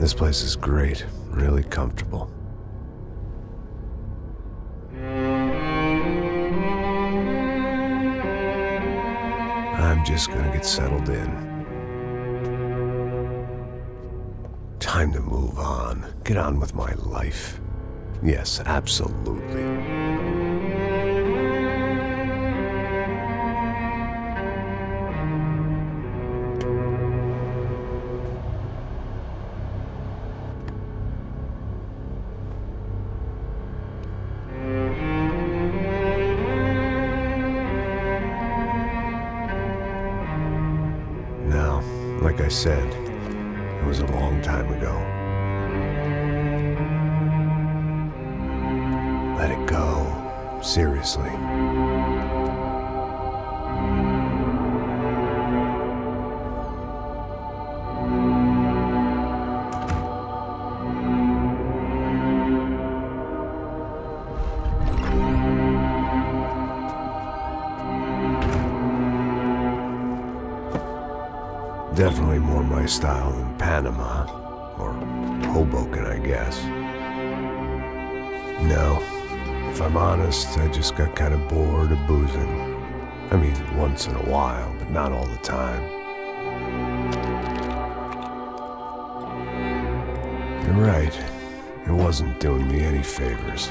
This place is great, really comfortable. I'm just gonna get settled in. Time to move on. Get on with my life. Yes, absolutely. Now, like I said, it was a long time ago. Let it go. Seriously. Definitely more my style than Panama, or Hoboken, I guess. No, if I'm honest, I just got kind of bored of boozing. I mean, once in a while, but not all the time. You're right, it wasn't doing me any favors.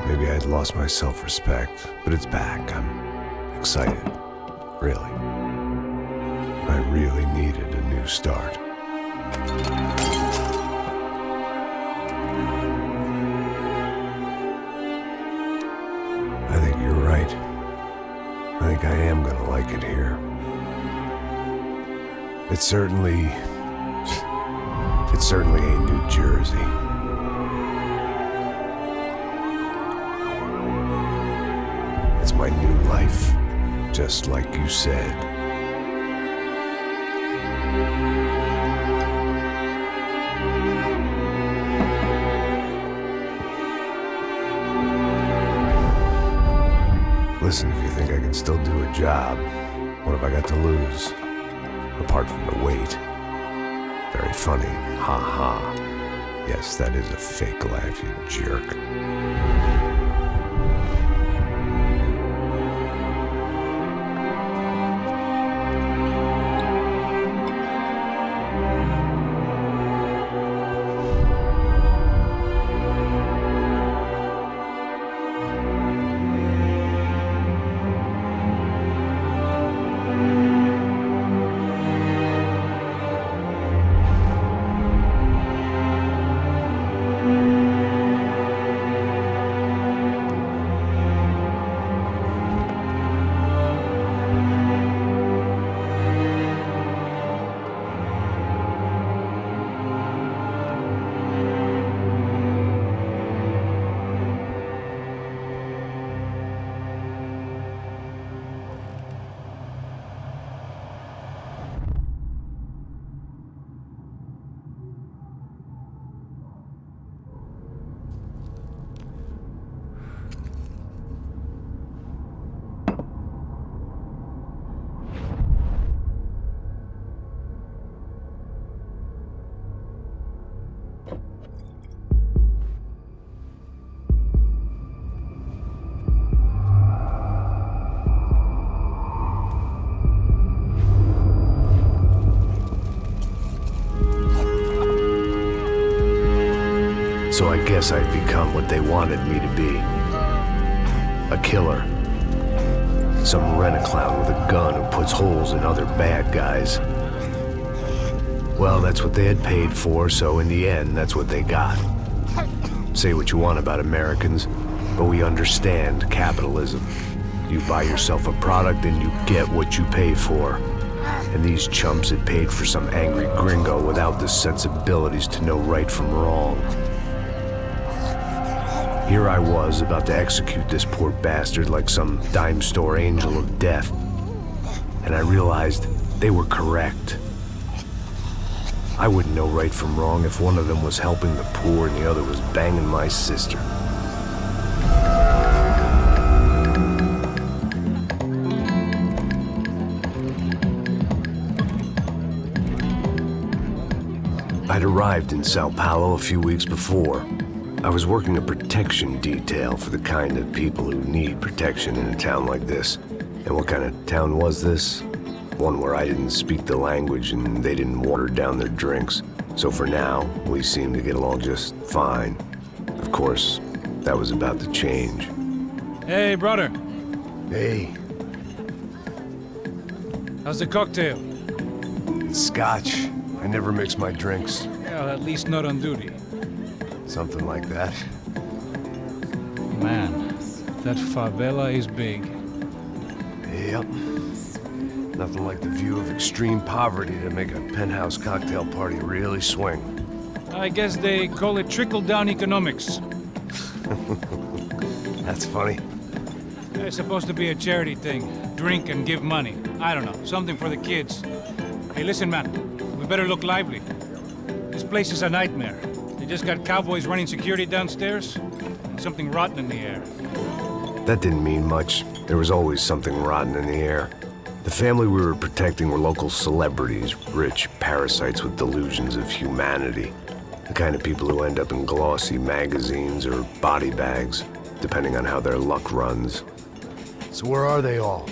Maybe I'd lost my self-respect, but it's back. I'm excited, really. I really needed a new start. I think you're right. I think I am gonna like it here. It certainly ain't New Jersey. It's my new life. Just like you said. Listen, if you think I can still do a job, what have I got to lose? Apart from the weight. Very funny. Ha ha. Yes, that is a fake laugh, you jerk. So I guess I'd become what they wanted me to be. A killer. Some rent-a-clown with a gun who puts holes in other bad guys. Well, that's what they had paid for, so in the end, that's what they got. Say what you want about Americans, but we understand capitalism. You buy yourself a product and you get what you pay for. And these chumps had paid for some angry gringo without the sensibilities to know right from wrong. Here I was, about to execute this poor bastard like some dime store angel of death. And I realized they were correct. I wouldn't know right from wrong if one of them was helping the poor and the other was banging my sister. I'd arrived in São Paulo a few weeks before. I was working a protection detail for the kind of people who need protection in a town like this. And what kind of town was this? One where I didn't speak the language and they didn't water down their drinks. So for now, we seemed to get along just fine. Of course, that was about to change. Hey, brother. Hey. How's the cocktail? It's scotch. I never mix my drinks. Well, at least not on duty. Something like that. Man, that favela is big. Yep. Nothing like the view of extreme poverty to make a penthouse cocktail party really swing. I guess they call it trickle-down economics. That's funny. It's supposed to be a charity thing. Drink and give money. I don't know, something for the kids. Hey, listen, man. We better look lively. This place is a nightmare. They just got cowboys running security downstairs, and something rotten in the air. That didn't mean much. There was always something rotten in the air. The family we were protecting were local celebrities, rich parasites with delusions of humanity. The kind of people who end up in glossy magazines or body bags, depending on how their luck runs. So where are they all?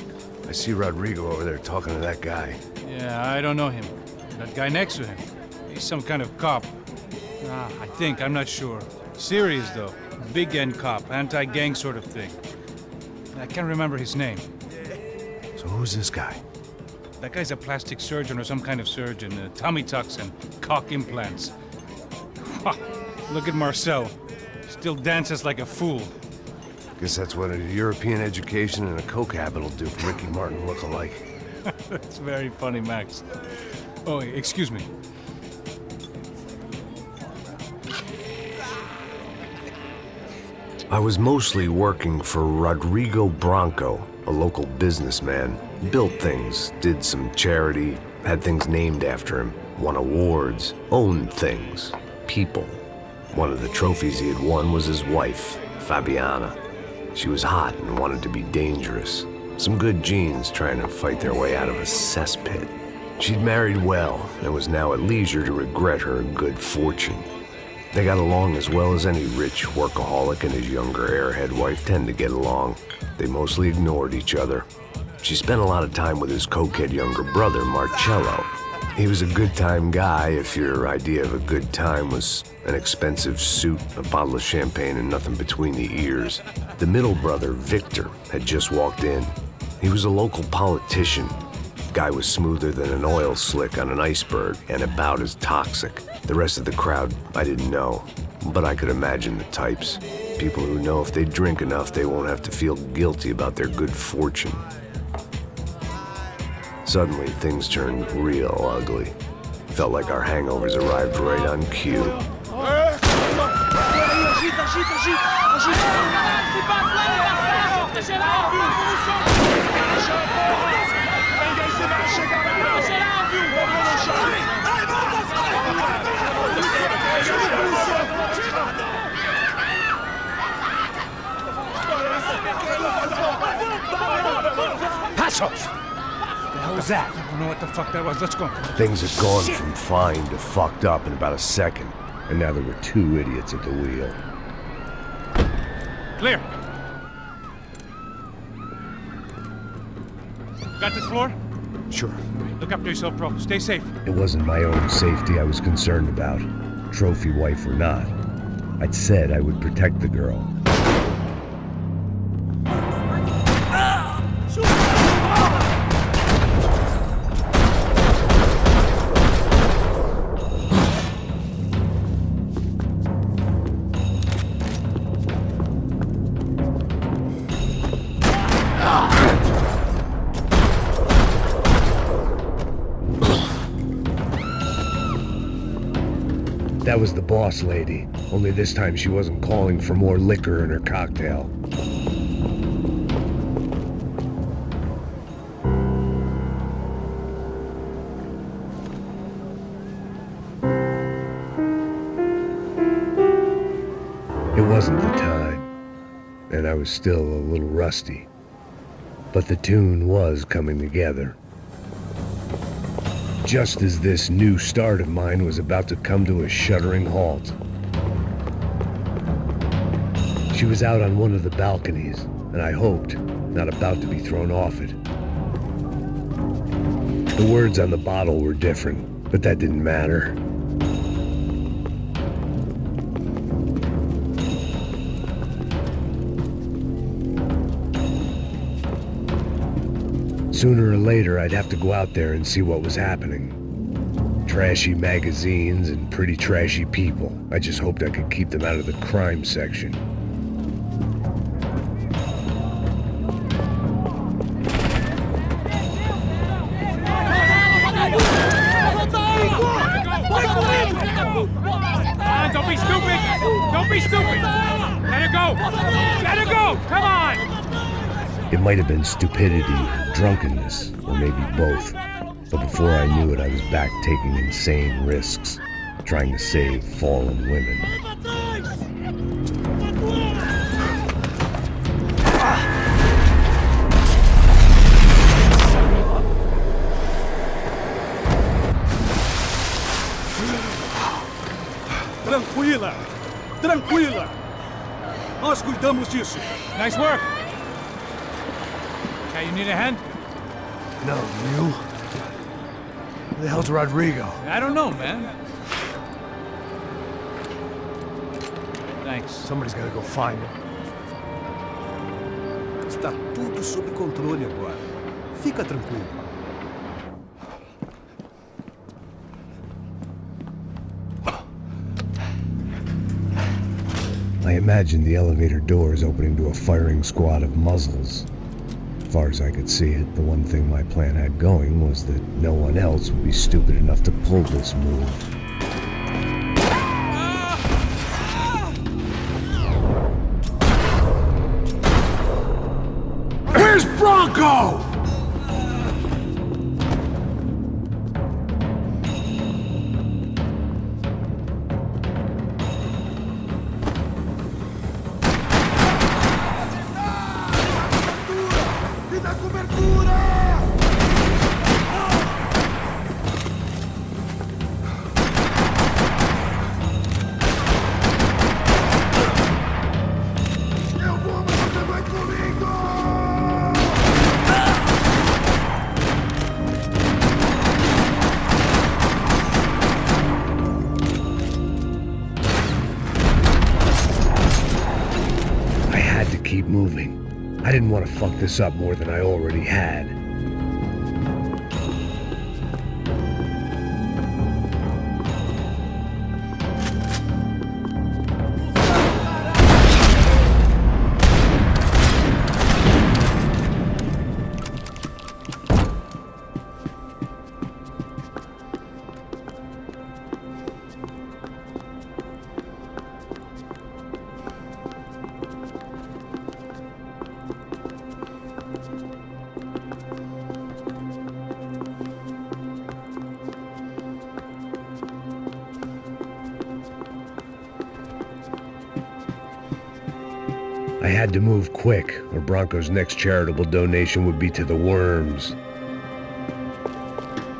I see Rodrigo over there talking to that guy. Yeah, I don't know him. That guy next to him. He's some kind of cop. I think, I'm not sure. Serious, though. Big end cop, anti-gang sort of thing. I can't remember his name. So who's this guy? That guy's a plastic surgeon or some kind of surgeon. Tummy tucks and cock implants. Look at Marcel. Still dances like a fool. Guess that's what a European education and a coke habit will do for Ricky Martin look-alike. That's very funny, Max. Oh, excuse me. I was mostly working for Rodrigo Branco, a local businessman. Built things, did some charity, had things named after him, won awards, owned things, people. One of the trophies he had won was his wife, Fabiana. She was hot and wanted to be dangerous. Some good genes trying to fight their way out of a cesspit. She'd married well and was now at leisure to regret her good fortune. They got along as well as any rich workaholic and his younger airhead wife tend to get along. They mostly ignored each other. She spent a lot of time with his cokehead younger brother, Marcello. He was a good-time guy if your idea of a good time was an expensive suit, a bottle of champagne, and nothing between the ears. The middle brother, Victor, had just walked in. He was a local politician. Guy was smoother than an oil slick on an iceberg and about as toxic. The rest of the crowd, I didn't know, but I could imagine the types. People who know if they drink enough, they won't have to feel guilty about their good fortune. Suddenly, things turned real ugly. Felt like our hangovers arrived right on cue. Passos! What was that? I don't know what the fuck that was. Let's go. Things had gone from fine to fucked up in about a second, and now there were two idiots at the wheel. Clear. Got this floor? Sure. Look after yourself, bro. Stay safe. It wasn't my own safety I was concerned about, trophy wife or not. I'd said I would protect the girl. That was the boss lady, only this time she wasn't calling for more liquor in her cocktail. It wasn't the time, and I was still a little rusty, but the tune was coming together. just as this new start of mine was about to come to a shuddering halt. She was out on one of the balconies, and I hoped, not about to be thrown off it. The words on the bottle were different, but that didn't matter. Sooner or later, I'd have to go out there and see what was happening. Trashy magazines and pretty trashy people. I just hoped I could keep them out of the crime section. Don't be stupid! Don't be stupid! Let her go! Let her go! Come on! It might have been stupidity, drunkenness, or maybe both. But before I knew it, I was back taking insane risks, trying to save fallen women. Tranquila! Tranquila! Nós cuidamos disso. Nice work! Okay, you need a hand? No, you? Who the hell's Rodrigo? I don't know, man. Thanks. Somebody's gotta go find him. Está tudo sob controle agora. Fica tranquilo. I imagined the elevator doors opening to a firing squad of muzzles. As far as I could see it, the one thing my plan had going was that no one else would be stupid enough to pull this move. Where's Bronco? Keep moving. I didn't want to fuck this up more than I already had. I had to move quick, or Bronco's next charitable donation would be to the worms.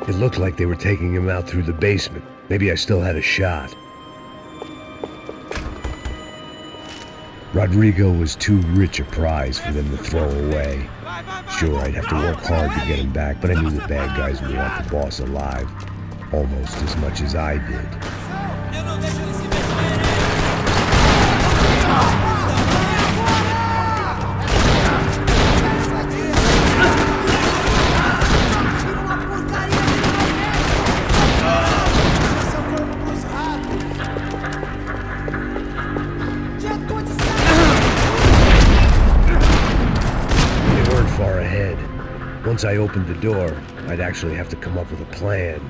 It looked like they were taking him out through the basement. Maybe I still had a shot. Rodrigo was too rich a prize for them to throw away. Sure, I'd have to work hard to get him back, but I knew the bad guys would want the boss alive, almost as much as I did. Once I opened the door, I'd actually have to come up with a plan.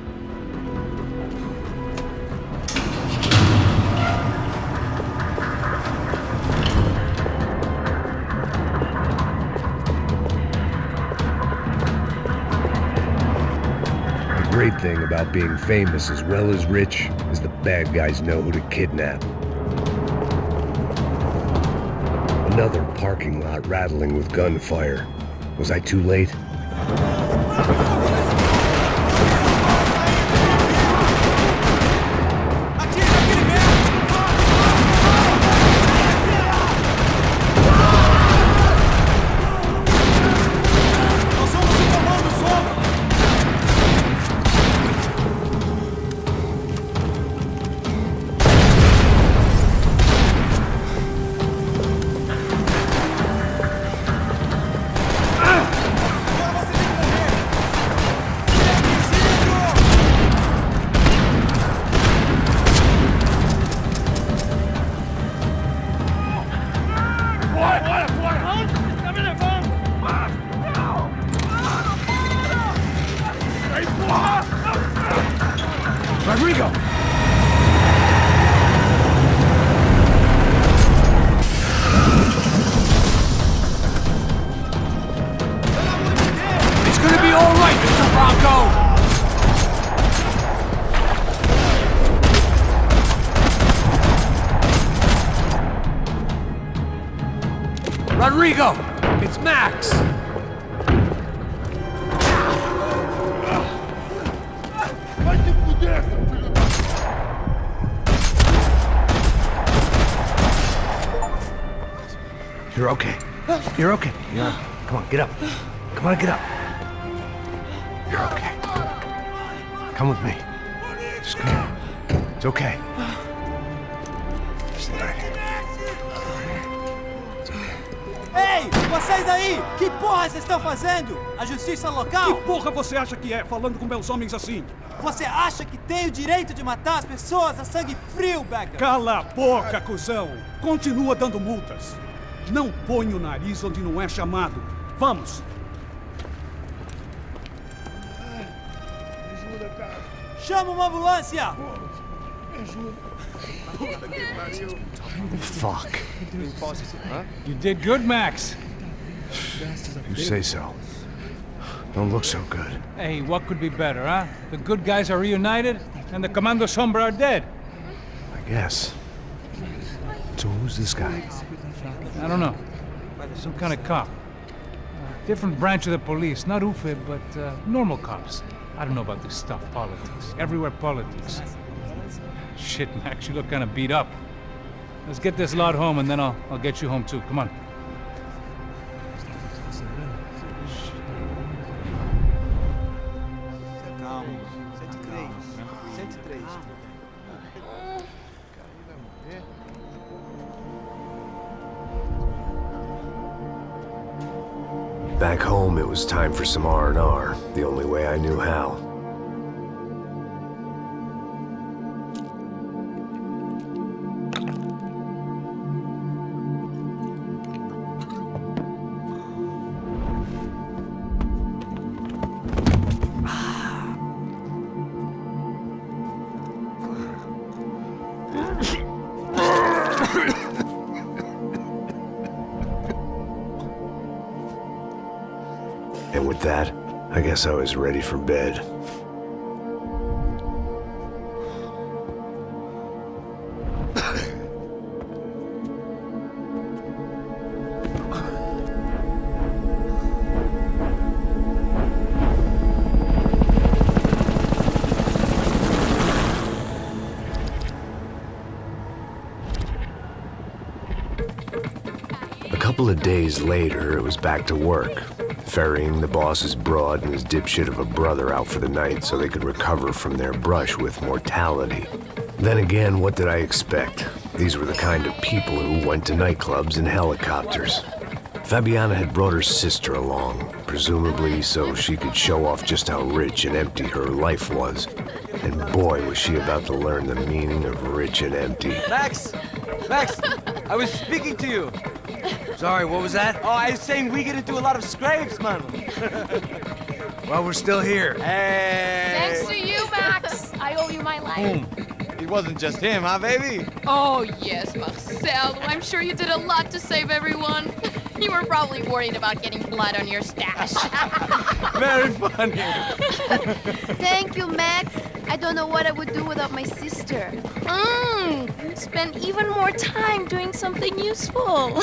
The great thing about being famous as well as rich is the bad guys know who to kidnap. Another parking lot rattling with gunfire. Was I too late? Rodrigo! It's Max! You're okay. You're okay. Yeah. Come on, get up. Come on, get up. You're okay. Come with me. Just come on. It's okay. Just right here. Ei, vocês aí! Que porra vocês estão fazendo? A justiça local? Que porra você acha que é, falando com meus homens assim? Você acha que tem o direito de matar as pessoas a sangue frio, Becker? Cala a boca, cuzão! Continua dando multas. Não põe o nariz onde não é chamado. Vamos! Chama uma ambulância! Fuck. You did good, Max. You say so. Don't look so good. Hey, what could be better, huh? The good guys are reunited, and the Commando Sombra are dead. I guess. So who's this guy? I don't know. Some kind of cop. Different branch of the police. Not UFE, but normal cops. I don't know about this stuff, politics. Everywhere politics. Shit, Max, you look kind of beat up. Let's get this lot home, and then I'll get you home too. Come on. Back home, it was time for some R&R, the only way I knew how. And with that, I guess I was ready for bed. A couple of days later, it was back to work. Ferrying the boss's broad and his dipshit of a brother out for the night so they could recover from their brush with mortality. Then again, what did I expect? These were the kind of people who went to nightclubs in helicopters. Fabiana had brought her sister along, presumably so she could show off just how rich and empty her life was. And boy, was she about to learn the meaning of rich and empty. Max! Max! I was speaking to you! Sorry, what was that? Oh, I was saying we get into a lot of scrapes, man. Well, we're still here. Hey! Thanks to you, Max. I owe you my life. It wasn't just him, huh, baby? Oh, yes, Marcel. I'm sure you did a lot to save everyone. You were probably worried about getting blood on your stash. Very funny. Thank you, Max. I don't know what I would do without my sister. Spend even more time doing something useful.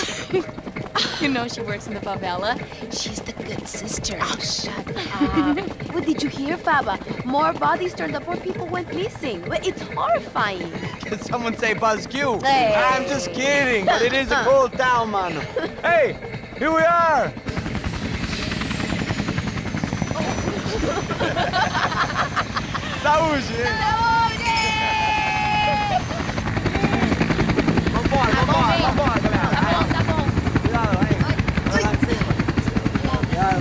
You know she works in the favela. She's the good sister. Oh, shut up. What did you hear, Baba? More bodies turned up, more people went missing. It's horrifying. Did someone say Buzz Q? Hey. I'm just kidding, but it is a cold town, man. Hey, here we are. Saúde! Vambora, galera. Tá bom. Cuidado, hein? Vai lá em cima. Cuidado.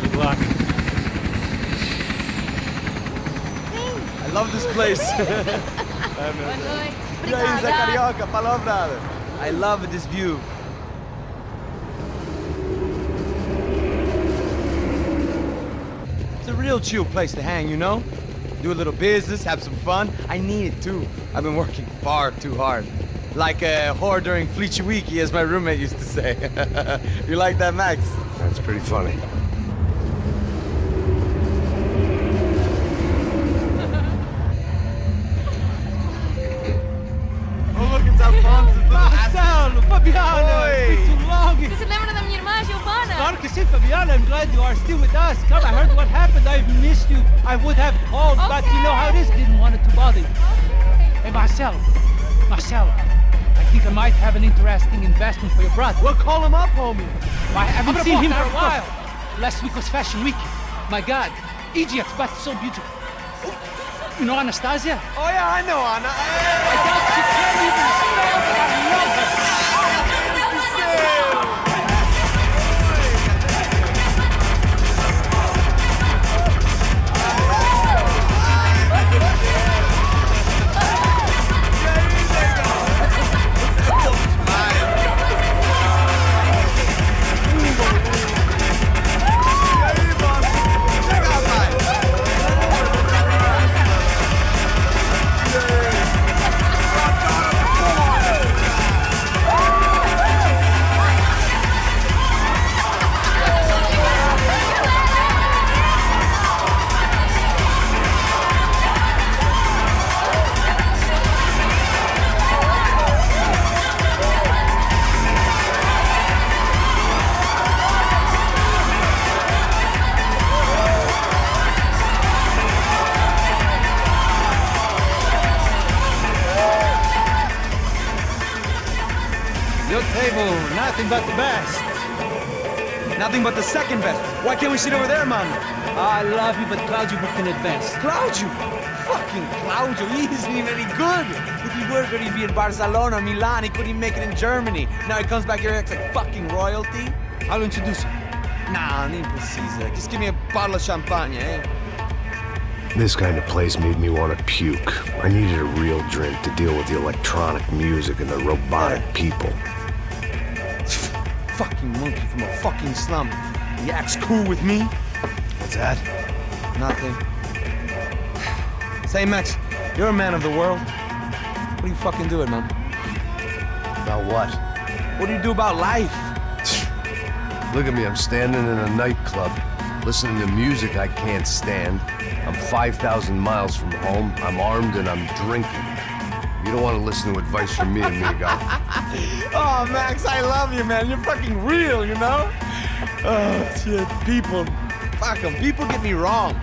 Good luck. I love this place. E aí, Zé Carioca, falou, brother. I love this view. It's a real chill place to hang, you know? Do a little business, have some fun. I need it too. I've been working far too hard. Like a whore during Fleechy Weeky, as my roommate used to say. You like that, Max? That's pretty funny. Oh, look, it's Alfonso. Fabiana, I'm glad you are still with us. Come, I heard what happened. I've missed you. I would have called, but you know how it is. Didn't want it to bother you. Hey, Marcel, I think I might have an interesting investment for your brother. Well, call him up, homie. I haven't seen him for a while. Last week was Fashion Week. My God, Egypt, but so beautiful. You know Anastasia? Oh, yeah, I know Anna. I doubt she can't even spell, but I love her. Nothing but the best. Nothing but the second best. Why can't we sit over there, man? I love you, but Claudio booked in advance. Claudio? Fucking Claudio, he isn't even any good. If he were good, he'd be in Barcelona, Milan, he couldn't make it in Germany. Now he comes back here and acts like fucking royalty. I'll introduce you. Nah, nem precisa. Just give me a bottle of champagne, eh? This kind of place made me want to puke. I needed a real drink to deal with the electronic music and the robotic people. Fucking monkey from a fucking slum. He acts cool with me. What's that? Nothing. Say, Max, you're a man of the world. What are you fucking doing, man? About what? What do you do about life? Look at me, I'm standing in a nightclub, listening to music I can't stand. I'm 5,000 miles from home, I'm armed and I'm drinking. You don't want to listen to advice from me, amigo. Oh, Max, I love you, man. You're fucking real, you know? Oh, shit, people. Fuck them. People get me wrong.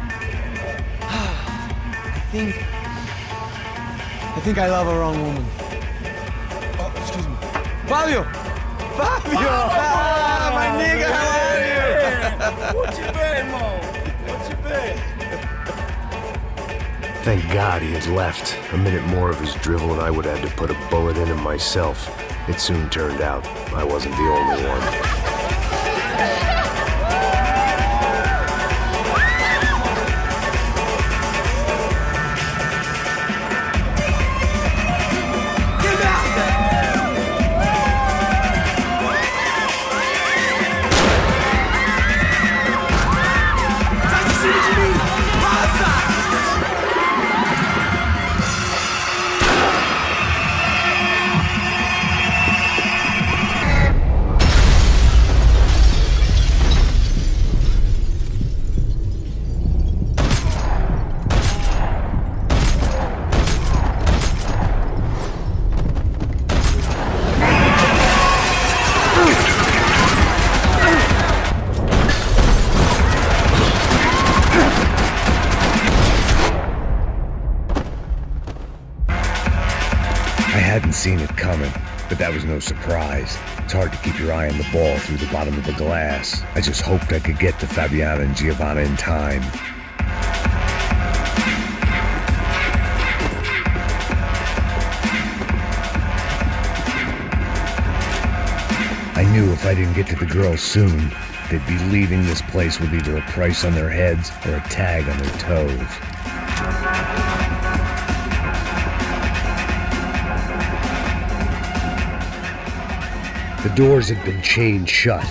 I think I love a wrong woman. Oh, excuse me. Fabio! Fabio! Ah, my nigga, how are you? What you been, Mo? What you been? Thank God he had left. A minute more of his drivel and I would have to put a bullet in him myself. It soon turned out I wasn't the only one. Seen it coming, but that was no surprise. It's hard to keep your eye on the ball through the bottom of a glass. I just hoped I could get to Fabiana and Giovanna in time. I knew if I didn't get to the girls soon, they'd be leaving this place with either a price on their heads or a tag on their toes. The doors had been chained shut.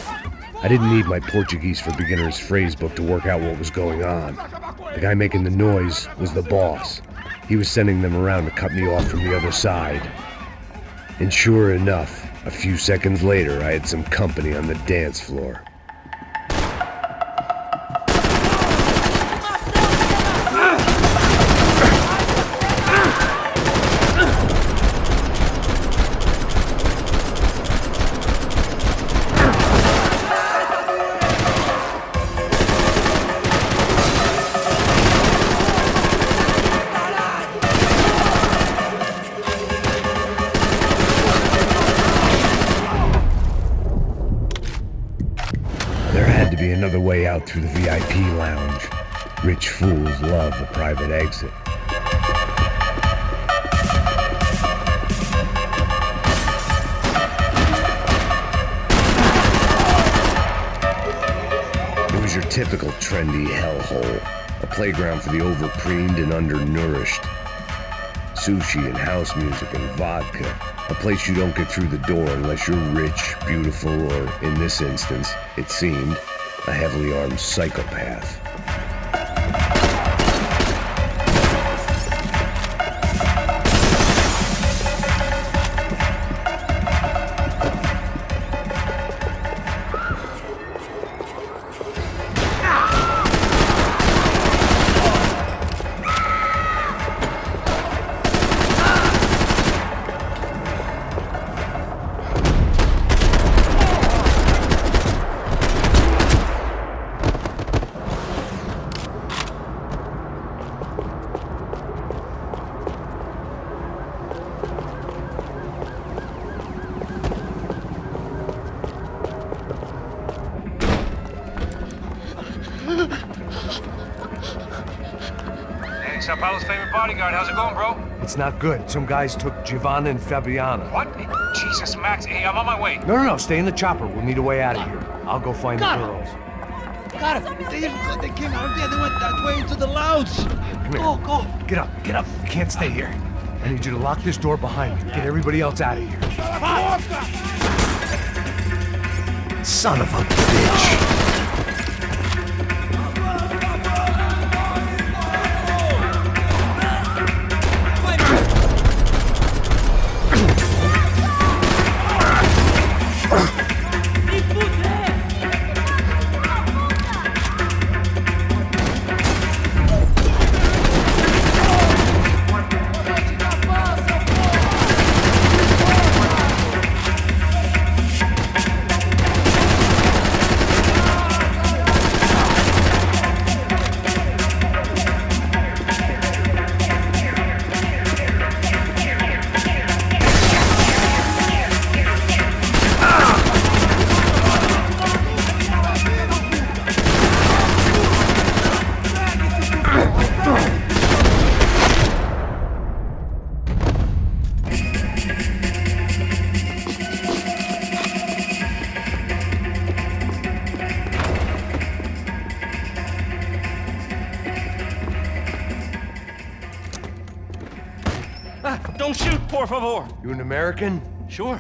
I didn't need my Portuguese for Beginners phrase book to work out what was going on. The guy making the noise was the boss. He was sending them around to cut me off from the other side. And sure enough, a few seconds later, I had some company on the dance floor. out through the VIP lounge. Rich fools love a private exit. It was your typical trendy hellhole. A playground for the overpreened and undernourished. Sushi and house music and vodka. A place you don't get through the door unless you're rich, beautiful, or, in this instance, it seemed, a heavily armed psychopath. Hey, São Paulo's favorite bodyguard. How's it going, bro? It's not good. Some guys took Giovanna and Fabiana. What? Jesus, Max. Hey, I'm on my way. No, stay in the chopper. We'll need a way out of here. I'll go find the girls. Got it. They came out here. They went that way into the lounge. Come here. Go. Get up. You can't stay here. I need you to lock this door behind you. Get everybody else out of here. Son of a bitch. Don't shoot, por favor. You an American? Sure.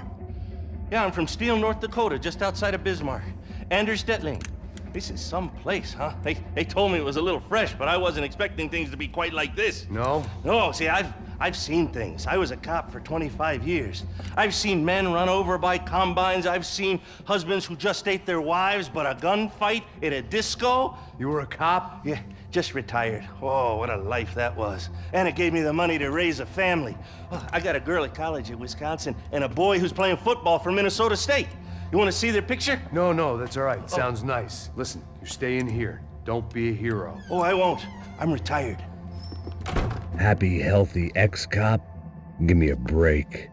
Yeah, I'm from Steele, North Dakota, just outside of Bismarck. Anders Detling. This is some place, huh? They told me it was a little fresh, but I wasn't expecting things to be quite like this. No? No, see, I've seen things. I was a cop for 25 years. I've seen men run over by combines. I've seen husbands who just ate their wives, but a gunfight at a disco. You were a cop? Yeah, just retired. Oh, what a life that was. And it gave me the money to raise a family. Well, I got a girl at college at Wisconsin and a boy who's playing football for Minnesota State. You want to see their picture? No, that's all right. Sounds nice. Listen, you stay in here. Don't be a hero. Oh, I won't. I'm retired. Happy, healthy ex-cop? Give me a break.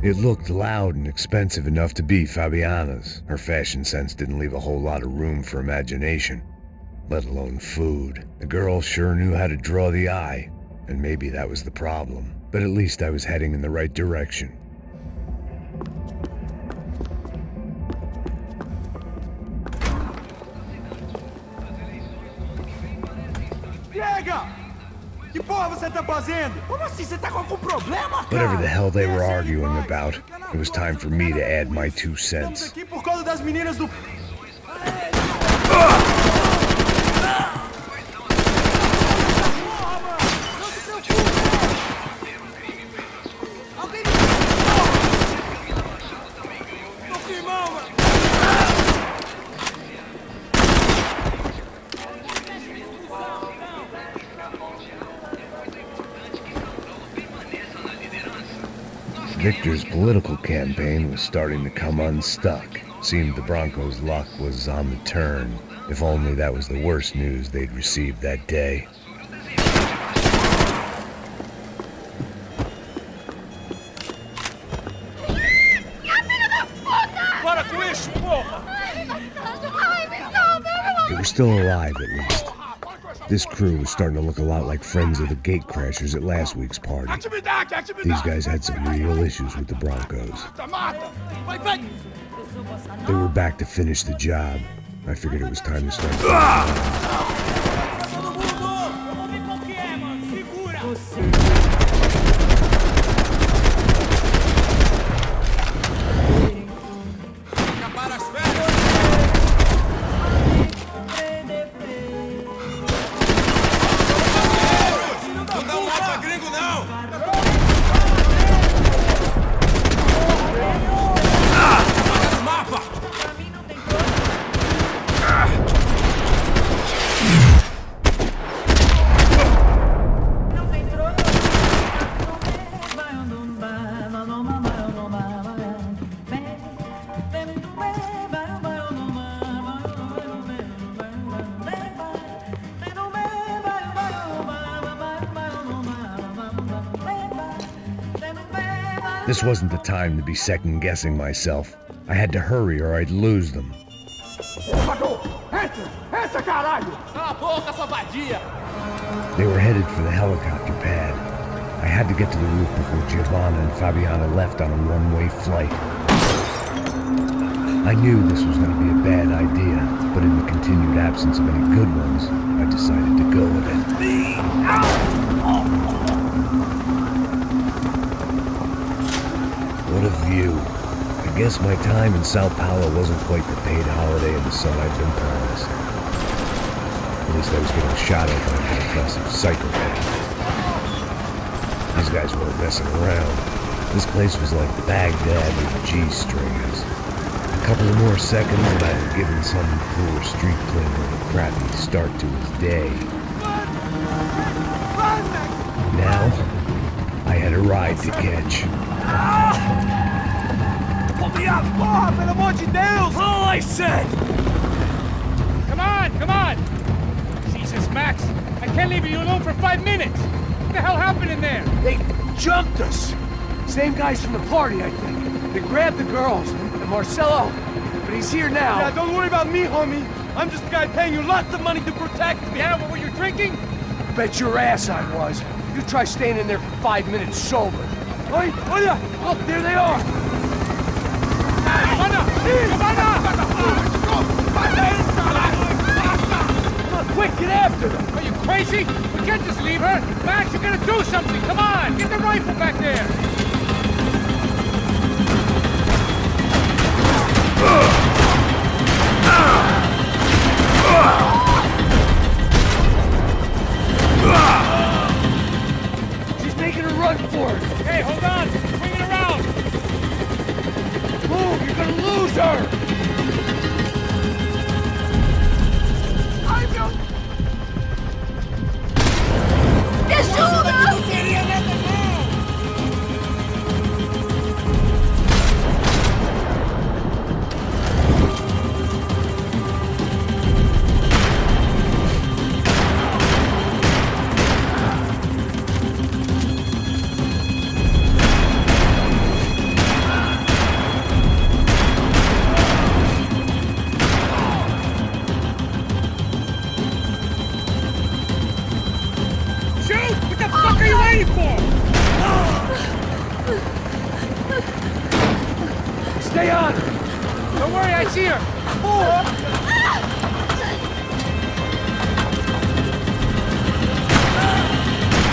It looked loud and expensive enough to be Fabiana's. Her fashion sense didn't leave a whole lot of room for imagination, let alone food. The girl sure knew how to draw the eye, and maybe that was the problem. But at least I was heading in the right direction. Que porra você tá fazendo? Como assim? Você tá com algum problema, cara? Whatever the hell they were arguing about, it was time for me to add my 2 cents. Estamos aqui por causa das meninas do... Victor's political campaign was starting to come unstuck. Seemed the Broncos' luck was on the turn. If only that was the worst news they'd received that day. Para com isso, porra! Ai, me salva! They were still alive, at least. This crew was starting to look a lot like friends of the gate crashers at last week's party. These guys had some real issues with the Broncos. They were back to finish the job. I figured it was time to start. This wasn't the time to be second-guessing myself. I had to hurry or I'd lose them. They were headed for the helicopter pad. I had to get to the roof before Giovanna and Fabiana left on a one-way flight. I knew this was going to be a bad idea, but in the continued absence of any good ones, I decided to go with it. What a view. I guess my time in Sao Paulo wasn't quite the paid holiday in the sun I'd been promised. At least I was getting shot at by an impressive psychopath. These guys weren't messing around. This place was like Baghdad with G-strings. A couple of more seconds and I'd have given some poor street cleaner a crappy start to his day. Now, I had a ride to catch. Pull me up! Porra, pelo amor de Deus! All I said! Come on! Jesus, Max, I can't leave you alone for 5 minutes! What the hell happened in there? They jumped us! Same guys from the party, I think. They grabbed the girls, and Marcelo, but he's here now. Yeah, don't worry about me, homie. I'm just a guy paying you lots of money to protect me. Yeah, what were you drinking? Bet your ass I was. You try staying in there for 5 minutes sober. Oi, olha! Look, there they are! Come on, quick, get after them! Are you crazy? We can't just leave her! Max, you gotta do something! Come on! Get the rifle back there! She's making a run for it! Hey, hold on! Swing it around! Move! You're gonna lose her! Stay on! Don't worry, I see her!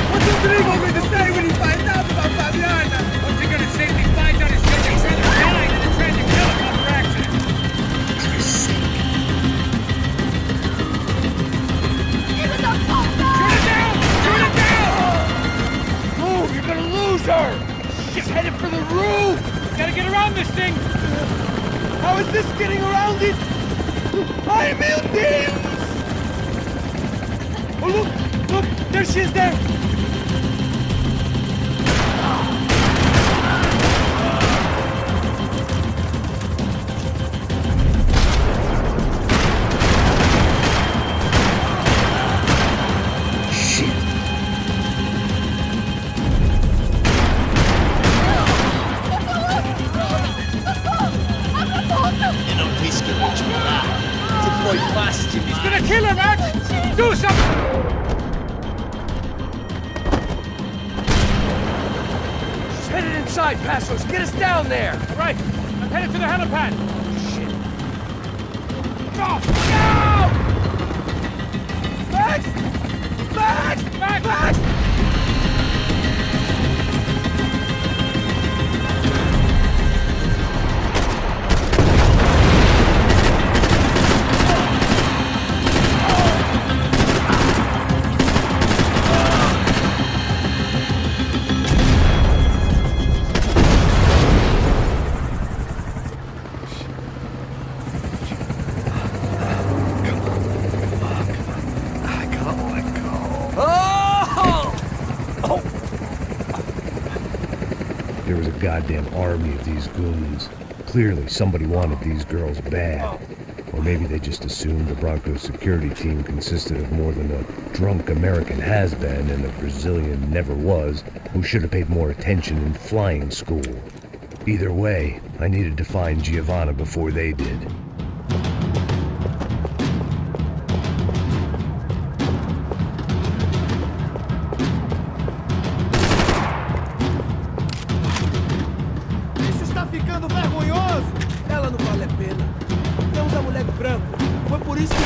What's Rodrigo going to say when he finds out about Fabiana? What's he gonna say when he finds out his cousin's brother died in a tragic helicopter accident? Shoot it down! Move! You're gonna lose her! She's headed for the roof! Gotta get around this thing! How is this getting around it? Ai, meu Deus! Oh, look! There she is there! He's gonna side, Passos. Get us down there. All right, I'm headed to the helipad. Shit. Go! Go! Max! Max! Max! Max! There was a goddamn army of these goons. Clearly, somebody wanted these girls bad. Or maybe they just assumed the Broncos security team consisted of more than a drunk American has-been and a Brazilian never was who should have paid more attention in flying school. Either way, I needed to find Giovanna before they did. Isso está ficando vergonhoso! Ela não vale a pena. Temos a mulher branca. Foi por isso que...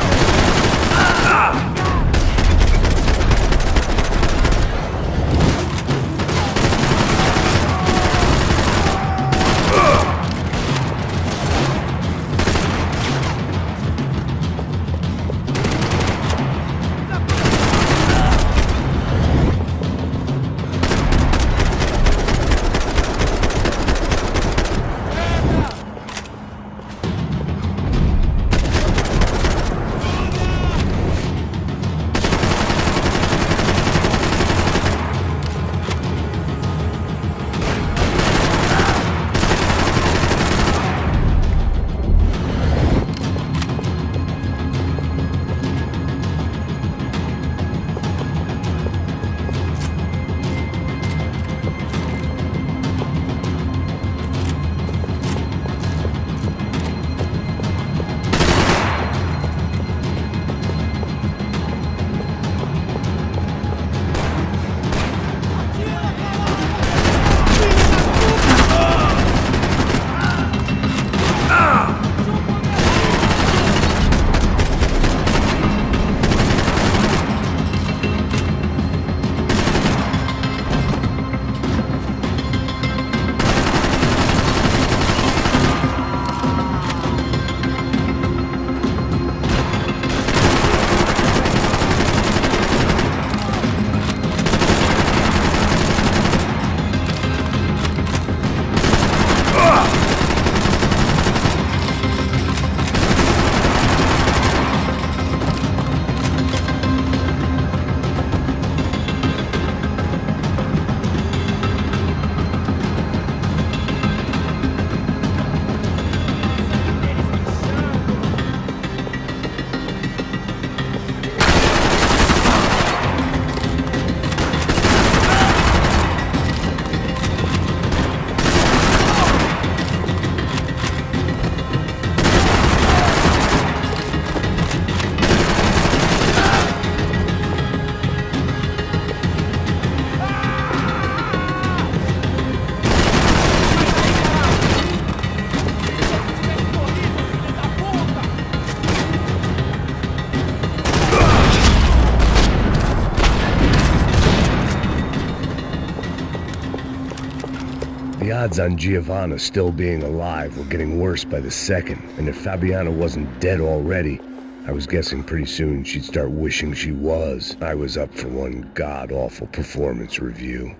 The odds on Giovanna still being alive were getting worse by the second, and if Fabiana wasn't dead already, I was guessing pretty soon she'd start wishing she was. I was up for one god-awful performance review.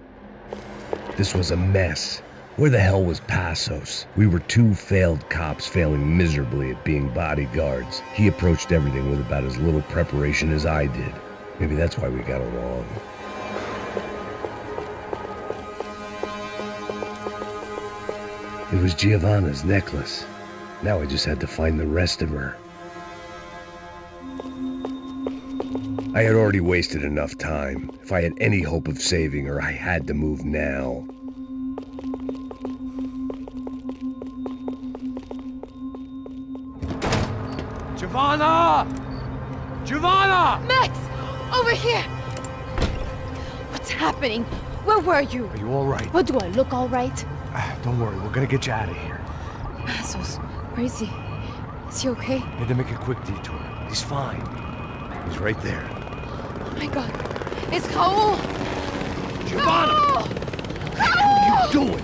This was a mess. Where the hell was Passos? We were two failed cops failing miserably at being bodyguards. He approached everything with about as little preparation as I did. Maybe that's why we got along. It was Giovanna's necklace. Now I just had to find the rest of her. I had already wasted enough time. If I had any hope of saving her, I had to move now. Giovanna! Giovanna! Max! Over here! What's happening? Where were you? Are you all right? What, do I look all right? Don't worry, we're gonna get you out of here. Passos, where is he? Is he okay? Had to make a quick detour. He's fine. He's right there. Oh my God. It's Raul! Giovanna! Raul! What are you doing?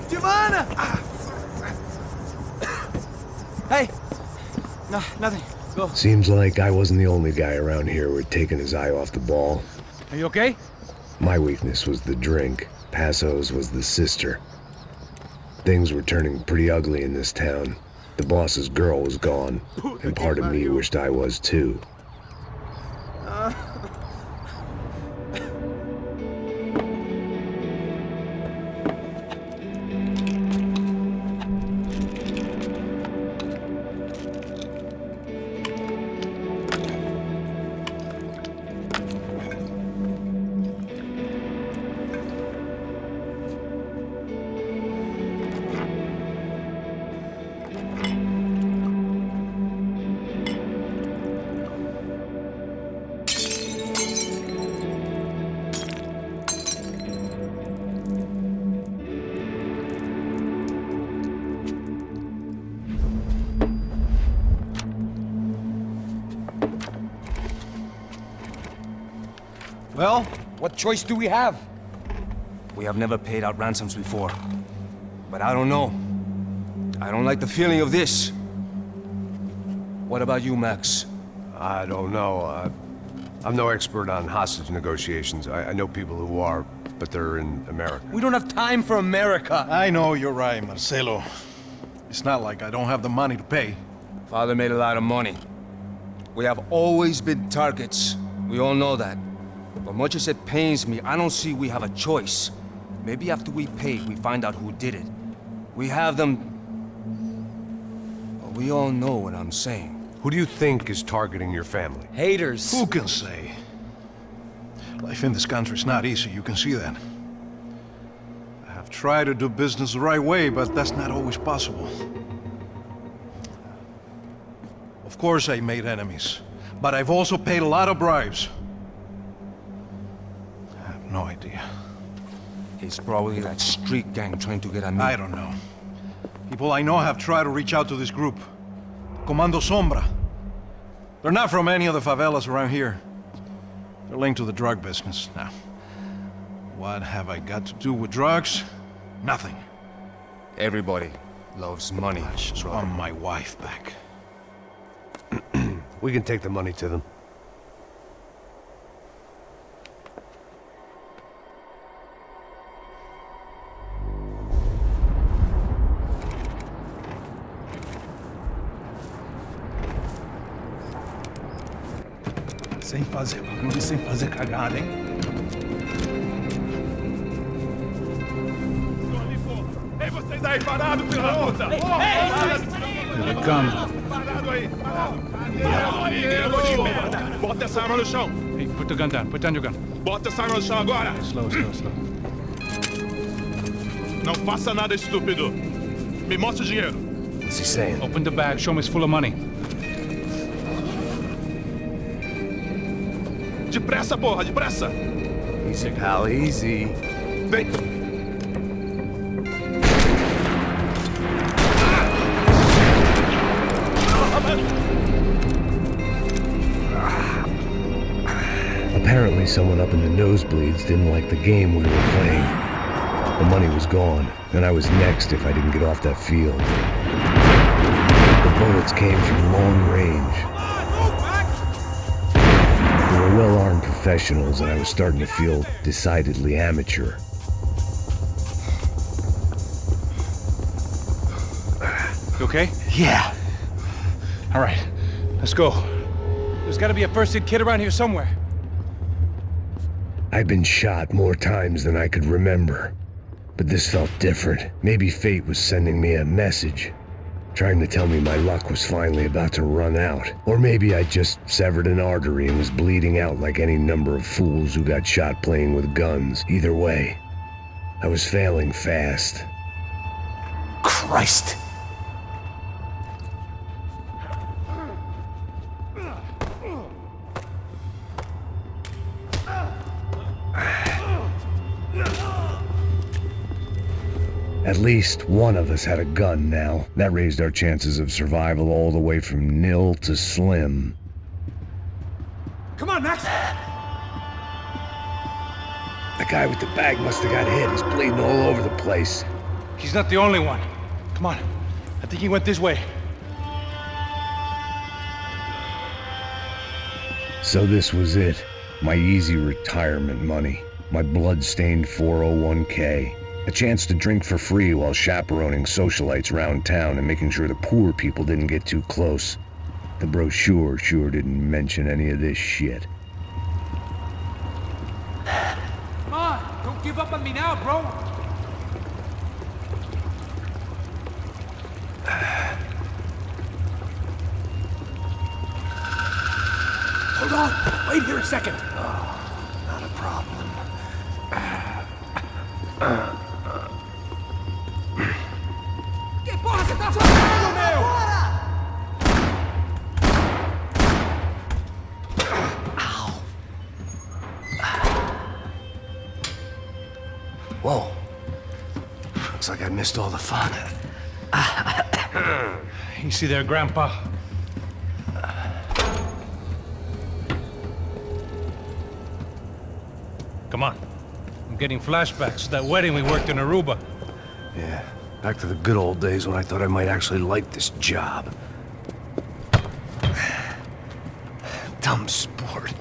Giovanna! Hey! No, nothing. Go. Seems like I wasn't the only guy around here who had taken his eye off the ball. Are you okay? My weakness was the drink. Passo's was the sister. Things were turning pretty ugly in this town. The boss's girl was gone, and part of me wished I was too. Well, what choice do we have? We have never paid out ransoms before. But I don't know. I don't like the feeling of this. What about you, Max? I don't know. I'm no expert on hostage negotiations. I know people who are, but they're in America. We don't have time for America. I know you're right, Marcelo. It's not like I don't have the money to pay. Father made a lot of money. We have always been targets. We all know that. But much as it pains me, I don't see we have a choice. Maybe after we pay, we find out who did it. We have them... Well, we all know what I'm saying. Who do you think is targeting your family? Haters. Who can say? Life in this country is not easy, you can see that. I have tried to do business the right way, but that's not always possible. Of course I made enemies, but I've also paid a lot of bribes. I have no idea. It's probably that street gang trying to get at me. I don't know. People I know have tried to reach out to this group. Comando Sombra. They're not from any of the favelas around here. They're linked to the drug business. Now, what have I got to do with drugs? Nothing. Everybody loves money. I just want my wife back. We can take the money to them. Sem fazer barulho, sem fazer cagada, hein? Ei, vocês aí parados, filho da puta! Here they come. Parado aí! Bota essa arma no chão! Hey, put the gun down. Put down your gun. Bota essa arma no chão agora! Slow, slow, slow. Não faça nada, estúpido! Me mostra o dinheiro! What's he saying? Open the bag. Show me it's full of money. Depressa, porra, depressa! Easy, pal, easy. Vem! Apparently someone up in the nosebleeds didn't like the game we were playing. The money was gone, and I was next if I didn't get off that field. The bullets came from long range. They were well-armed professionals, and I was starting to feel decidedly amateur. You okay? Yeah. All right, let's go. There's got to be a first-aid kit around here somewhere. I'd been shot more times than I could remember, but this felt different. Maybe fate was sending me a message, trying to tell me my luck was finally about to run out. Or maybe I just severed an artery and was bleeding out like any number of fools who got shot playing with guns. Either way, I was failing fast. Christ. At least one of us had a gun now. That raised our chances of survival all the way from nil to slim. Come on, Max! The guy with the bag must have got hit. He's bleeding all over the place. He's not the only one. Come on. I think he went this way. So this was it. My easy retirement money. My blood-stained 401k. A chance to drink for free while chaperoning socialites around town and making sure the poor people didn't get too close. The brochure sure didn't mention any of this shit. Come on, don't give up on me now, bro. Hold on! Wait here a second! Not a problem. Que porra você tá fazendo, meu? Whoa. Looks like I missed all the fun. You see there, Grandpa? Come on. I'm getting flashbacks to that wedding we worked in Aruba. Yeah, back to the good old days when I thought I might actually like this job. Dumb sport.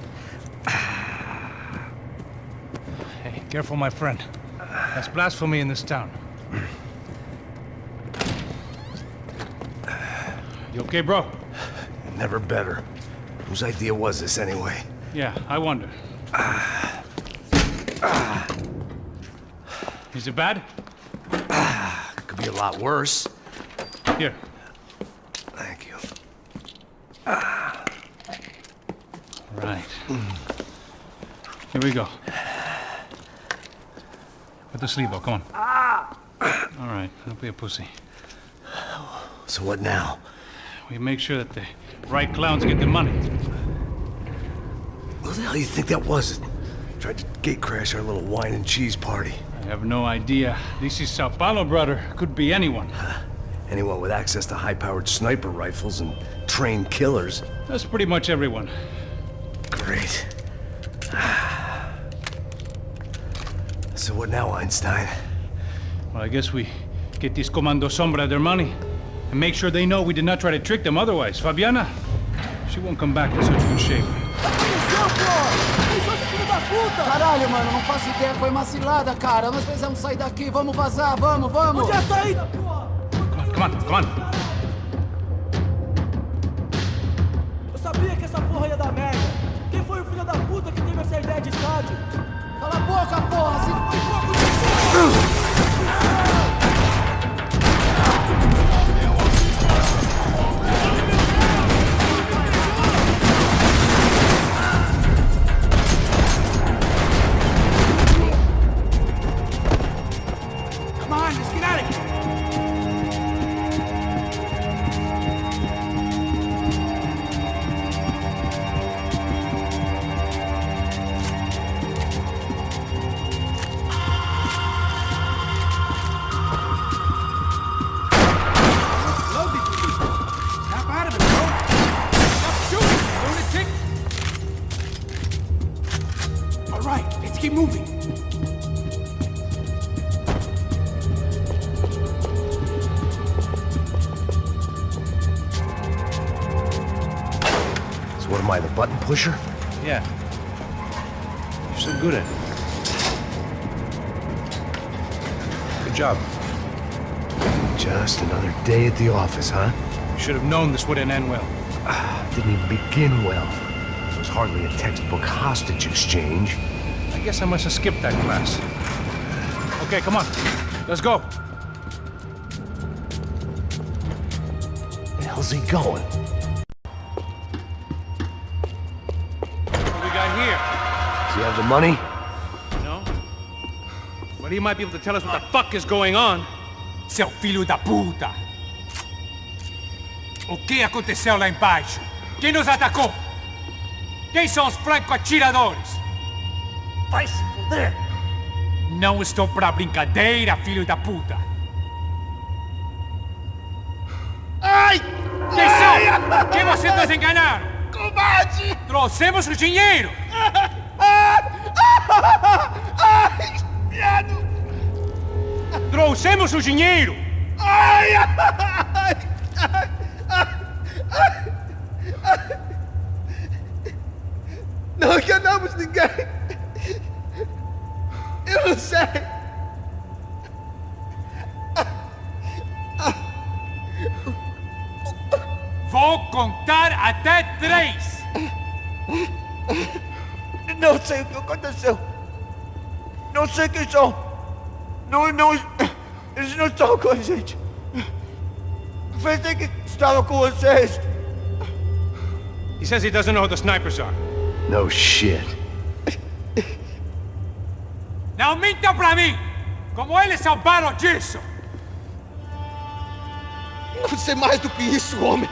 Hey, careful, my friend. That's blasphemy in this town. You okay, bro? Never better. Whose idea was this anyway? Yeah, I wonder. Is it bad? Could be a lot worse. Here. Thank you. Right. Here we go. Put the sleeve on, come on. All right, don't be a pussy. So what now? We make sure that the right clowns get the money. What the hell do you think that was? Tried to gate crash our little wine and cheese party. I have no idea. This is Sao Paulo, brother. Could be anyone. Anyone with access to high-powered sniper rifles and trained killers. That's pretty much everyone. Great. So what now, Einstein? Well, I guess we get these Comando Sombra their money and make sure they know we did not try to trick them otherwise. Fabiana, she won't come back in such good shape. Caralho, mano, não faço ideia, foi uma cilada, cara. Nós precisamos sair daqui, vamos vazar, vamos! Onde é a saída? Come on, come on. Eu sabia que essa porra ia dar merda. Quem foi o filho da puta que teve essa ideia de estádio? Cala a boca, porra! Se foi fogo de... Keep moving. So what am I, the button pusher? Yeah. You're so good at it. Good job. Just another day at the office, huh? You should have known this wouldn't end well. Didn't even begin well. It was hardly a textbook hostage exchange. I guess I must have skipped that class. Okay, come on. Let's go. Where the hell's he going? What do we got here? Does he have the money? No. But he might be able to tell us what the fuck is going on. Seu filho da puta! O que aconteceu lá embaixo? Quem nos atacou? Quem são os franco-atiradores? Vai se fuder! Não estou pra brincadeira, filho da puta! Ai! Quem são? Quem vocês desenganaram? Covarde! Trouxemos o dinheiro! Ai, viado! Trouxemos o dinheiro! Ai, ai, não enganamos ninguém! Eu não sei! Vou contar até 3! Não sei o que aconteceu! Não sei quem são! Não, eles não estão com a gente! Pensei que estava com vocês! He says he doesn't know who the snipers are. No shit. Não mintam pra mim! Como eles salvaram disso! Não sei mais do que isso, homem!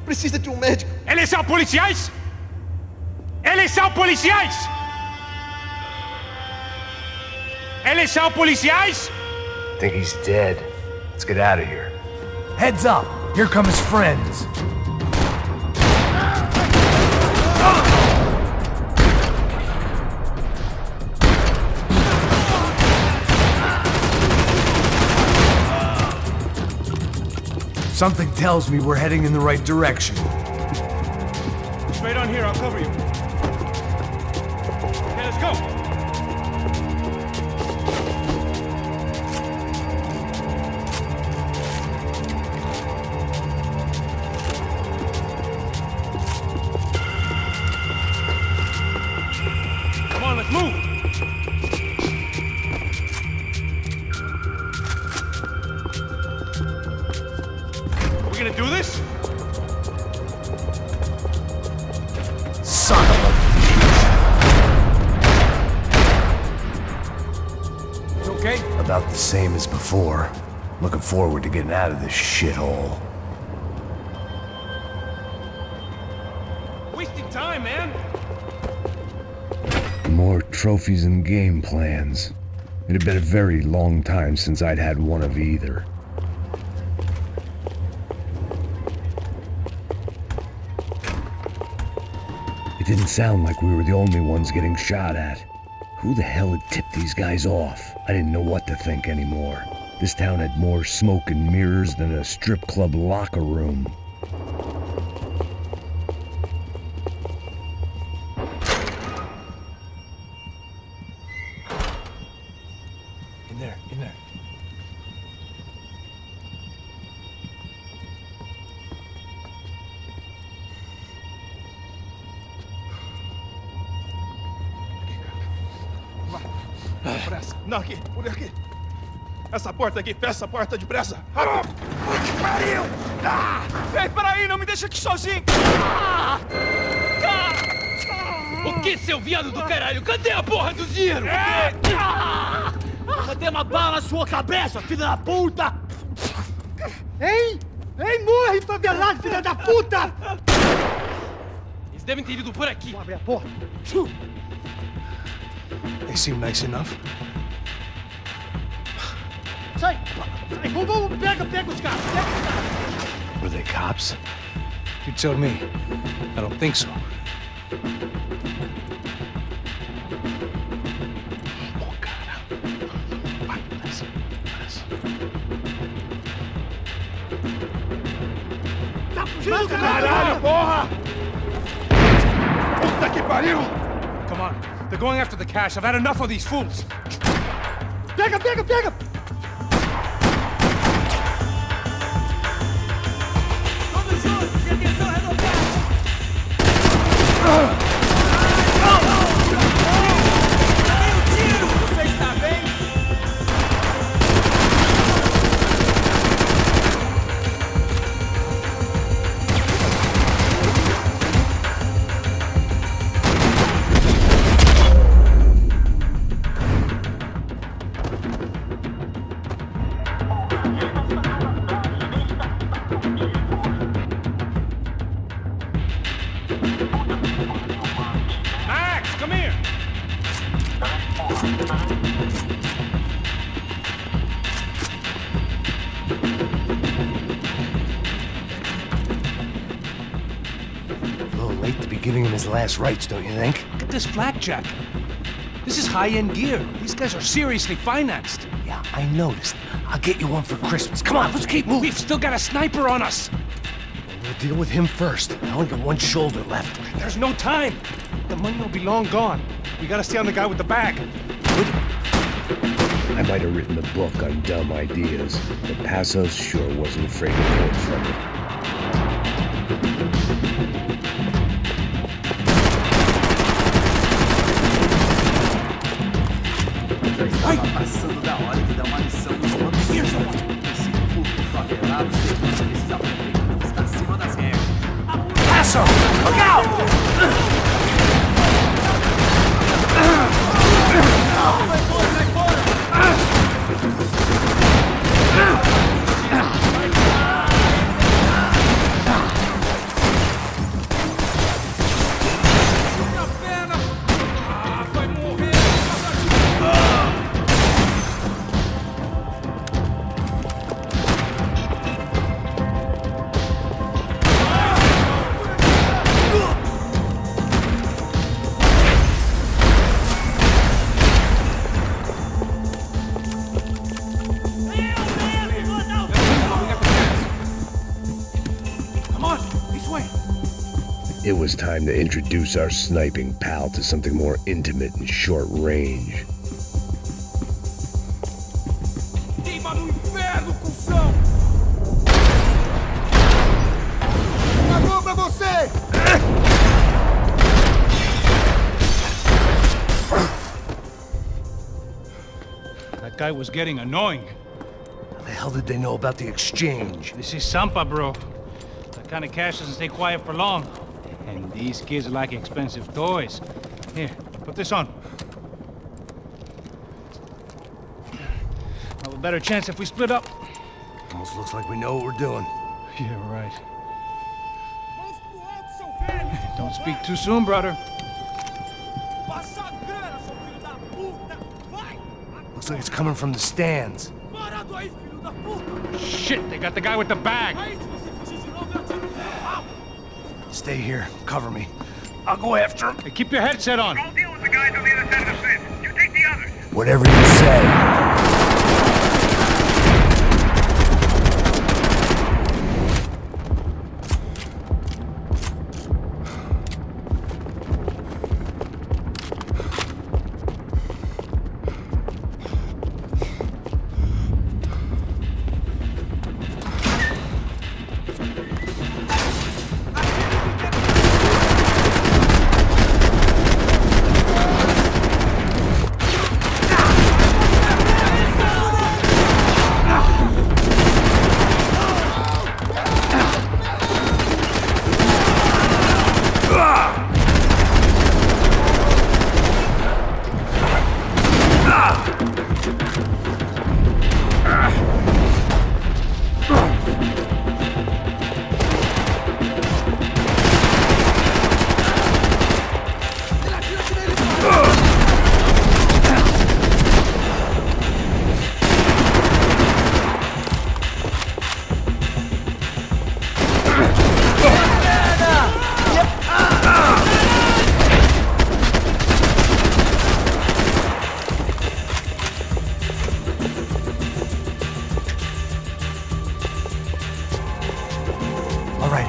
Precisa de um médico! Eles são policiais? Eles são policiais? Eles são policiais? I think he's dead. Let's get out of here. Heads up! Here come his friends. Something tells me we're heading in the right direction. Straight on here, I'll cover you. Okay, let's go. Come on, let's move. We gonna do this? Son of a... You okay? About the same as before. Looking forward to getting out of this shithole. Wasting time, man. More trophies and game plans. It had been a very long time since I'd had one of either. It didn't sound like we were the only ones getting shot at. Who the hell had tipped these guys off? I didn't know what to think anymore. This town had more smoke and mirrors than a strip club locker room. In there, in there. Pressa. Não, aqui, por aqui. Essa porta aqui, fecha essa porta depressa. Rápido. Que pariu! Ei, peraí, não me deixa aqui sozinho! O que, seu viado do caralho? Cadê a porra do dinheiro? Cadê uma bala na sua cabeça, filha da puta? Hein? Hein, morre, favelado, filha da puta! Eles devem ter ido por aqui. Abre a porta. They seem nice enough. Sai! Sai! Vamos, pega os caras! Pega os caras! Were they cops? You tell me. I don't think so. Tá fugindo, Caralho, porra! Puta que pariu! Come on. They're going after the cash. I've had enough of these fools. Pega, pega, pega! Vamos juntos, e atenção redobrada! Dei tiro! Você está bem? be giving him his last rites, don't you think? Look at this blackjack. This is high-end gear. These guys are seriously financed. Yeah, I noticed. I'll get you one for Christmas. Come on, let's keep moving. We've still got a sniper on us. We'll deal with him first. I only got one shoulder left. There's no time. The money will be long gone. We gotta stay on the guy with the bag. I might have written a book on dumb ideas, but Passos sure wasn't afraid to quote from it. Passando da hora de dar uma lição nos manos. Esse puto favelado sempre precisa aprender que está acima das regras. Passo! Look out! Vai fora! It was time to introduce our sniping pal to something more intimate and short range. Queima no inferno, cuzão! Pagou pra você! That guy was getting annoying. How the hell did they know about the exchange? This is Sampa, bro. That kind of cash doesn't stay quiet for long. And these kids like expensive toys. Here, put this on. Have a better chance if we split up. Almost looks like we know what we're doing. Yeah, right. Don't speak too soon, brother. Looks like it's coming from the stands. Shit, they got the guy with the bag. Stay here. Cover me. I'll go after him. Hey, keep your headset on. I'll deal with the guys on the other side of the fence. You take the others. Whatever you say.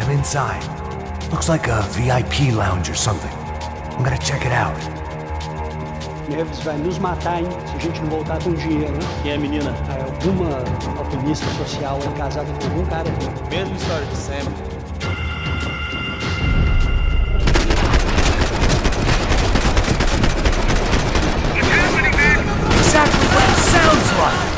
Inside. Looks like a VIP lounge or something. I'm gonna check it out. Neves vai nos matar, hein? Se a gente não voltar com dinheiro, né? Quem é a menina? É alguma alpinista social aí, casada com algum cara aqui. Mesma história de sempre. Exactly what it sounds like!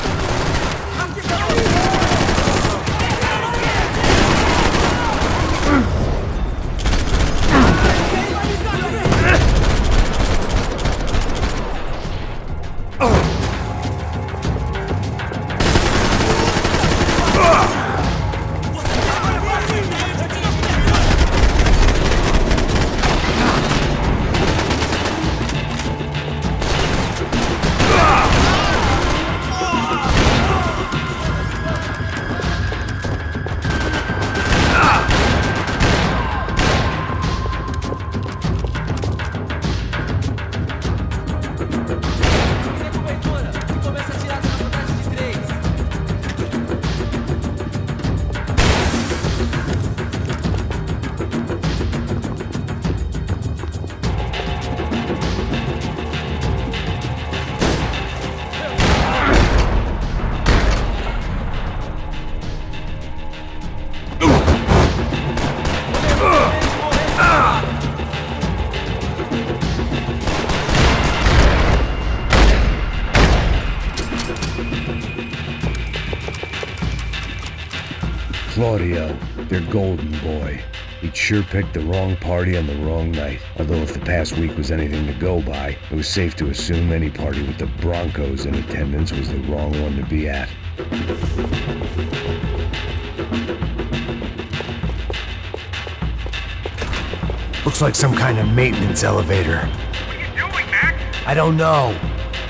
Claudio, their golden boy. He'd sure picked the wrong party on the wrong night. Although if the past week was anything to go by, it was safe to assume any party with the Broncos in attendance was the wrong one to be at. Looks like some kind of maintenance elevator. What are you doing, Max? I don't know.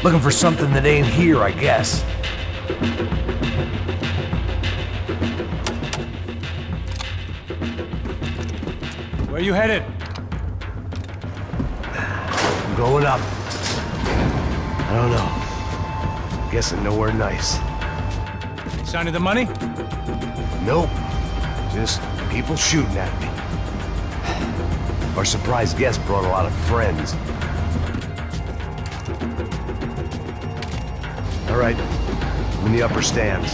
Looking for something that ain't here, I guess. Where you headed? I'm going up. I don't know. Guessing nowhere nice. Sign of the money? Nope. Just people shooting at me. Our surprise guest brought a lot of friends. All right, I'm in the upper stands.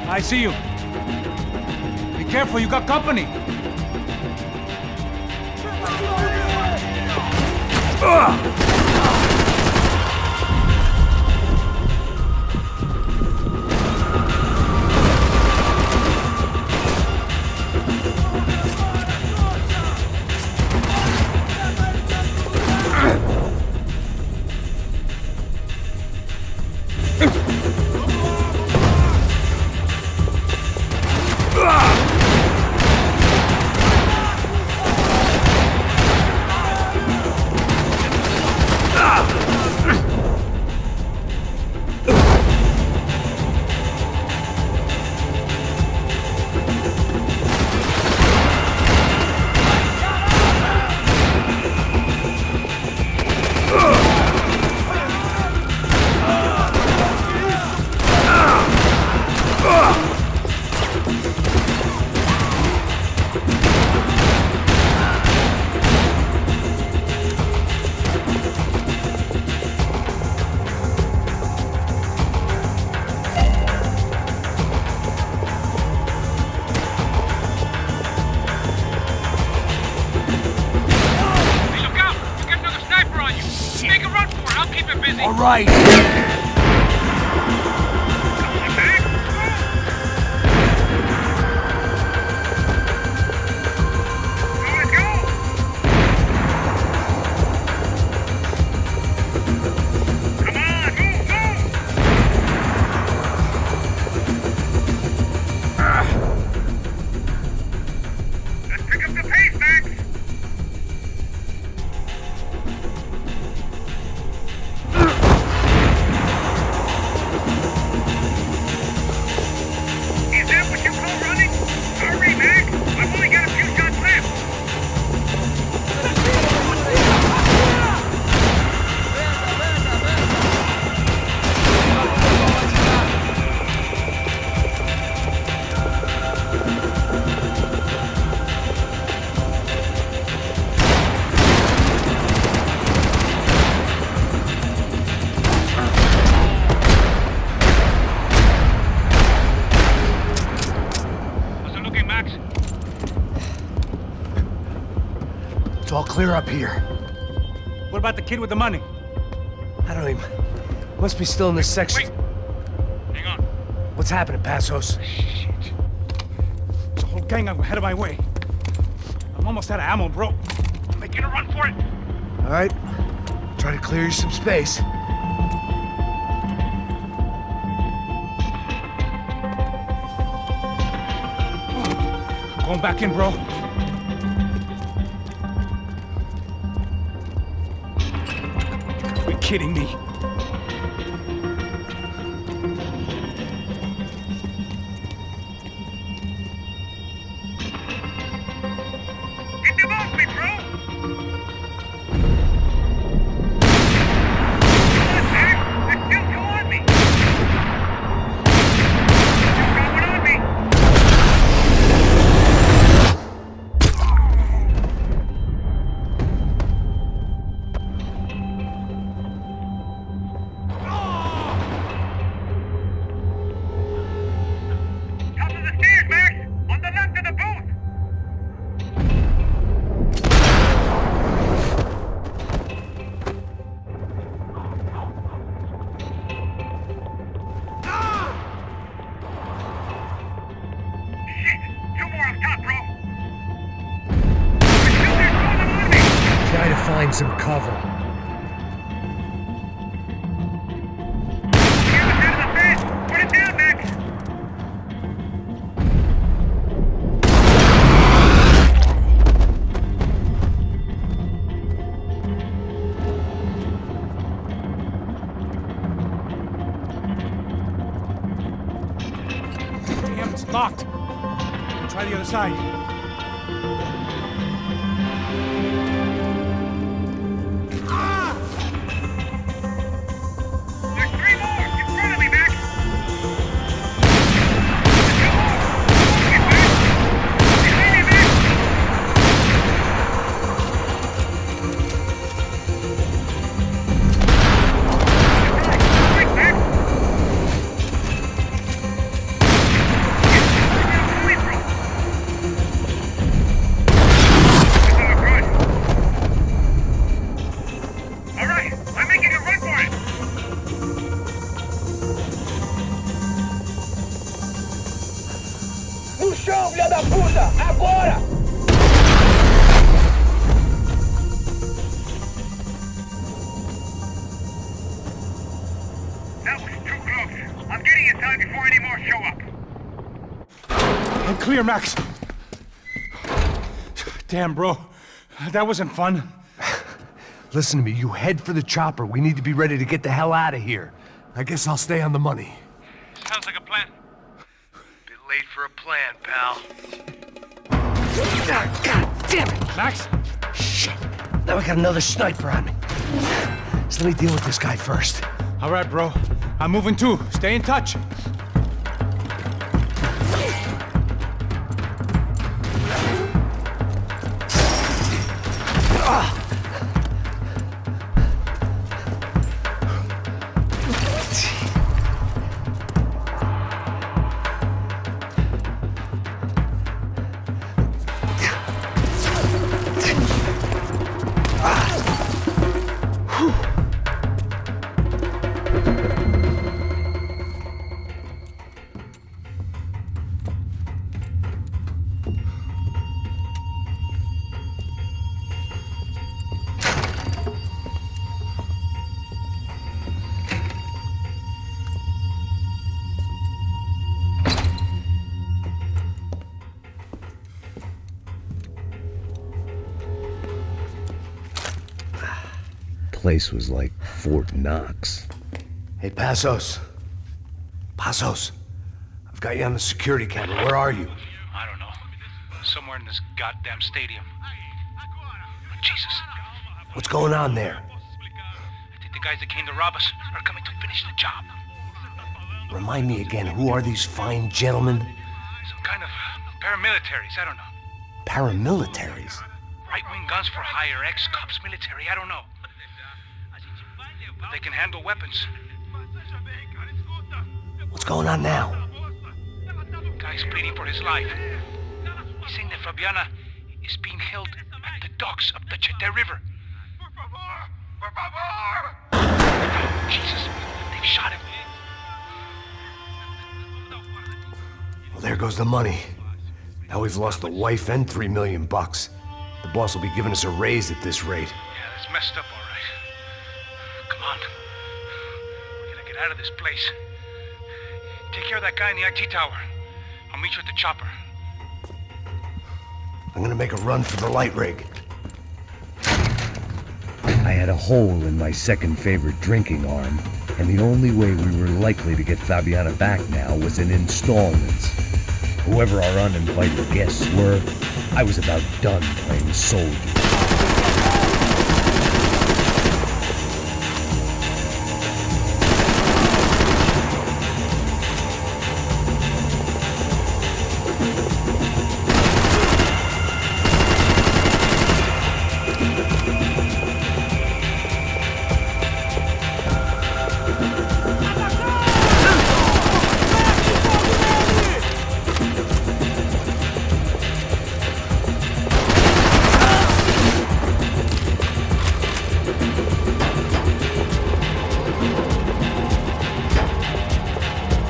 I see you. Be careful, you got company. All right. It's all clear up here. What about the kid with the money? I don't even... Must be still in this section. Wait. Hang on. What's happening, Passos? Shit. There's a whole gang ahead of my way. I'm almost out of ammo, bro. I'm making a run for it. All right. Try to clear you some space. Going back in, bro. You're kidding me. Get them off me, bro! Come on, man! They're still come on me! Still going on me! find some cover. Put it down, Max! Damn, it's locked. Try the other side. There's 3 more! In front of me, Max! Behind me, Max! Quick, Max! All right, I'm making a run for it! No chão, filha da puta! Agora! That was too close. I'm getting in time before any more show up. I'm clear, Max. Damn, bro. That wasn't fun. Listen to me, you head for the chopper. We need to be ready to get the hell out of here. I guess I'll stay on the money. Sounds like a plan. Bit late for a plan, pal. God damn it! Max? Shit. Now we got another sniper on me. So let me deal with this guy first. All right, bro. I'm moving too. Stay in touch. Place was like Fort Knox. Hey, Passos. Passos. I've got you on the security camera. Where are you? I don't know. Somewhere in this goddamn stadium. Jesus. What's going on there? I think the guys that came to rob us are coming to finish the job. Remind me again, who are these fine gentlemen? Some kind of paramilitaries, I don't know. Paramilitaries? Right-wing guns for hire, ex-cops, military, I don't know. But they can handle weapons. What's going on now? Guy's pleading for his life. He's saying that Fabiana is being held at the docks of the Chete River. Jesus, they've shot him. Well, there goes the money. Now we've lost the wife and $3 million bucks. The boss will be giving us a raise at this rate. Yeah, that's messed up, all right. Come on. We gotta get out of this place. Take care of that guy in the IT tower. I'll meet you at the chopper. I'm gonna make a run for the light rig. I had a hole in my second favorite drinking arm, and the only way we were likely to get Fabiana back now was in installments. Whoever our uninvited guests were, I was about done playing soldier.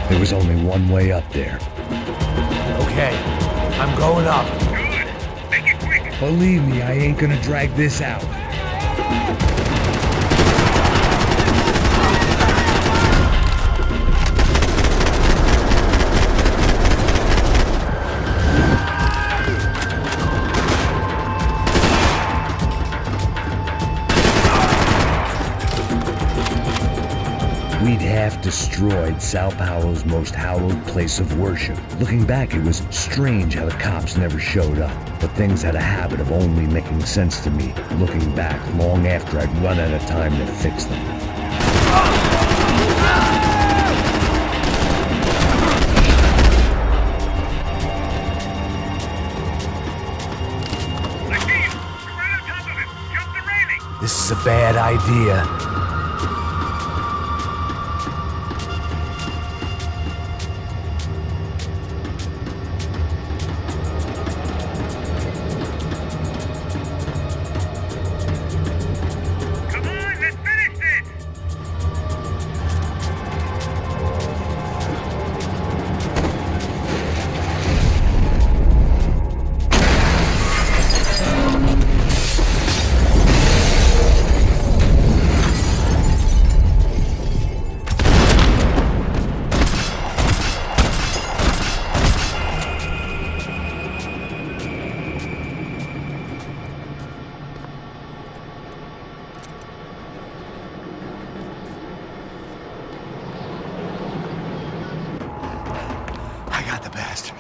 There was only one way up there. Okay, I'm going up. Good. Make it quick. Believe me, I ain't gonna drag this out. We'd half destroyed Sao Paulo's most hallowed place of worship. Looking back, it was strange how the cops never showed up. But things had a habit of only making sense to me, looking back long after I'd run out of time to fix them. This is a bad idea.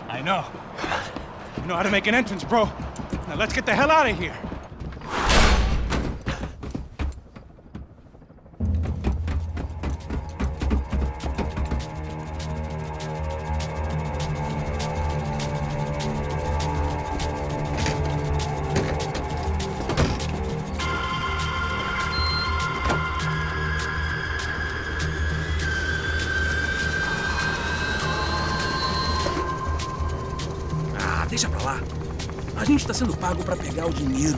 I know. You know how to make an entrance, bro. Now let's get the hell out of here. Deixa pra lá. A gente tá sendo pago pra pegar o dinheiro.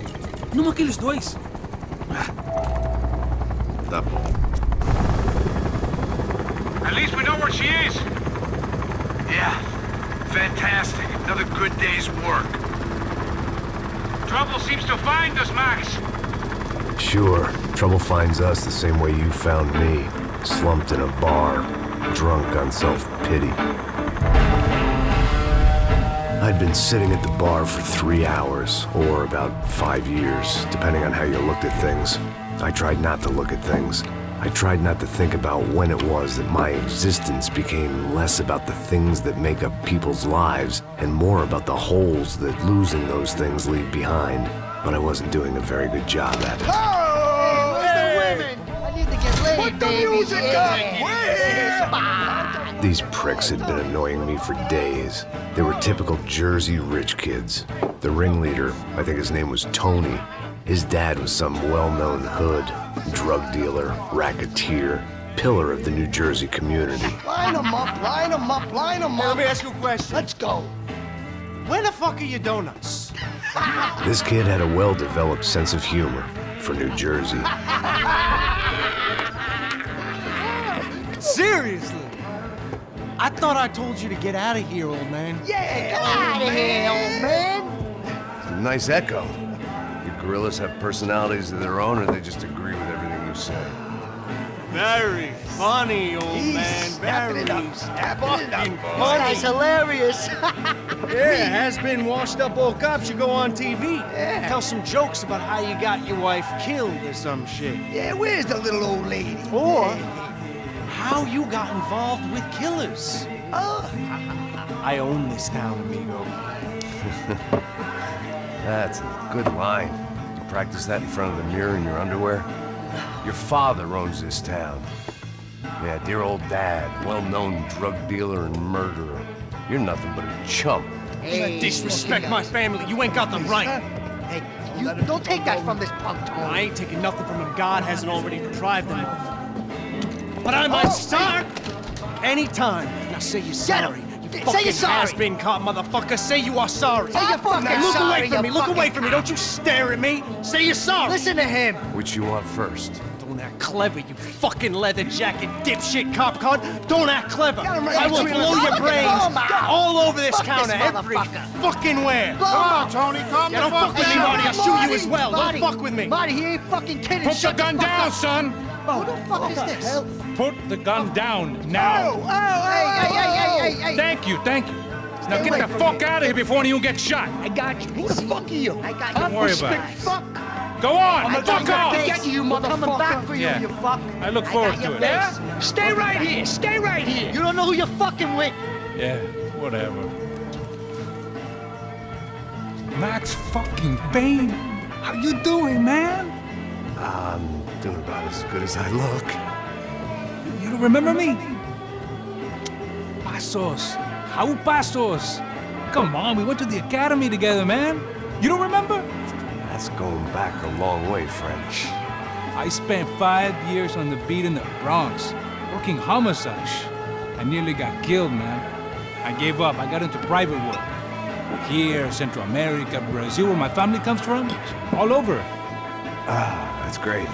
Não aqueles dois. Tá bom. At least we know where she is. Yeah. Fantastic. Another good day's work. Trouble seems to find us, Max. Sure, trouble finds us the same way you found me. Slumped in a bar, drunk on self-pity. I'd been sitting at the bar for 3 hours, or about 5 years, depending on how you looked at things. I tried not to look at things. I tried not to think about when it was that my existence became less about the things that make up people's lives, and more about the holes that losing those things leave behind. But I wasn't doing a very good job at it. Oh! Hey, where's the women? I need to get laid, put baby. Put the music up! We're here! These pricks had been annoying me for days. They were typical Jersey rich kids. The ringleader, I think his name was Tony. His dad was some well-known hood, drug dealer, racketeer, pillar of the New Jersey community. Line them up, line them up, line them up. Let me ask you a question. Let's go. Where the fuck are your donuts? This kid had a well-developed sense of humor for New Jersey. Seriously? I thought I told you to get out of here, old man. Yeah, get out of here, old man. It's a nice echo. You gorillas have personalities of their own, or they just agree with everything you say? Very funny, old man. Very snapping it up. funny. That's hilarious. Yeah, has-been washed-up old cops should go on TV. Yeah. Tell some jokes about how you got your wife killed or some shit. Yeah, where's the little old lady? Or how you got involved with killers. I own this town, amigo. That's a good line. You practice that in front of the mirror in your underwear? Your father owns this town. Yeah, dear old dad, well-known drug dealer and murderer. You're nothing but a chump. Hey, disrespect my family. You ain't got them right. Hey, you don't take that from this punk, Tony. I ain't taking nothing from him. God hasn't already deprived them of. But I might start anytime. Now say you're sorry. Say you're sorry. Has-been caught, motherfucker. Say you are sorry. Say you're fucking Look sorry, away from me. Look away from me. Don't you stare at me. Say you're sorry. Listen to him. Which you want first? Don't act clever, you fucking leather jacket dipshit cop cunt. Don't act clever. I will blow your brains all over this counter every fucking where. Come on, Tony, calm the don't fuck with me, Marty. I'll shoot you as well. Marty, Don't fuck with me. Marty, he ain't fucking kidding. Put the gun down, son. Who the fuck is this? Put the gun down now. Hey. Thank you. Now get the fuck out of here before you get shot. I got you. Who the fuck are you? Don't worry about it. Fuck. Go on, fuck off. Get you, motherfucker. I'm coming back for you, you fuck. I look forward to it. Yeah? Stay right here. Stay right here. You don't know who you're fucking with. Yeah, whatever. Max fucking Payne. How you doing, man? I'm doing about as good as I look. You don't remember me? Pasos. How Pasos? Come on, we went to the academy together, man. You don't remember? That's going back a long way, French. I spent 5 years on the beat in the Bronx, working homicide. I nearly got killed, man. I gave up. I got into private work. Here, Central America, Brazil, where my family comes from. All over. Ah, that's great.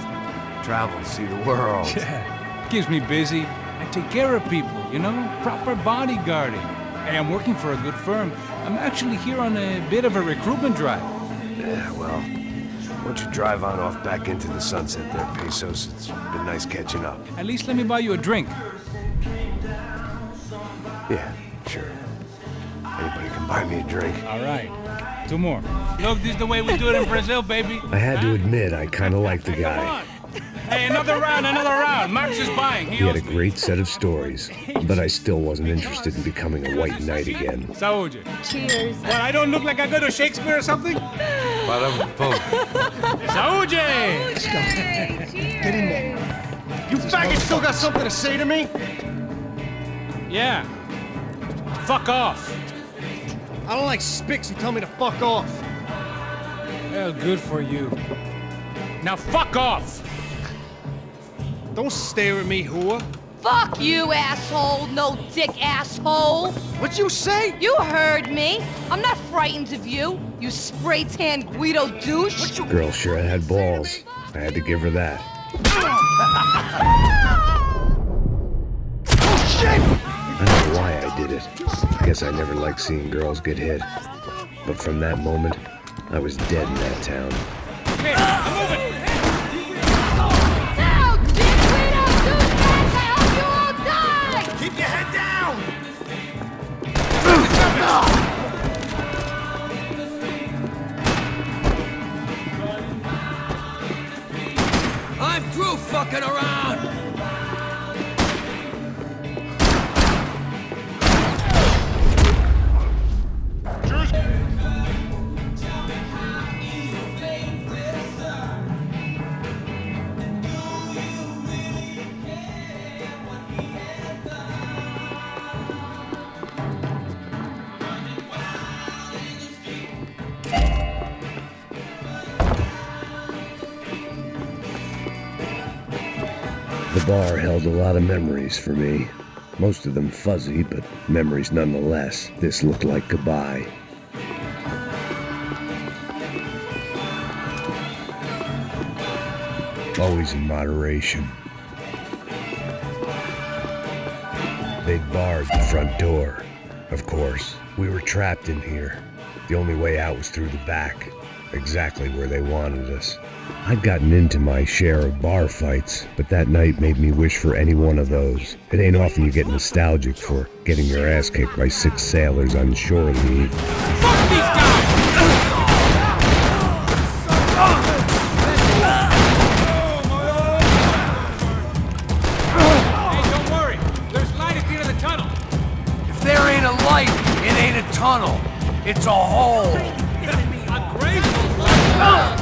Travel, see the world. Yeah, keeps me busy. I take care of people, you know? Proper bodyguarding. Hey, I'm working for a good firm. I'm actually here on a bit of a recruitment drive. Yeah, well, why don't you drive on off back into the sunset there, Pesos? It's been nice catching up. At least let me buy you a drink. Yeah, sure. Anybody can buy me a drink. All right. 2 more. Look, this is the way we do it in Brazil, baby. I had to admit, I kind of liked the guy. Hey, another round. Max is buying. He had a great set of stories, but I still wasn't interested in becoming a white knight again. Saúde. Cheers. What, I don't look like I go to Shakespeare or something? Saúde! Let's go. Get in there. You faggot still got something to say to me? Yeah. Fuck off. I don't like spics who tell me to fuck off. Well, good for you. Now fuck off! Don't stare at me, whore. Fuck you, asshole. No dick asshole. What'd you say? You heard me. I'm not frightened of you, you spray-tan Guido douche. Girl sure had balls. I had to give her that. Oh, shit! I don't know why I did it. I guess I never liked seeing girls get hit. But from that moment, I was dead in that town. Okay, I'm moving! Now, dick Guido douchebags, I hope you all die! Keep your head down! I'm through fucking around! The bar held a lot of memories for me. Most of them fuzzy, but memories nonetheless. This looked like goodbye. Always in moderation. They'd barred the front door. Of course, we were trapped in here. The only way out was through the back, exactly where they wanted us. I'd gotten into my share of bar fights, but that night made me wish for any one of those. It ain't often you get nostalgic for getting your ass kicked by 6 sailors on shore leave. Fuck these guys! Hey, don't worry. There's light at the end of the tunnel. If there ain't a light, it ain't a tunnel. It's a hole. A grave light.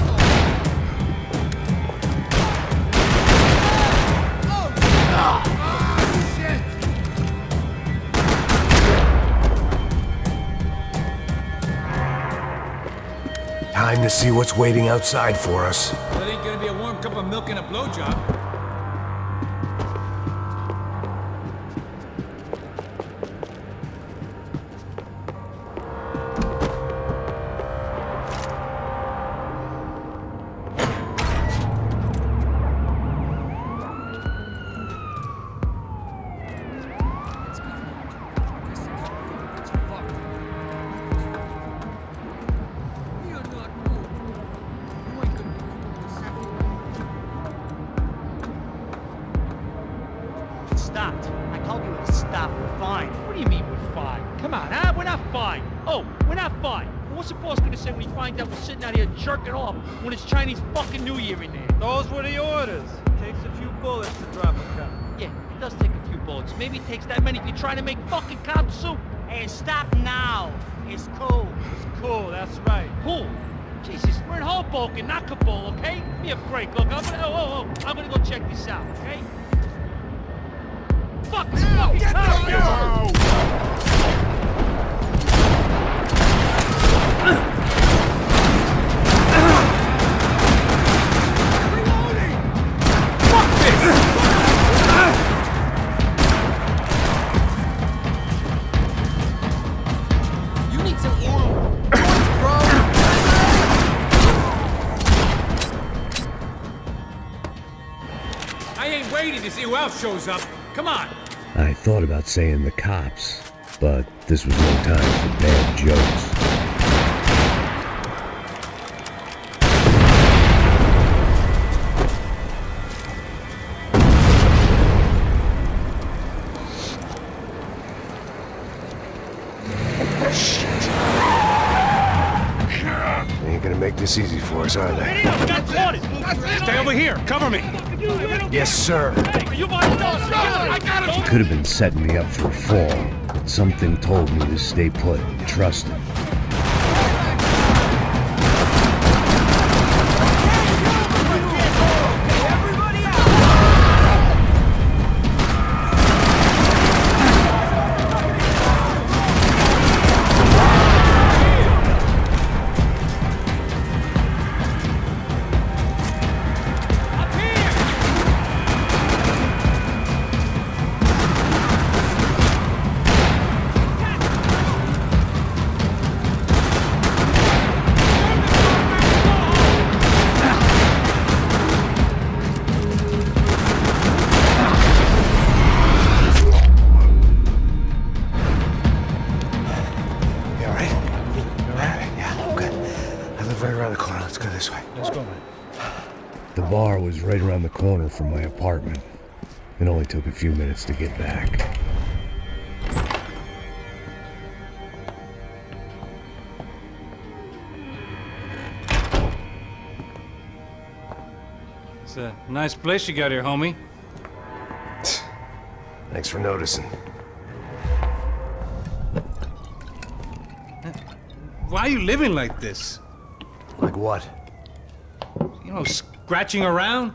Time to see what's waiting outside for us. Well, it ain't gonna be a warm cup of milk and a blowjob. Come on, huh? We're not fine. Oh, we're not fine. What's the boss gonna say when he finds out we're sitting out here jerking off when it's Chinese fucking New Year in there? Those were the orders. Takes a few bullets to drop a cop. Yeah, it does take a few bullets. Maybe it takes that many if you're trying to make fucking cop soup. Hey, stop now. It's cool. It's cool, that's right. Cool? Jesus, we're in Hoboken, not Kabul, okay? Give me a break. Look, I'm gonna go check this out, okay? Fuck this fucking cop! To see who else shows up. Come on. I thought about saying the cops, but this was no time for bad jokes. They ain't gonna make this easy for us, are they? Stay over here. Cover me. Yes, sir. He could have been setting me up for a fall, but something told me to stay put and trust him. The bar was right around the corner from my apartment. It only took a few minutes to get back. It's a nice place you got here, homie. Thanks for noticing. Why are you living like this? Like what? You know, scratching around?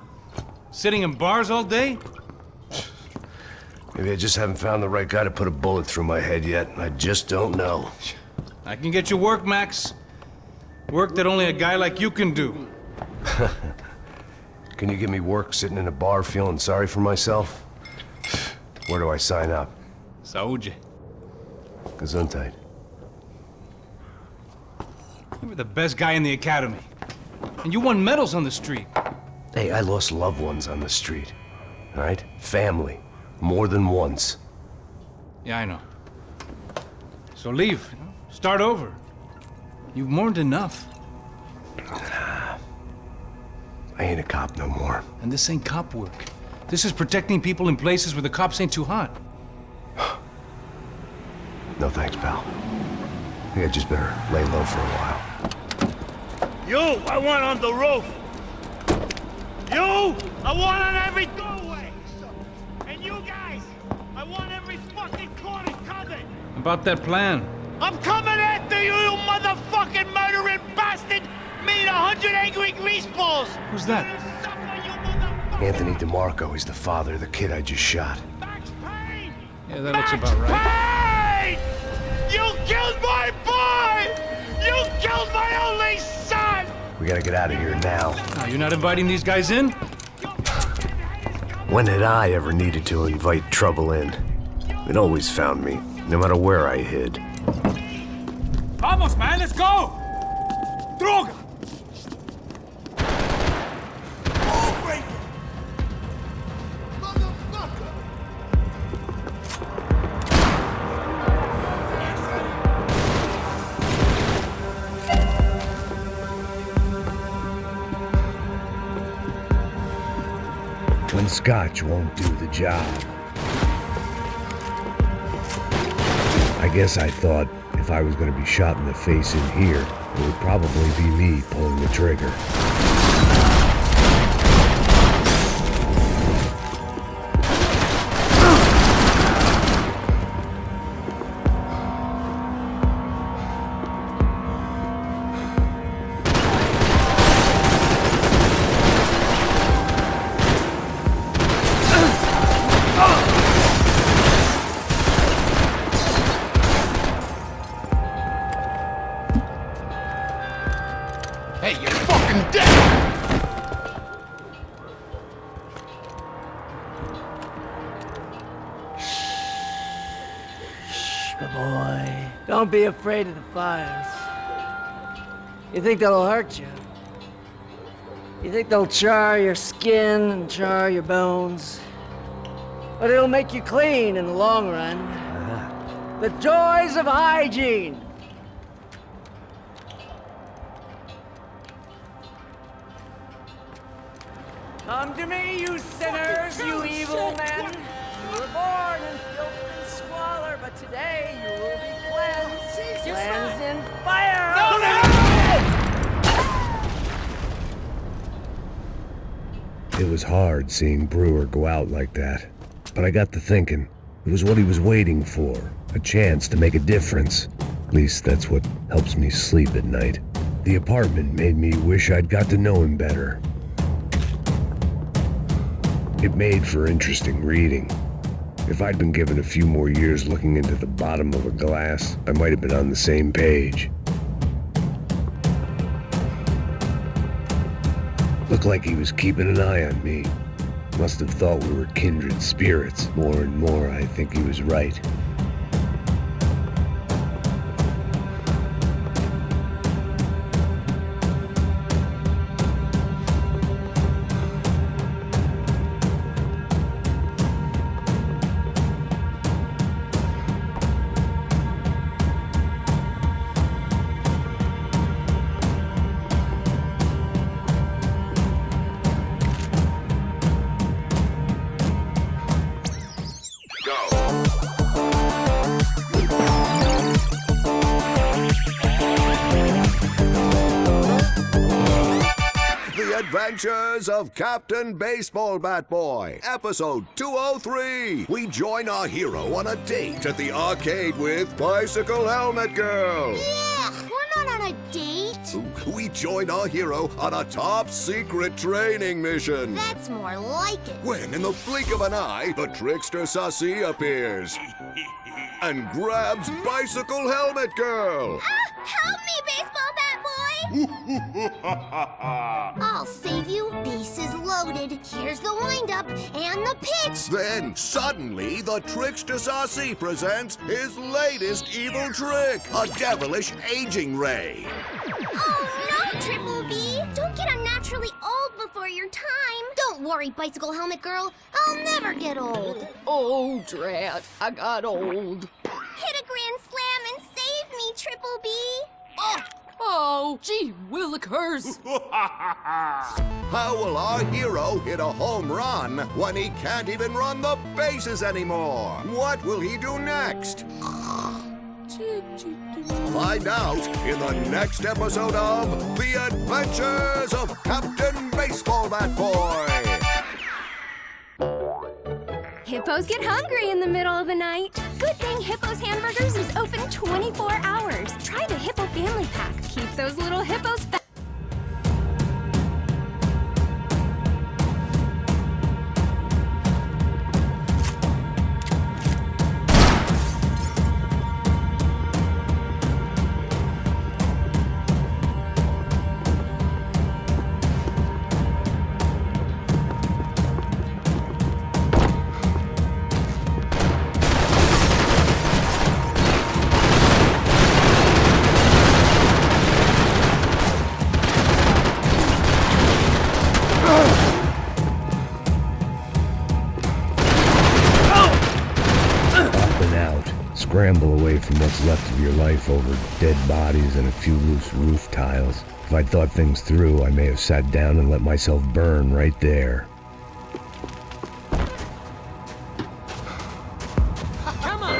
Sitting in bars all day? Maybe I just haven't found the right guy to put a bullet through my head yet. I just don't know. I can get you work, Max. Work that only a guy like you can do. Can you give me work sitting in a bar feeling sorry for myself? Where do I sign up? Saúde. Gesundheit. You were the best guy in the academy. And you won medals on the street. Hey, I lost loved ones on the street. All right? Family. More than once. Yeah, I know. So leave. You know? Start over. You've mourned enough. I ain't a cop no more. And this ain't cop work. This is protecting people in places where the cops ain't too hot. No thanks, pal. I think I just better lay low for a while. You, I want on the roof. You, I want on every doorway. And you guys, I want every fucking corner covered. About that plan. I'm coming after you, you motherfucking murdering bastard! Me and 100 angry greaseballs! Who's that? Anthony DeMarco. He's the father of the kid I just shot. Max Payne! Yeah, that looks about right. Payne! You killed my boy! You killed my only son! We gotta get out of here now. Now, you're not inviting these guys in? When had I ever needed to invite trouble in? It always found me, no matter where I hid. Vamos, man, let's go! Droga! When scotch won't do the job. I guess I thought if I was going to be shot in the face in here, it would probably be me pulling the trigger. Hey, you're fucking dead! Shh, my boy. Don't be afraid of the fires. You think they'll hurt you? You think they'll char your skin and char your bones? But it'll make you clean in the long run. The joys of hygiene! Come to me, you sinners, you evil men! You were born in filth and squalor, but today you will be cleansed. Cleansed in fire! It was hard seeing Brewer go out like that, but I got to thinking, it was what he was waiting for, a chance to make a difference. At least that's what helps me sleep at night. The apartment made me wish I'd got to know him better. It made for interesting reading. If I'd been given a few more years looking into the bottom of a glass, I might have been on the same page. Looked like he was keeping an eye on me. Must have thought we were kindred spirits. More and more, I think he was right. Adventures of Captain Baseball Bat Boy, episode 203. We join our hero on a date at the arcade with Bicycle Helmet Girl. Yeah, we're not on a date. We join our hero on a top secret training mission. That's more like it. When, in the blink of an eye, the trickster Sassy appears and grabs Bicycle Helmet Girl. Help me, Baseball Bat Boy! I'll save you. Bases loaded. Here's the windup and the pitch. Then, suddenly, the trickster Sassy presents his latest evil trick, a devilish aging ray. Oh, no, Triple B. Don't get unnaturally old before your time. Don't worry, Bicycle Helmet Girl. I'll never get old. Oh, drat. I got old. Hit a grand slam and save me, Triple B. Oh, gee willikers. How will our hero hit a home run when he can't even run the bases anymore? What will he do next? Find out in the next episode of The Adventures of Captain Baseball Bat Boy. Hippos get hungry in the middle of the night. Good thing Hippo's Hamburgers is open 24 hours. Try the Hippo Family Pack. Keep those little hippos fat. Scramble away from what's left of your life over dead bodies and a few loose roof tiles. If I'd thought things through, I may have sat down and let myself burn right there. Come on,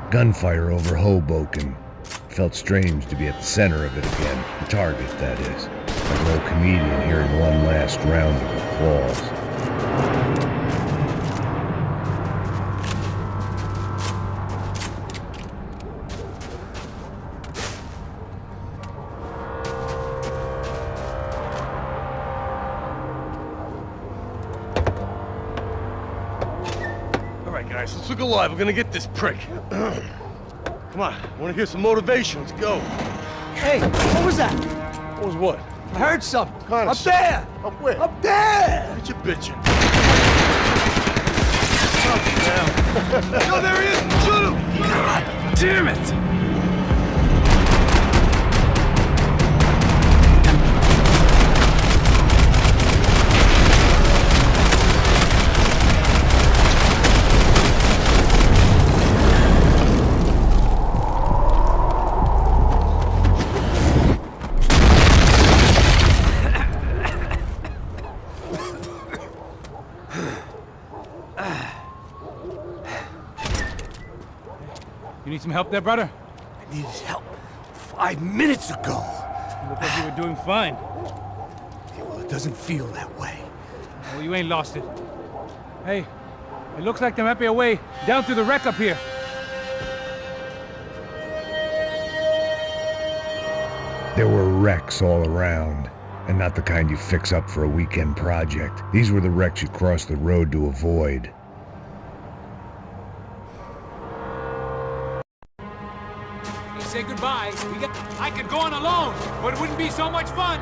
Gunfire over Hoboken. Felt strange to be at the center of it again. The target, that is. Like an old comedian hearing one last round of applause. Guys, let's look alive. We're gonna get this prick. Come on, I wanna hear some motivation. Let's go. Hey, what was that? What was what? I heard something. Kind of Up there! Up where? Up there! What you bitching? No, there he is! Shoot him! God damn it! You need some help there, brother? I needed help 5 minutes ago. You look like you were doing fine. Yeah, well, it doesn't feel that way. Well, you ain't lost it. Hey, it looks like there might be a way down through the wreck up here. There were wrecks all around, and not the kind you fix up for a weekend project. These were the wrecks you cross the road to avoid. Say goodbye. I could go on alone, but it wouldn't be so much fun.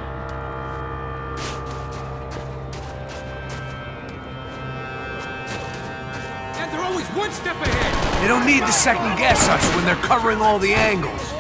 And they're always one step ahead. They don't need to second guess us when they're covering all the angles.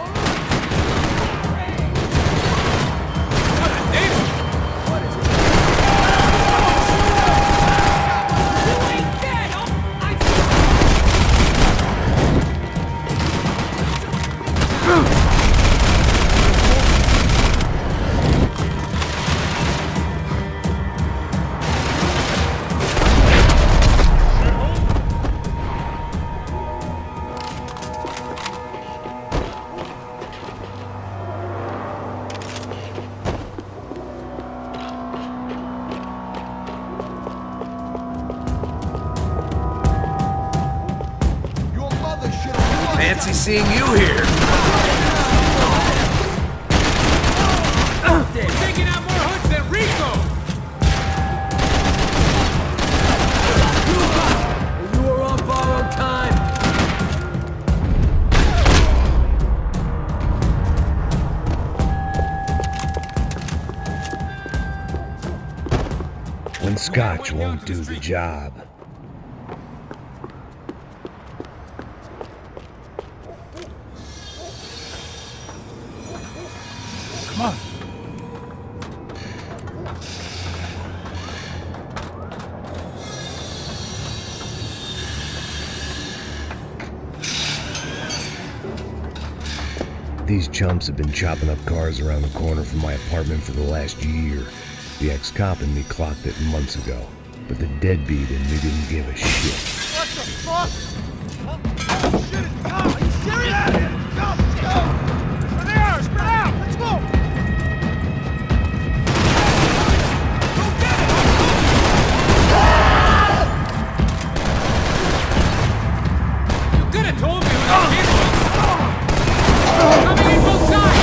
Fancy seeing you here. We're taking out more hoods than Rico. You are on borrowed time. when scotch won't do the job. Come on. These chumps have been chopping up cars around the corner from my apartment for the last year. The ex-cop and me clocked it months ago, but the deadbeat in me didn't give a shit. What the fuck? Oh, shit, it's gone. Are you serious? Go, let's go. Spread out, spread out. Let's go. Go get it. You could have told me when I came on. Coming in both sides.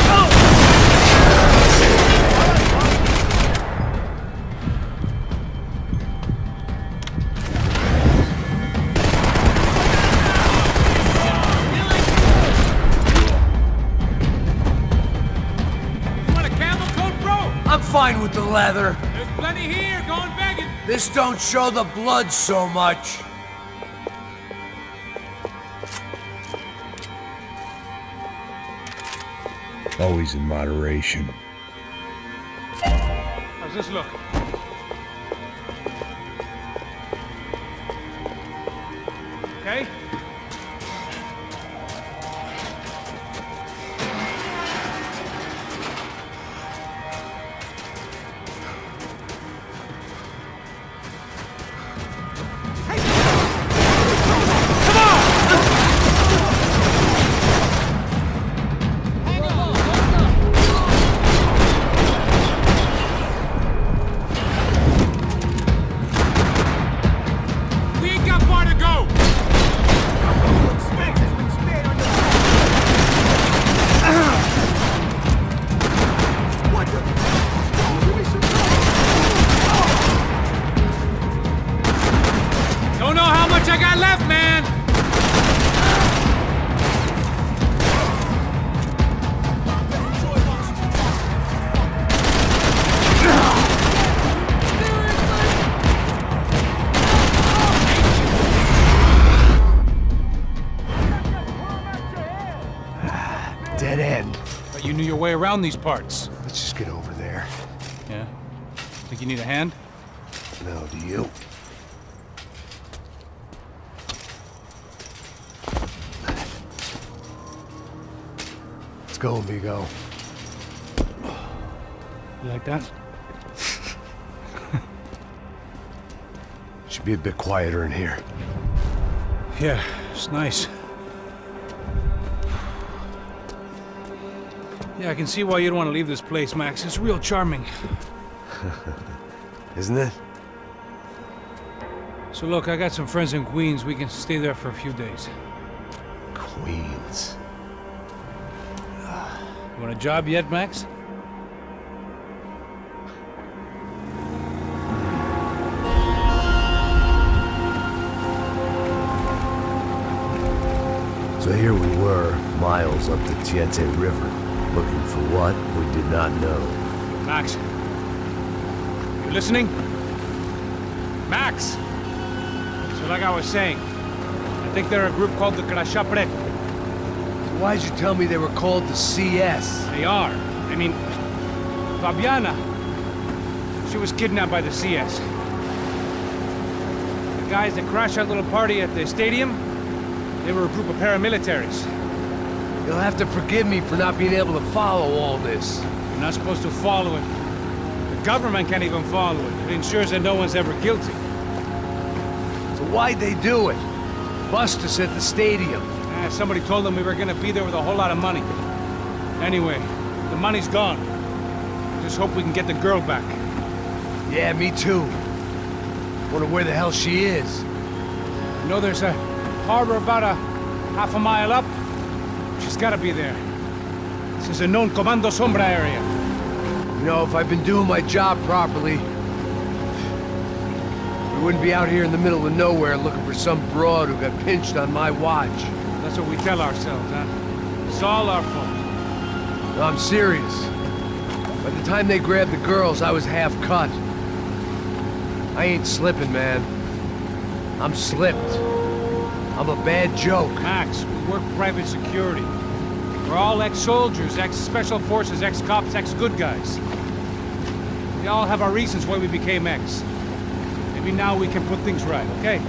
I'm fine with the leather. There's plenty here, going begging. This don't show the blood so much. Always in moderation. How's this look? Okay? Dead end. But you knew your way around these parts. Let's just get over there. Yeah? Think you need a hand? No, do you? Let's go, amigo. You like that? Should be a bit quieter in here. Yeah, it's nice. Yeah, I can see why you'd want to leave this place, Max. It's real charming. Isn't it? So look, I got some friends in Queens. We can stay there for a few days. Queens. You want a job yet, Max? So here we were, miles up the Tiete River, looking for what we did not know. Max. You listening? Max! So like I was saying, I think they're a group called the Crashapret. Why'd you tell me they were called the CS? They are. I mean, Fabiana, she was kidnapped by the CS. The guys that crashed that little party at the stadium, they were a group of paramilitaries. You'll have to forgive me for not being able to follow all this. You're not supposed to follow it. The government can't even follow it. It ensures that no one's ever guilty. So why'd they do it? Bust us at the stadium. Somebody told them we were gonna be there with a whole lot of money. Anyway, the money's gone. Just hope we can get the girl back. Yeah, me too. Wonder where the hell she is. You know, there's a harbor about a half a mile up. She's gotta be there. This is a known Comando Sombra area. You know, if I'd been doing my job properly, we wouldn't be out here in the middle of nowhere looking for some broad who got pinched on my watch. That's what we tell ourselves, huh? It's all our fault. No, I'm serious. By the time they grabbed the girls, I was half cut. I ain't slipping, man. I'm slipped. I'm a bad joke. Max, we work private security. We're all ex-soldiers, ex-special forces, ex-cops, ex-good guys. We all have our reasons why we became ex. Maybe now we can put things right, okay?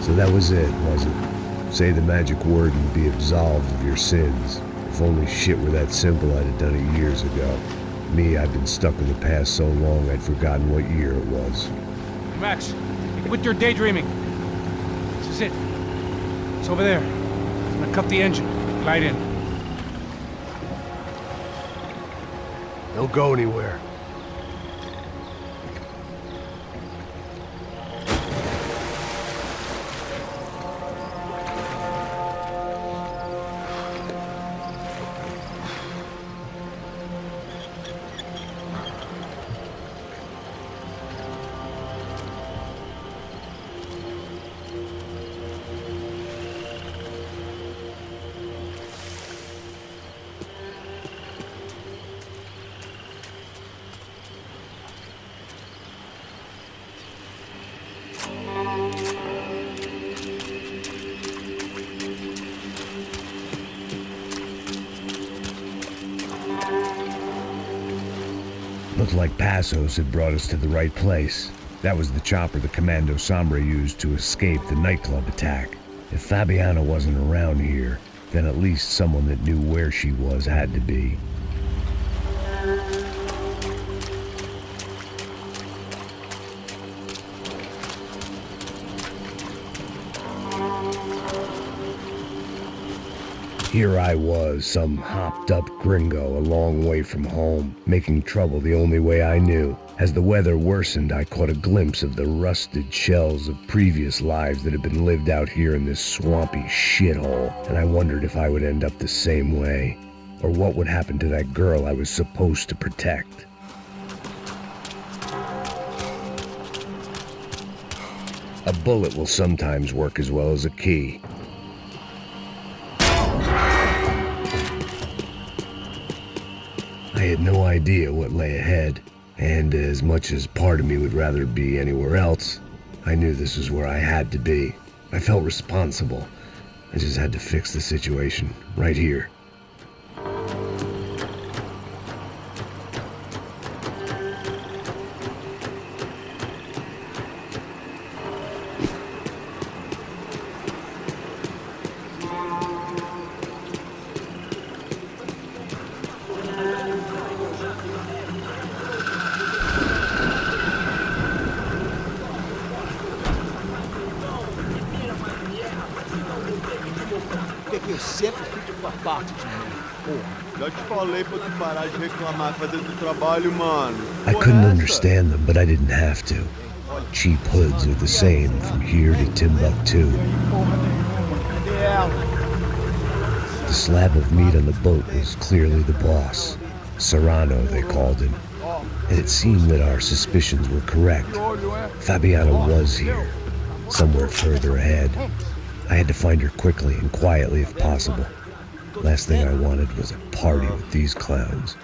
So that was it, was it? Say the magic word and be absolved of your sins. If only shit were that simple, I'd have done it years ago. Me, I've been stuck in the past so long I'd forgotten what year it was. Hey, Max, quit your daydreaming. This is it. It's over there. I'm gonna cut the engine. Glide in. Don't go anywhere. Looked like Passos had brought us to the right place. That was the chopper the Commando Sombra used to escape the nightclub attack. If Fabiana wasn't around here, then at least someone that knew where she was had to be. Here I was, some hopped-up gringo a long way from home, making trouble the only way I knew. As the weather worsened, I caught a glimpse of the rusted shells of previous lives that had been lived out here in this swampy shithole, and I wondered if I would end up the same way, or what would happen to that girl I was supposed to protect. A bullet will sometimes work as well as a key. I had no idea what lay ahead, and as much as part of me would rather be anywhere else, I knew this was where I had to be. I felt responsible. I just had to fix the situation, right here. Eu sempre fico com a parte de mim, porra. Já te falei pra tu parar de reclamar fazendo o trabalho, mano. I couldn't understand them, but I didn't have to. Cheap hoods are the same from here to Timbuktu. The slab of meat on the boat was clearly the boss. Serrano, they called him. And it seemed that our suspicions were correct. Fabiana was here, somewhere further ahead. I had to find her quickly and quietly if possible. Last thing I wanted was a party with these clowns.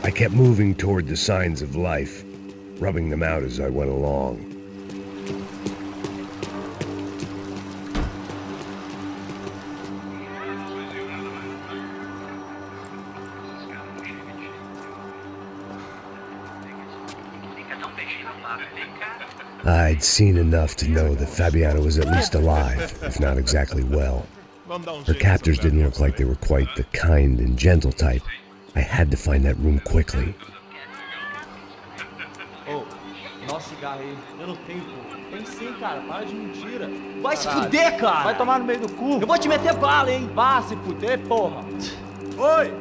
I kept moving toward the signs of life, rubbing them out as I went along. I'd seen enough to know that Fabiana was at least alive, if not exactly well. Her captors didn't look like they were quite the kind and gentle type. I had to find that room quickly. Oh, nossa, cigarro aí. Eu não tenho, pô. Tem sim, cara. Para de mentira. Vai se fuder, cara! Vai tomar no meio do cu. Eu vou te meter bala, hein? Vá se fuder, porra. Oi!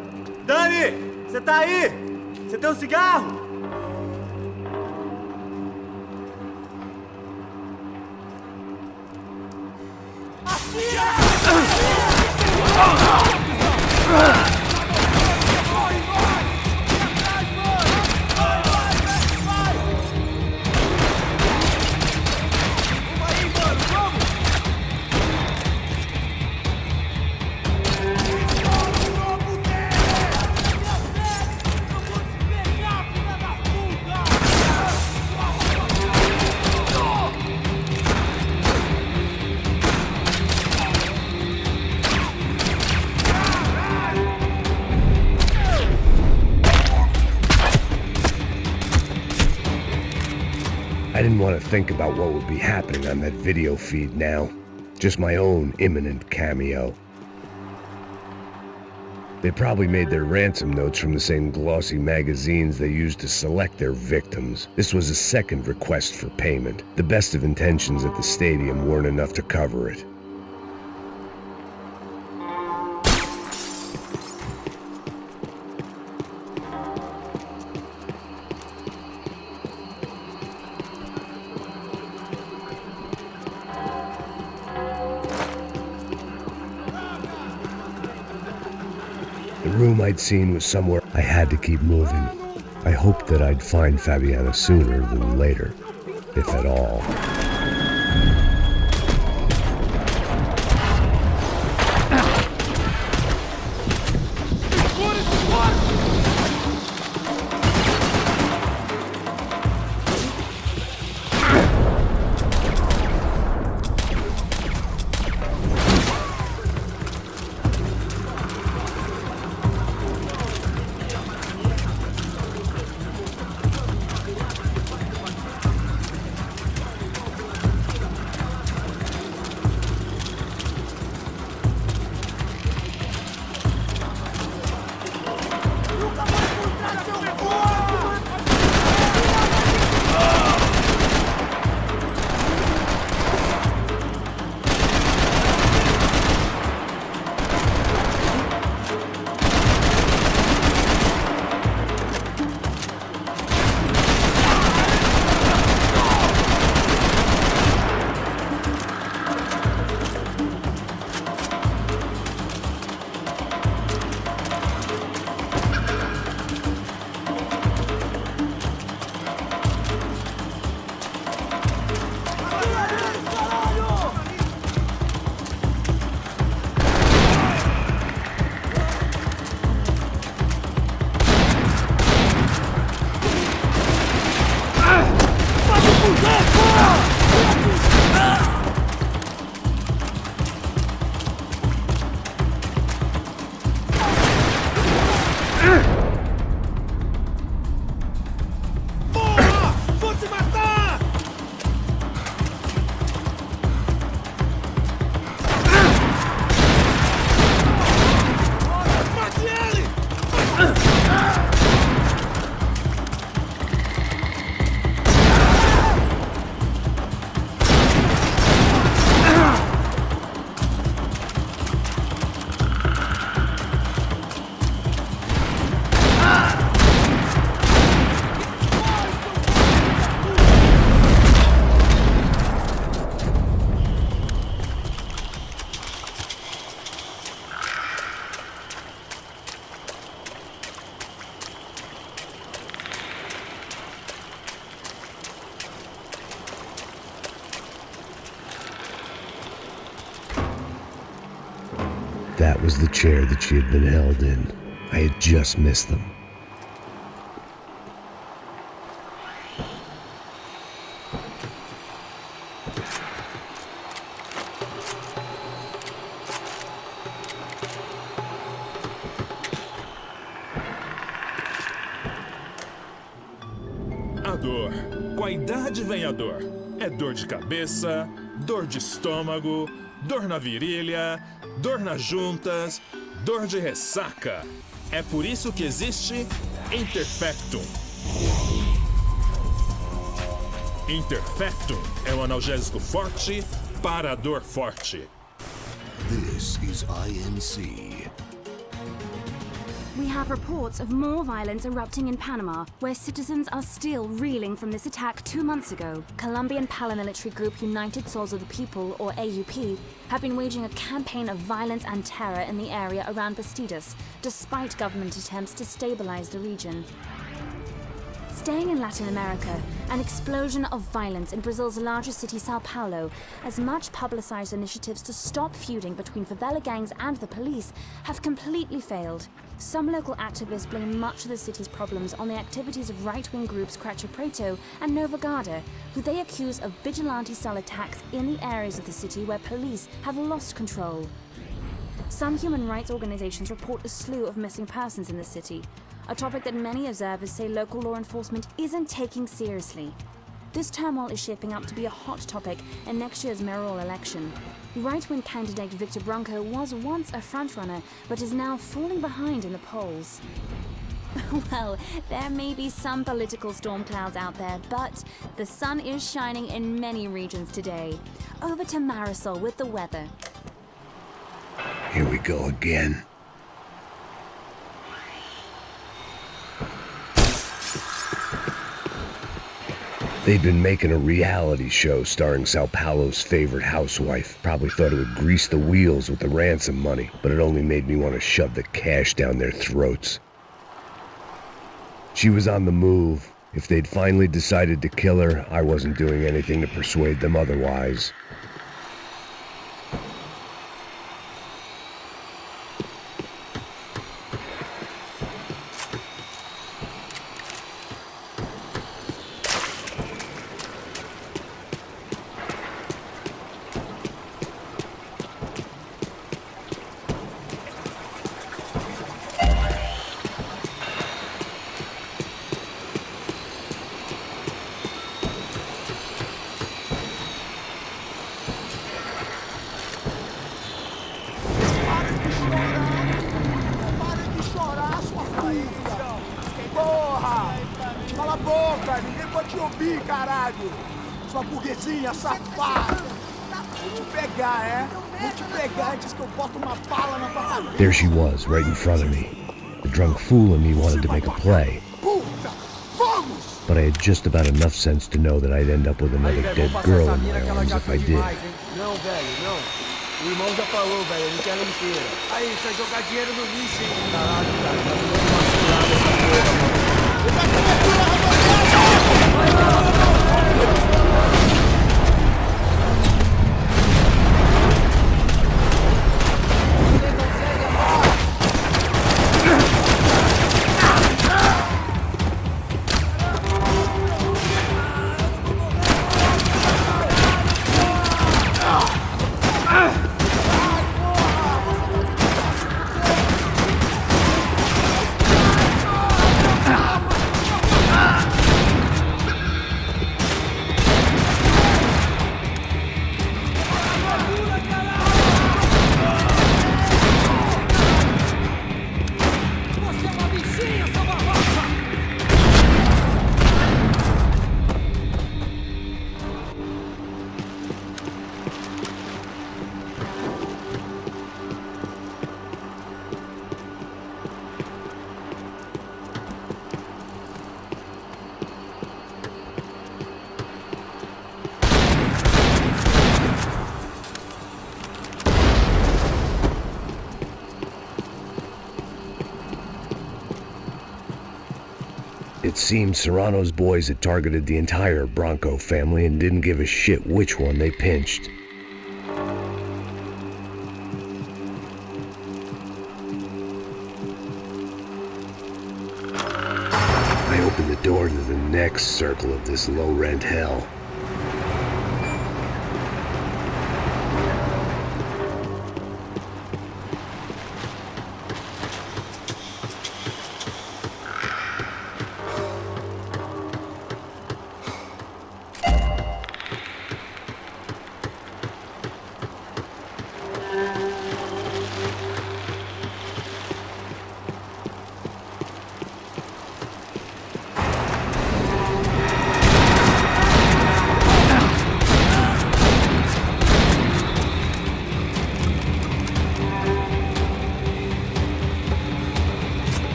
Dani! Você tá aí? Você tem um cigarro? I didn't want to think about what would be happening on that video feed now. Just my own imminent cameo. They probably made their ransom notes from the same glossy magazines they used to select their victims. This was a second request for payment. The best of intentions at the stadium weren't enough to cover it. The room I'd seen was somewhere I had to keep moving. I hoped that I'd find Fabiana sooner than later, if at all. That was the chair that she had been held in. I had just missed them. A dor. Com a idade vem a dor. É dor de cabeça, dor de estômago, dor na virilha, dor nas juntas, dor de ressaca. É por isso que existe Interpectum. Interfectum é um analgésico forte para a dor forte. This is INC. We have reports of more violence erupting in Panama, where citizens are still reeling from this attack 2 months ago. Colombian paramilitary group United Souls of the People, or AUP, have been waging a campaign of violence and terror in the area around Bastidas, despite government attempts to stabilize the region. Staying in Latin America, an explosion of violence in Brazil's largest city, São Paulo, as much publicized initiatives to stop feuding between favela gangs and the police have completely failed. Some local activists blame much of the city's problems on the activities of right-wing groups Cracha Preto and Nova Garda, who they accuse of vigilante-style attacks in the areas of the city where police have lost control. Some human rights organizations report a slew of missing persons in the city, a topic that many observers say local law enforcement isn't taking seriously. This turmoil is shaping up to be a hot topic in next year's mayoral election. Right-wing candidate Victor Branco was once a frontrunner, but is now falling behind in the polls. Well, there may be some political storm clouds out there, but the sun is shining in many regions today. Over to Marisol with the weather. Here we go again. They'd been making a reality show starring Sao Paulo's favorite housewife. Probably thought it would grease the wheels with the ransom money, but it only made me want to shove the cash down their throats. She was on the move. If they'd finally decided to kill her, I wasn't doing anything to persuade them otherwise. Sua burguesinha safada! Vou te pegar, é? Vou te pegar antes que eu boto uma bala na tua cabeça. There she was, right in front of me. The drunk fool in me wanted to make a play. But I had just about enough sense to know that I'd end up with another dead girl in my arms if I did. Não, velho, não. O irmão já falou, velho, ele quer inteira. Aí, você vai jogar dinheiro no lixo, hein? Caralho, cara, tá muito vacilado essa porra, mano. It seemed Serrano's boys had targeted the entire Bronco family and didn't give a shit which one they pinched. I opened the door to the next circle of this low-rent hell.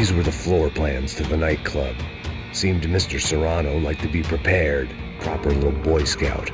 These were the floor plans to the nightclub. Seemed Mr. Serrano like to be prepared. Proper little Boy Scout.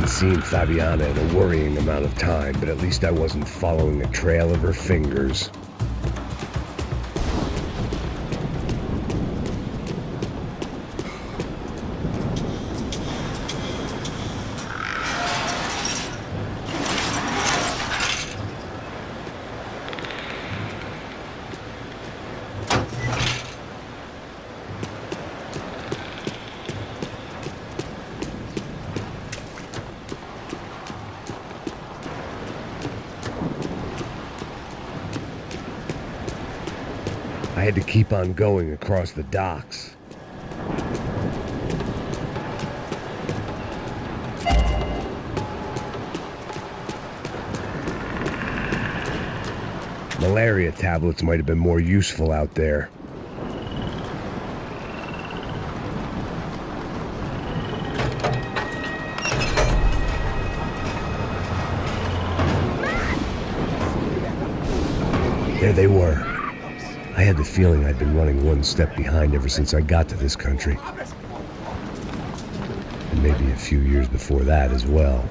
Seen Fabiana in a worrying amount of time, but at least I wasn't following a trail of her fingers. I had to keep on going across the docks. Malaria tablets might have been more useful out there. There they were. I had the feeling I'd been running one step behind ever since I got to this country. And maybe a few years before that as well.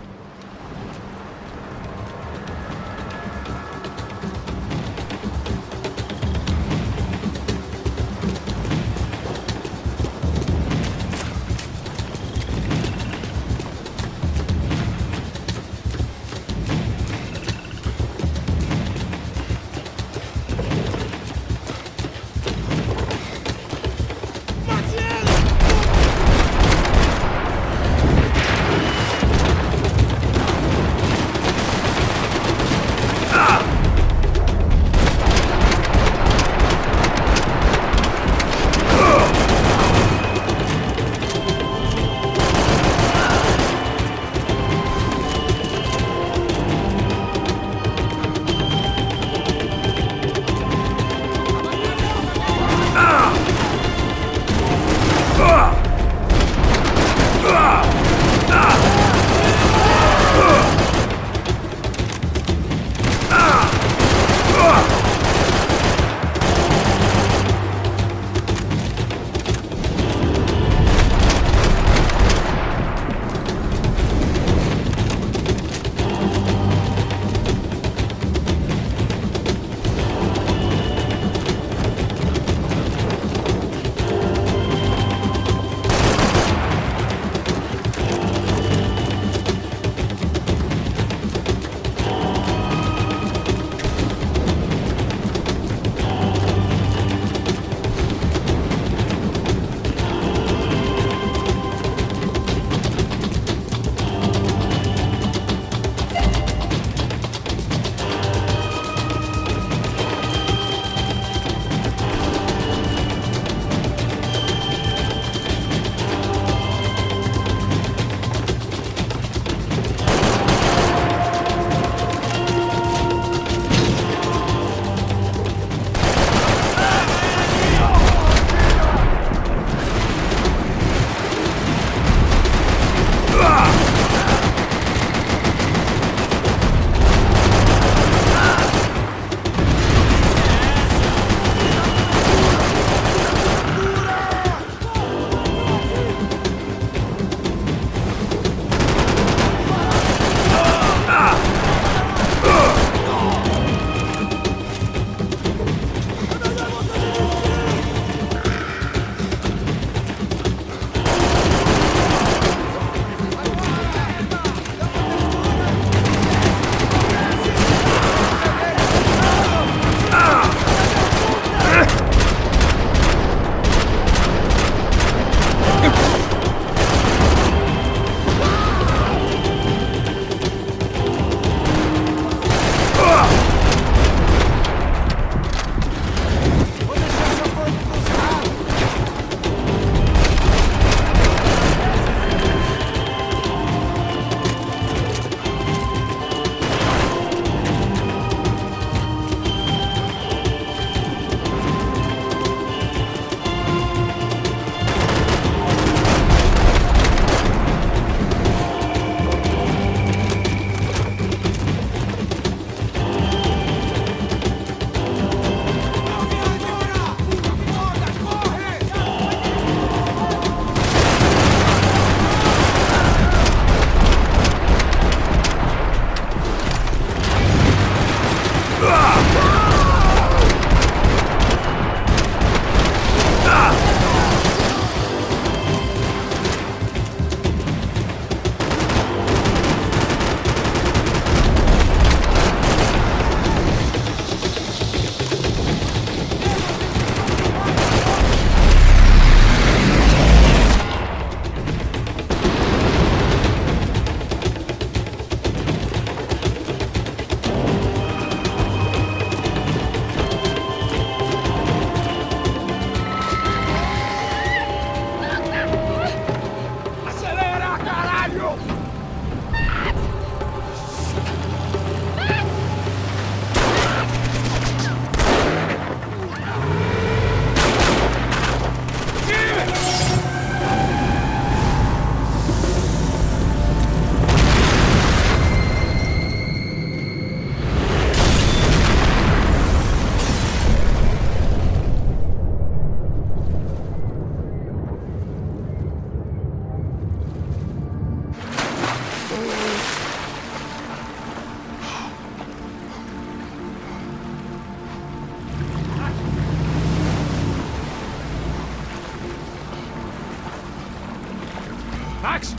Max?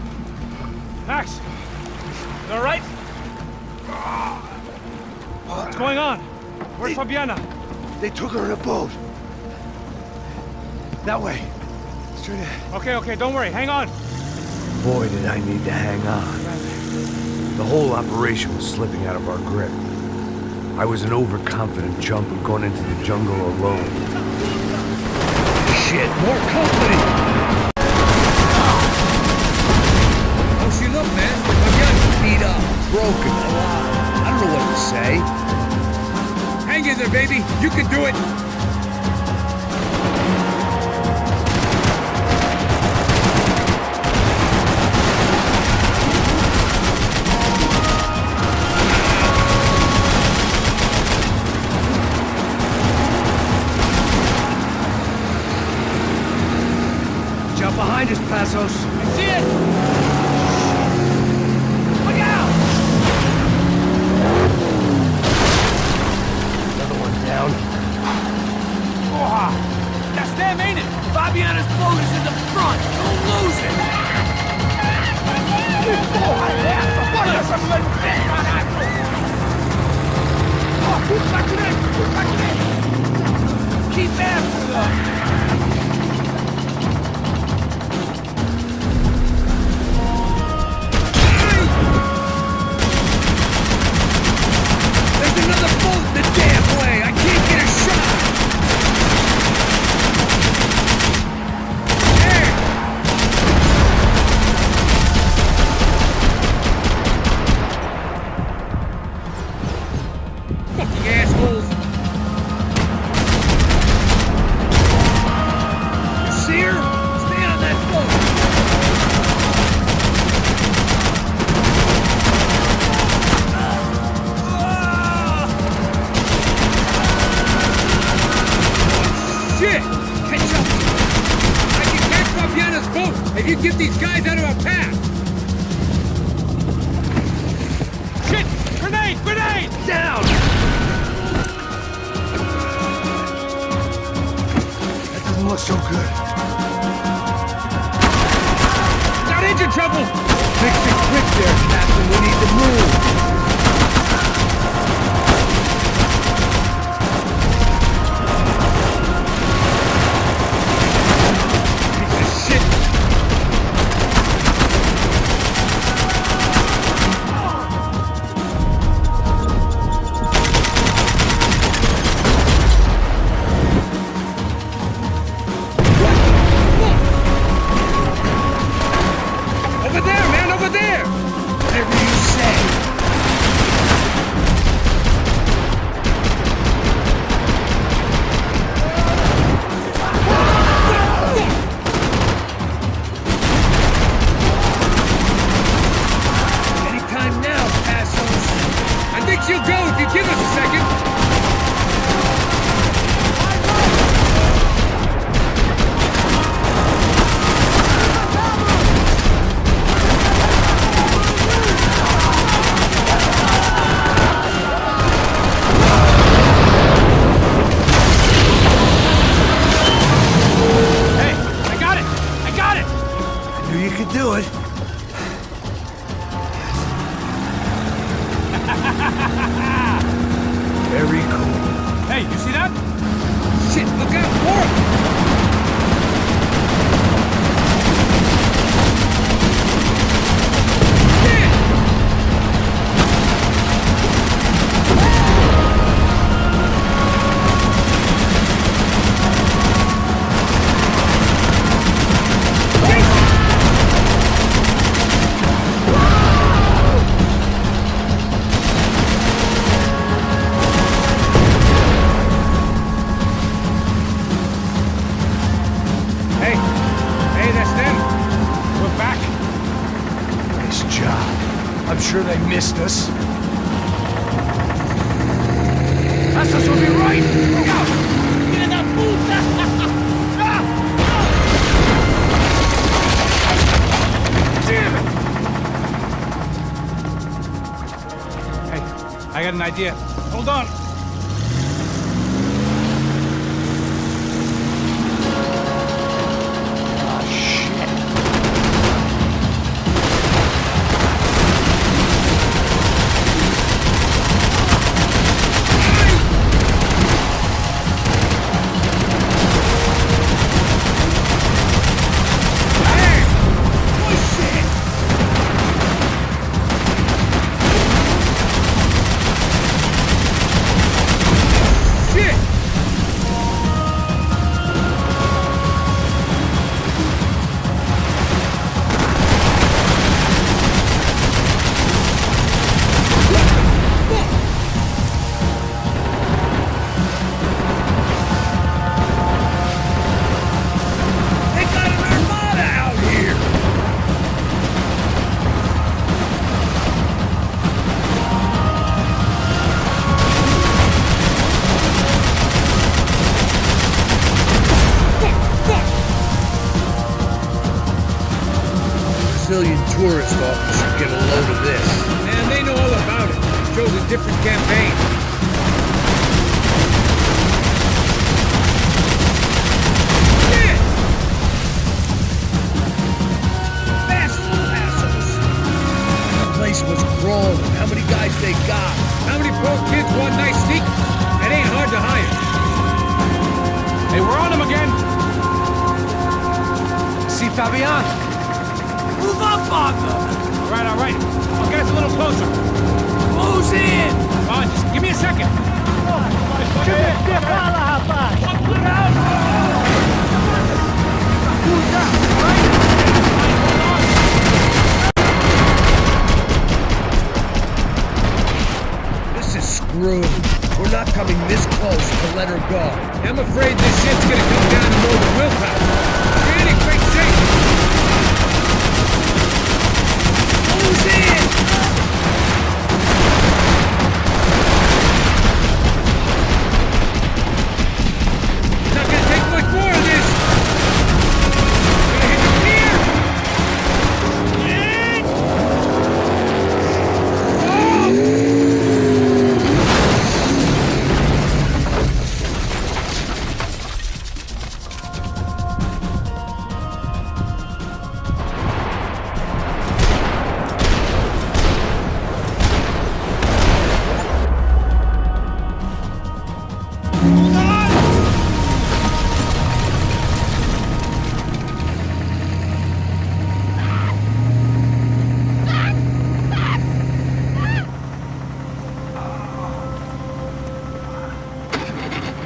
Max? You all right? What's going on? Where's Fabiana? They took her in a boat. That way. Straight ahead. Okay, don't worry. Hang on. Boy, did I need to hang on. The whole operation was slipping out of our grip. I was an overconfident chump and going into the jungle alone. Shit, more company! How's she look, man? Fabiana's beat up, broken, alive. I don't know what to say. Hang in there, baby. You can do it. Jump behind us, Passos. I see it! Look out! Another one down. Oh, that's them, ain't it? Fabiana's boat is in the front. Don't lose it. Keep after them. There's another boat the damn way! I can't get a shot! Hey! Fucking assholes! You see her? Stay on that boat! Shit! Catch up! I can catch Fabiana's boat if you get these guys out of our path! Shit! Grenade! Grenade! Down! That doesn't look so good. Got engine trouble! Fix it quick there, Captain. We need to move. Piece of shit! Over there, man, over there! Whatever you say. Anytime now, assholes! I think she'll go if you give us a second! Hey, I got it! I got it! I knew you could do it. Very cool. Hey, you see that? Shit, look out for him! Hey, that's them. We're back. Nice job. I'm sure they missed us. Passos will be right. Look out! Get in that Damn it! Hey, I got an idea. Hold on. Brazilian tourist office should get a load of this. Man, they know all about it. Chose a different campaign. Was crawling. How many guys they got? How many poor kids want nice sneakers? It ain't hard to hire. Hey, we're on him again. See Fabian? Move up on them! All right, all right. I'll get us a little closer. Close in! Come on, just give me a second. Screwed. We're not coming this close to let her go. I'm afraid this shit's gonna come down to more than willpower. We're in great shape. Close in! It's not gonna take much more of this. Gonna hit the pier.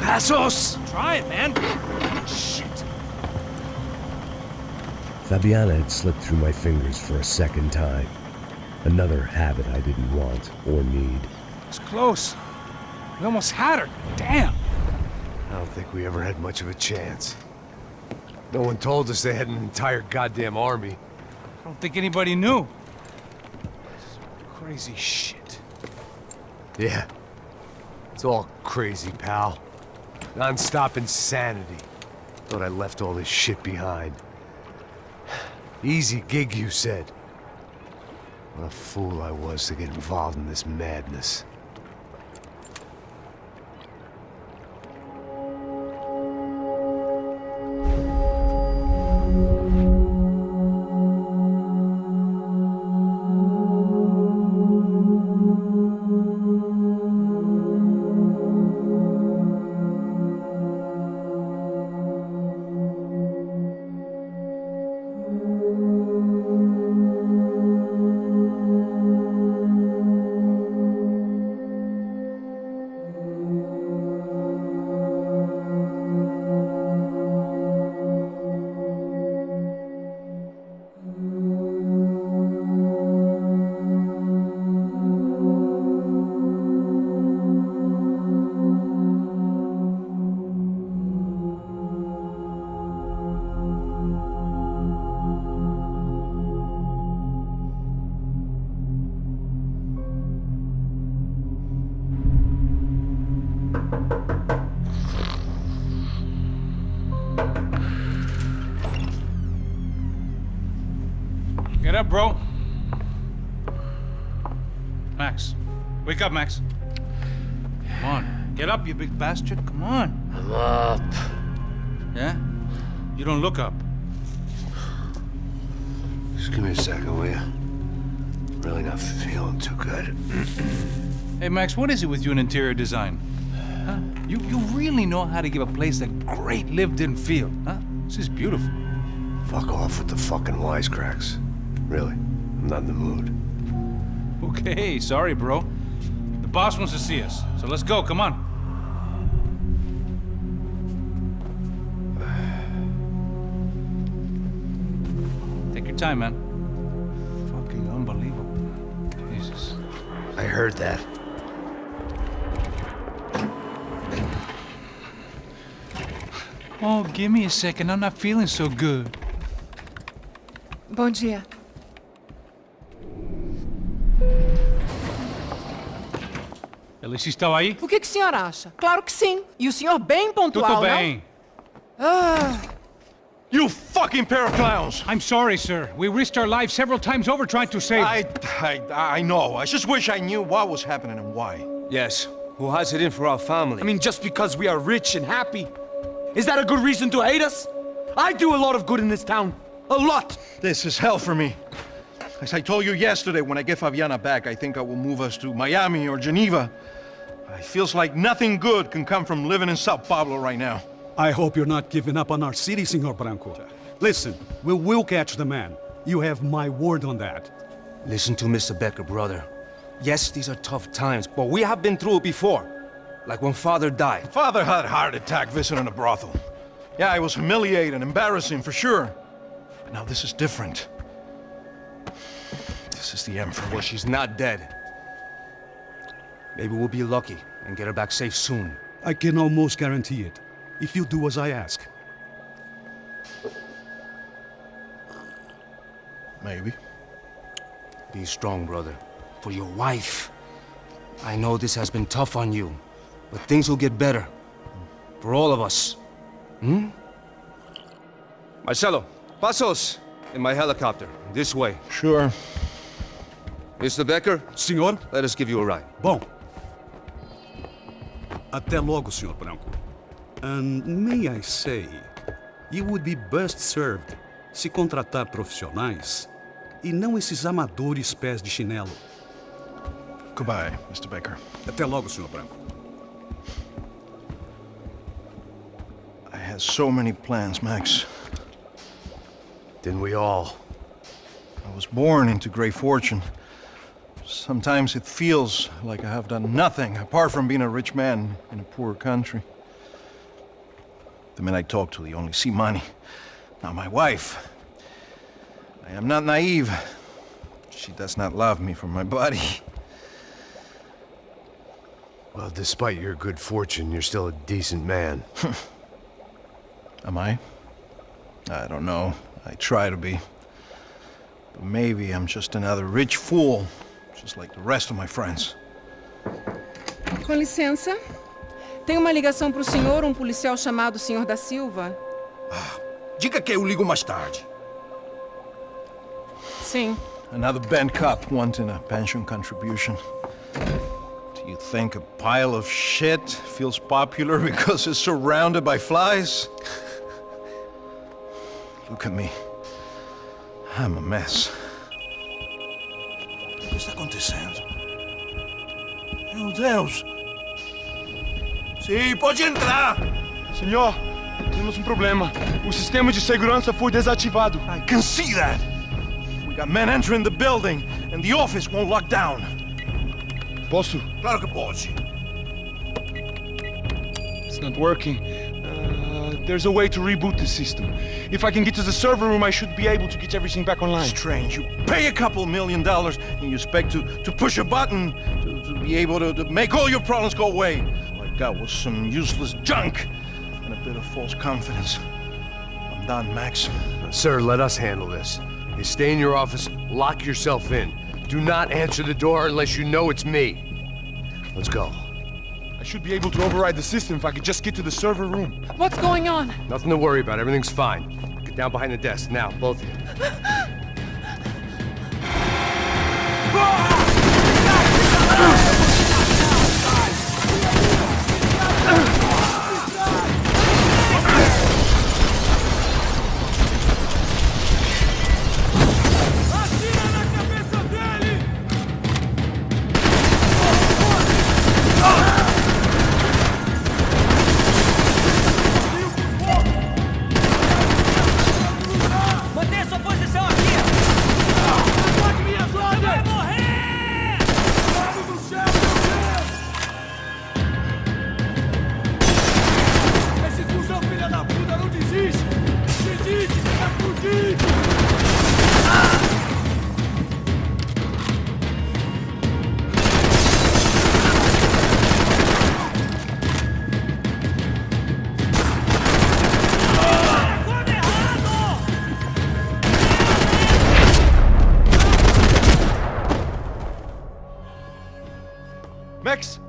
Passos! Try it, man. Shit. Fabiana had slipped through my fingers for a second time. Another habit I didn't want or need. It's close. We almost had her. Damn. I don't think we ever had much of a chance. No one told us they had an entire goddamn army. I don't think anybody knew. Crazy shit. Yeah. It's all crazy, pal. Non-stop insanity. Thought I left all this shit behind. Easy gig, you said. What a fool I was to get involved in this madness. Get up, bro. Max. Wake up, Max. Come on. Get up, you big bastard. Come on. I'm up. Yeah? You don't look up. Just give me a second, will you? Really not feeling too good. Hey, Max, what is it with you in interior design? Huh? You really know how to give a place a great lived-in feel, huh? This is beautiful. Fuck off with the fucking wisecracks. Really, I'm not in the mood. Okay, sorry, bro. The boss wants to see us, so let's go, come on. Take your time, man. Fucking unbelievable. Jesus. I heard that. Oh, give me a second. I'm not feeling so good. Bom dia. Alice estava aí? O que o senhor acha? Claro que sim. E o senhor bem pontual, Tudo bem. não? Ah. You fuck! fucking pair of clowns! I'm sorry, sir. We risked our lives several times over trying to save... I know. I just wish I knew what was happening and why. Yes. Who has it in for our family? I mean, just because we are rich and happy, is that a good reason to hate us? I do a lot of good in this town. A lot! This is hell for me. As I told you yesterday, when I get Fabiana back, I think I will move us to Miami or Geneva. It feels like nothing good can come from living in São Paulo right now. I hope you're not giving up on our city, Senor Branco. Listen, we will catch the man. You have my word on that. Listen to Mr. Becker, brother. Yes, these are tough times, but we have been through it before. Like when Father died. Father had a heart attack visiting a brothel. Yeah, it was humiliating, embarrassing, for sure. But now this is different. This is the end for me. Well, she's not dead. Maybe we'll be lucky and get her back safe soon. I can almost guarantee it, if you do as I ask. Maybe. Be strong, brother. For your wife. I know this has been tough on you, but things will get better. For all of us. Hmm? Marcelo, pasos in my helicopter. This way. Sure. Mr. Becker? Senhor? Let us give you a ride. Bom. Até logo, Senhor Branco. And may I say, you would be best served se contratar profissionais e não esses amadores pés de chinelo. Goodbye, Mr. Becker. Até logo, Senhor Branco. I had so many plans, Max. Didn't we all? I was born into great fortune. Sometimes it feels like I have done nothing apart from being a rich man in a poor country. The men I talk to, they only see money. Now my wife, I am not naive. She does not love me for my body. Well, despite your good fortune, you're still a decent man. Am I? I don't know. I try to be. But maybe I'm just another rich fool, just like the rest of my friends. Com licença. Tem uma ligação pro senhor, policial chamado Senhor da Silva. Diga que eu ligo mais tarde. Sim. Another band cop wanting a pension contribution. Do you think a pile of shit feels popular because it's surrounded by flies? Look at me. I'm a mess. O que está acontecendo? Meu Deus! Sim, pode entrar! Senhor, temos problema. O sistema de segurança foi desativado. I can see that! We got men entering the building, and the office won't lock down. Posso? Claro que pode. It's not working. There's a way to reboot the system. If I can get to the server room, I should be able to get everything back online. Strange. You pay a couple $1 million, and you expect to push a button to be able to make all your problems go away. All I got was some useless junk and a bit of false confidence. I'm done, Max. Sir, let us handle this. You stay in your office, lock yourself in. Do not answer the door unless you know it's me. Let's go. I should be able to override the system if I could just get to the server room. What's going on? Nothing to worry about. Everything's fine. Get down behind the desk. Now, both of you. Max!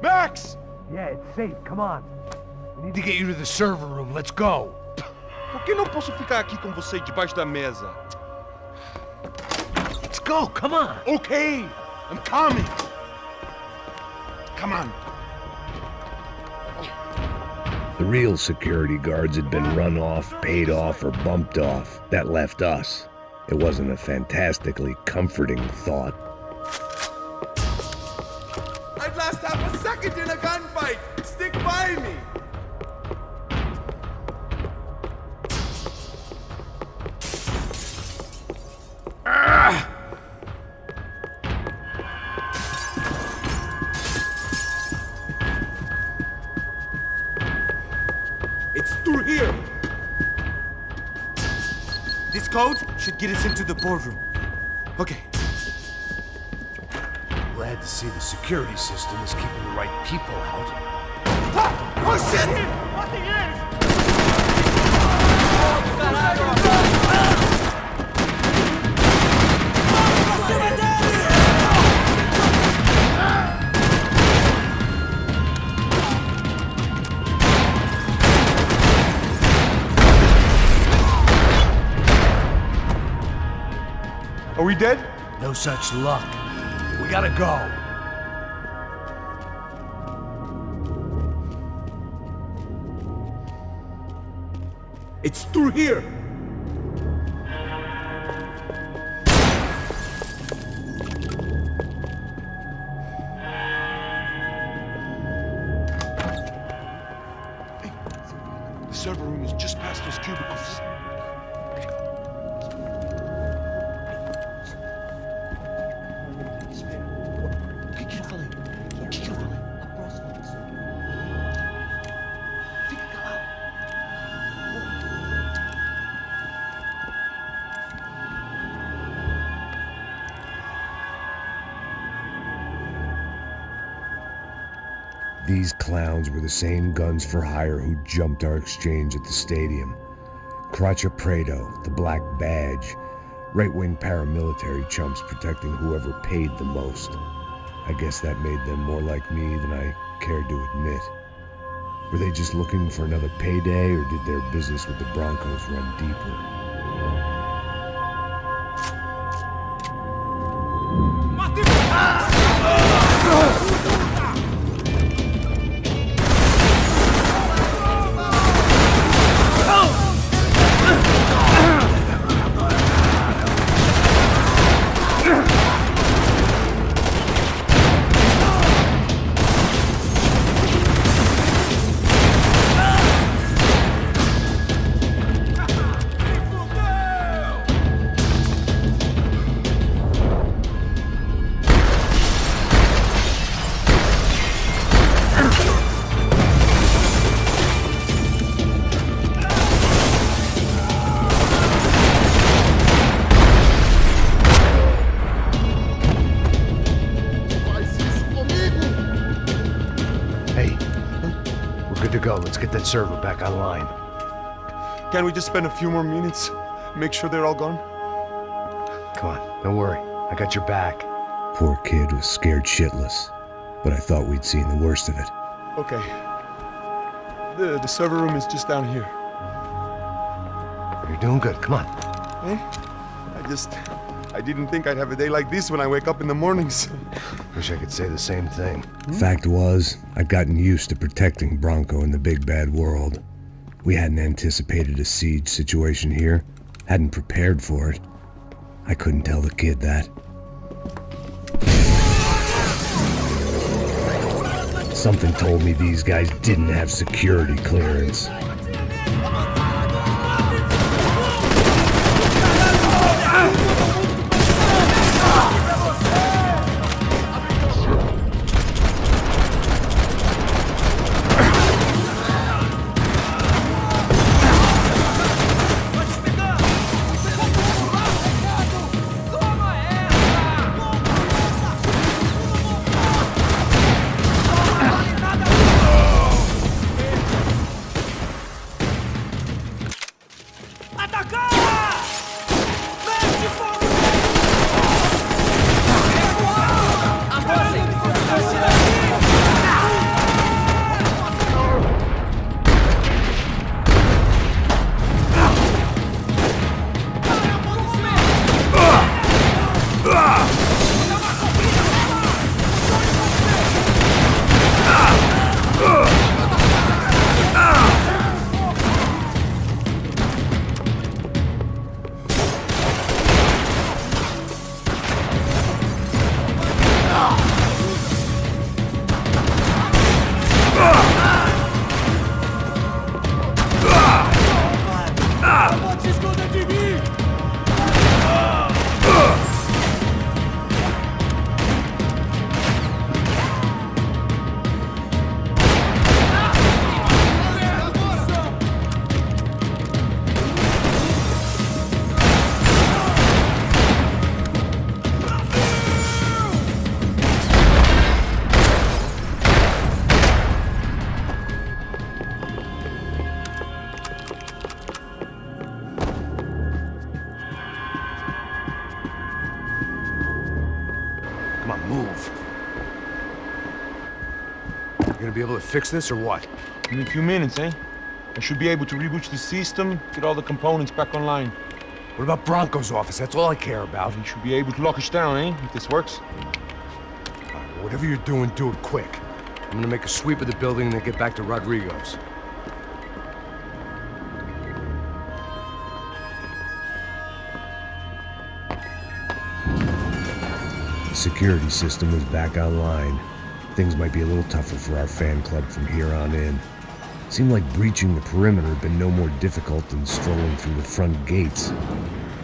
Max! Yeah, it's safe. Come on. We need to get you to the server room. Let's go. Por que não posso ficar aqui com você debaixo da mesa? Let's go, come on. Okay, I'm coming. Come on. The real security guards had been run off, paid off, or bumped off. That left us. It wasn't a fantastically comforting thought. I'd last half a second in a gunfight. Stick by me. It's through here. This code should get us into the boardroom. Okay. Glad to see the security system is keeping the right people out. Ah! Oh shit! What the is? Are we dead? No such luck. We gotta go. It's through here. Hey, the server room is just past those cubicles. These clowns were the same guns for hire who jumped our exchange at the stadium. Craccia Prado, the Black Badge, right-wing paramilitary chumps protecting whoever paid the most. I guess that made them more like me than I cared to admit. Were they just looking for another payday, or did their business with the Broncos run deeper? Let's get that server back online. Can't we just spend a few more minutes? Make sure they're all gone? Come on, don't worry. I got your back. Poor kid was scared shitless, but I thought we'd seen the worst of it. Okay. The server room is just down here. You're doing good. Come on. Hey? I didn't think I'd have a day like this when I wake up in the mornings. Wish I could say the same thing. Fact was, I'd gotten used to protecting Bronco in the big bad world. We hadn't anticipated a siege situation here, hadn't prepared for it. I couldn't tell the kid that. Something told me these guys didn't have security clearance. Come on, move. You gonna be able to fix this or what? In a few minutes, eh? I should be able to reboot the system, get all the components back online. What about Bronco's office? That's all I care about. You should be able to lock us down, eh? If this works. Whatever you're doing, do it quick. I'm gonna make a sweep of the building and then get back to Rodrigo's. The security system was back online. Things might be a little tougher for our fan club from here on in. Seemed like breaching the perimeter had been no more difficult than strolling through the front gates.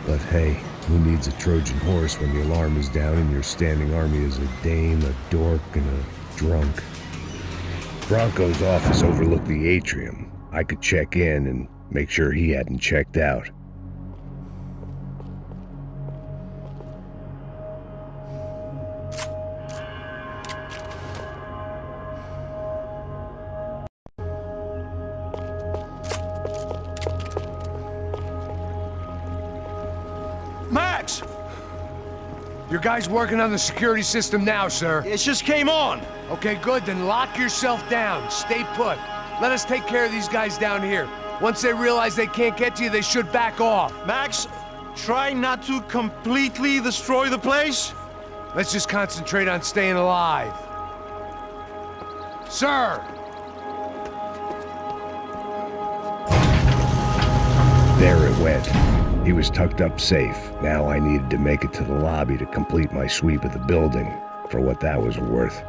But hey, who needs a Trojan horse when the alarm is down and your standing army is a dame, a dork, and a drunk? Bronco's office overlooked the atrium. I could check in and make sure he hadn't checked out. Max! Your guy's working on the security system now, sir. It just came on. Okay, good. Then lock yourself down. Stay put. Let us take care of these guys down here. Once they realize they can't get to you, they should back off. Max, try not to completely destroy the place. Let's just concentrate on staying alive. Sir! There it went. He was tucked up safe. Now I needed to make it to the lobby to complete my sweep of the building, for what that was worth.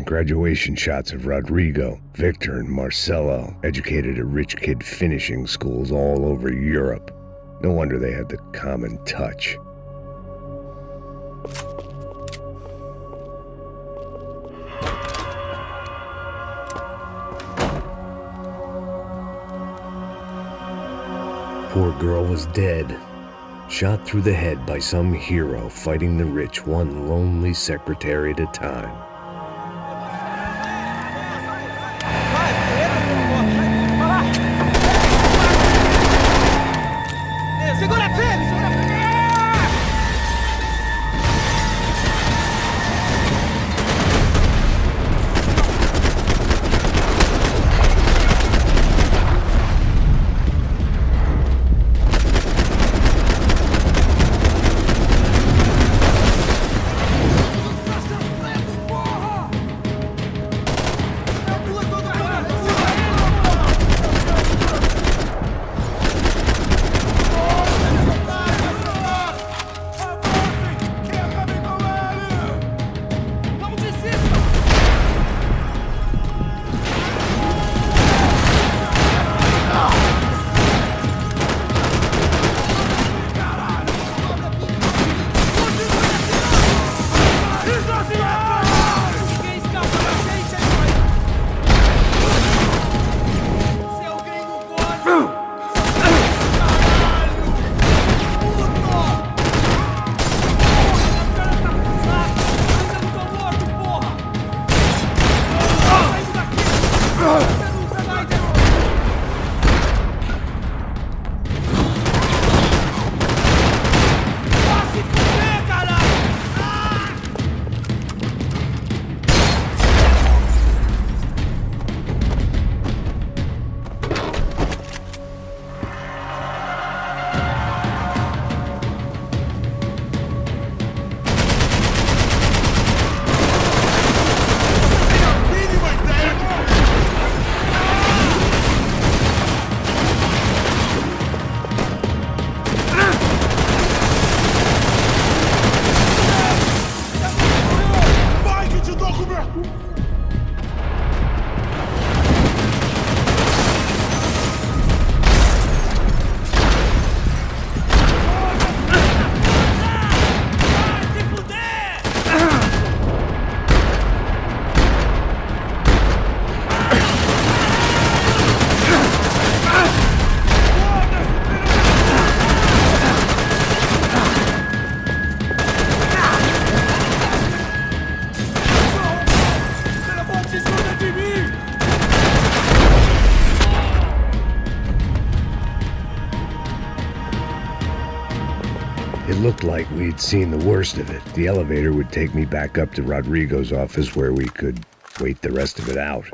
Graduation shots of Rodrigo, Victor, and Marcelo, educated at rich kid finishing schools all over Europe. No wonder they had the common touch. Poor girl was dead. Shot through the head by some hero fighting the rich one lonely secretary at a time. looked like we'd seen the worst of it. The elevator would take me back up to Rodrigo's office where we could wait the rest of it out.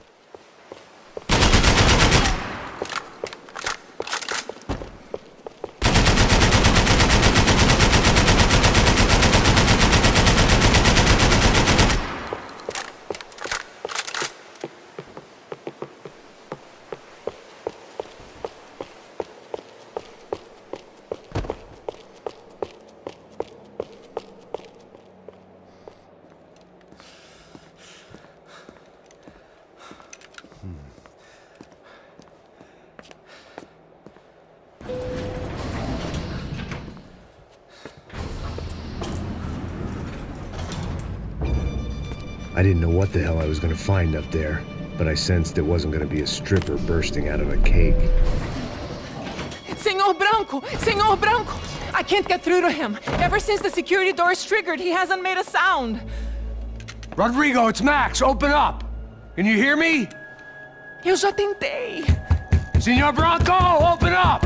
I didn't know what the hell I was going to find up there, but I sensed it wasn't going to be a stripper bursting out of a cake. Senor Branco! Senor Branco! I can't get through to him. Ever since the security door is triggered, he hasn't made a sound. Rodrigo, it's Max. Open up. Can you hear me? Eu já tentei. Senor Branco, open up!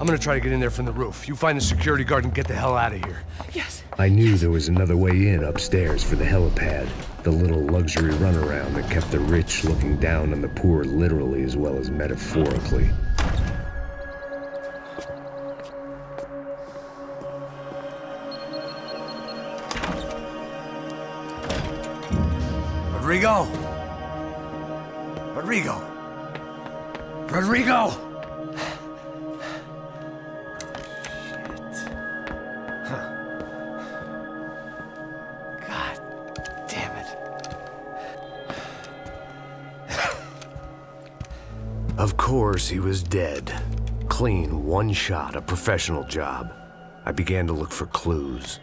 I'm gonna try to get in there from the roof. You find the security guard and get the hell out of here. Yes. I knew there was another way in upstairs for the helipad, the little luxury runaround that kept the rich looking down on the poor literally as well as metaphorically. Rodrigo! Rodrigo! Rodrigo! Of course, he was dead. Clean, one shot, a professional job. I began to look for clues.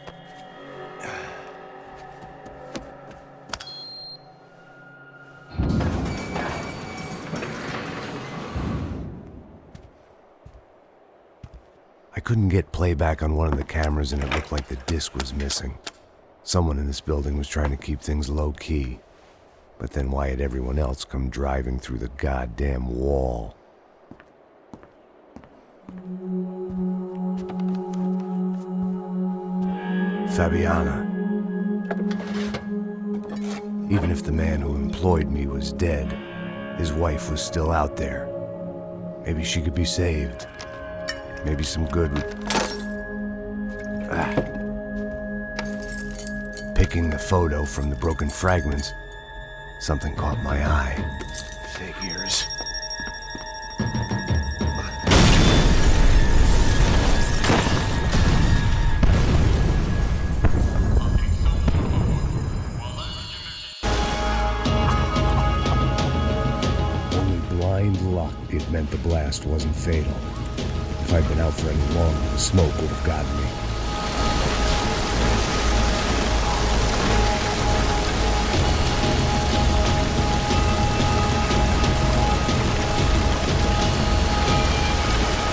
I couldn't get playback on one of the cameras and it looked like the disc was missing. Someone in this building was trying to keep things low-key. But then why had everyone else come driving through the goddamn wall? Fabiana. Even if the man who employed me was dead, his wife was still out there. Maybe she could be saved. Maybe some good would... Picking the photo from the broken fragments, something caught my eye. Figures. Only blind luck it meant the blast wasn't fatal. If I'd been out for any longer, the smoke would have gotten me.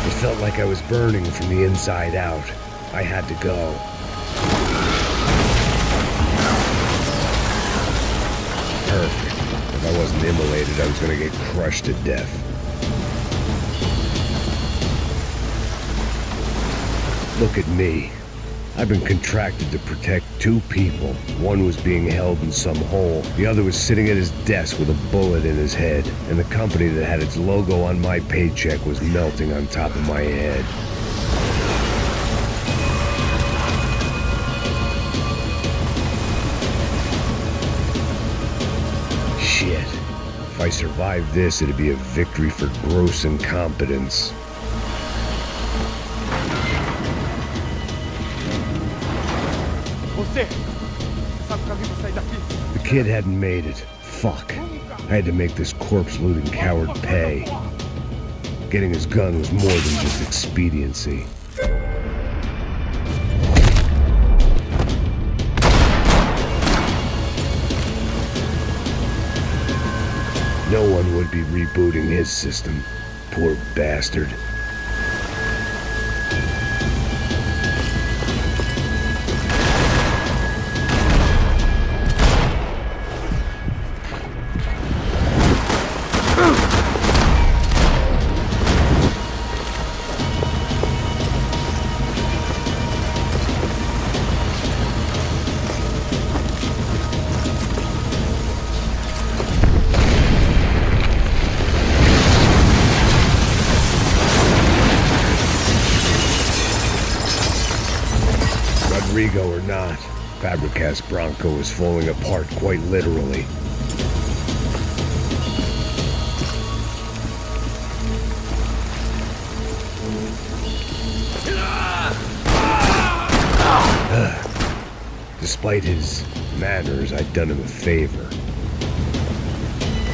It felt like I was burning from the inside out. I had to go. Perfect. If I wasn't immolated, I was gonna get crushed to death. Look at me. I've been contracted to protect two people. One was being held in some hole. The other was sitting at his desk with a bullet in his head. And the company that had its logo on my paycheck was melting on top of my head. Shit. If I survived this, it'd be a victory for gross incompetence. The kid hadn't made it. Fuck. I had to make this corpse-looting coward pay. Getting his gun was more than just expediency. No one would be rebooting his system. Poor bastard. Rodrigo or not, Fabricas Bronco is falling apart quite literally. Despite his manners, I'd done him a favor.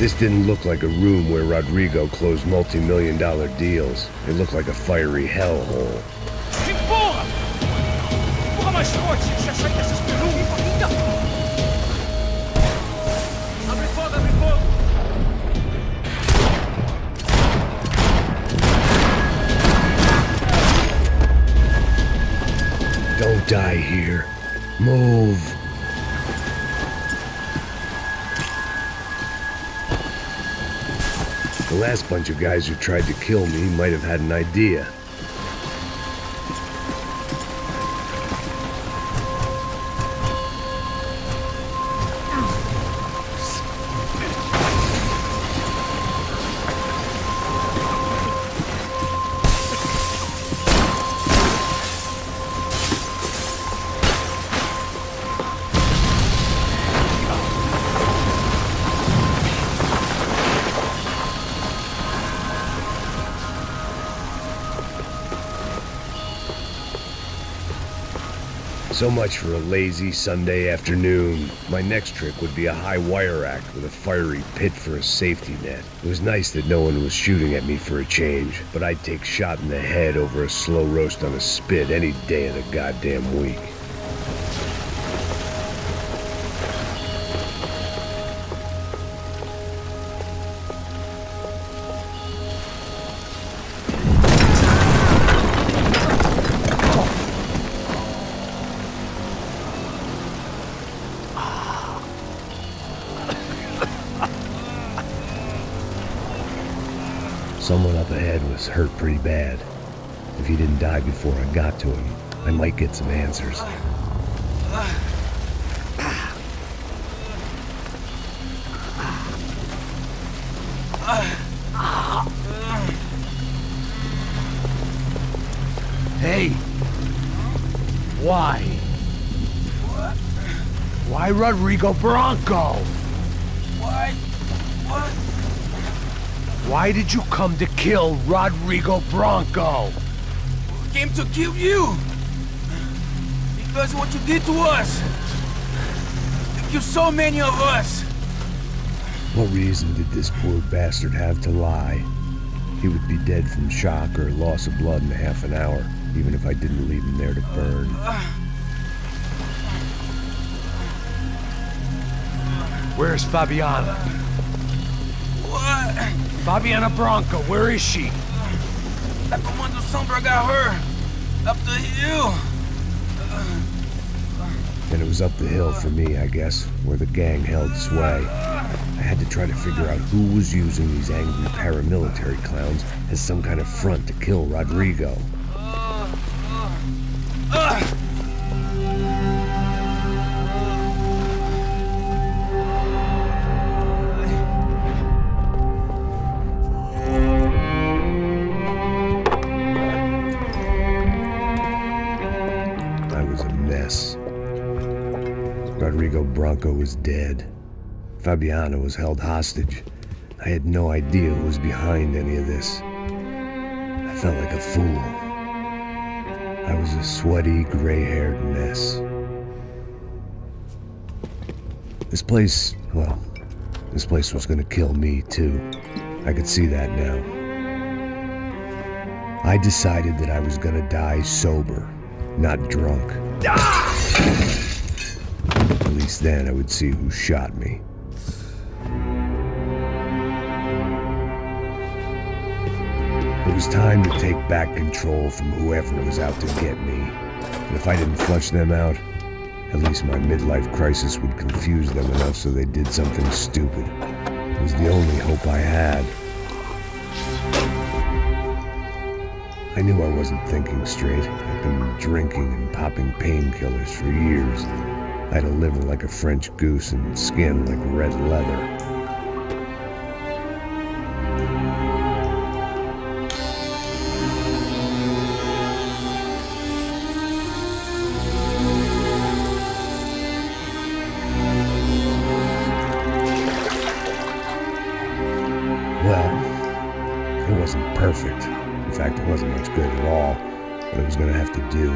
This didn't look like a room where Rodrigo closed multi-million-dollar deals. It looked like a fiery hellhole. Que porra! Porra mais forte, você sai dessas perucas, ainda! Abre fogo, abre fogo! Don't die here. Move. The last bunch of guys who tried to kill me might have had an idea. So much for a lazy Sunday afternoon. My next trick would be a high wire act with a fiery pit for a safety net. It was nice that no one was shooting at me for a change, but I'd take shot in the head over a slow roast on a spit any day of the goddamn week. Someone up ahead was hurt pretty bad. If he didn't die before I got to him, I might get some answers. Hey! Why? Why Rodrigo Bronco? Why? What? Why did you come to kill Rodrigo Bronco? Came to kill you! Because what you did to us! You killed so many of us! What reason did this poor bastard have to lie? He would be dead from shock or loss of blood in half an hour, even if I didn't leave him there to burn. Where's Fabiana? What? Fabiana Bronco, where is she? That Comando Sombra got her! Up the hill! And it was up the hill for me, I guess, where the gang held sway. I had to try to figure out who was using these angry paramilitary clowns as some kind of front to kill Rodrigo. I was a mess. Rodrigo Bronco was dead. Fabiana was held hostage. I had no idea who was behind any of this. I felt like a fool. I was a sweaty, gray-haired mess. This place was gonna kill me too. I could see that now. I decided that I was gonna die sober, not drunk. At least then I would see who shot me. It was time to take back control from whoever was out to get me. And if I didn't flush them out, at least my midlife crisis would confuse them enough so they did something stupid. It was the only hope I had. I knew I wasn't thinking straight. I'd been drinking and popping painkillers for years. I had a liver like a French goose and skin like red leather. perfect. In fact, it wasn't much good at all, but it was gonna have to do.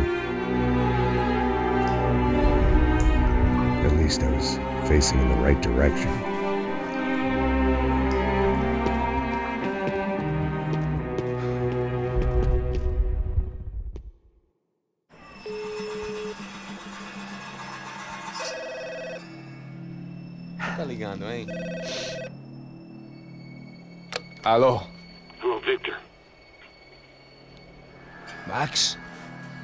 At least I was facing in the right direction. Tá ligando, hein? Alô? Hello, Victor. Max?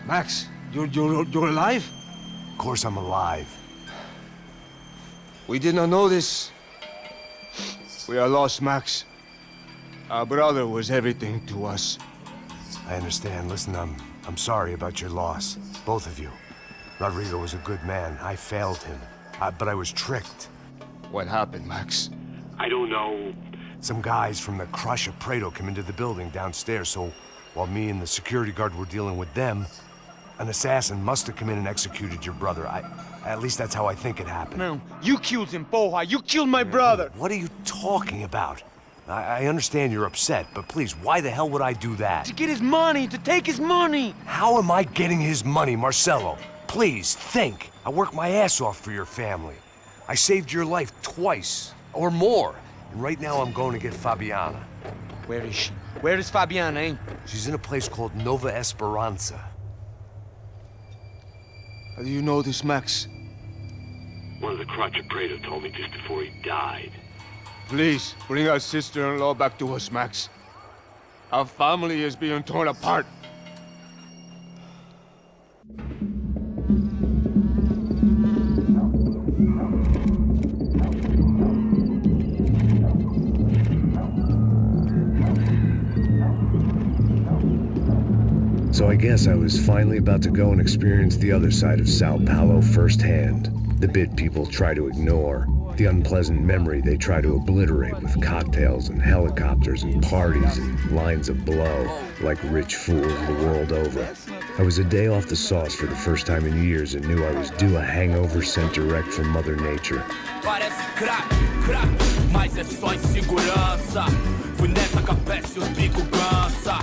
Max, you're alive? Of course I'm alive. We did not know this. We are lost, Max. Our brother was everything to us. I understand. Listen, I'm sorry about your loss. Both of you. Rodrigo was a good man. I failed him. But I was tricked. What happened, Max? I don't know. Some guys from the Crush of Prado came into the building downstairs, so while me and the security guard were dealing with them, an assassin must have come in and executed your brother. At least that's how I think it happened. No, you killed him, Porra. You killed my brother. What are you talking about? I understand you're upset, but please, why the hell would I do that? To get his money, to take his money. How am I getting his money, Marcelo? Please, think. I worked my ass off for your family. I saved your life twice, or more. And right now I'm going to get Fabiana. Where is she? Where is Fabiana, eh? She's in a place called Nova Esperanza. How do you know this, Max? One of the Crotch of Prado told me just before he died. Please, bring our sister-in-law back to us, Max. Our family is being torn apart. So I guess I was finally about to go and experience the other side of Sao Paulo firsthand. The bit people try to ignore. The unpleasant memory they try to obliterate with cocktails and helicopters and parties and lines of blow, like rich fools the world over. I was a day off the sauce for the first time in years and knew I was due a hangover sent direct from Mother Nature. Parece crack, mas é só insegurança. Fui nessa capeste, os bico cansa.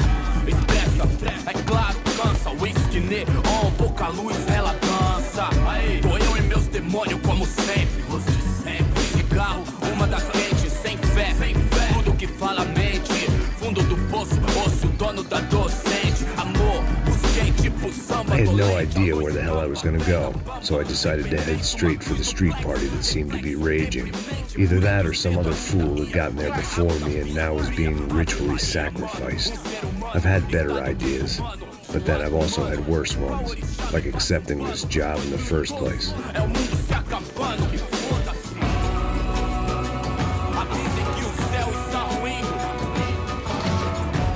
Expressa, é claro, cansa. Whisky neon, pouca luz, ela dança. Tô eu e meus demônios como sempre. Você sempre. Cigarro, uma das quentes, sem fé. Tudo que fala mente. Fundo do poço, osso, dono da docente. Amor, busquei tipo samba. I had no idea where the hell I was gonna go, so I decided to head straight for the street party that seemed to be raging. Either that or some other fool had gotten there before me and now was being ritually sacrificed. I've had better ideas, but then I've also had worse ones, like accepting this job in the first place.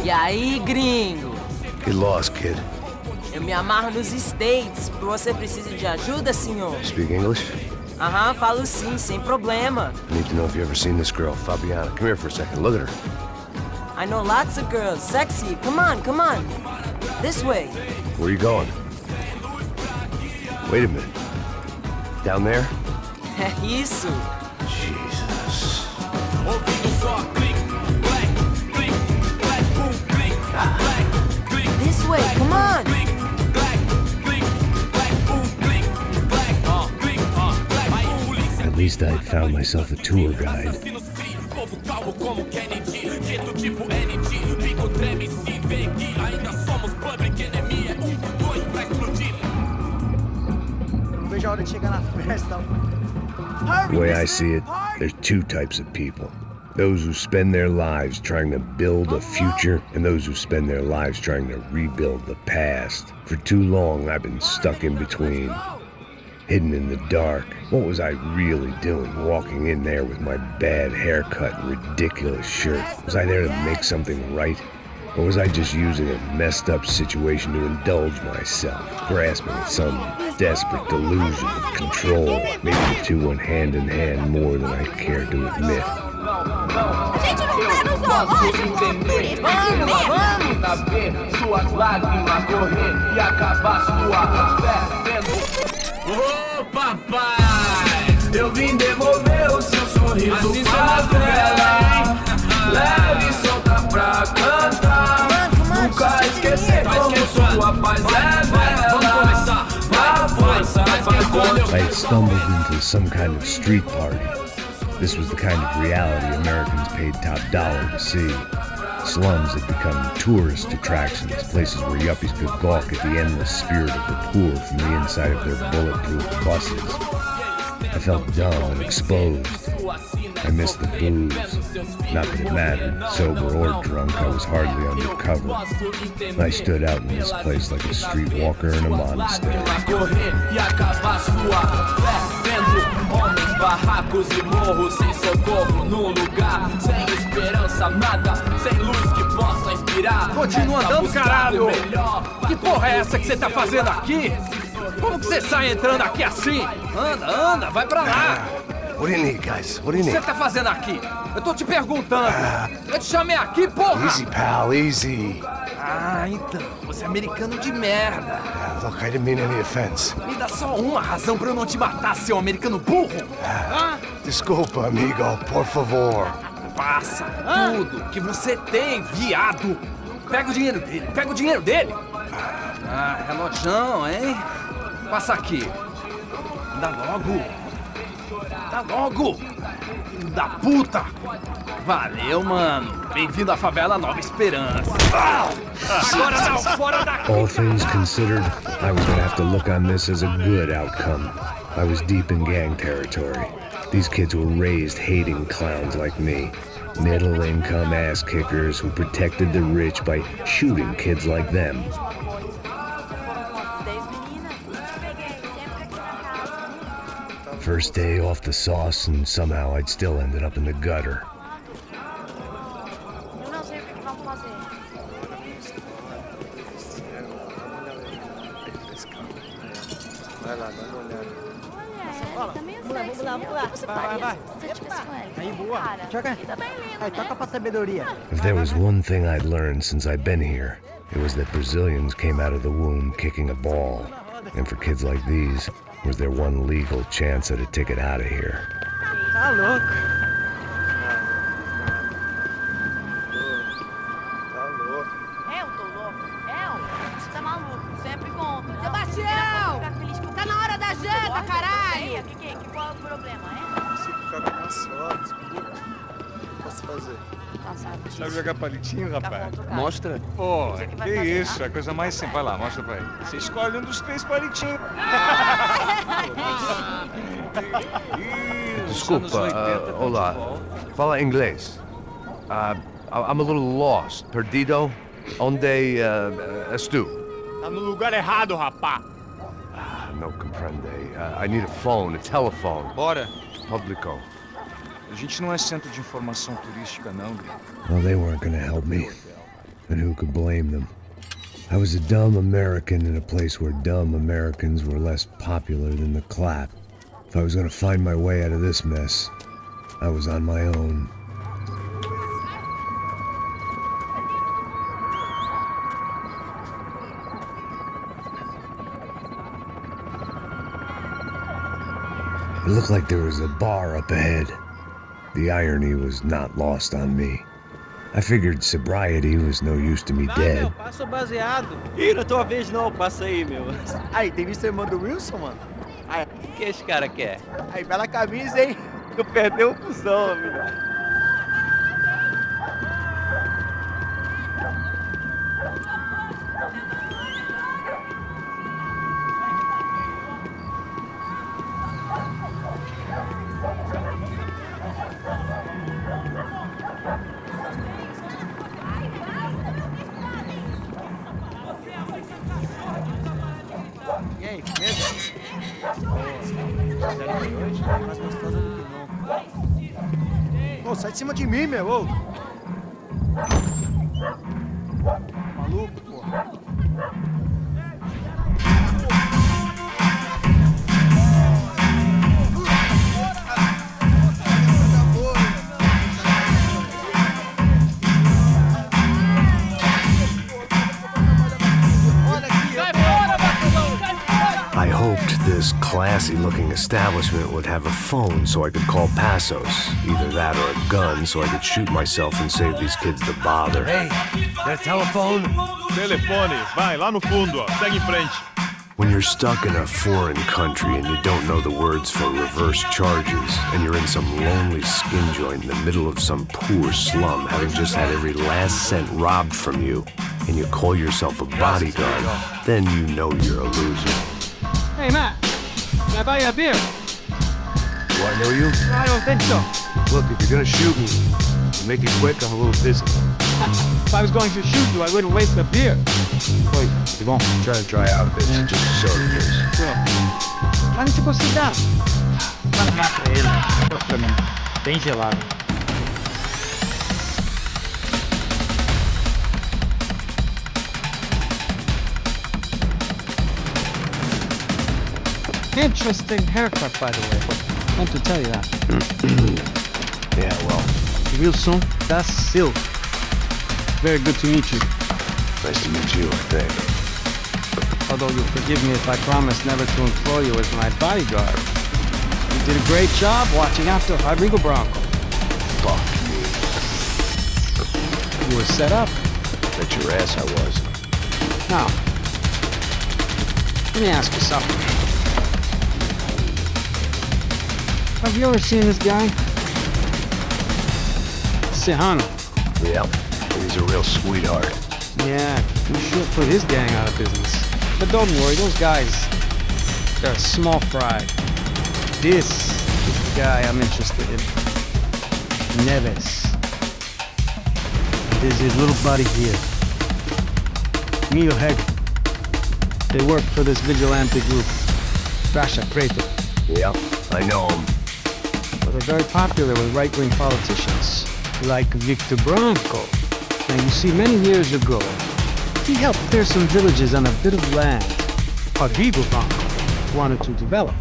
E aí, gringo? Get lost, kid. Eu me amarro nos States. Você precisa de ajuda, senhor? Speak English? Aham, falo sim, sem problema. I need to know if you've ever seen this girl, Fabiana. Come here for a second. Look at her. I know lots of girls. Sexy. Come on, come on. This way. Where are you going? Wait a minute. Down there? Isso. Jesus. This way, come on. At least I'd found myself a tour guide. The way I see it, there's two types of people. Those who spend their lives trying to build a future, and those who spend their lives trying to rebuild the past. For too long, I've been stuck in between. Hidden in the dark. What was I really doing walking in there with my bad haircut and ridiculous shirt? Was I there to make something right? Or was I just using a messed up situation to indulge myself, grasping at some desperate delusion of control? Maybe the two went hand in hand more than I care to admit. Ô papai, eu vim devolver o seu sorriso pra ela. Leve e solta pra cantar. mas é bela. Vamos começar, I had stumbled into some kind of street party. This was the kind of reality Americans paid top dollar to see. Slums had become tourist attractions, places where yuppies could gawk at the endless spirit of the poor from the inside of their bulletproof buses. I felt dumb and exposed. I missed the booze. Not that it mattered, sober or drunk, I was hardly undercover. I stood out in this place like a streetwalker in a monastery. Barracos e morros sem socorro num lugar sem esperança, nada, sem luz que possa inspirar. Continua andando, caralho! Que porra é essa que você tá fazendo aqui? Como que você sai entrando aqui assim? Anda, vai pra lá! What do you need, guys? What do you O que need? você tá fazendo aqui? Eu tô te perguntando. Eu te chamei aqui, porra! Easy, pal, easy. Ah, então, você é americano de merda. Look, I didn't mean any offense. Me dá só uma razão pra eu não te matar, seu americano burro. Desculpa, amigo, por favor. Passa tudo que você tem, viado. Pega o dinheiro dele, Ah, relojão, hein? Passa aqui. Dá logo. Filho da puta. Valeu, mano. Bem-vindo à favela Nova Esperança. Agora não, fora daqui. All things considered, I was gonna have to look on this as a good outcome. I was deep in gang territory. These kids were raised hating clowns like me. Middle-income ass-kickers who protected the rich by shooting kids like them. First day off the sauce, and somehow I'd still ended up in the gutter. Eu não sei o que vamos fazer. Vai lá, dá uma olhada. Vamos lá. O que você faria se eu estivesse com ele? Aí, boa. Joga. Aí, toca pra sabedoria. If there was one thing I'd learned since I'd been here, it was that Brazilians came out of the womb kicking a ball. And for kids like these, was their one legal chance at a ticket out of here. Tá louco. Eu tô louco. Você tá maluco. Sempre bom. Sebastião! Tá na hora da janta, caralho! Qual é o problema, Consigo ficar com uma só, desculpa. Posso fazer? Sabe jogar palitinho, rapaz? Mostra. Pô, que isso, é a coisa mais simples. Vai lá, mostra pra ele. Você escolhe um dos 3 palitinhos. Desculpa, olá. Fala inglês. I'm a little lost. Perdido? Onde estou? Tá no lugar errado, rapá. No comprende. I need a phone, a telephone. Bora. Publico. A gente não é centro de informação turística, não, Gui. Well, they weren't gonna help me. And who could blame them? I was a dumb American in a place where dumb Americans were less popular than the clap. If I was gonna find my way out of this mess, I was on my own. It looked like there was a bar up ahead. The irony was not lost on me. I figured sobriety was no use to me dead. Passa o baseado. Ih, não é tua vez não, passa aí, meu. Aí, tem visto a irmã do Wilson, mano? Aí, o que esse cara quer? Aí, bela camisa, hein? Tu perdeu o cuzão, amigo. E aí, beleza? Mais gostosa do que não. Ô, sai de cima de mim, meu! Ô. Maluco, porra. I hoped this classy-looking establishment would have a phone so I could call Passos. Either that or a gun so I could shoot myself and save these kids the bother. Hey, got a telephone? Telefone, vai, lá no fundo, ó. Segue em frente. When you're stuck in a foreign country and you don't know the words for reverse charges, and you're in some lonely skin joint in the middle of some poor slum, having just had every last cent robbed from you, and you call yourself a bodyguard, then you know you're a loser. Hey, Matt. Can I buy you a beer? Do I know you? I don't think so. Look, if you're gonna shoot me, make it quick, I'm a little busy. If I was going to shoot you, I wouldn't waste the beer. Wait, c'est bon. I'm trying to dry out a bit. Just a soda, please. Sure. Why don't you go sit down? Manda mais pra ele. Gosto pra mim. Bem gelado. Interesting haircut, by the way. I want to tell you that. Yeah, well, Wilson da Silva. Very good to meet you. nice to meet you, I think. Although you'll forgive me if I promise never to employ you as my bodyguard. You did a great job watching after Rodrigo Bronco. Fuck You were set up. me. Bet your ass I was. Now, let me ask you something. Have you ever seen this guy? Sehano. Yeah, he's a real sweetheart. Yeah, you should put his gang out of business. But don't worry, those guys, they're small fry. This is the guy I'm interested in. Neves. This is his little buddy here. Mio Heg. They work for this vigilante group, Faixa Preta. Yeah, I know him. But they're very popular with right-wing politicians, like Victor Branco. Now, you see, many years ago, he helped clear some villages on a bit of land Rodrigo Branco wanted to develop.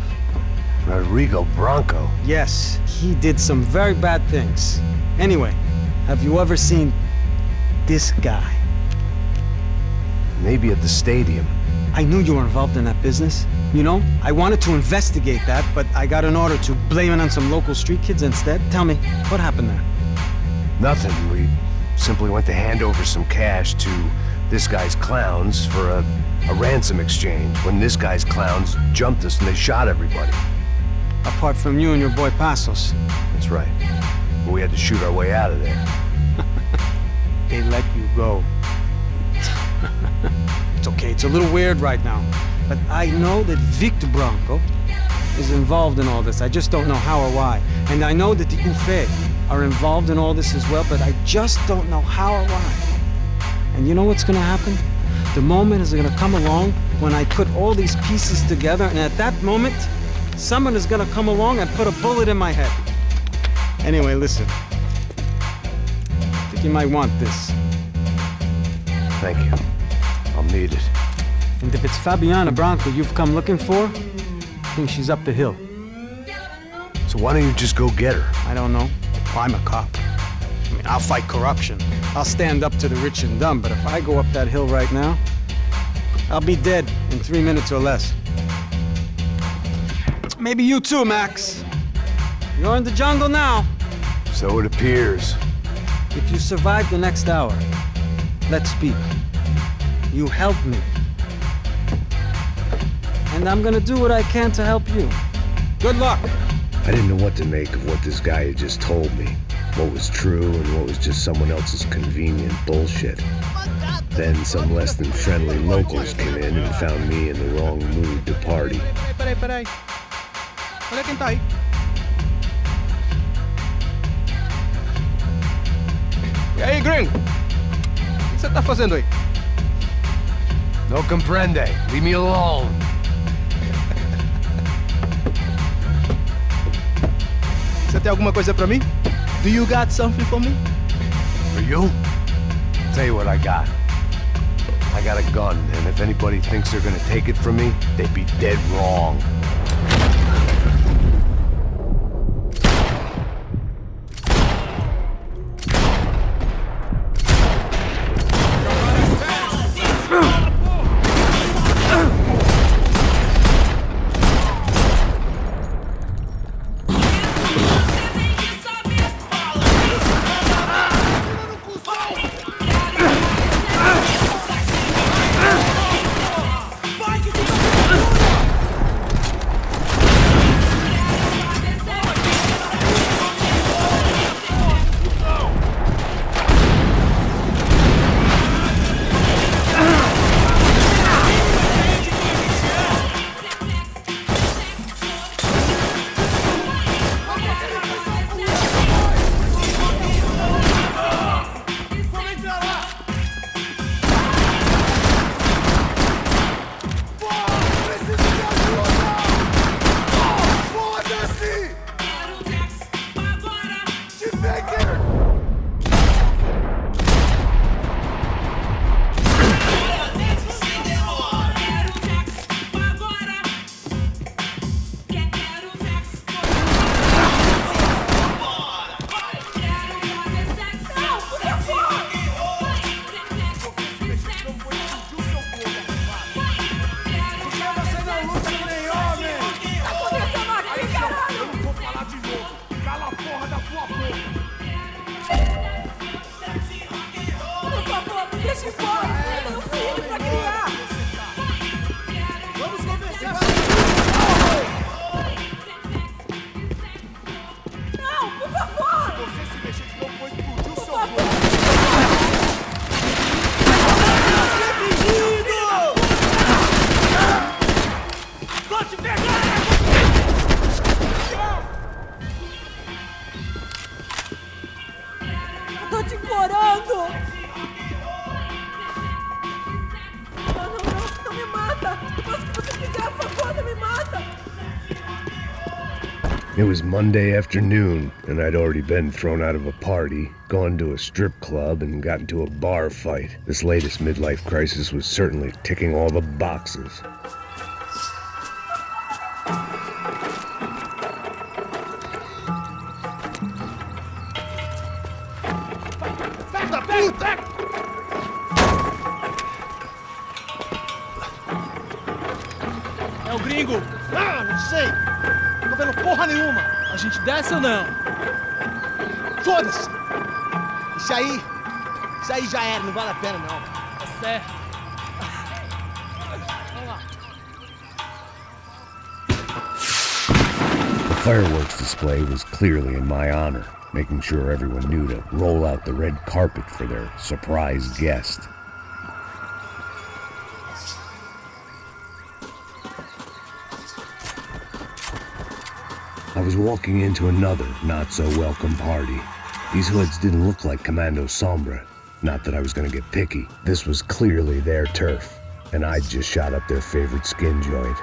Rodrigo Branco? Yes, he did some very bad things. Anyway, have you ever seen this guy? Maybe at the stadium. I knew you were involved in that business. You know, I wanted to investigate that, but I got an order to blame it on some local street kids instead. Tell me, what happened there? Nothing. We simply went to hand over some cash to this guy's clowns for a ransom exchange when this guy's clowns jumped us and they shot everybody. Apart from you and your boy Passos. That's right. But we had to shoot our way out of there. They let you go. It's okay, it's a little weird right now. But I know that Victor Branco is involved in all this. I just don't know how or why. And I know that the UFE are involved in all this as well, but I just don't know how or why. And you know what's gonna happen? The moment is gonna come along when I put all these pieces together, and at that moment, someone is gonna come along and put a bullet in my head. Anyway, listen. I think you might want this. Thank you. I'll need it. And if it's Fabiana Branco you've come looking for, I think she's up the hill. So why don't you just go get her? I don't know. I'm a cop. I mean, I'll fight corruption. I'll stand up to the rich and dumb, but if I go up that hill right now, I'll be dead in 3 minutes or less. Maybe you too, Max. You're in the jungle now. So it appears. If you survive the next hour, let's speak. You help me. And I'm gonna do what I can to help you. Good luck. I didn't know what to make of what this guy had just told me. What was true and what was just someone else's convenient bullshit. Then some less than friendly locals came in and found me in the wrong mood to party. Peraí. Olha quem tá aí. E aí, gringo? O que você tá fazendo aí? No comprende. Leave me alone. Você tem alguma coisa pra mim? Do you got something for me? For you? Tell you what I got. I got a gun, and if anybody thinks they're gonna take it from me, they'd be dead wrong. It was Monday afternoon, and I'd already been thrown out of a party, gone to a strip club, and got into a bar fight. This latest midlife crisis was certainly ticking all the boxes. É o gringo! Ah, não sei! Não tô vendo porra nenhuma! A gente desce ou não? Foda-se! Isso aí já era, não vale a pena não. É certo. Vamos lá. The fireworks display was clearly in my honor, making sure everyone knew to roll out the red carpet for their surprise guest. I was walking into another not-so-welcome party. These hoods didn't look like Commando Sombra. Not that I was gonna get picky. This was clearly their turf, and I'd just shot up their favorite skin joint.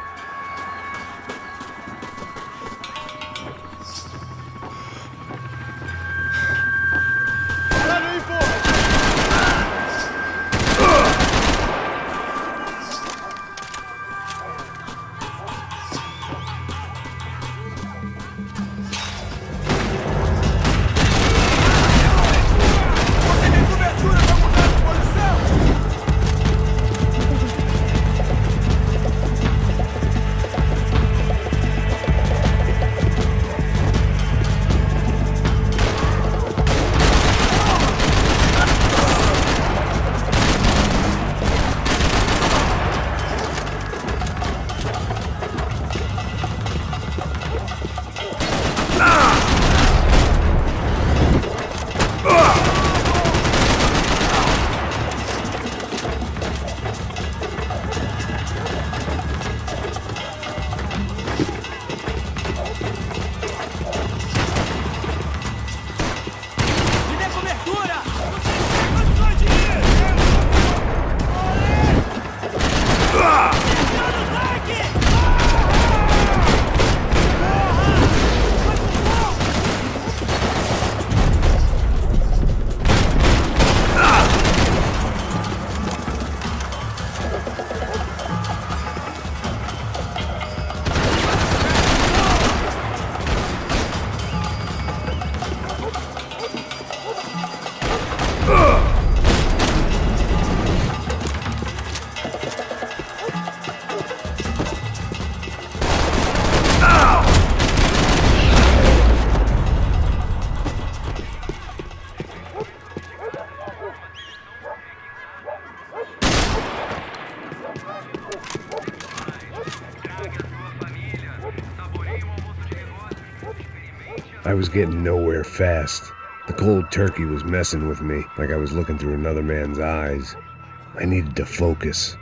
I was getting nowhere fast. The cold turkey was messing with me, like I was looking through another man's eyes. I needed to focus.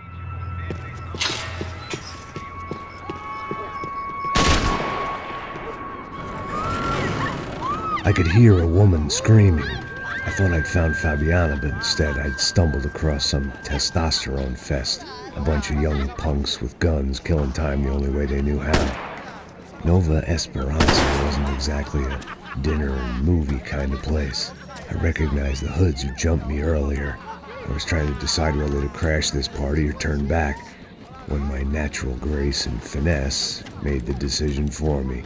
I could hear a woman screaming. I thought I'd found Fabiana, but instead I'd stumbled across some testosterone fest. A bunch of young punks with guns killing time the only way they knew how. Nova Esperanza wasn't exactly a dinner and movie kind of place. I recognized the hoods who jumped me earlier. I was trying to decide whether to crash this party or turn back, when my natural grace and finesse made the decision for me.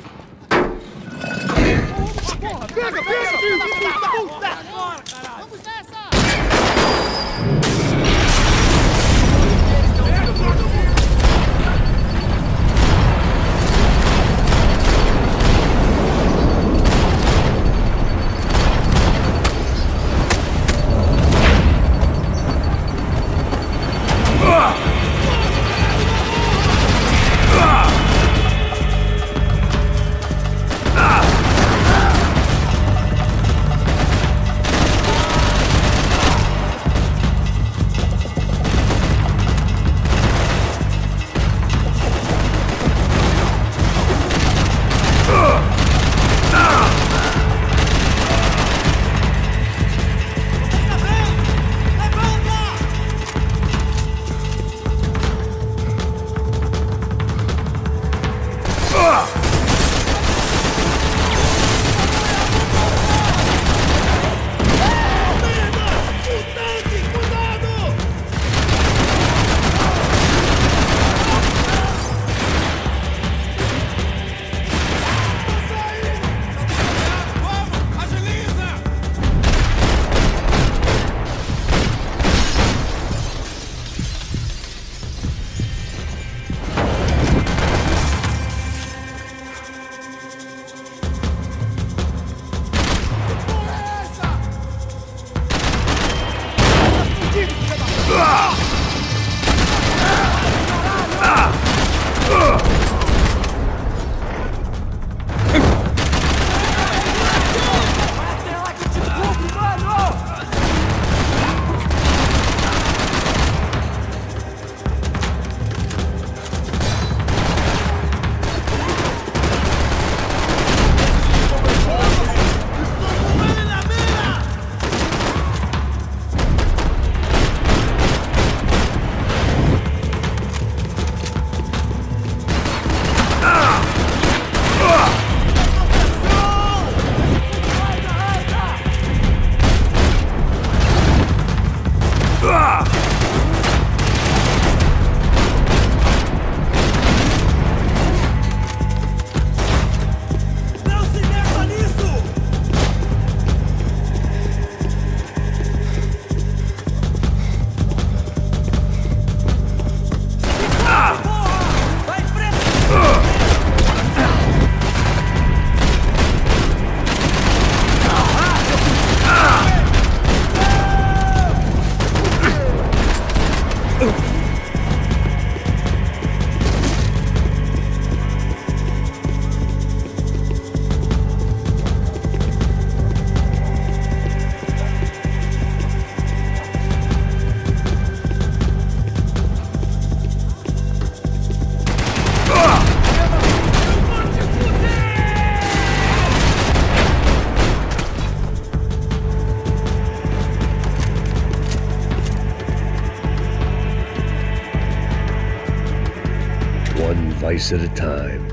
slice at a time.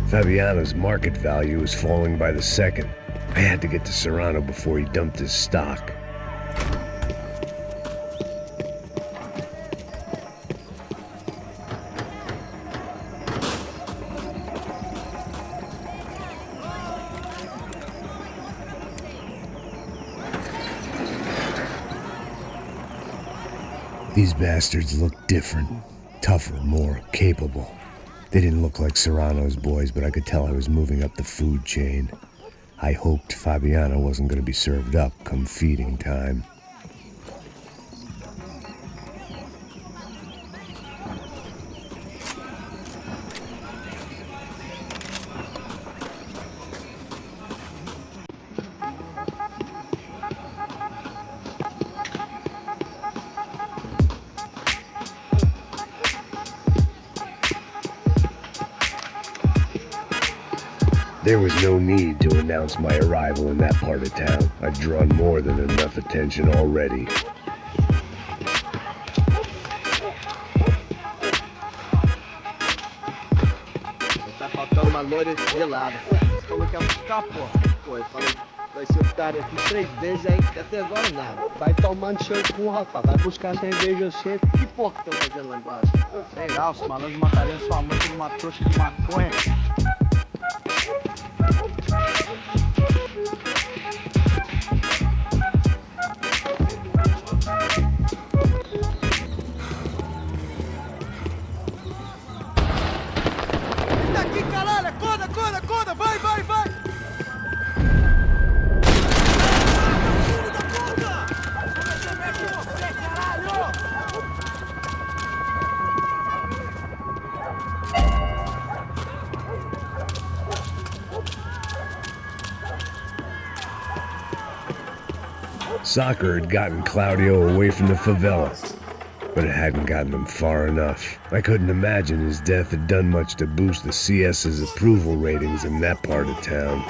Fabiana's market value was falling by the second. I had to get to Serrano before he dumped his stock. These bastards looked different, tougher, more capable. They didn't look like Serrano's boys, but I could tell I was moving up the food chain. I hoped Fabiana wasn't going to be served up come feeding time. There was no need to announce my arrival in that part of town. I'd drawn more than enough attention already. Tá faltando uma loira gelada. Como é que é buscar, pô? Pô, eu falei, vai ser otário aqui 3 vezes aí, até agora nada. Vai tomando cheiro com o rapaz, vai buscar cerveja cedo. Que porra que estão fazendo lá embaixo? Sei lá, os malandros matariam sua mãe por uma trouxa de maconha. Soccer had gotten Claudio away from the favela, but it hadn't gotten him far enough. I couldn't imagine his death had done much to boost the CS's approval ratings in that part of town.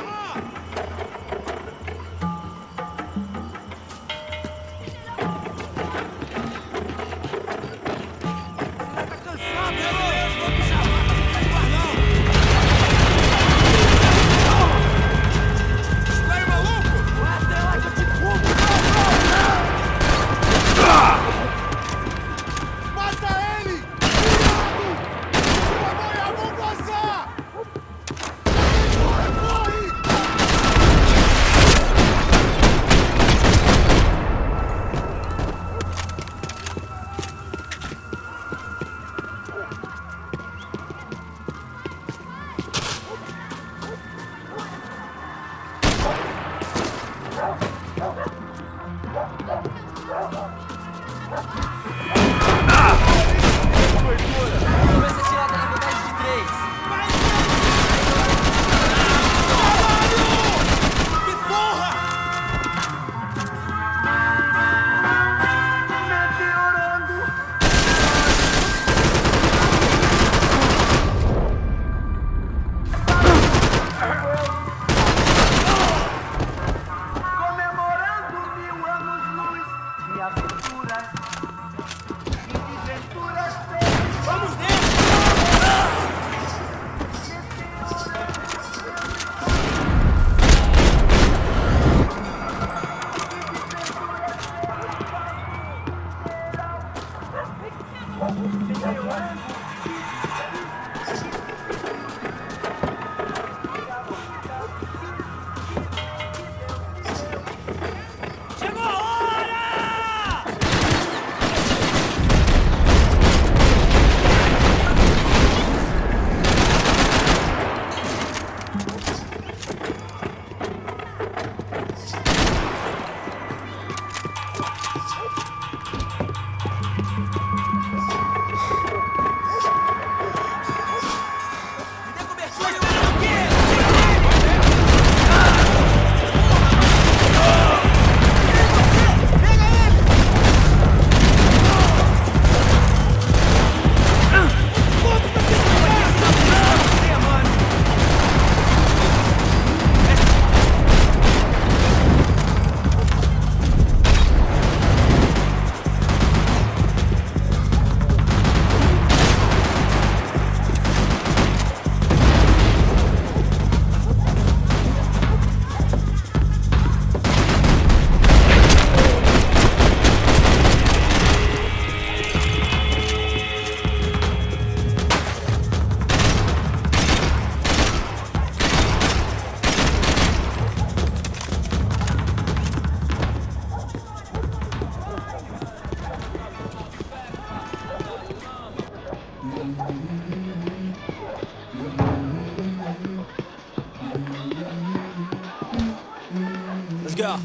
Let's go.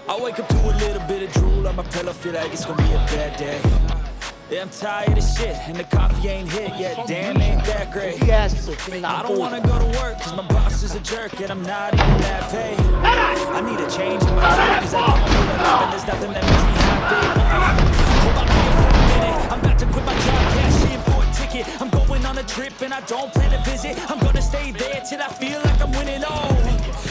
I wake up to a little bit of drool on my pillow, feel like it's gonna be a bad day. Yeah, I'm tired of shit, and the coffee ain't hit yet. Damn, ain't that great. I don't wanna go to work, cause my boss is a jerk, and I'm not even that paid. I need a change in my life, cause I don't feel alive, and there's nothing that makes me happy. Hold on here for a minute, I'm about to quit my job, cash in for a ticket. I'm going on a trip, and I don't plan to visit. I'm gonna stay there till I feel like I'm winning all.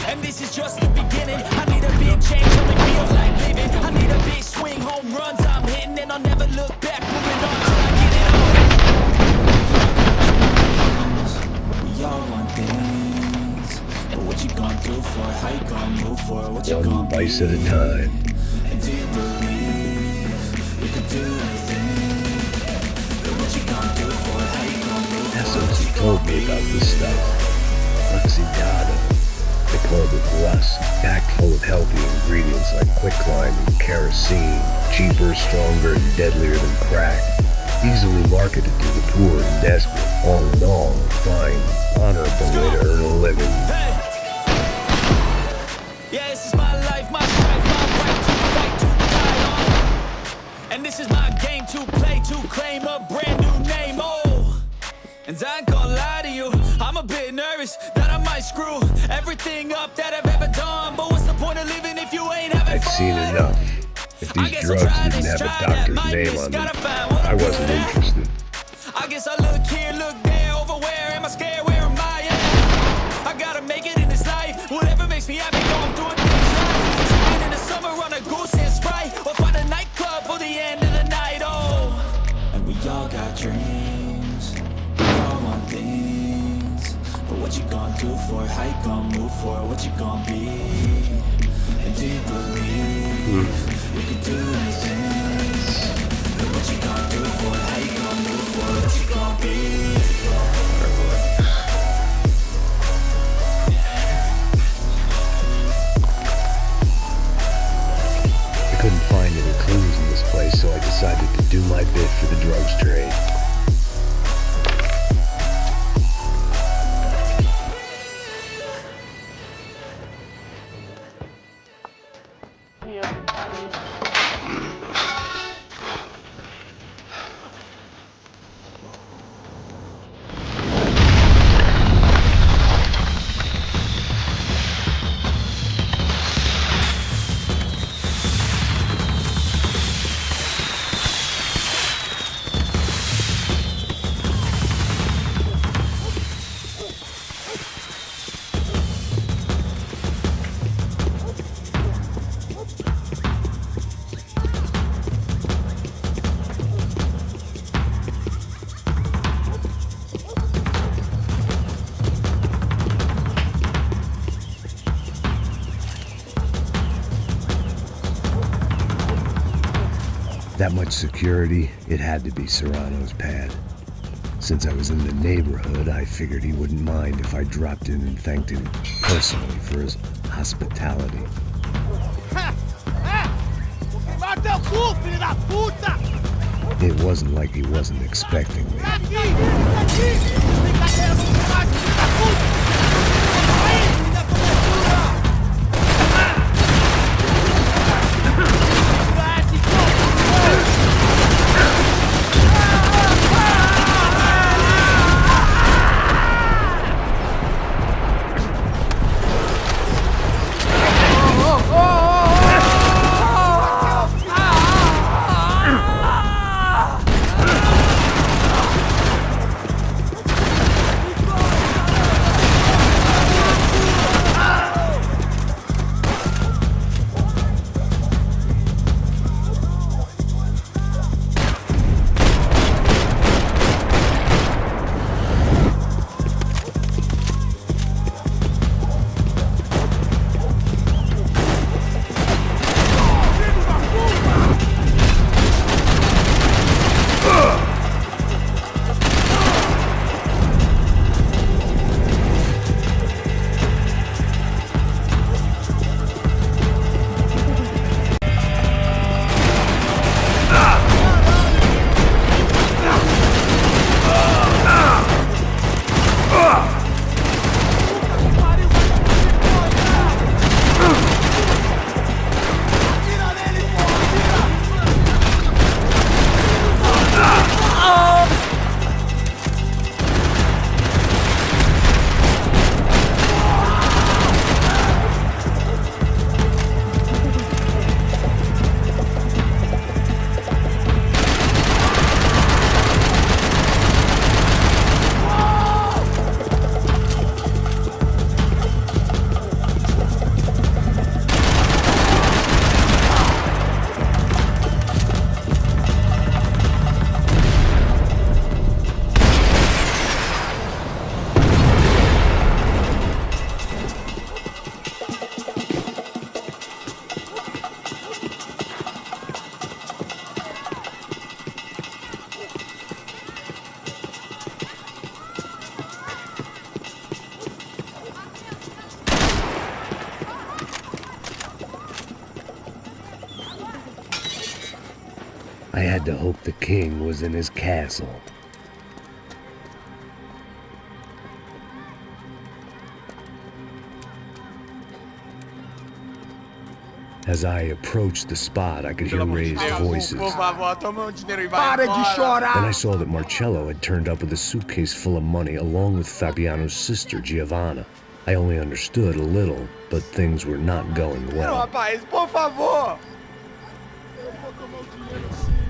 And this is just the beginning. I need a big change, only feel like living. I need a big swing, home runs I'm hitting, and I'll never look back. Moving on till I get it all. We all want things, but what you gonna do for it? How you gonna move for it? What you gonna be? One vice at a time. And do you believe you could do anything? But what you gonna do for it? How you gonna move for it? Essos told me about this stuff. Oxidado. They called it rust, packed full of healthy ingredients like quicklime and kerosene, cheaper, stronger, and deadlier than crack. Easily marketed to the poor and desperate. All in all, a fine, honorable way to earn a living. Hey. Yeah, this is my life, my strife, my right to fight, to die on. And this is my game to play, to claim a brand new name, oh. And I ain't gonna lie to you, I'm a bit nervous that I might screw everything up that I've ever done. But what's the point of living if you ain't having I'd fun? seen enough. If these drugs didn't have a doctor's name on them, I wasn't interested. I guess I look here, look there, over where am I scared, where am I at? I gotta make it in this life, whatever makes me happy, go, I'm doing things right. Sipping in the summer on a goose and Sprite, or find a nightclub for the end of the night, oh. And we all got dreams, we all want things, but what you gonna do for it, how you gonna move for it, what you gonna be, and do you believe you can do anything, but what you gonna do for it, how you gonna move for it, what you gonna be. I couldn't find any clues in this place, so I decided to do my bit for the drugs trade. That much security, it had to be Serrano's pad. Since I was in the neighborhood, I figured he wouldn't mind if I dropped in and thanked him personally for his hospitality. It wasn't like he wasn't expecting me. had to hope the king was in his castle. As I approached the spot, I could hear raised voices. Por favor, toma dinheiro e vai Para de embora. chorar! Then I saw that Marcello had turned up with a suitcase full of money along with Fabiano's sister, Giovanna. I only understood a little, but things were not going Não, well. rapaz, por favor.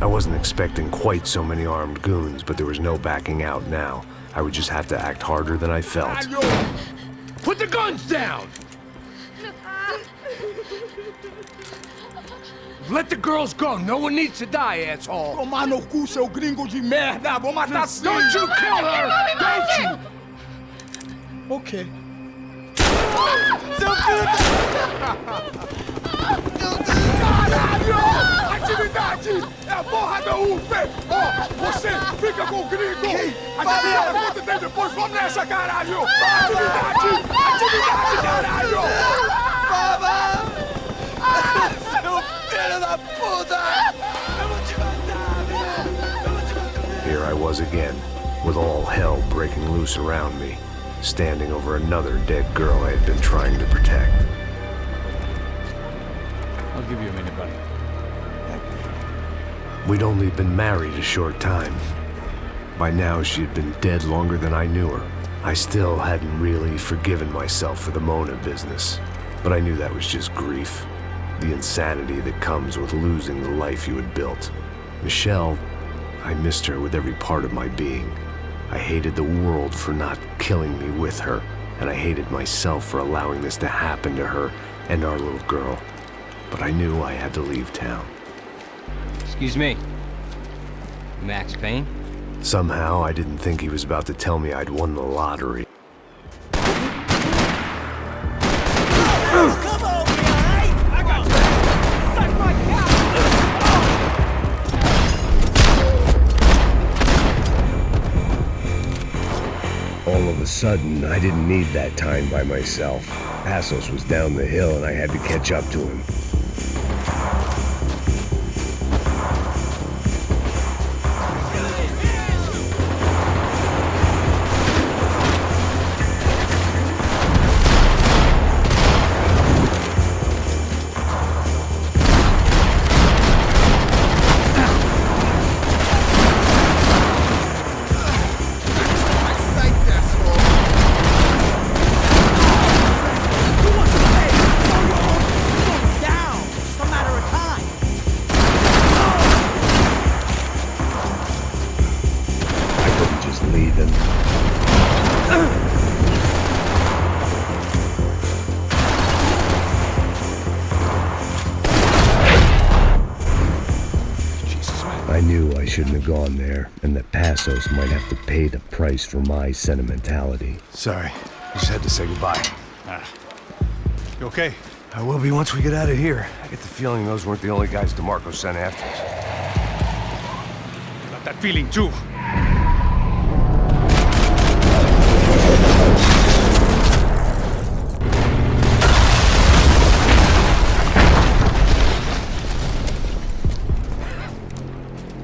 I wasn't expecting quite so many armed goons, but there was no backing out now. I would just have to act harder than I felt. Put the guns down! Let the girls go. No one needs to die, asshole. Tomar no cu, seu gringo de merda! Vou matar sim! Don't you kill her! Don't you! Ok. Seu filho Caralho! Atividade! É a porra da UP! Ó, você fica com o gringo! A gente fala quanto tem depois, vamos nessa, caralho! Atividade! Atividade, caralho! Seu filho da puta! Eu vou te matar, velho! Eu vou te matar! Here I was again, with all hell breaking loose around me, standing over another dead girl I had been trying to protect. I'll give you a minute, buddy. We'd only been married a short time. By now, she had been dead longer than I knew her. I still hadn't really forgiven myself for the Mona business, but I knew that was just grief. The insanity that comes with losing the life you had built. Michelle, I missed her with every part of my being. I hated the world for not killing me with her, and I hated myself for allowing this to happen to her and our little girl. But I knew I had to leave town. Excuse me. Max Payne? Somehow, I didn't think he was about to tell me I'd won the lottery. All of a sudden, I didn't need that time by myself. Passos was down the hill and I had to catch up to him. Shouldn't have gone there, and that Passos might have to pay the price for my sentimentality. Sorry, I just had to say goodbye. You okay? I will be once we get out of here. I get the feeling those weren't the only guys DeMarco sent after us. Got that feeling too.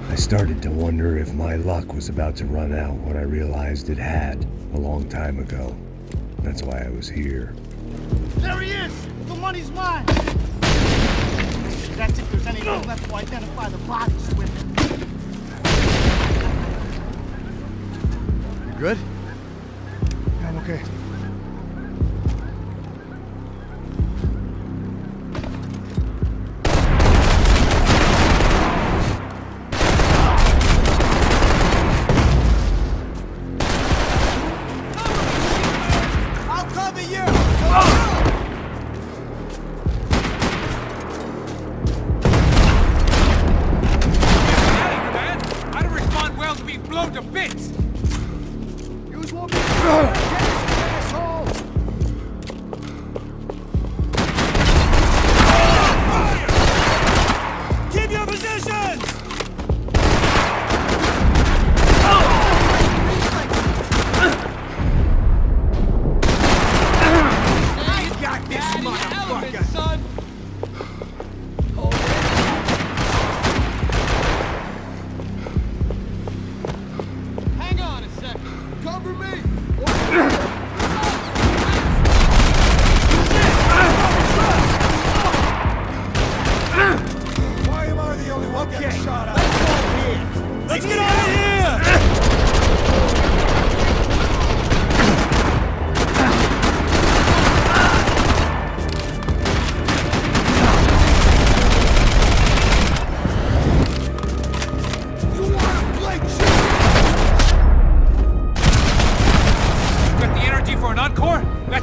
I started to wonder if my luck was about to run out when I realized it had a long time ago. That's why I was here. There he is! The money's mine! That's if there's anything left to identify the bodies with. You good? Yeah, I'm okay.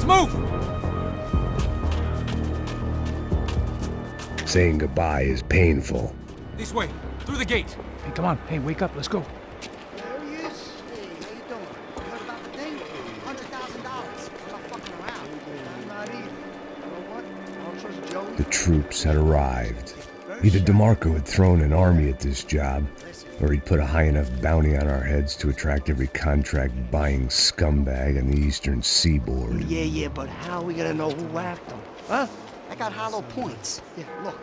Let's move! Saying goodbye is painful. This way, through the gate. Hey, come on. Hey, wake up. Let's go. There he is. Hey, how you doing? You heard about the thing? $100,000. I'm not fucking around. I'm not either. You know what? I don't trust Joey. The troops had arrived. Either DeMarco had thrown an army at this job, or he'd put a high enough bounty on our heads to attract every contract-buying scumbag on the eastern seaboard. Yeah, but how are we gonna know who whacked him? Huh? I got hollow points. Yeah, look.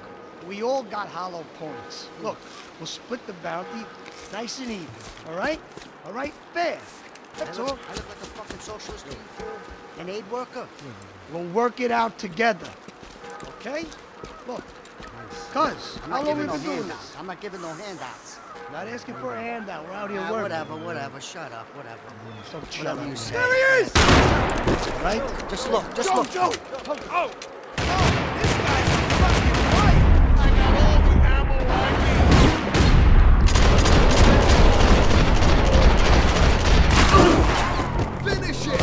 We all got hollow points. Look, we'll split the bounty nice and even, all right? All right? Fair. That's all. I look like a fucking socialist an aid worker. We'll work it out together, okay? Look, cuz, how long have we been doing this? I'm not giving no handouts. Not asking for a handout. We're out here working. Whatever. Shut up, whatever. Whatever you say. There he is! All right? Just look. Joe! Oh! This guy's a fucking fight! I got all the ammo I need! Finish it!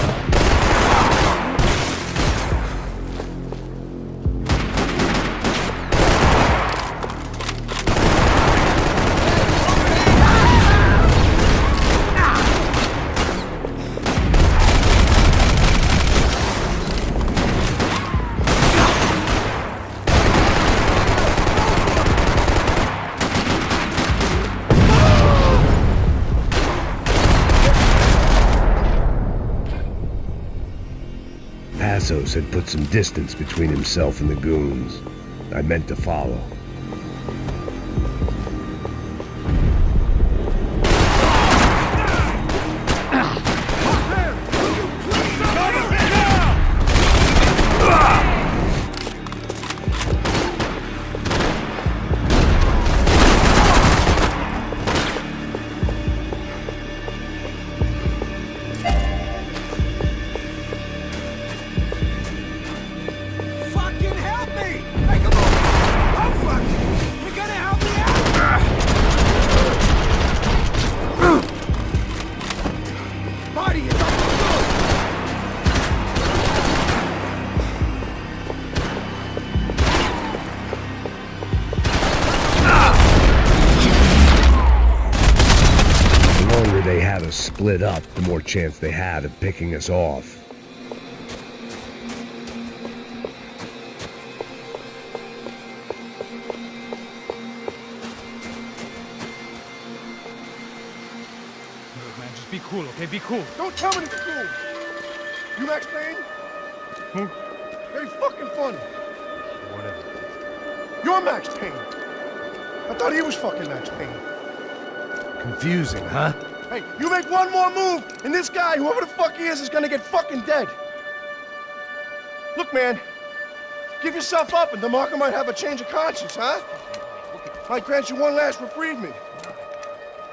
Passos had put some distance between himself and the goons. I meant to follow. Split up, the more chance they had of picking us off. Look, man, just be cool, okay? Be cool. Don't tell me to be cool. You Max Payne? Who? Very fucking funny. Whatever. You're Max Payne. I thought he was fucking Max Payne. Confusing, huh? Hey, you make one more move, and this guy, whoever the fuck he is gonna get fucking dead. Look, man, give yourself up, and DeMarco might have a change of conscience, huh? Might grant you one last reprievement.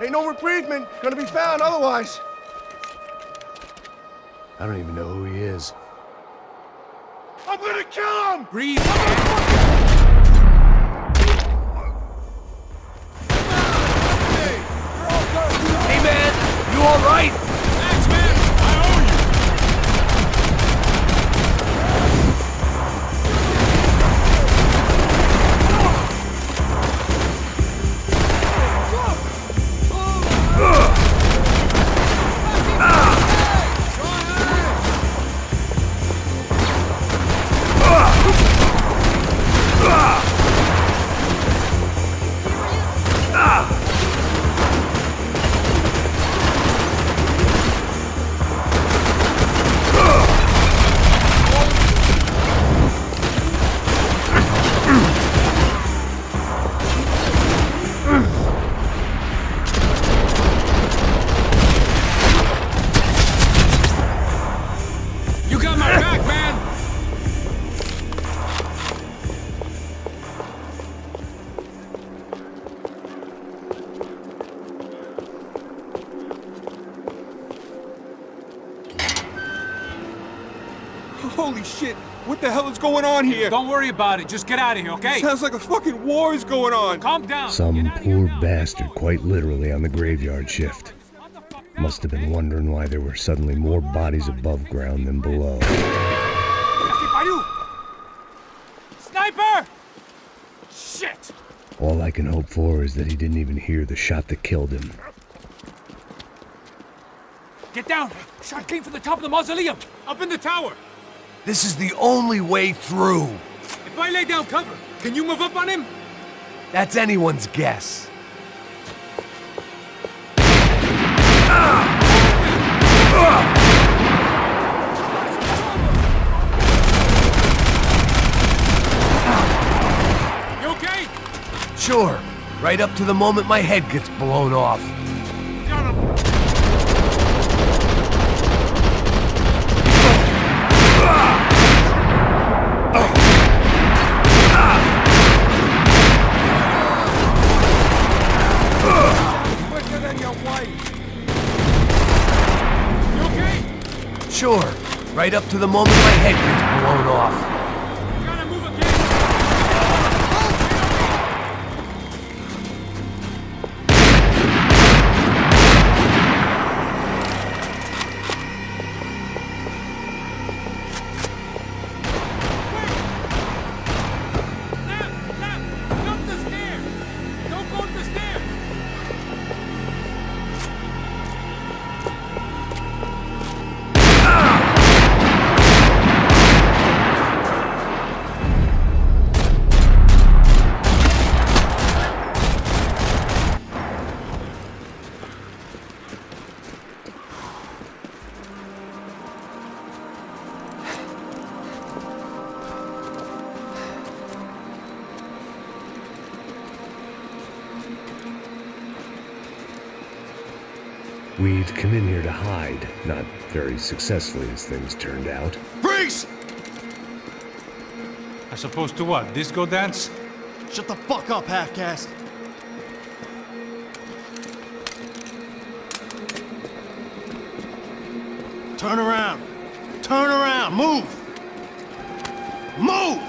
Ain't no reprievement gonna be found otherwise. I don't even know who he is. I'm gonna kill him! Breathe. Hey, man, you all right? Max, man, I owe you. Holy shit! What the hell is going on here? Don't worry about it. Just get out of here, okay? Sounds like a fucking war is going on. Calm down. Some poor bastard quite literally on the graveyard shift. Must have been wondering why there were suddenly more bodies above ground than below. All I can hope for is that he didn't even hear the shot that killed him. Get down! Shot came from the top of the mausoleum! Up in the tower! This is the only way through. If I lay down cover, can you move up on him? That's anyone's guess. You okay? Sure. Right up to the moment my head gets blown off. Quicker than your wife. You okay? Sure. Right up to the moment my head gets blown off. Gotta move again. Jump the stairs! Don't go up the stairs! We'd come in here to hide, not very successfully as things turned out. Freeze! As opposed to what? Disco dance? Shut the fuck up, half-caste. Turn around. Turn around. Move. Move!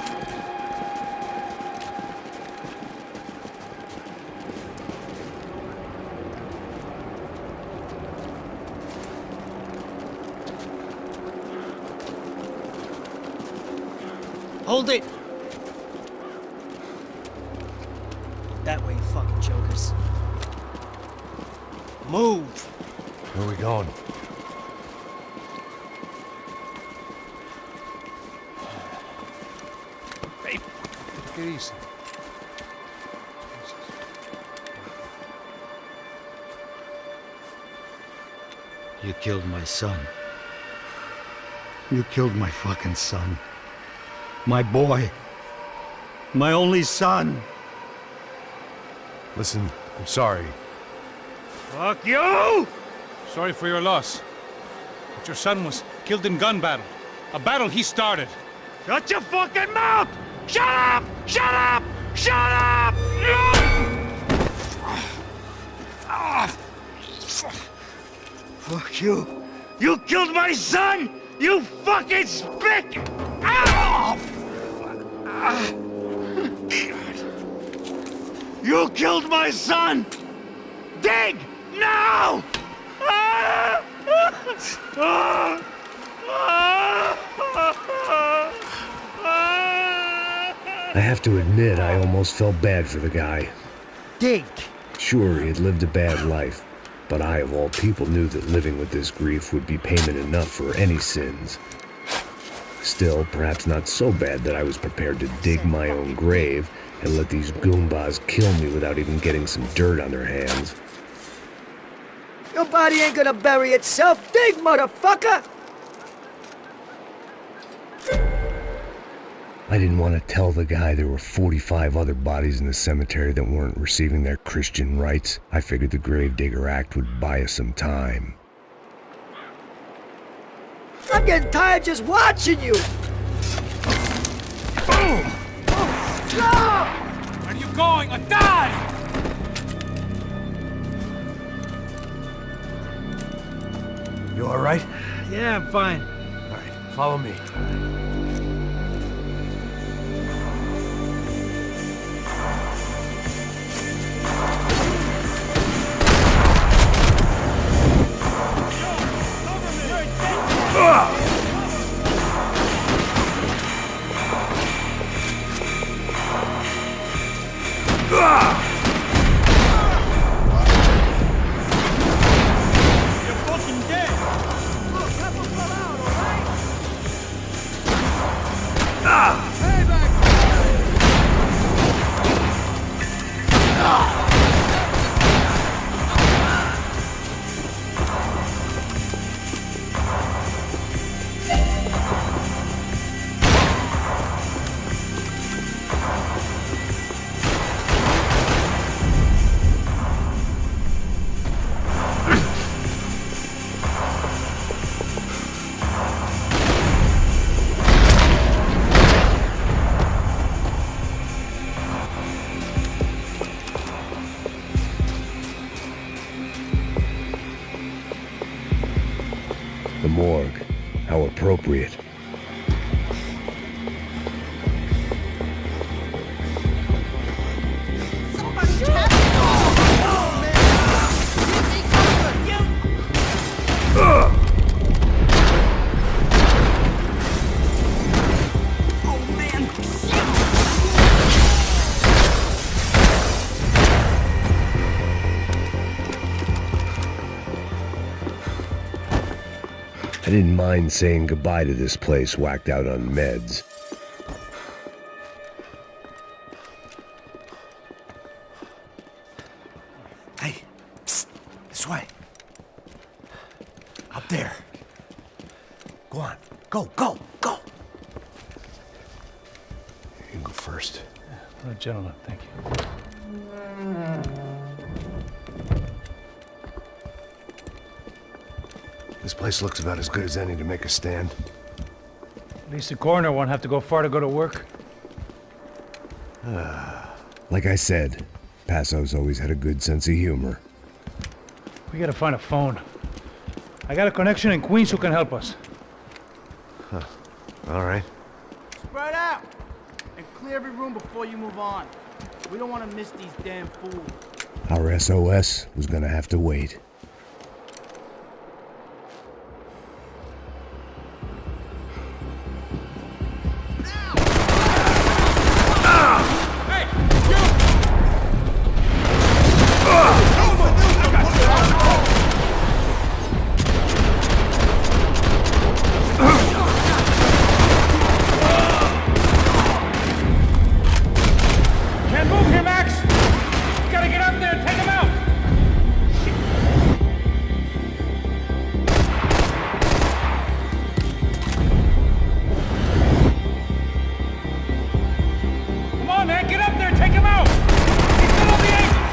Hold it! That way, you fucking jokers. Move! Where are we going? Hey, take it easy. You killed my son. You killed my fucking son. My boy. My only son. Listen, I'm sorry. Fuck you! Sorry for your loss. But your son was killed in gun battle. A battle he started. Shut your fucking mouth! Shut up! Shut up! Shut up! Fuck you. You killed my son! You fucking spick! Ow! You killed my son! Dig! Now! I have to admit, I almost felt bad for the guy. Dig! Sure, he had lived a bad life, but I, of all people, knew that living with this grief would be payment enough for any sins. Still, perhaps not so bad that I was prepared to dig my own grave and let these goombas kill me without even getting some dirt on their hands. Your body ain't gonna bury itself. Dig, motherfucker! I didn't want to tell the guy there were 45 other bodies in the cemetery that weren't receiving their Christian rites. I figured the Gravedigger Act would buy us some time. I'm getting tired just watching you! Boom! No! Where are you going? I died! You all right? Yeah, I'm fine. All right, follow me. The morgue. How appropriate. I didn't mind saying goodbye to this place whacked out on meds. Hey, psst, this way. Up there. Go on, go, go, go. You can go first. Oh, gentlemen, thank you. This place looks about as good as any to make a stand. At least the coroner won't have to go far to go to work. Like I said, Passo's always had a good sense of humor. We gotta find a phone. I got a connection in Queens who can help us. Huh. All right. Spread out! And clear every room before you move on. We don't want to miss these damn fools. Our SOS was gonna have to wait. Can't move here, Max! You gotta get up there and take him out! Come on, man, get up there and take him out! He's still on the ankles!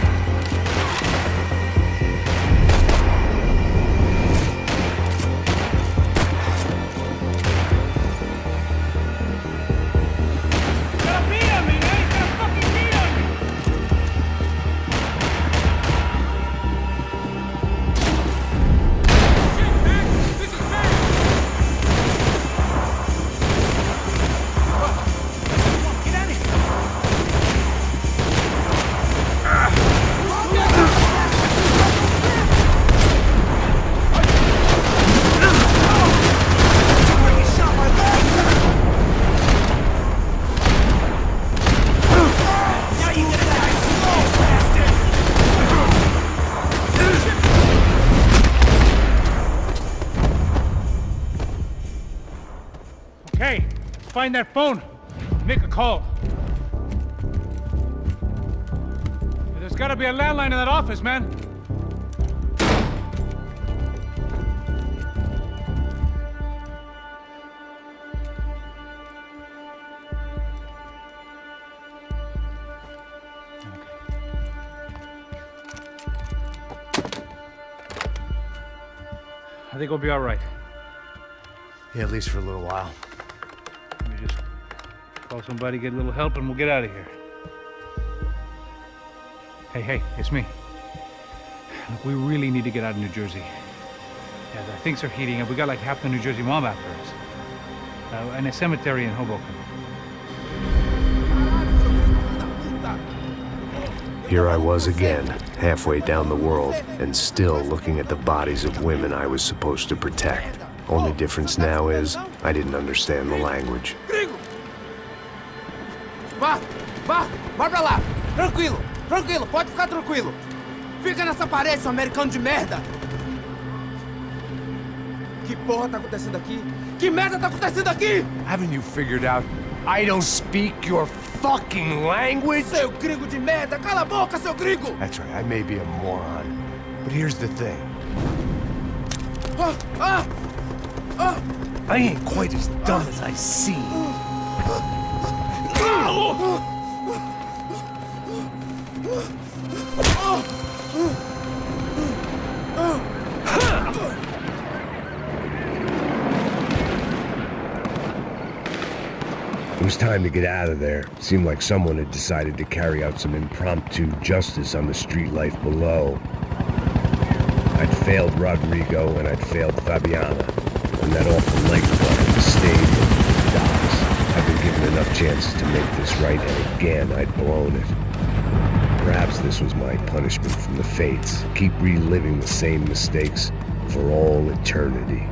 Gotta beat on me, man! He's gonna fucking beat on me! Shit, Max! This is bad! Come on, get out of here! Okay, find that phone. Make a call. There's gotta be a landline in that office, man. I think we'll be all right. Yeah, at least for a little while. Let me just call somebody, get a little help, and we'll get out of here. Hey, it's me. Look, we really need to get out of New Jersey. Yeah, things are heating up. We got like half the New Jersey mob after us. And a cemetery in Hoboken. Here I was again, halfway down the world, and still looking at the bodies of women I was supposed to protect. Only difference now is, I didn't understand the language. Gringo! Vai pra lá! Tranquilo, pode ficar tranquilo. Fica nessa parede, seu americano de merda! Que porra tá acontecendo aqui? Que merda tá acontecendo aqui? Haven't you figured out I don't speak your fucking language? Seu gringo de merda! Cala a boca, seu gringo! That's right, I may be a moron, but here's the thing. I ain't quite as dumb as I seem. It was time to get out of there. Seemed like someone had decided to carry out some impromptu justice on the street life below. I'd failed Rodrigo and I'd failed Fabiana. and that awful leg cut at the stadium, the docks. I've been given enough chances to make this right, and again I'd blown it. Perhaps this was my punishment from the fates. Keep reliving the same mistakes for all eternity.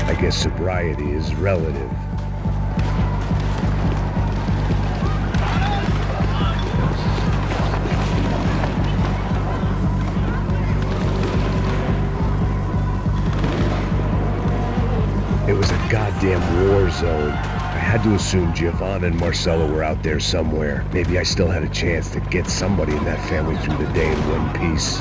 I guess sobriety is relative. It was a goddamn war zone. I had to assume Giovanna and Marcello were out there somewhere. Maybe I still had a chance to get somebody in that family through the day in one piece.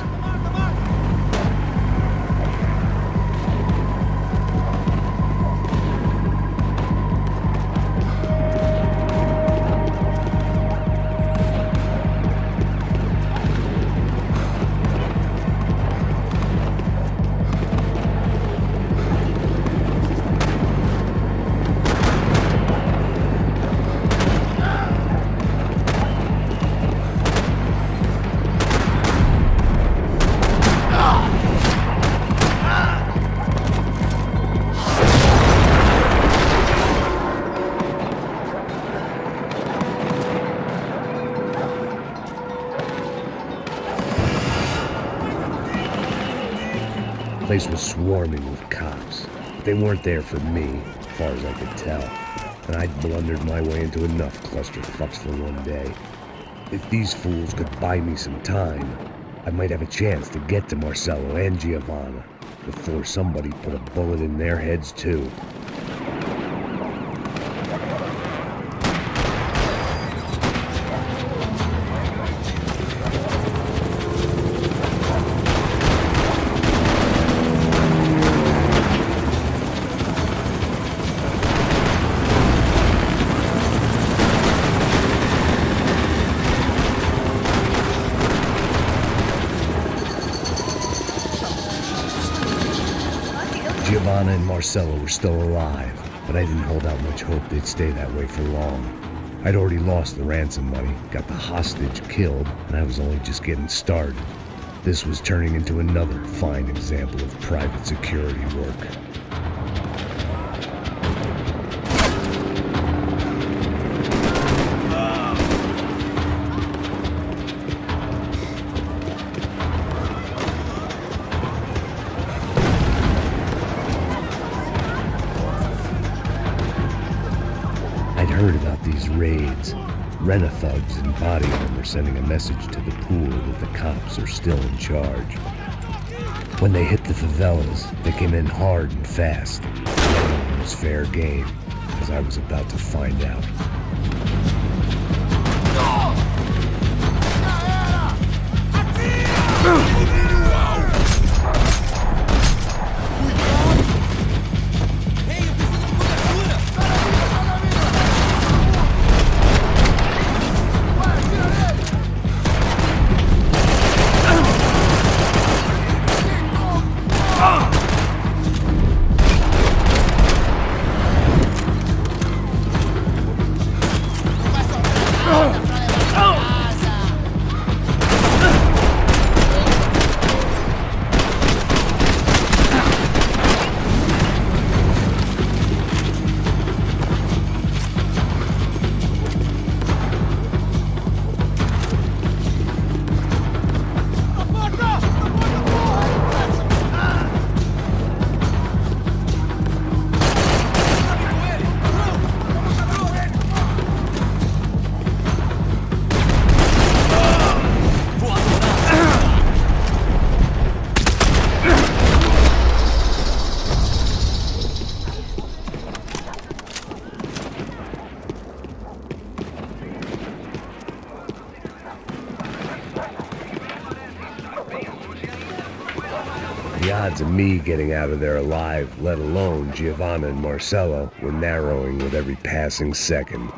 The place was swarming with cops. But they weren't there for me, as far as I could tell. And I'd blundered my way into enough clusterfucks for one day. If these fools could buy me some time, I might have a chance to get to Marcello and Giovanna before somebody put a bullet in their heads too. Giovanna and Marcello were still alive, but I didn't hold out much hope they'd stay that way for long. I'd already lost the ransom money, got the hostage killed, and I was only just getting started. This was turning into another fine example of private security work. Heard about these raids. Rent-a-thugs in body armor sending a message to the pool that the cops are still in charge. When they hit the favelas, they came in hard and fast. It was fair game, as I was about to find out. The odds of me getting out of there alive, let alone Giovanna and Marcello, were narrowing with every passing second.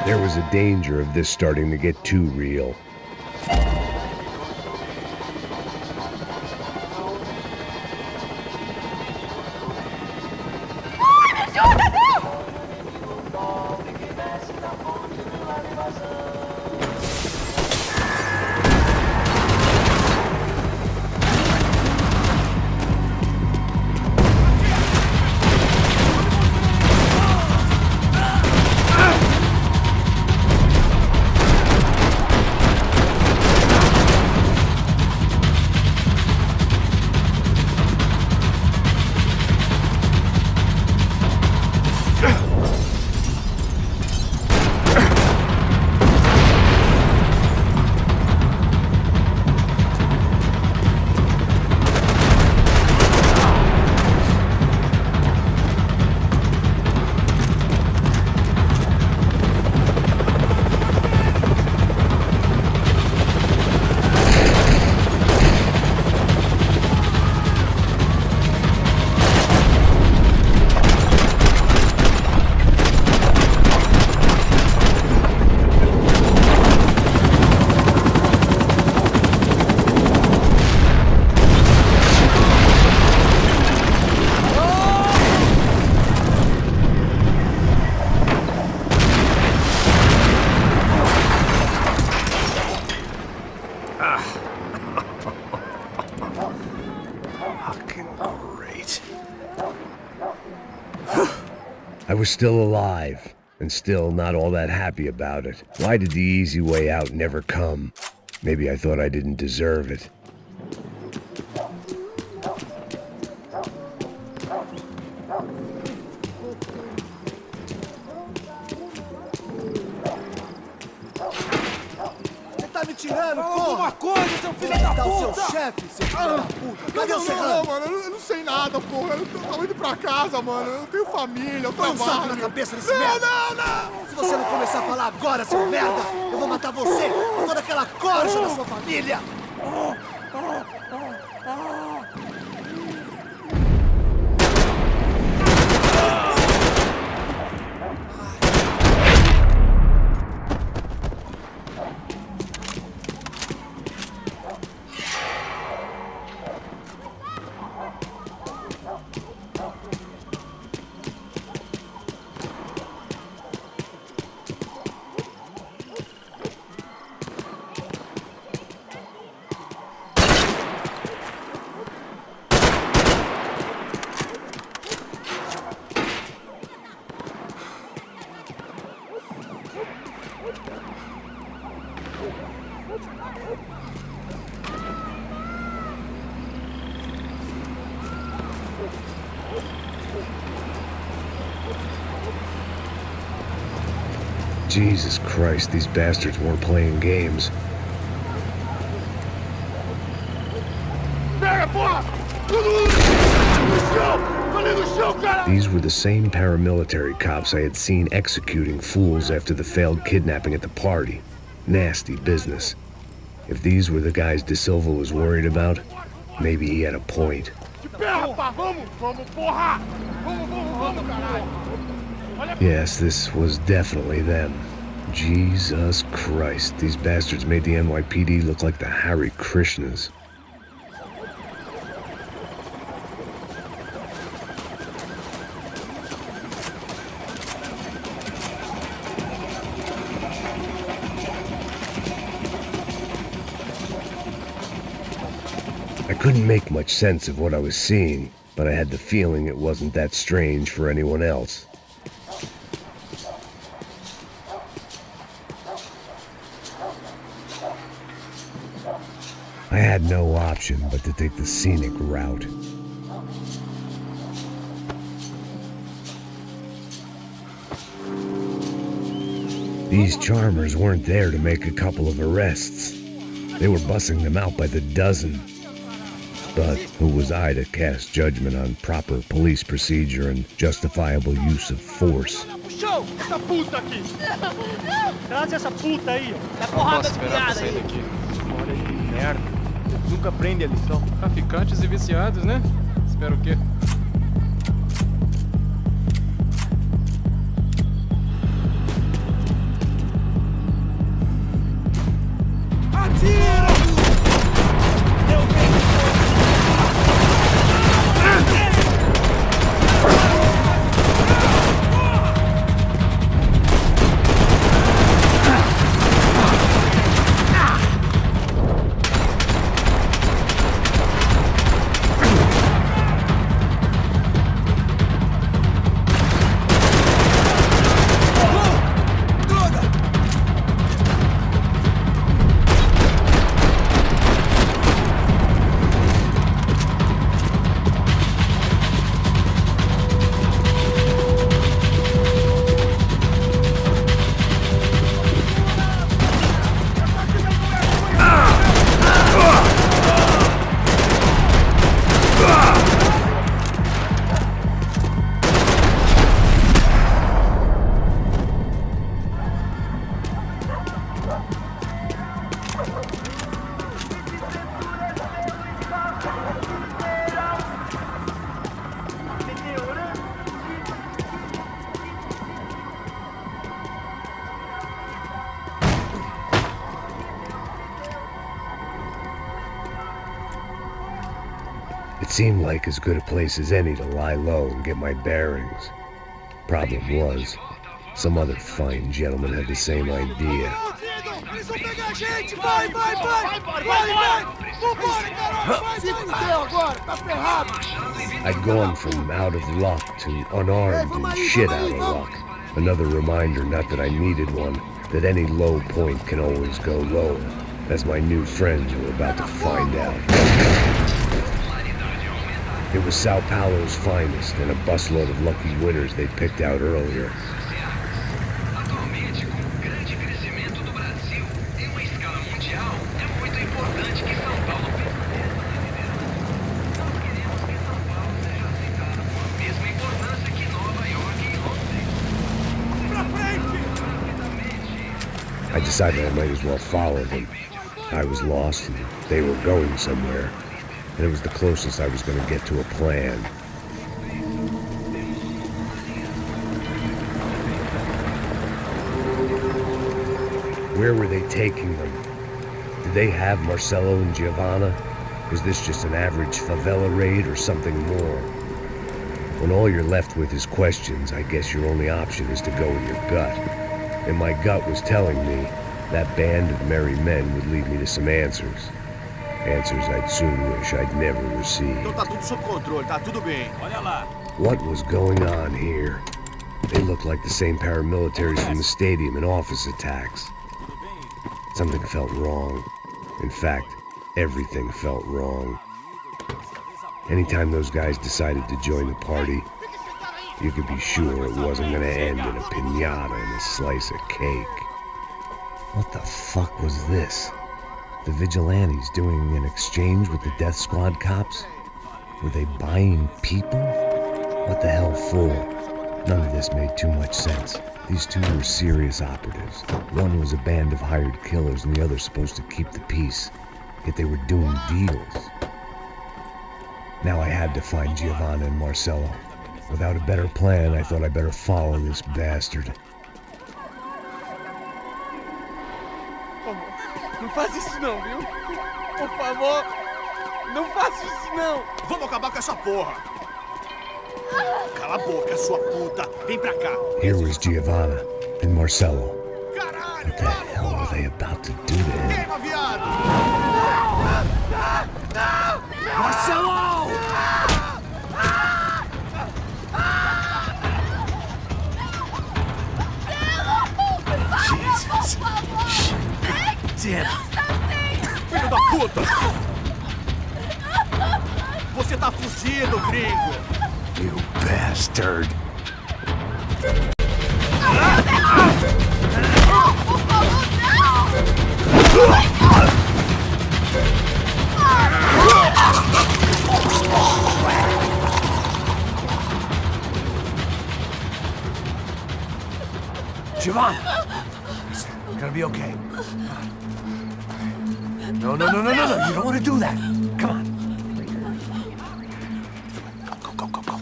There was a danger of this starting to get too real. I was still alive, and still not all that happy about it. Why did the easy way out never come? Maybe I thought I didn't deserve it. Me tirando, porra! Alguma coisa, seu filho da puta! O seu chefe, seu filho da puta! Cadê o Serrano? Não, mano, eu não sei nada, porra. Eu tô indo pra casa, mano. Eu tenho família, eu trabalho. Põe um saco na cabeça desse merda! Não! Se você não começar a falar agora, seu merda, eu vou matar você e toda aquela corja da sua família! Jesus Christ, these bastards weren't playing games. These were the same paramilitary cops I had seen executing fools after the failed kidnapping at the party. Nasty business. If these were the guys De Silva was worried about, maybe he had a point. Yes, this was definitely them. Jesus Christ, these bastards made the NYPD look like the Hare Krishnas. I couldn't make much sense of what I was seeing, but I had the feeling it wasn't that strange for anyone else. I had no option but to take the scenic route. These charmers weren't there to make a couple of arrests. They were bussing them out by the dozen. But who was I to cast judgment on proper police procedure and justifiable use of force? Show! Essa puta aqui! Traz essa puta aí, ó! Dá porrada de piada aí! Olha que merda! Nunca aprende a lição. Traficantes e viciados, né? Espero o quê? seemed like as good a place as any to lie low and get my bearings. Problem was, some other fine gentleman had the same idea. Eles vão pegar a gente! Vai, vai, vai! Vai, vai! Vambora, caralho! Se fudeu agora, tá ferrado! I'd gone from out of luck to unarmed and shit out of luck. Another reminder, not that I needed one, that any low point can always go lower, as my new friends were about to find out. It was Sao Paulo's finest and a busload of lucky winners they'd picked out earlier. Atualmente, com o grande crescimento do Brasil em uma escala mundial, é muito importante que São Paulo permaneça na liderança. Nós queremos que São Paulo seja aceitado com a mesma importância que Nova York e Londres. Pra frente! I decided I might as well follow them. I was lost and they were going somewhere, and it was the closest I was going to get to a plan. Where were they taking them? Did they have Marcelo and Giovanna? Was this just an average favela raid or something more? When all you're left with is questions, I guess your only option is to go with your gut. And my gut was telling me that band of merry men would lead me to some answers. Answers I'd soon wish I'd never received. Então tá tudo sob controle, tá tudo bem. Olha lá. What was going on here? They looked like the same paramilitaries from the stadium in office attacks. Something felt wrong. In fact, everything felt wrong. Anytime those guys decided to join the party, you could be sure it wasn't gonna end in a piñata and a slice of cake. What the fuck was this? The vigilantes doing an exchange with the death squad cops? Were they buying people? What the hell for? None of this made too much sense. These two were serious operatives. One was a band of hired killers and the other supposed to keep the peace. Yet they were doing deals. Now I had to find Giovanna and Marcelo. Without a better plan, I thought I'd better follow this bastard. Não faz isso não, viu? Por favor, não faça isso não. Vamos acabar com essa porra. Cala a boca, sua puta. Vem pra cá. Here was Giovanna and Marcelo. What the hell were they about to do to him? Queima, viado! Marcelo! Jesus. Damn. Filho da puta! Você tá fugido, gringo! You bastard! Giovanna! Listen, you're gonna be okay. No, no, no, no, no, no, you don't want to do that. Come on. Go, go, go, go.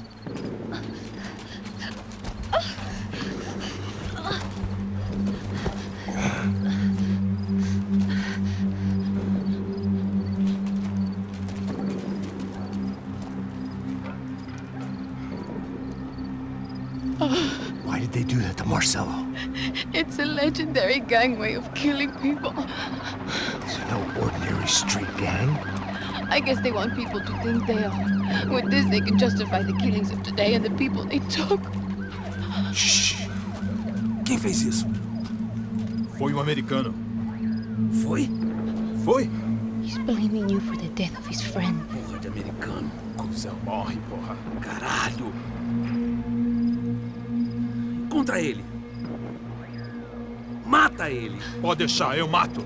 Why did they do that to Marcelo? It's a legendary gang way of killing people. These are no ordinary street gang. I guess they want people to think they are. With this, they can justify the killings of today and the people they took. Shh. Quem fez isso? Foi americano. Foi? Foi? He's blaming you for the death of his friend. Porra de americano. Cusão, morre, porra. Caralho. Encontra ele. Mata ele. Pode deixar, eu mato.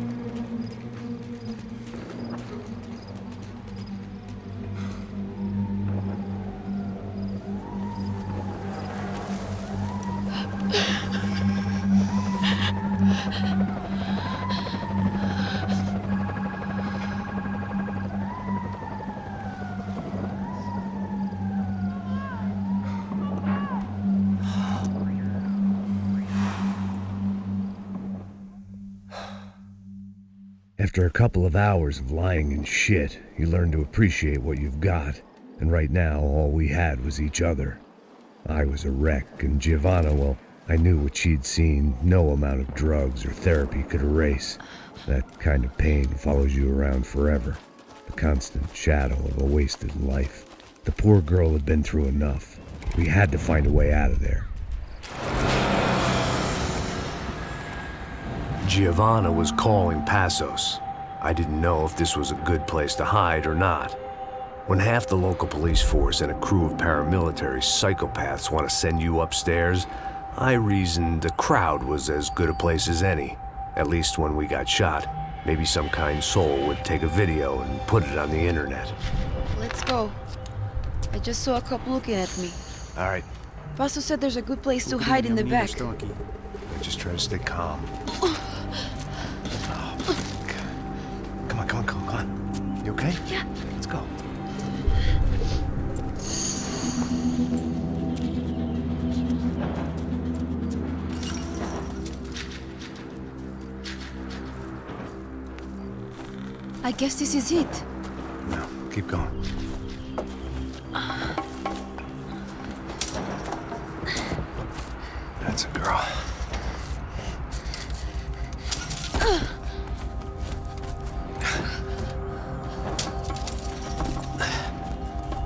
After a couple of hours of lying and shit, you learn to appreciate what you've got. and right now all we had was each other. I was a wreck, and Giovanna, well, I knew what she'd seen no amount of drugs or therapy could erase. That kind of pain follows you around forever, the constant shadow of a wasted life. The poor girl had been through enough. We had to find a way out of there. Giovanna was calling Passos. I didn't know if this was a good place to hide or not. When half the local police force and a crew of paramilitary psychopaths want to send you upstairs, I reasoned the crowd was as good a place as any. At least when we got shot, maybe some kind soul would take a video and put it on the internet. Let's go. I just saw a cop looking at me. All right. Passos said there's a good place to hide in the back. Just try to stay calm. Come on. You okay? Yeah. Let's go. I guess this is it. No, keep going. That's a girl.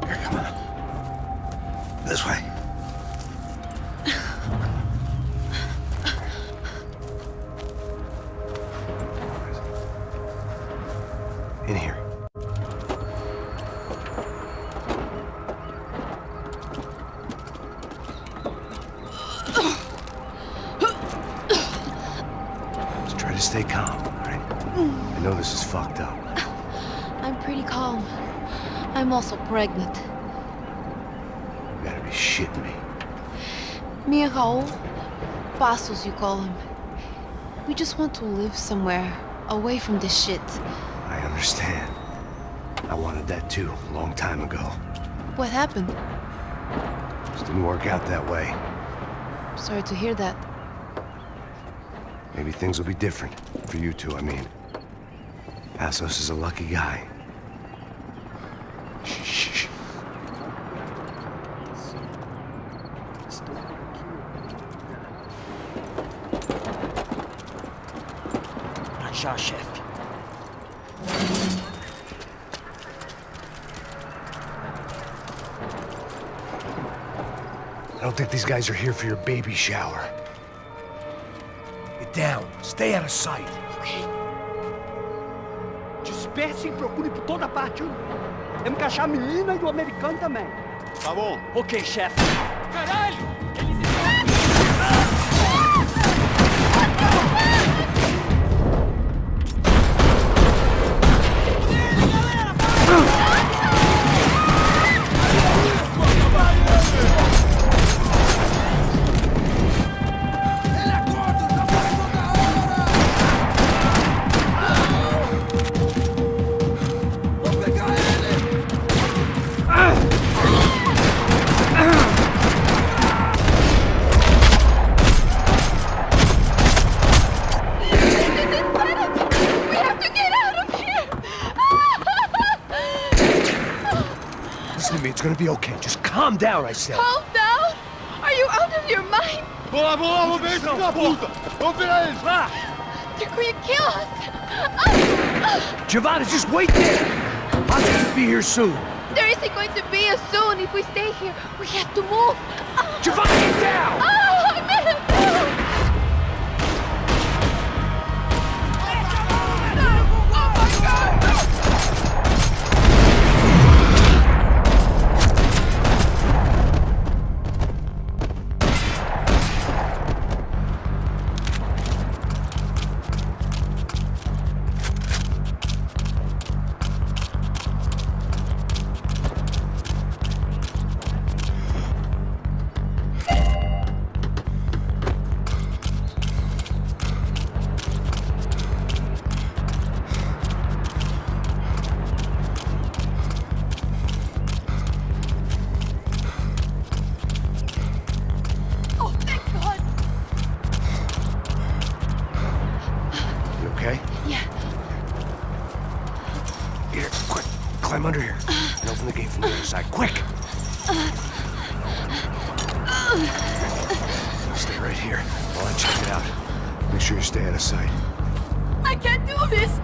Here, come on. This way. In here. Just try to stay calm, all right? I know this is fucked up. I'm pretty calm. I'm also pregnant. You gotta be shitting me. Me and Raul, Passos you call him. We just want to live somewhere, away from this shit. I understand. I wanted that too, a long time ago. What happened? Just didn't work out that way. Sorry to hear that. Maybe things will be different. For you two, I mean. Passos is a lucky guy. Shh. Já, chefe. I don't think these guys are here for your baby shower. Get down. Stay out of sight. Disperse e procure por toda parte. Temos que achar a menina e o americano também. Tá bom. Ok, chefe. Caralho! It's gonna be okay. Just calm down, I said. Calm down? Are you out of your mind? Vamos ver esse filho da puta! Vamos virar eles, vá! They're going to kill us! Giovanna, just wait there! Passos will be here soon. There isn't going to be a soon if we stay here. We have to move. Giovanna, get down! I meant Climb under here. and open the gate from the other side. Quick! Stay right here while I check it out. Make sure you stay out of sight. I can't do this!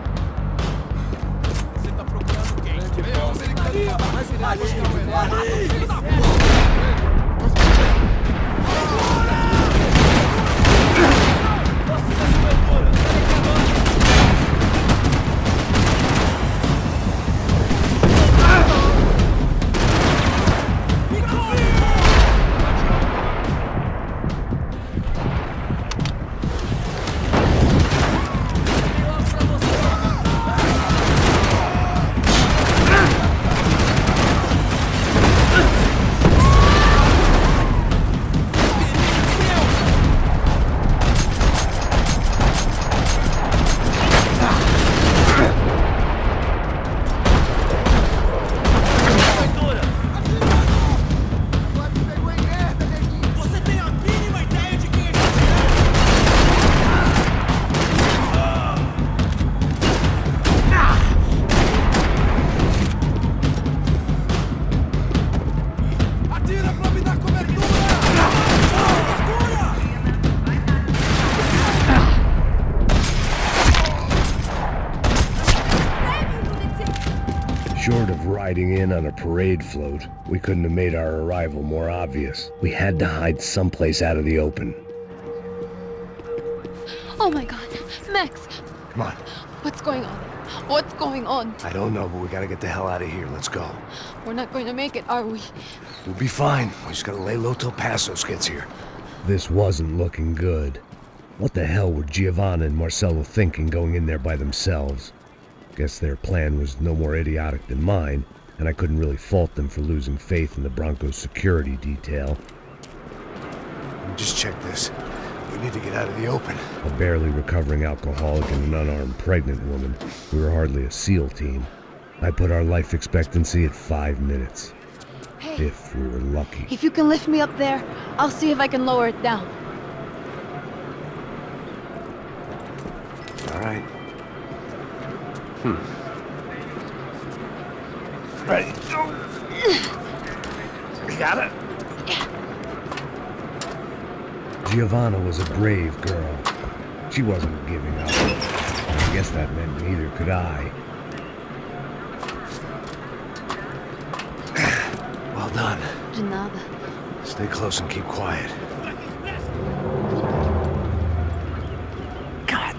Short of riding in on a parade float, we couldn't have made our arrival more obvious. We had to hide someplace out of the open. Oh my god. Max, Come on. what's going on? What's going on? I don't know, but we gotta get the hell out of here. Let's go. We're not going to make it, are we? We'll be fine. We just gotta lay low till Passos gets here. This wasn't looking good. What the hell were Giovanna and Marcello thinking going in there by themselves? Guess their plan was no more idiotic than mine, and I couldn't really fault them for losing faith in the Broncos' security detail. Just check this. We need to get out of the open. A barely recovering alcoholic and an unarmed pregnant woman. We were hardly a SEAL team. I put our life expectancy at 5 minutes. Hey. If we were lucky. If you can lift me up there, I'll see if I can lower it down. All right. Ready? Go. You got it? Giovanna was a brave girl. She wasn't giving up. I guess that meant neither could I. Well done. De nada. Stay close and keep quiet. God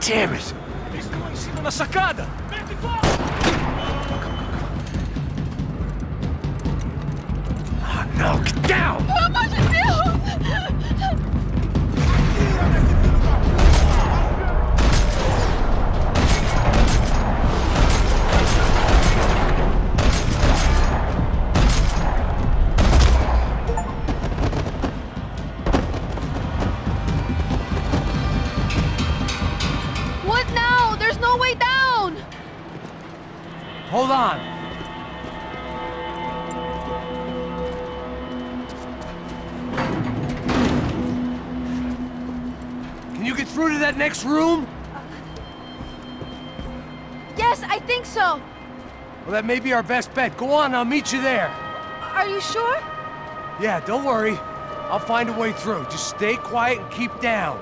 damn it! Eles estão lá em cima na sacada! Oh no, get down! Pelo amor de Deus! What now? There's no way down! Hold on! Can you get through to that next room? Yes, I think so. Well, that may be our best bet. Go on, I'll meet you there. Are you sure? Yeah, don't worry. I'll find a way through. Just stay quiet and keep down.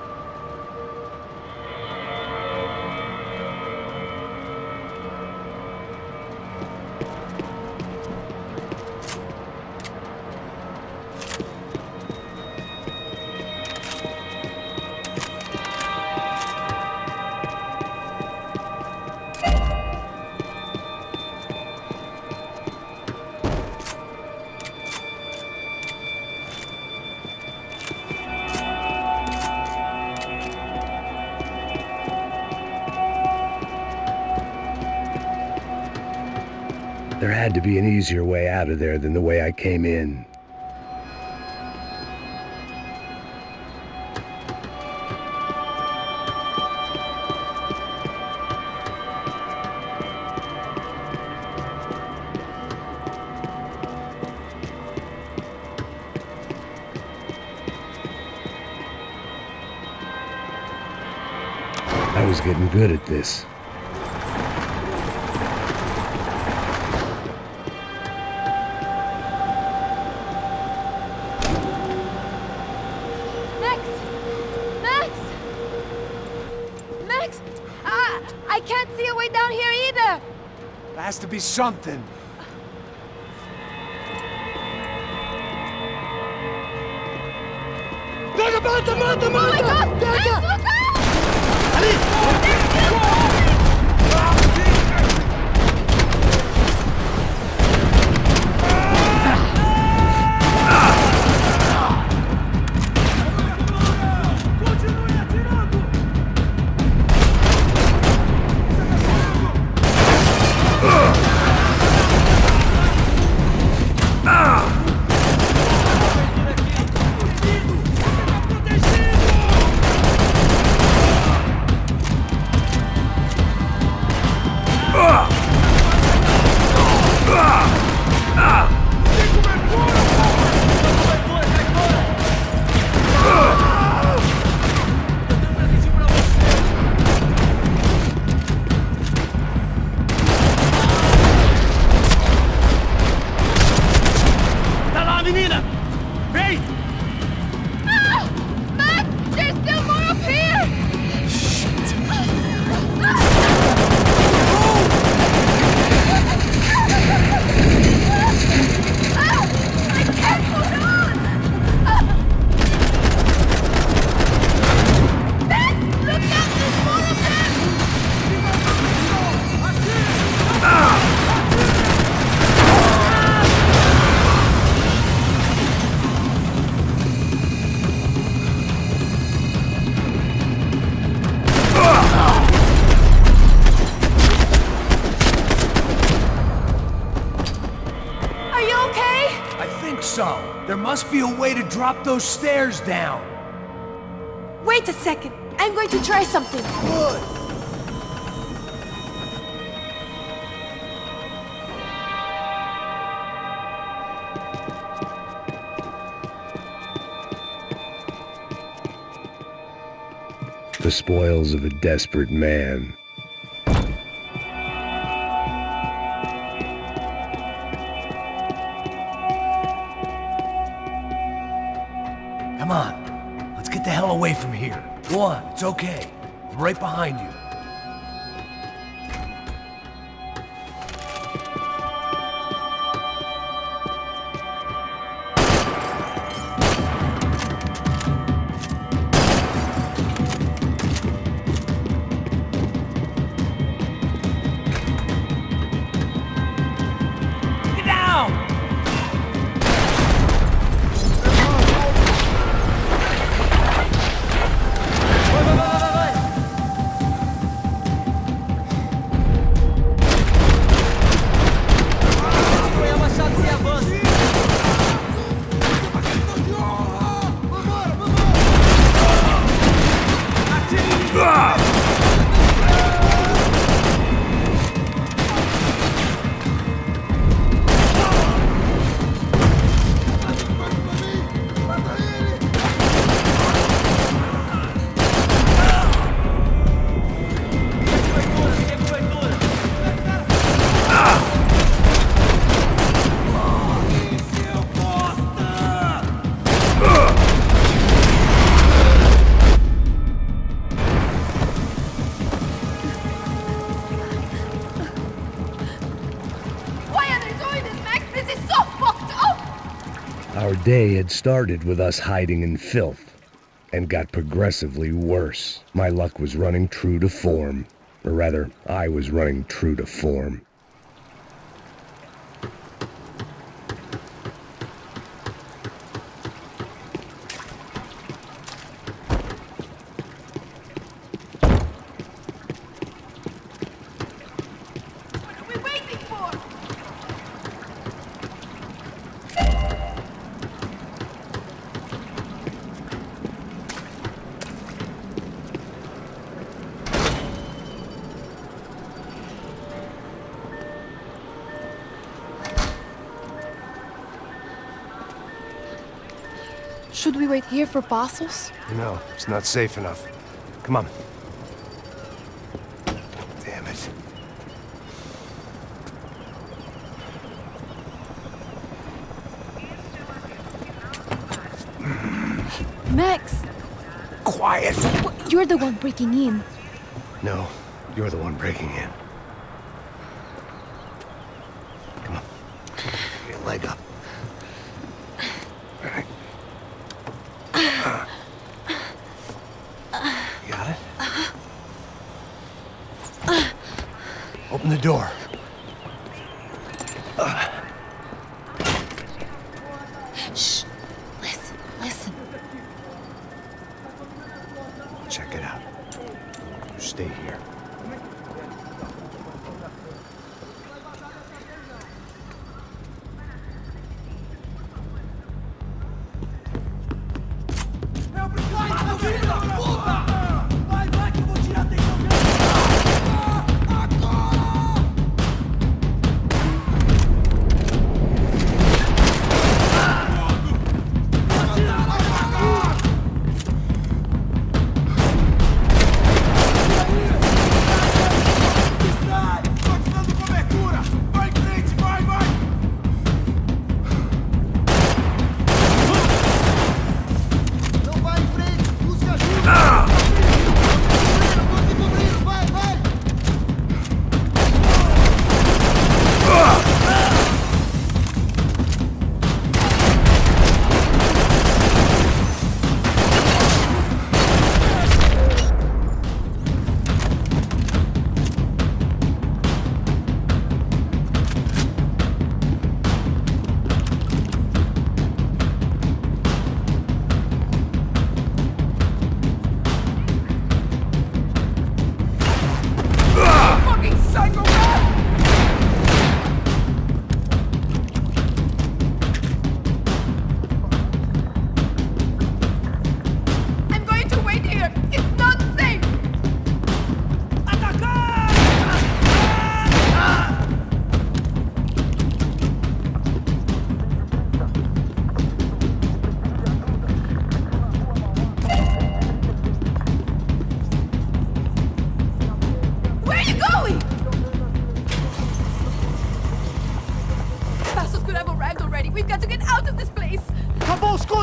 There had to be an easier way out of there than the way I came in. I was getting good at this. Max! I can't see a way down here either! There has to be something. Pega, mata! Oh my God! Max, look out! There must be a way to drop those stairs down. Wait a second. I'm going to try something. Good. The spoils of a desperate man. Come on, let's get the hell away from here. Go on, it's okay. I'm right behind you. Our day had started with us hiding in filth, and got progressively worse. My luck was running true to form. Or rather, I was running true to form. Should we wait here for parcels? No, it's not safe enough. Come on. Damn it. Max! Quiet! You're the one breaking in. No, you're the one breaking in. Come on. Get your leg up. All right. You got it? Open the door. Shh. Listen. Check it out. You stay here.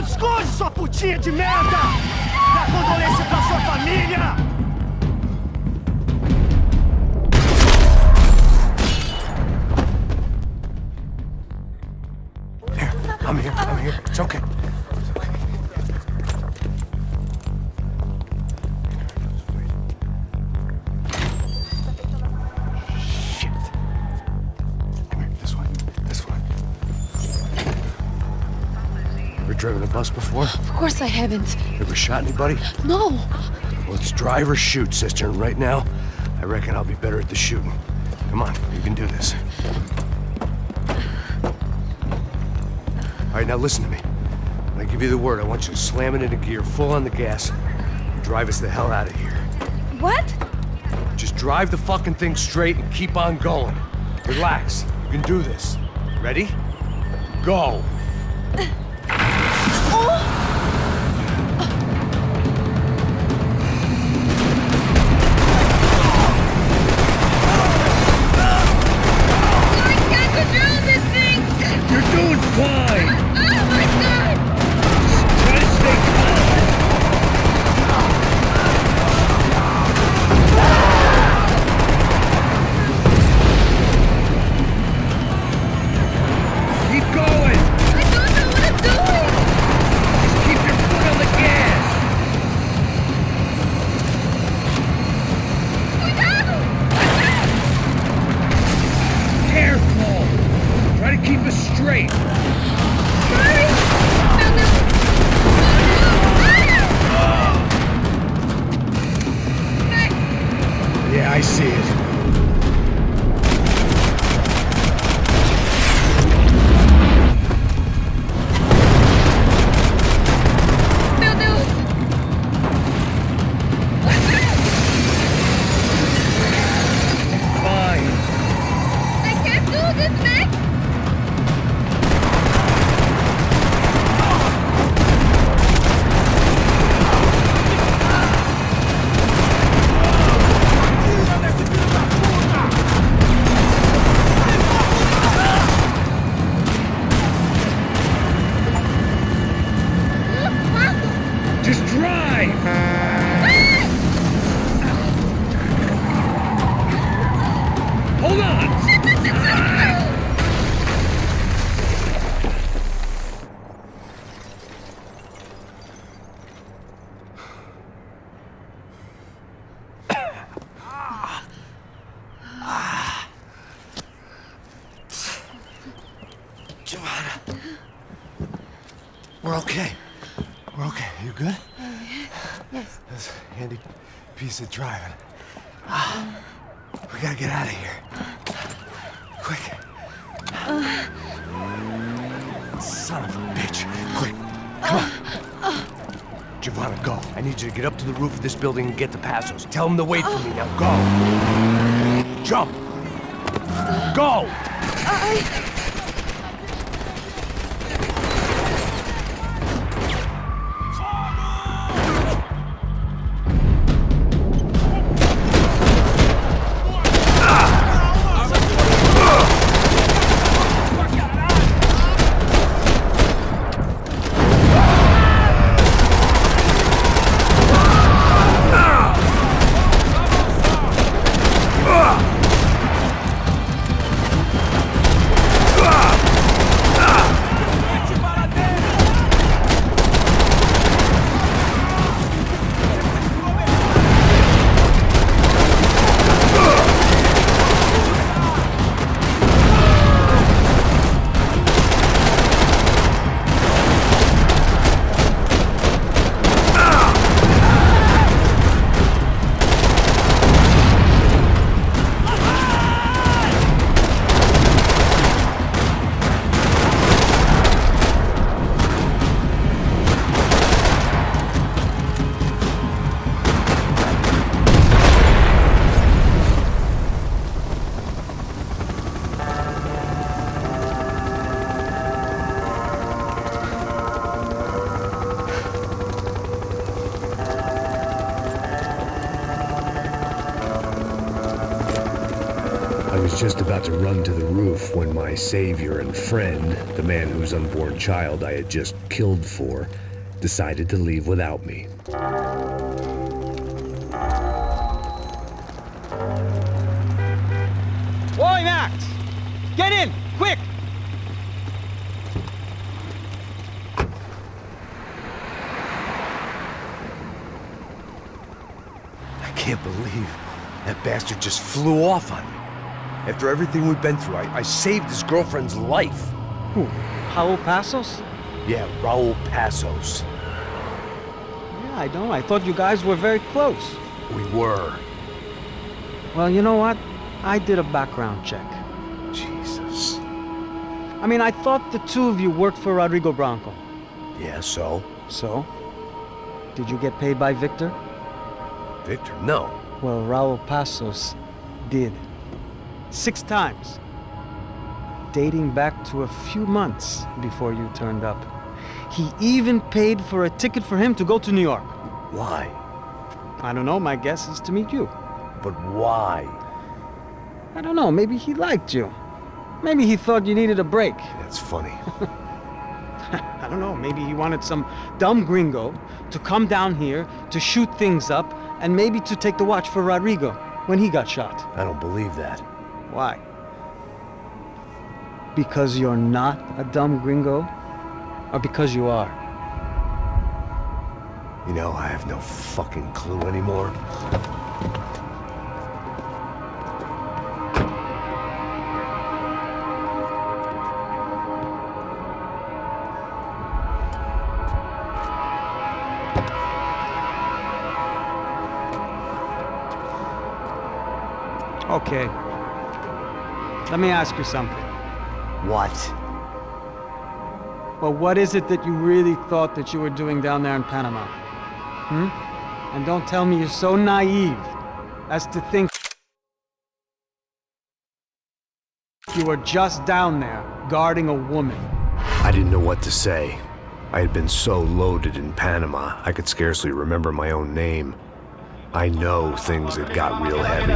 Esconde, sua putinha de merda! Dá condolência pra sua família! I'm here. It's okay. Shit. Come here, this one. Ever driven a bus before? Of course I haven't. Ever shot anybody? No. Well, it's drive or shoot, sister, and right now, I reckon I'll be better at the shooting. Come on, you can do this. All right, now listen to me. When I give you the word, I want you to slam it into gear, full on the gas, and drive us the hell out of here. What? Just drive the fucking thing straight and keep on going. Relax. You can do this. Ready? Go. You're doing fine! Oh my God! Just try to stay calm! Keep going! I don't know what I'm doing! Just keep your foot on the gas! Careful! Try to keep us straight! Yeah, I see it. Fine. I can't do this, Max! We're okay. We're okay. You good? Yes. That's a handy piece of driving. We gotta get out of here. Quick. Son of a bitch. Quick. Come on. Giovanna, go. I need you to get up to the roof of this building and get to Passos. Tell them to wait for me. Now go. Jump. Go. I was just about to run to the roof when my savior and friend, the man whose unborn child I had just killed for, decided to leave without me. Oi, Max! Get in, quick! I can't believe that bastard just flew off on me. After everything we've been through, I saved his girlfriend's life. Who? Raul Passos? Yeah, Raul Passos. Yeah, I know. I thought you guys were very close. We were. Well, you know what? I did a background check. Jesus. I mean, I thought the two of you worked for Rodrigo Branco. Yeah, so? So? Did you get paid by Victor? Victor? No. Well, Raul Passos did. 6 times. Dating back to a few months before you turned up. He even paid for a ticket for him to go to New York. Why? I don't know, my guess is to meet you. But why? I don't know, maybe he liked you. Maybe he thought you needed a break. That's funny. I don't know, maybe he wanted some dumb gringo to come down here to shoot things up and maybe to take the watch for Rodrigo when he got shot. I don't believe that. Why? Because you're not a dumb gringo? Or because you are? You know, I have no fucking clue anymore. Okay. Let me ask you something. What? Well, what is it that you really thought that you were doing down there in Panama? And don't tell me you're so naive as to think you were just down there guarding a woman. I didn't know what to say. I had been so loaded in Panama, I could scarcely remember my own name. I know things had got real heavy.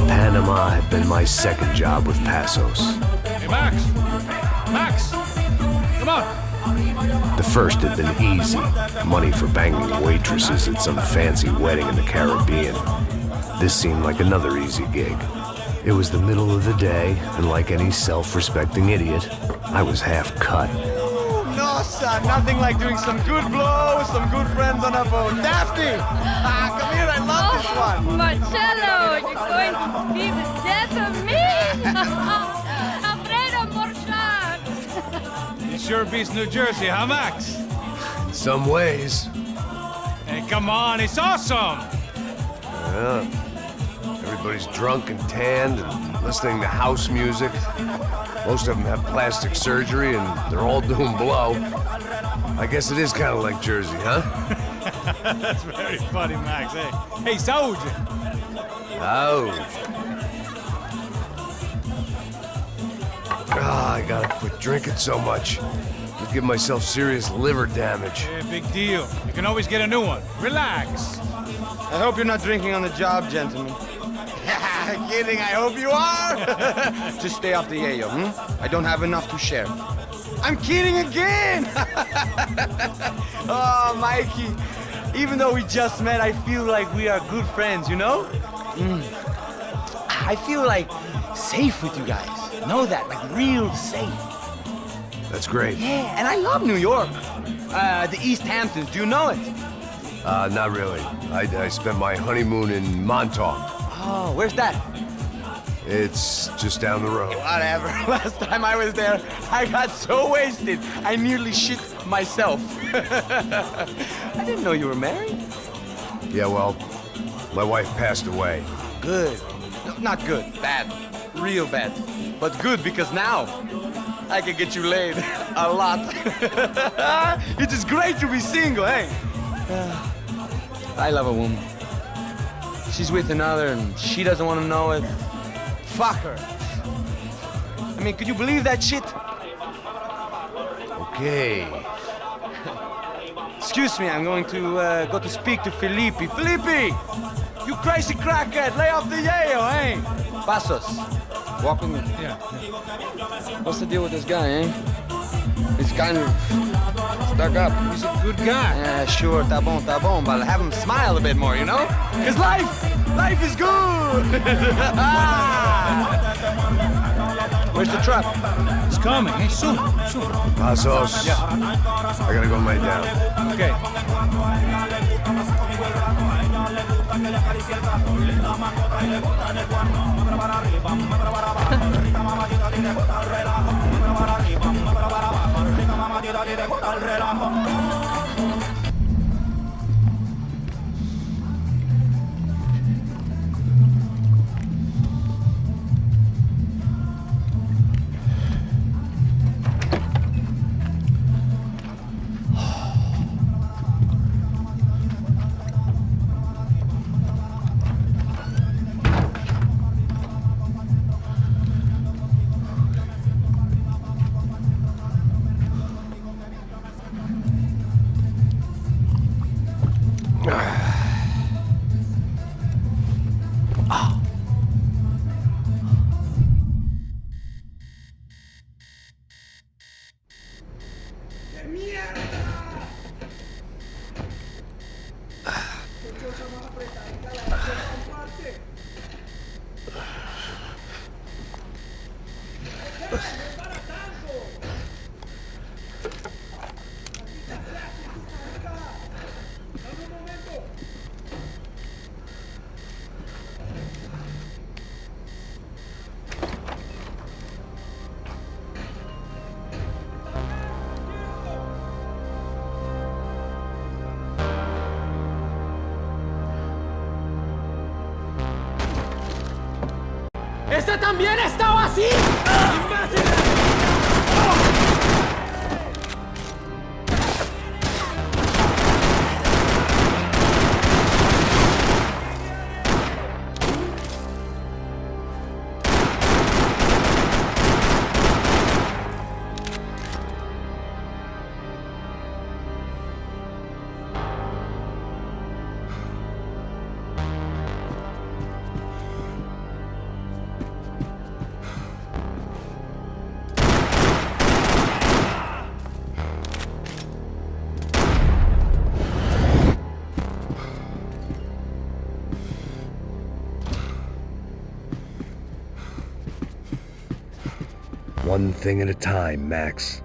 Panama had been my second job with Passos. Hey, Max! Max! Come on! The first had been easy. Money for banging waitresses at some fancy wedding in the Caribbean. This seemed like another easy gig. It was the middle of the day, and like any self-respecting idiot, I was half cut. No, Nossa, nothing like doing some good blows, some good friends on a boat. Daphne! Come here, I love this one. Marcello, you're going to be the death of me? Afraid of more sharks. It sure beats New Jersey, huh, Max? Some ways. Hey, come on, it's awesome! Yeah. Everybody's drunk and tanned and listening to house music. Most of them have plastic surgery and they're all doing blow. I guess it is kind of like Jersey, huh? That's very funny, Max. Hey, saúde! Saúde. I gotta quit drinking so much. Could give myself serious liver damage. Yeah, big deal. You can always get a new one. Relax. I hope you're not drinking on the job, gentlemen. Kidding, I hope you are. Just stay off the yayo, I don't have enough to share. I'm kidding again! Oh, Mikey, even though we just met, I feel like we are good friends, you know? I feel like safe with you guys. Know that, like real safe. That's great. Yeah, and I love New York. The East Hamptons, do you know it? Not really. I spent my honeymoon in Montauk. Oh, where's that? It's just down the road. Whatever. Last time I was there, I got so wasted, I nearly shit myself. I didn't know you were married. Yeah, well, my wife passed away. Good. No, not good. Bad. Real bad. But good because now I can get you laid a lot. It is great to be single, hey? I love a woman. She's with another and she doesn't want to know it. Fuck her. I mean, could you believe that shit? Okay. Excuse me, I'm going to go to speak to Felipe. Felipe! You crazy crackhead, lay off the yayo, eh? Passos, walk with me. Yeah. What's the deal with this guy, eh? He's kind of stuck up. He's a good guy. Yeah, sure, tá bom, but have him smile a bit more, you know? Because life is good! Where's the truck? It's coming, hey, soon. Passos. Yeah. I gotta go lay down. Okay. ¡Ese también estaba así! One thing at a time, Max.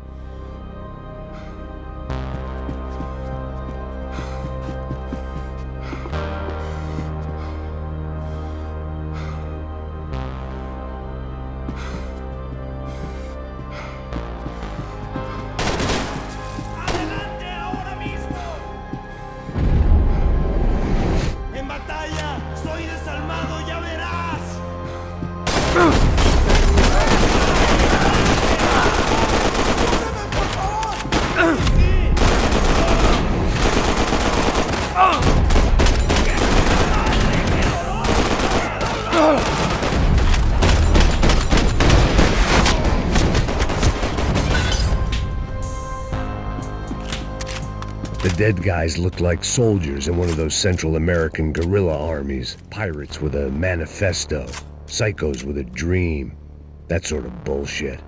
The dead guys looked like soldiers in one of those Central American guerrilla armies. Pirates with a manifesto. Psychos with a dream. That sort of bullshit.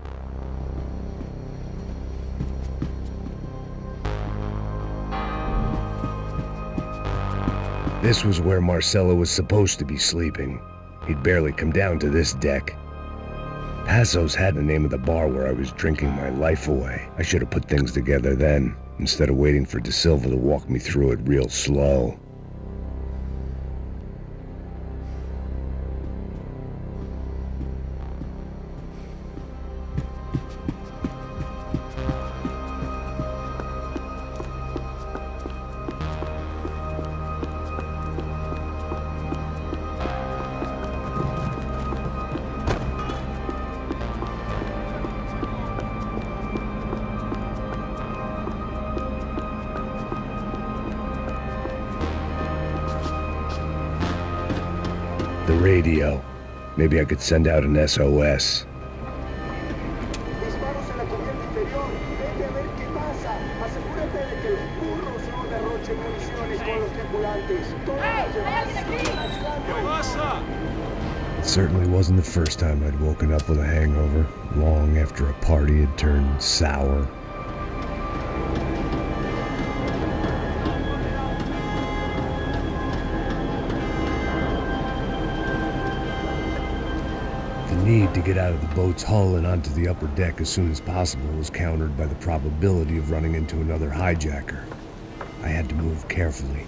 This was where Marcelo was supposed to be sleeping. He'd barely come down to this deck. Passo's had the name of the bar where I was drinking my life away. I should have put things together then, instead of waiting for De Silva to walk me through it real slow. The radio. Maybe I could send out an SOS. It certainly wasn't the first time I'd woken up with a hangover, long after a party had turned sour. The need to get out of the boat's hull and onto the upper deck as soon as possible was countered by the probability of running into another hijacker. I had to move carefully.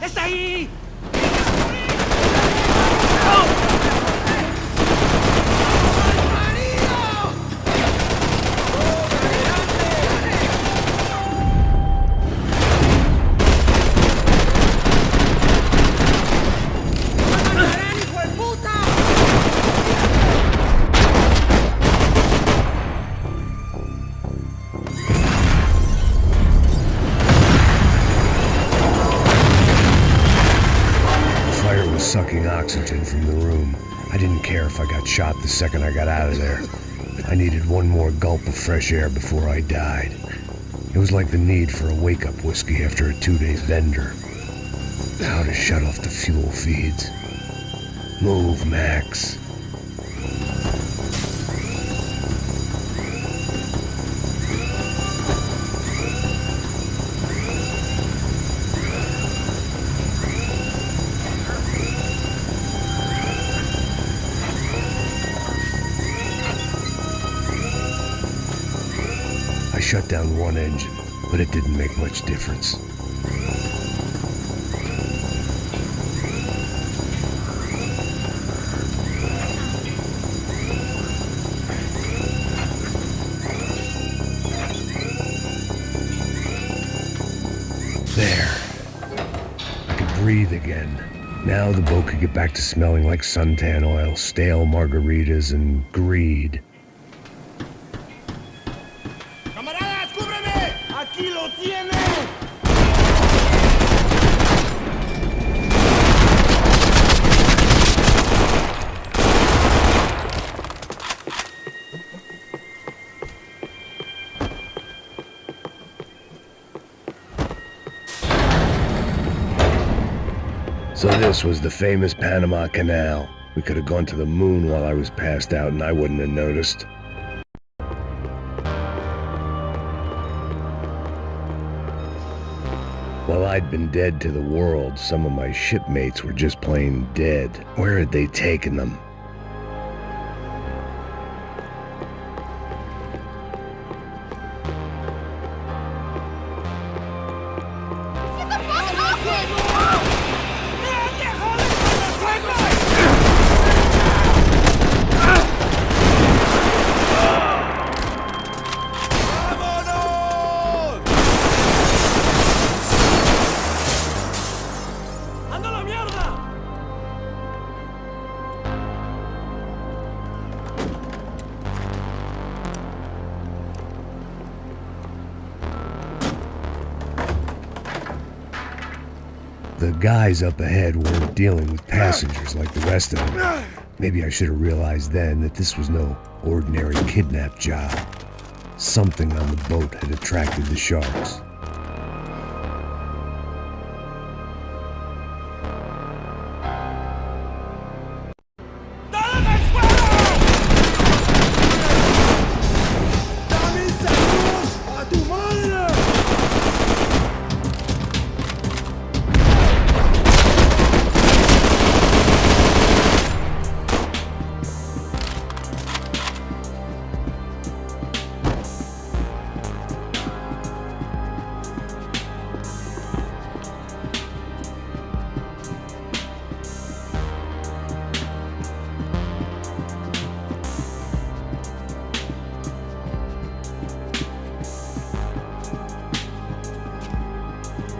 ¡Está ahí! Sucking oxygen from the room. I didn't care if I got shot the second I got out of there. I needed one more gulp of fresh air before I died. It was like the need for a wake-up whiskey after a 2-day bender. How to shut off the fuel feeds. Move, Max. I shut down one engine, but it didn't make much difference. There. I could breathe again. Now the boat could get back to smelling like suntan oil, stale margaritas, and greed. ¡Aquí lo tiene! So this was the famous Panama Canal. We could have gone to the moon while I was passed out and I wouldn't have noticed. While I'd been dead to the world, some of my shipmates were just plain dead. Where had they taken them? guys up ahead weren't dealing with passengers like the rest of them. Maybe I should have realized then that this was no ordinary kidnap job. Something on the boat had attracted the sharks.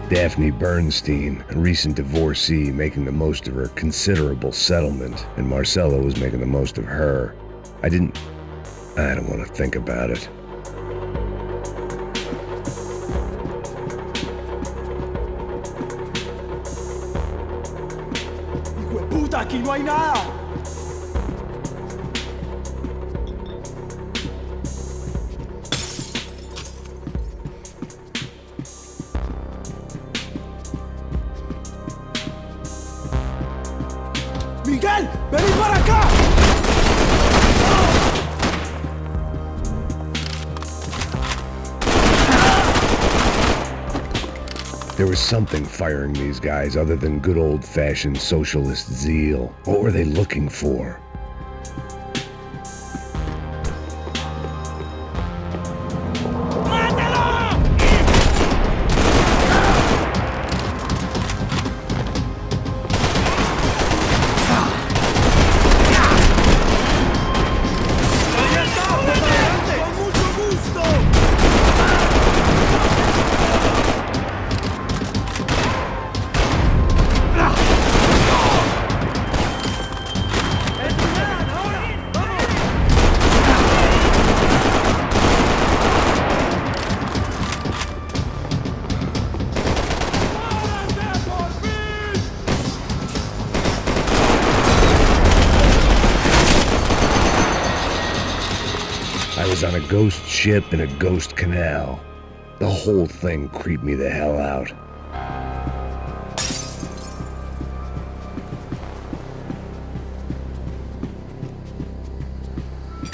Daphne Bernstein, a recent divorcee, making the most of her considerable settlement, and Marcella was making the most of her. I don't want to think about it. Hijo de puta, aquí no hay nada. Miguel, vení para acá. There was something firing these guys other than good old-fashioned socialist zeal. What were they looking for? On a ghost ship in a ghost canal. The whole thing creeped me the hell out.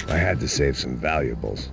I had to save some valuables.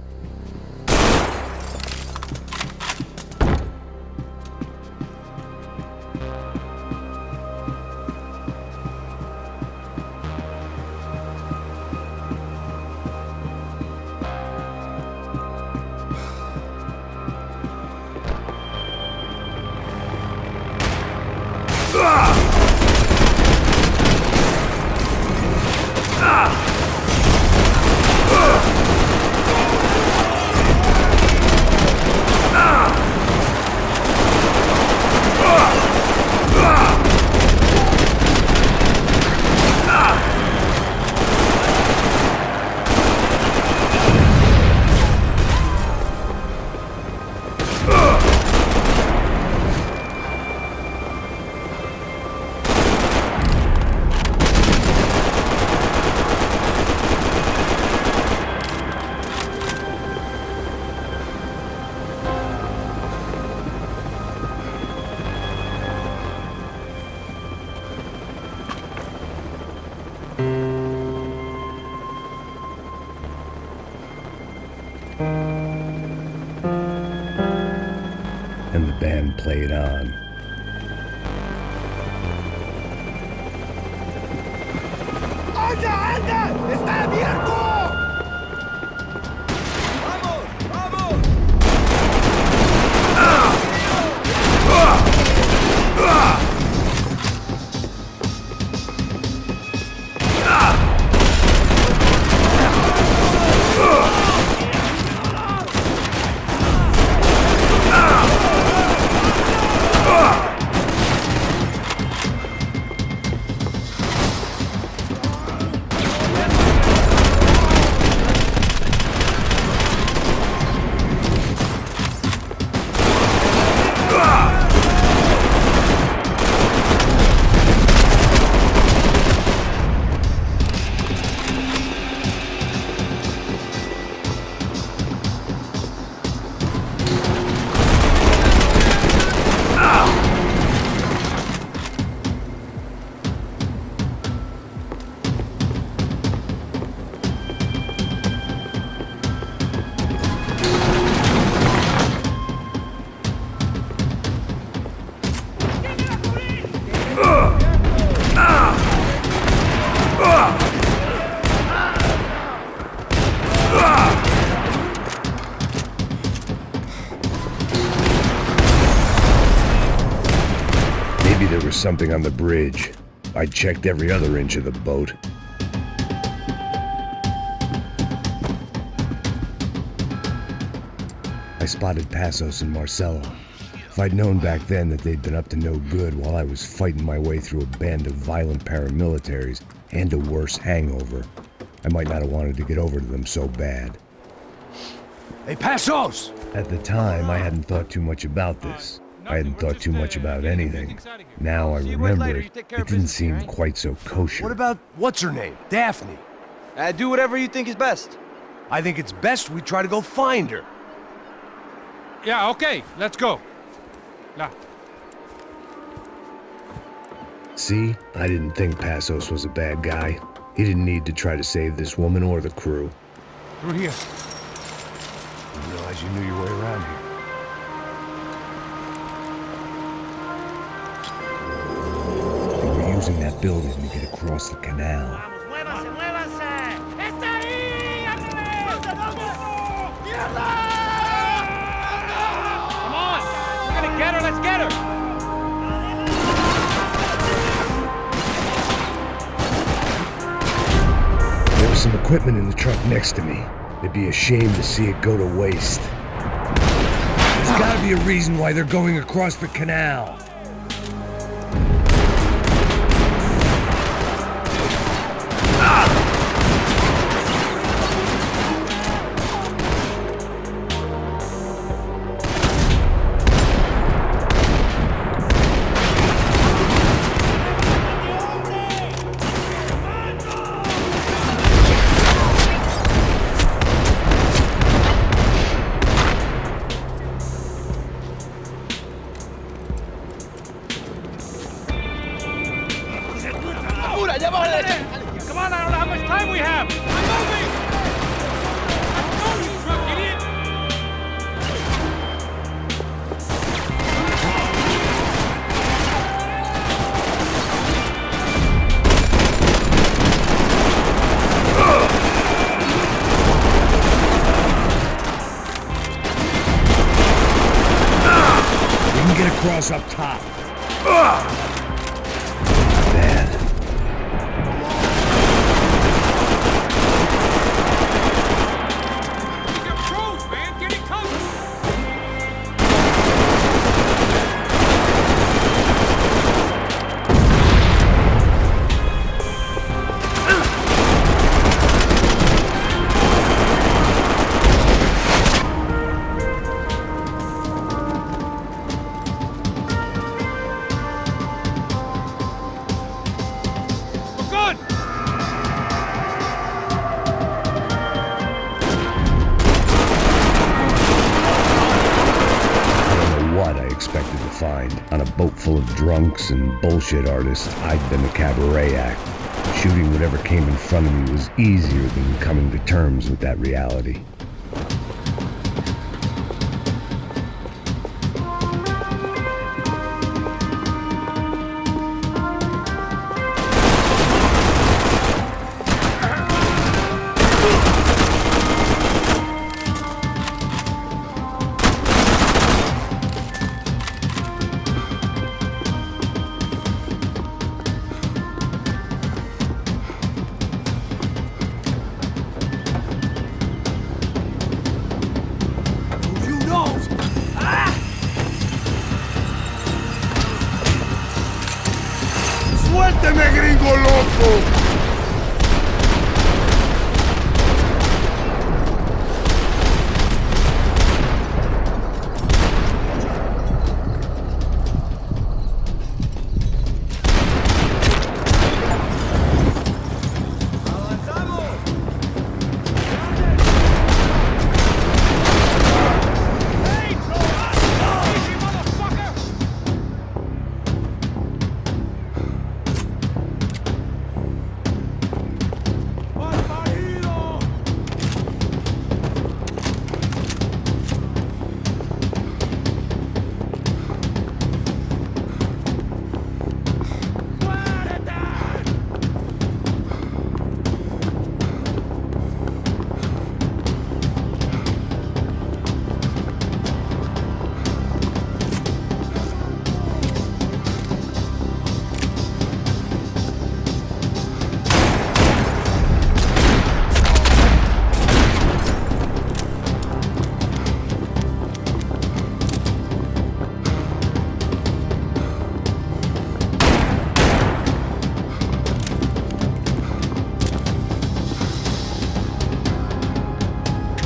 And the band played on. ¡Anda, anda! ¡Está abierto! something on the bridge. I checked every other inch of the boat. I spotted Passos and Marcelo. If I'd known back then that they'd been up to no good while I was fighting my way through a band of violent paramilitaries and a worse hangover, I might not have wanted to get over to them so bad. Hey, Passos! At the time, I hadn't thought too much about this. I hadn't thought too much about anything. Now I remember it didn't seem quite so kosher. What about, what's her name? Daphne? Do whatever you think is best. I think it's best we try to go find her. Yeah, okay, let's go. Now. See? I didn't think Passos was a bad guy. He didn't need to try to save this woman or the crew. Through here. I didn't realize you knew your way around here. They were using that building to get across the canal. ¡Muévanse, muévanse! ¡Está ahí! Come on! We're gonna get her, let's get her! There was some equipment in the truck next to me. They'd be ashamed to see it go to waste. There's gotta be a reason why they're going across the canal. Come on, I don't know how much time we have! I'm moving! Go, you drunk idiot! We can get across up top. Bad. On a boat full of drunks and bullshit artists, I'd been a cabaret act. Shooting whatever came in front of me was easier than coming to terms with that reality.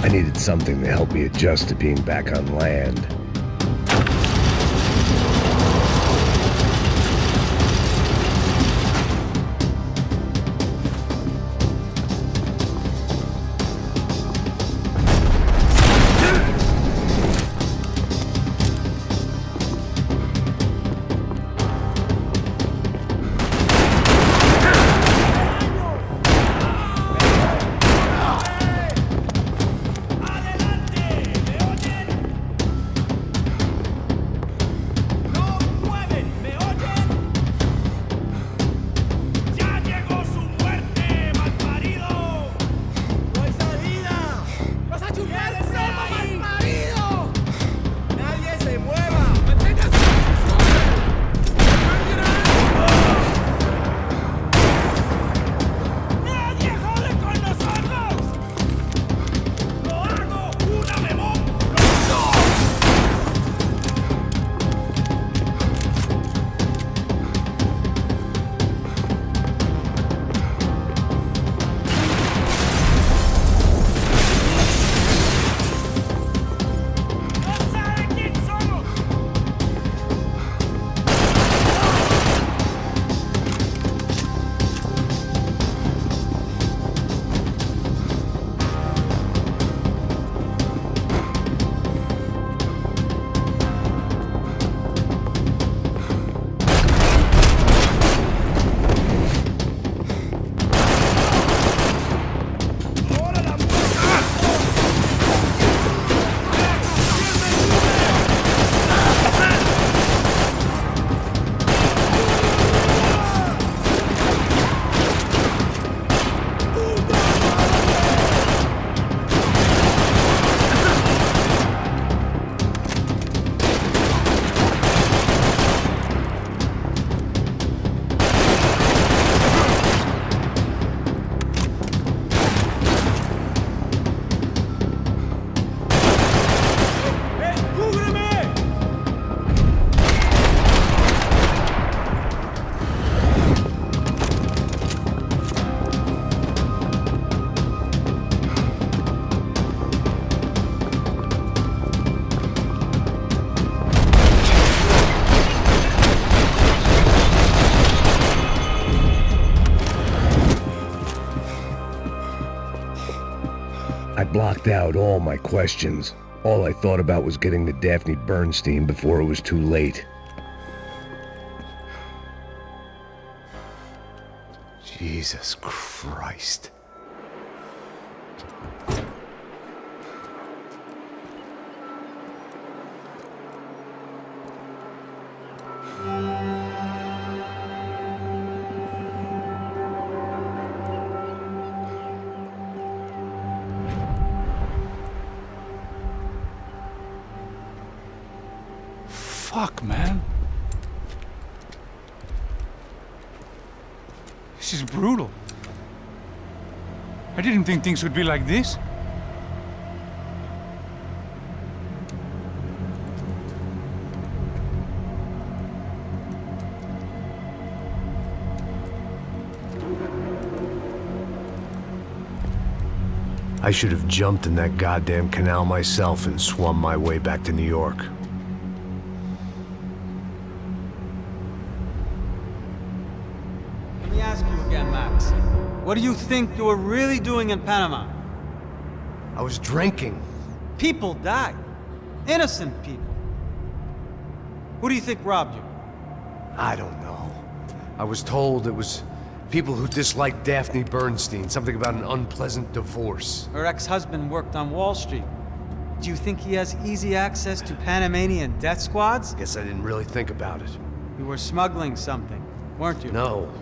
I needed something to help me adjust to being back on land. I blocked out all my questions. All I thought about was getting to Daphne Bernstein before it was too late. Jesus Christ. Fuck, man. This is brutal. I didn't think things would be like this. I should have jumped in that goddamn canal myself and swum my way back to New York. Let me ask you again, Max. What do you think you were really doing in Panama? I was drinking. People died. Innocent people. Who do you think robbed you? I don't know. I was told it was people who disliked Daphne Bernstein, something about an unpleasant divorce. Her ex-husband worked on Wall Street. Do you think he has easy access to Panamanian death squads? Guess I didn't really think about it. You were smuggling something, weren't you? No.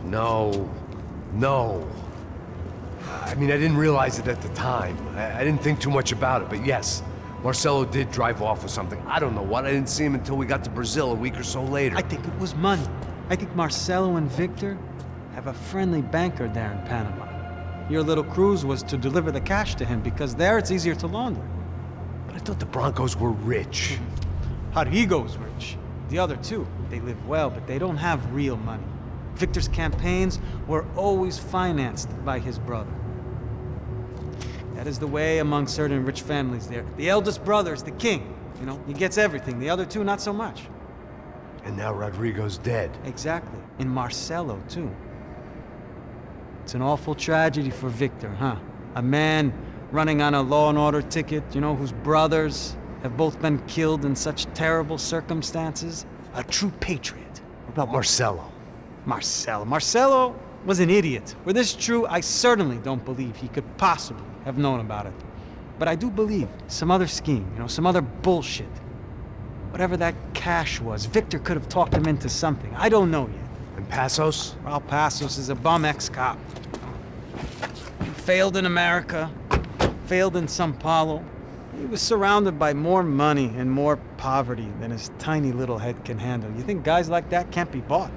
I mean, I didn't realize it at the time. I didn't think too much about it, but yes, Marcelo did drive off with something. I don't know what. I didn't see him until we got to Brazil a week or so later. I think it was money. I think Marcelo and Victor have a friendly banker there in Panama. Your little cruise was to deliver the cash to him because there it's easier to launder. But I thought the Broncos were rich. Rodrigo's rich. The other two, they live well, but they don't have real money. Victor's campaigns were always financed by his brother. That is the way among certain rich families there. The eldest brother is the king. You know, he gets everything. The other two, not so much. And now Rodrigo's dead. Exactly. And Marcelo, too. It's an awful tragedy for Victor, huh? A man running on a law and order ticket, you know, whose brothers have both been killed in such terrible circumstances. A true patriot. What about Marcelo? Marcelo was an idiot. Were this true, I certainly don't believe he could possibly have known about it. But I do believe some other scheme, you know, some other bullshit. Whatever that cash was, Victor could have talked him into something. I don't know yet. And Passos? Well, Passos is a bum ex-cop. He failed in America, failed in São Paulo. He was surrounded by more money and more poverty than his tiny little head can handle. You think guys like that can't be bought?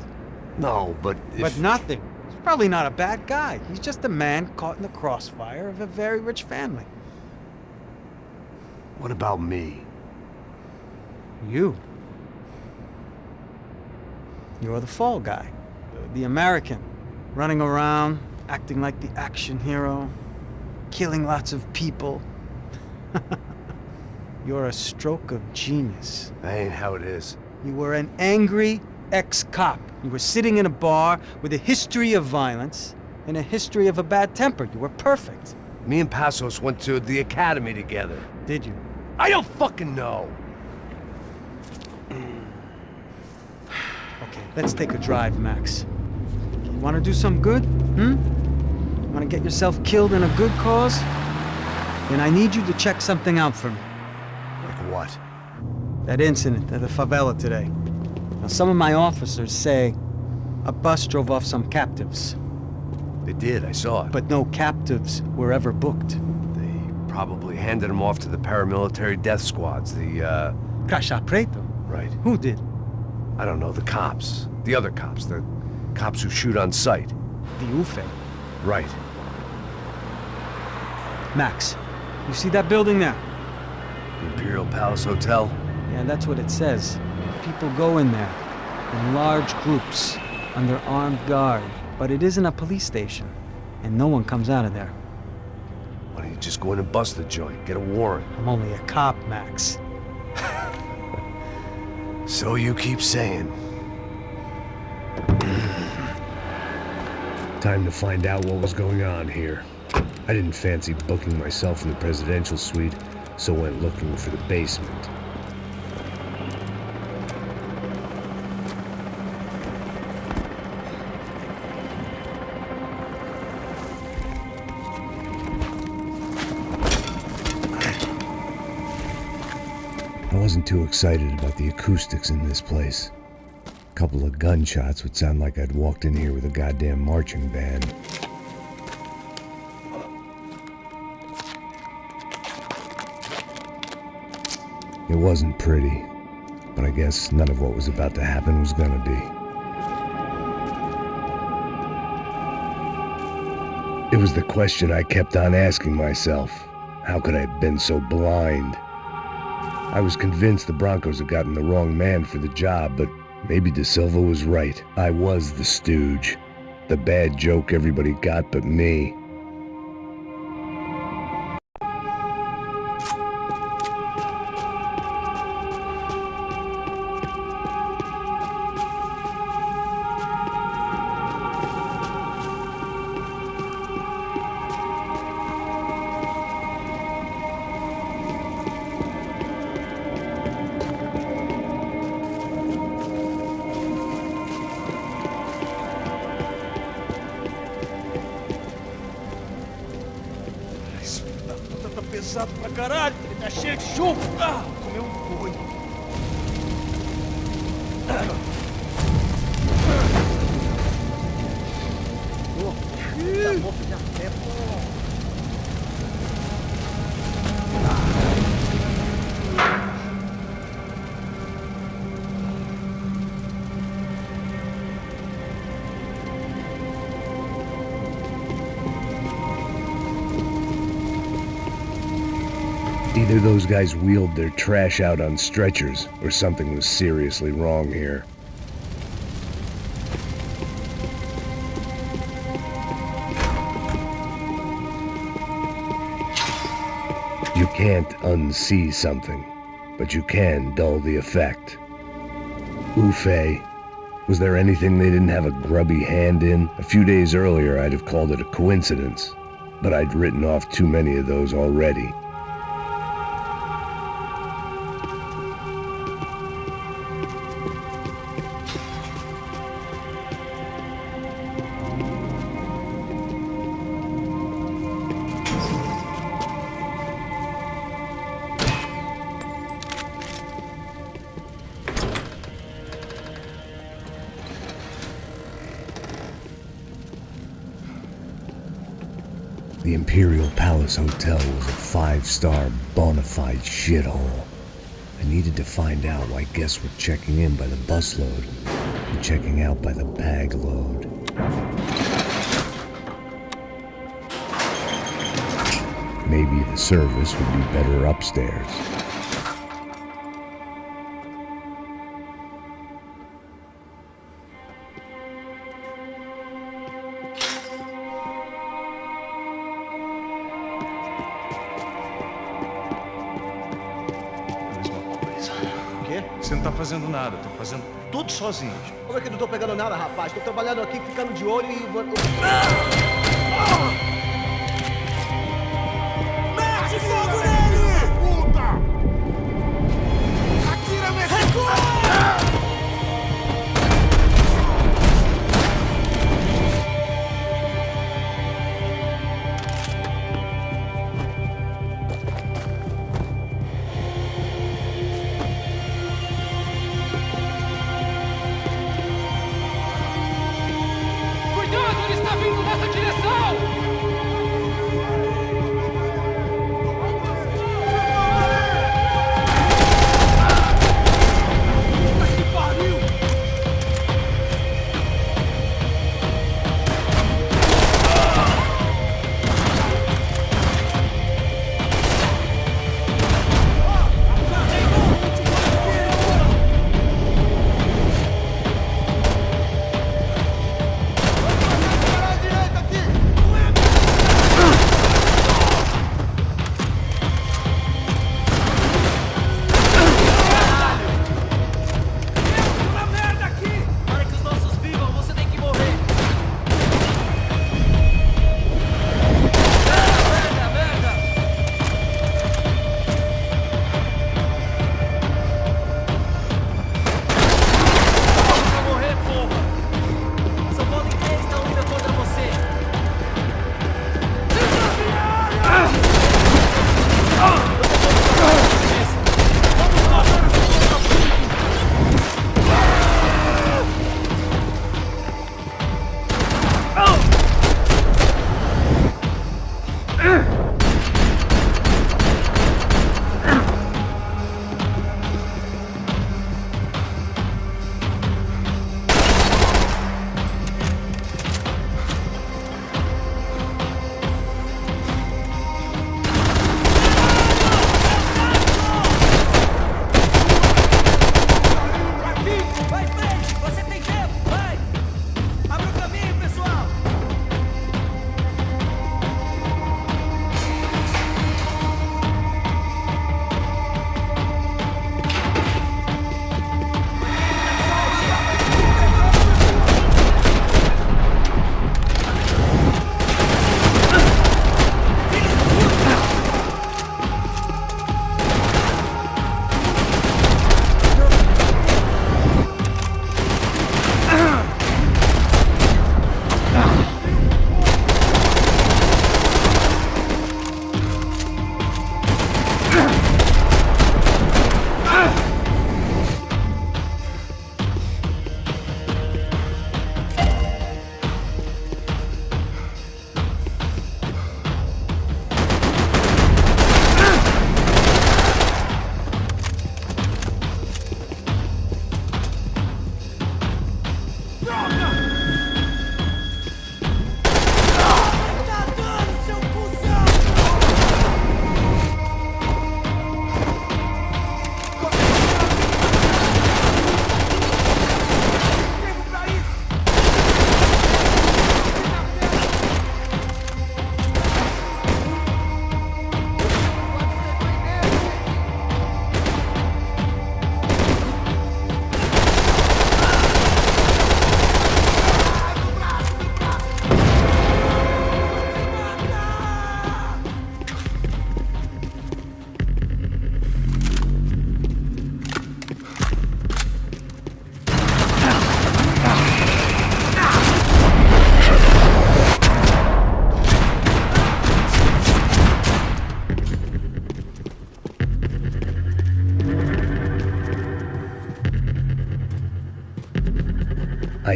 No, but if... But nothing. He's probably not a bad guy. He's just a man caught in the crossfire of a very rich family. What about me? You. You're the fall guy. The American. Running around, acting like the action hero. Killing lots of people. You're a stroke of genius. That ain't how it is. You were an angry ex-cop. You were sitting in a bar with a history of violence and a history of a bad temper. You were perfect. Me and Passos went to the academy together. Did you? I don't fucking know. Okay, let's take a drive, Max. You want to do some good? Want to get yourself killed in a good cause? Then I need you to check something out for me. Like what? That incident at the favela today. Now, some of my officers say a bus drove off some captives. They did, I saw it. But no captives were ever booked. They probably handed them off to the paramilitary death squads, the, Caixa Preto? Right. Who did? I don't know, the cops. The other cops, the cops who shoot on sight. The UFE. Right. Max, you see that building there? Imperial Palace Hotel? Yeah, that's what it says. People go in there, in large groups, under armed guard. But it isn't a police station, and no one comes out of there. Why don't you just go in and bust the joint, get a warrant? I'm only a cop, Max. So you keep saying. Time to find out what was going on here. I didn't fancy booking myself in the presidential suite, so went looking for the basement. I wasn't too excited about the acoustics in this place. A couple of gunshots would sound like I'd walked in here with a goddamn marching band. It wasn't pretty, but I guess none of what was about to happen was gonna be. It was the question I kept on asking myself. How could I have been so blind? I was convinced the Broncos had gotten the wrong man for the job, but maybe De Silva was right. I was the stooge. The bad joke everybody got but me. Pesado pra caralho, ele tá cheio de chumbo. Ah, comeu um boi. Either those guys wheeled their trash out on stretchers, or something was seriously wrong here. You can't unsee something, but you can dull the effect. Oof-ay. Was there anything they didn't have a grubby hand in? A few days earlier, I'd have called it a coincidence, but I'd written off too many of those already. The Imperial Palace Hotel was a 5-star bona fide shithole. I needed to find out why guests were checking in by the busload and checking out by the bag load. Maybe the service would be better upstairs. Você não tá fazendo nada, tô fazendo tudo sozinho. Como é que eu não tô pegando nada, rapaz? Tô trabalhando aqui, ficando de olho e... Mete fogo nele! Puta! Atira nesse corpo! Cuidado, ele está vindo nessa direção!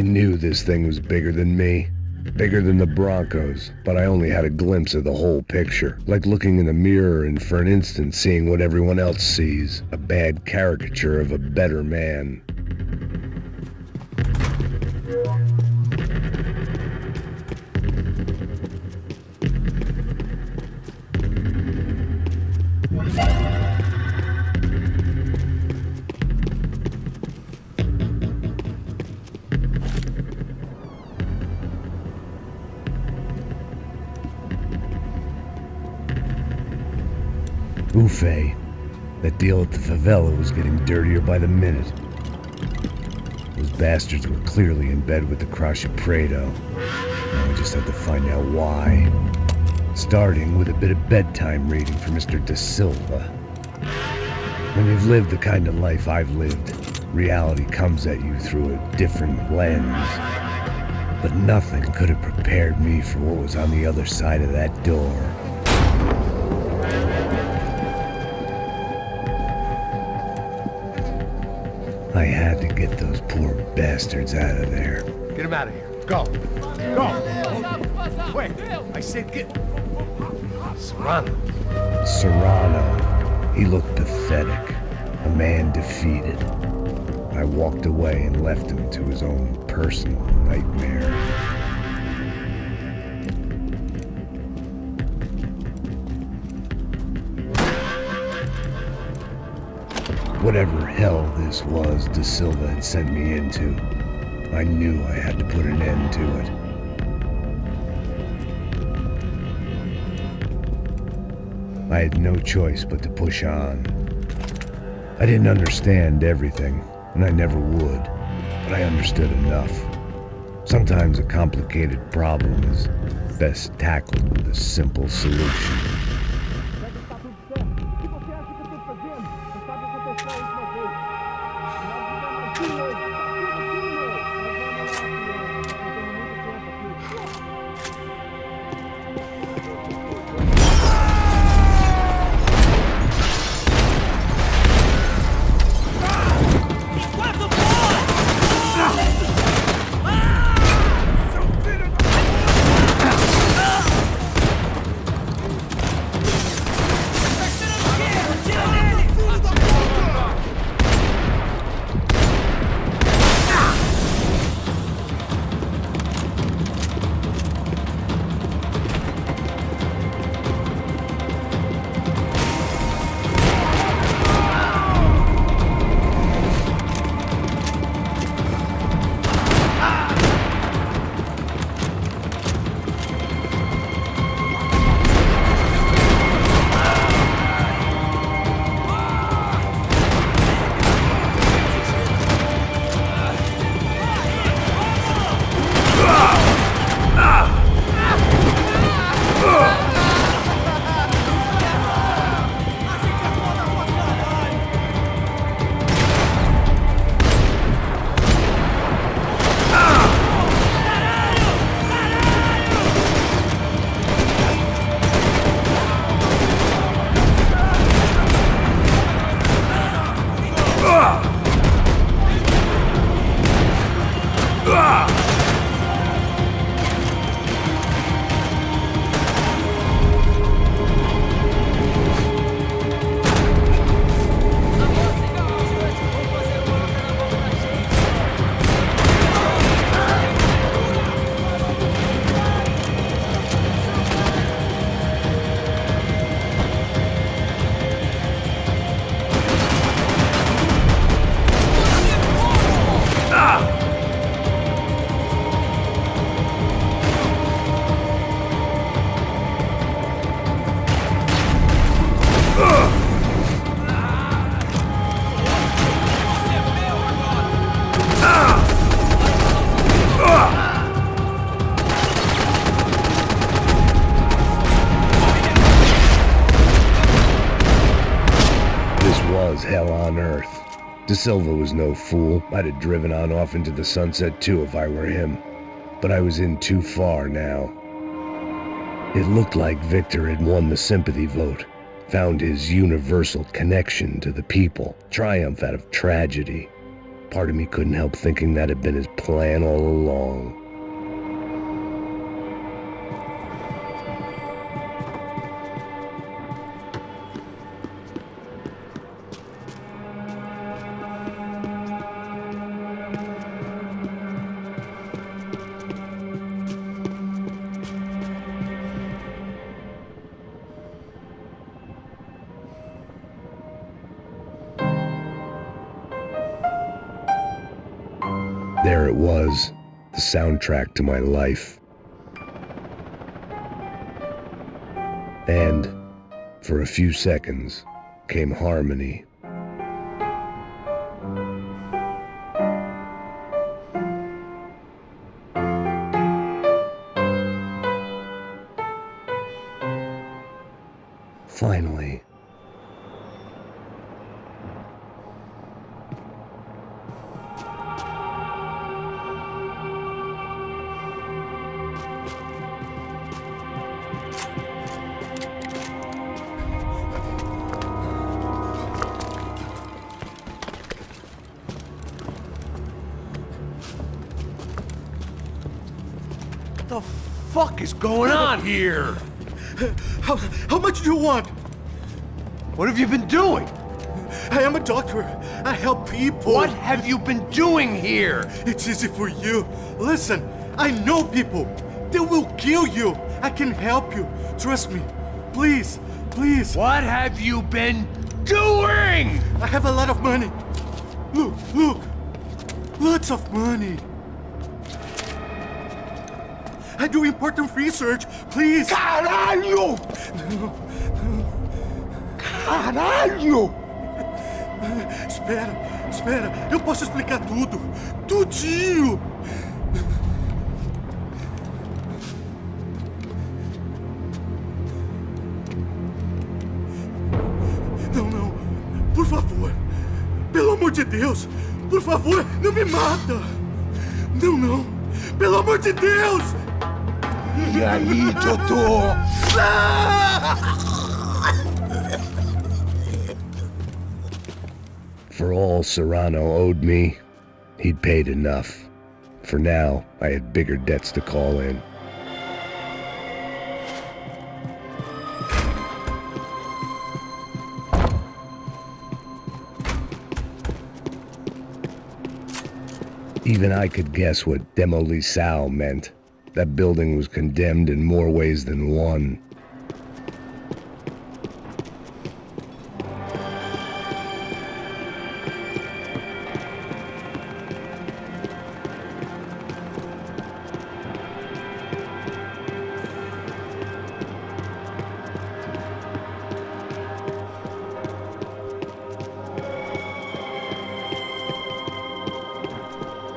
I knew this thing was bigger than me. Bigger than the Broncos, but I only had a glimpse of the whole picture. Like looking in the mirror and for an instant seeing what everyone else sees. A bad caricature of a better man. Buffet. That deal at the favela was getting dirtier by the minute. Those bastards were clearly in bed with the Crusher Prado. Now I just had to find out why. Starting with a bit of bedtime reading for Mr. Da Silva. When you've lived the kind of life I've lived, reality comes at you through a different lens. But nothing could have prepared me for what was on the other side of that door. I had to get those poor bastards out of there. Get him out of here. Go. Go. Wait. I said get... Serrano. Serrano. He looked pathetic. A man defeated. I walked away and left him to his own personal nightmare. Whatever hell this was Da Silva had sent me into, I knew I had to put an end to it. I had no choice but to push on. I didn't understand everything, and I never would, but I understood enough. Sometimes a complicated problem is best tackled with a simple solution. Hell on earth. Da Silva was no fool. I'd have driven on off into the sunset too if I were him. But I was in too far now. It looked like Victor had won the sympathy vote, found his universal connection to the people, triumph out of tragedy. Part of me couldn't help thinking that had been his plan all along. There it was, the soundtrack to my life. And, for a few seconds, came harmony. Finally. What the fuck is going on here? How much do you want? What have you been doing? I am a doctor. I help people. What have you been doing here? It's easy for you. Listen, I know people. They will kill you. I can help you. Trust me. Please, please. What have you been doing? I have a lot of money. Look, look. Lots of money. I do important research. Please. Caralho! Caralho! Espera, espera. Eu posso explicar tudo. Tudinho. Não, não. Por favor. Pelo amor de Deus. Por favor, não me mata. Não, não. Pelo amor de Deus. E aí, doutor? For all Serrano owed me, he'd paid enough. For now, I had bigger debts to call in. Even I could guess what demolição meant. That building was condemned in more ways than one.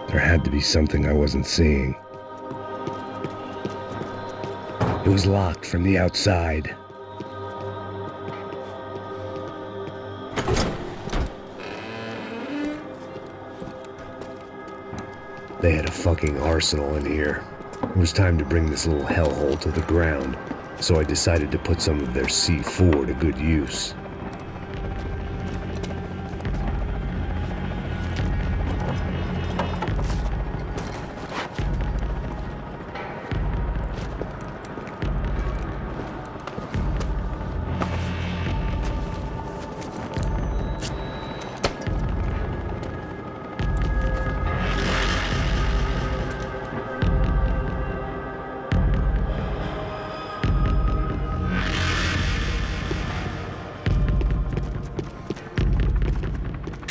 There had to be something I wasn't seeing. It was locked from the outside. They had a fucking arsenal in here. It was time to bring this little hellhole to the ground, so I decided to put some of their C4 to good use.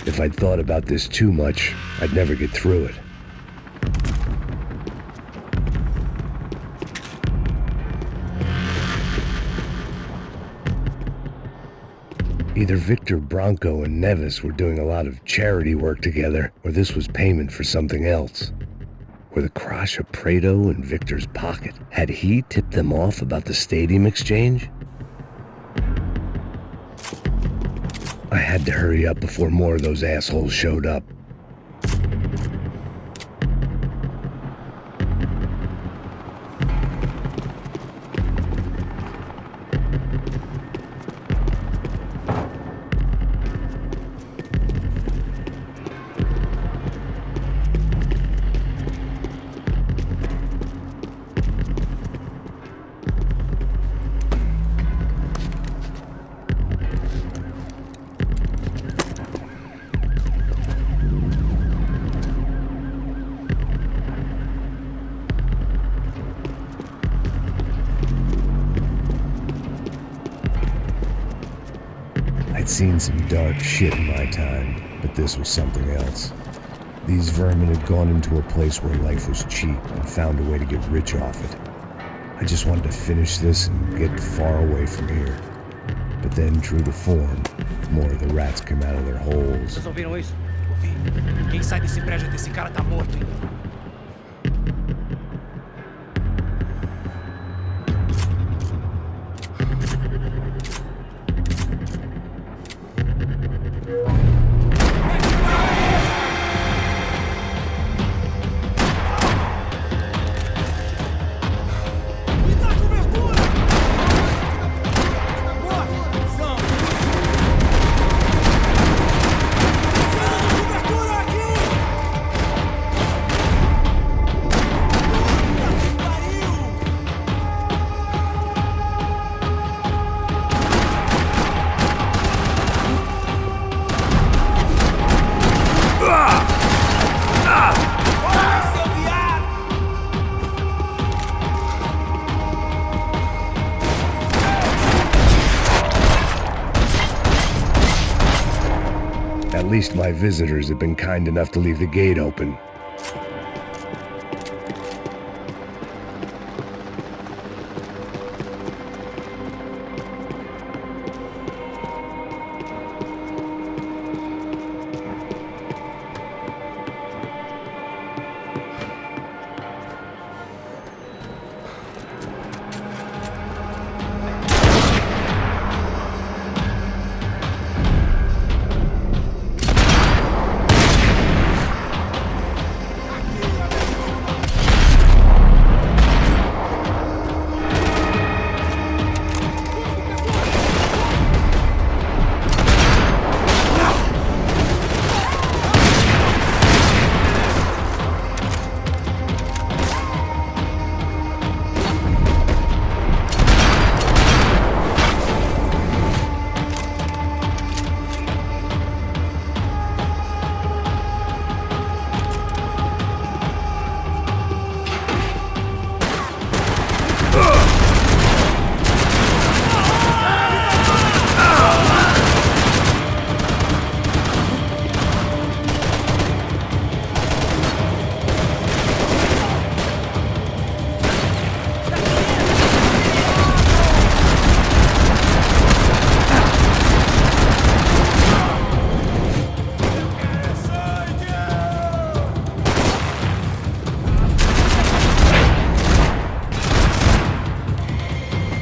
If I'd thought about this too much, I'd never get through it. Either Victor Branco and Neves were doing a lot of charity work together, or this was payment for something else. Were the Crash of Prado in Victor's pocket? Had he tipped them off about the stadium exchange? I had to hurry up before more of those assholes showed up. I'd seen some dark shit in my time, but this was something else. These vermin had gone into a place where life was cheap and found a way to get rich off it. I just wanted to finish this and get far away from here. But then, true to form, more of the rats came out of their holes. Vocês ouviram isso? Ouvi. Quem sai desse prédio desse cara tá morto ainda. At least my visitors have been kind enough to leave the gate open.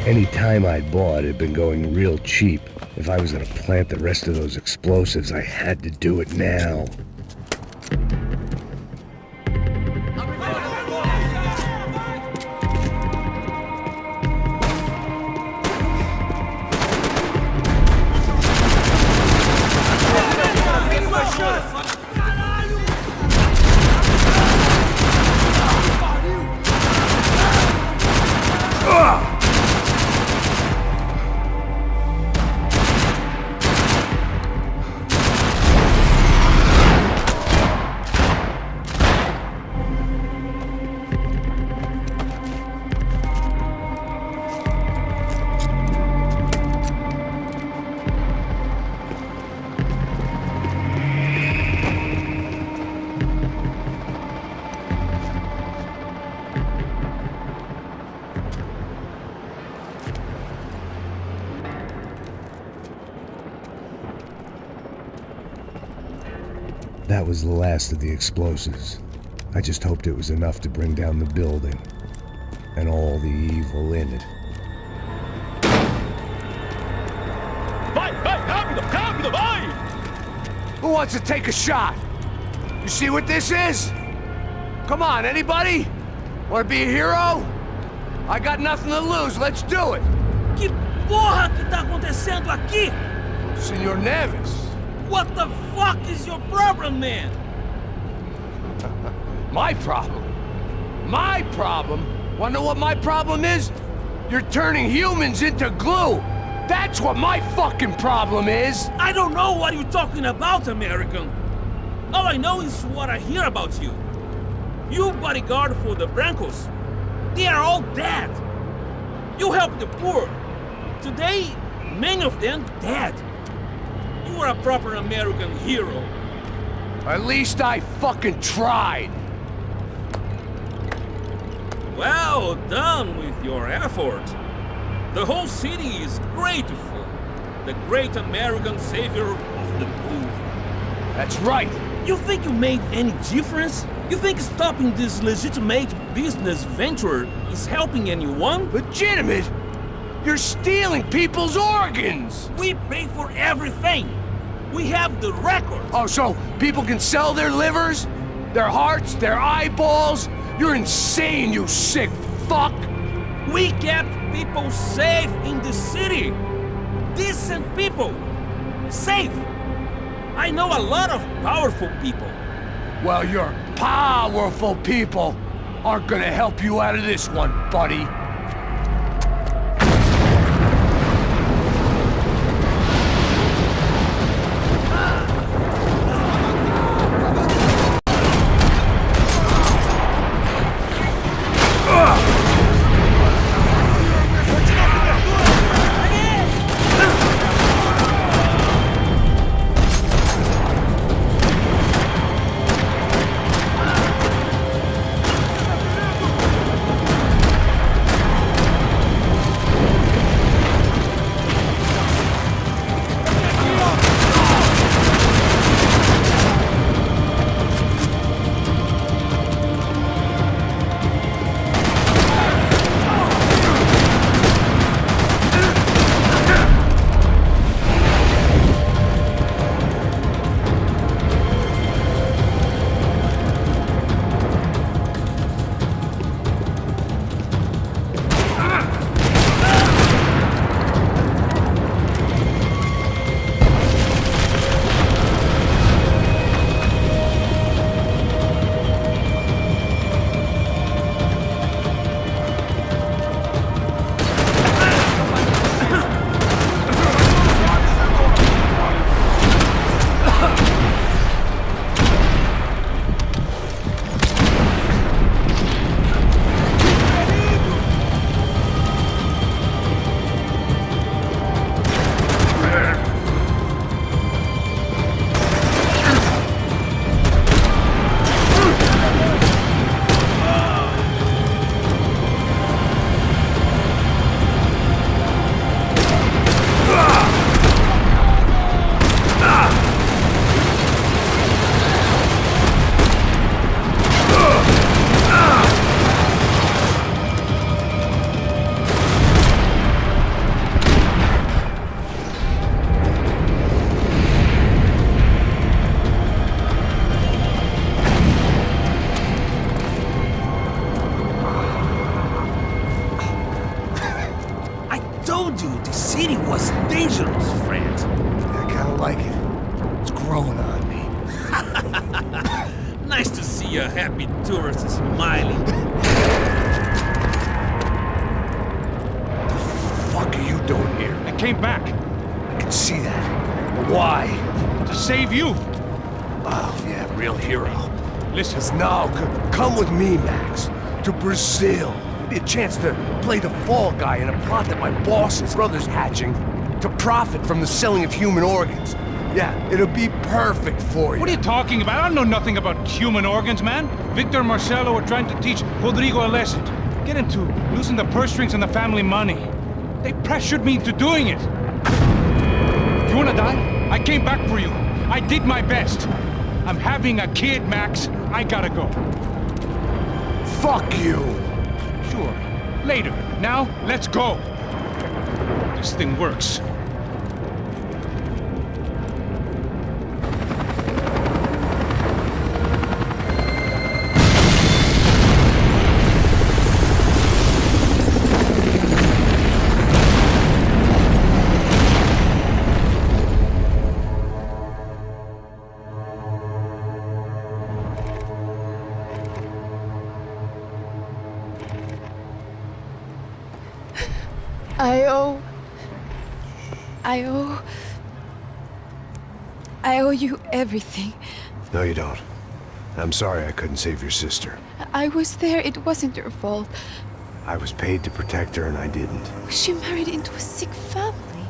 Any time I'd bought had been going real cheap. If I was gonna plant the rest of those explosives, I had to do it now. That was the last of the explosives. I just hoped it was enough to bring down the building and all the evil in it. Vai, rápido, rápido, vai! Who wants to take a shot? You see what this is? Come on, anybody? Want to be a hero? I got nothing to lose, let's do it! Que porra que tá acontecendo aqui? Senor Neves. What the fuck is your problem, man? My problem? My problem? Wanna know what my problem is? You're turning humans into glue! That's what my fucking problem is! I don't know what you're talking about, American. All I know is what I hear about you. You bodyguard for the Brancos. They are all dead. You help the poor. Today, many of them dead. You are a proper American hero. At least I fucking tried. Well done with your effort. The whole city is grateful. The great American savior of the poor. That's right. You think you made any difference? You think stopping this legitimate business venture is helping anyone? Legitimate? You're stealing people's organs! We pay for everything! We have the record! Oh, so people can sell their livers? Their hearts? Their eyeballs? You're insane, you sick fuck! We kept people safe in the city! Decent people! Safe! I know a lot of powerful people. Well, your powerful people aren't gonna help you out of this one, buddy. Brazil. Be a chance to play the fall guy in a plot that my boss's brother's hatching to profit from the selling of human organs. Yeah, it'll be perfect for you. What are you talking about? I don't know nothing about human organs, man. Victor and Marcelo are trying to teach Rodrigo a lesson. Get him to loosen the purse strings and the family money. They pressured me into doing it. You wanna die? I came back for you. I did my best. I'm having a kid, Max. I gotta go. Fuck you! Sure. Later. Now, let's go. This thing works. I owe you everything. No, you don't. I'm sorry I couldn't save your sister. I was there. It wasn't your fault. I was paid to protect her and I didn't. She married into a sick family.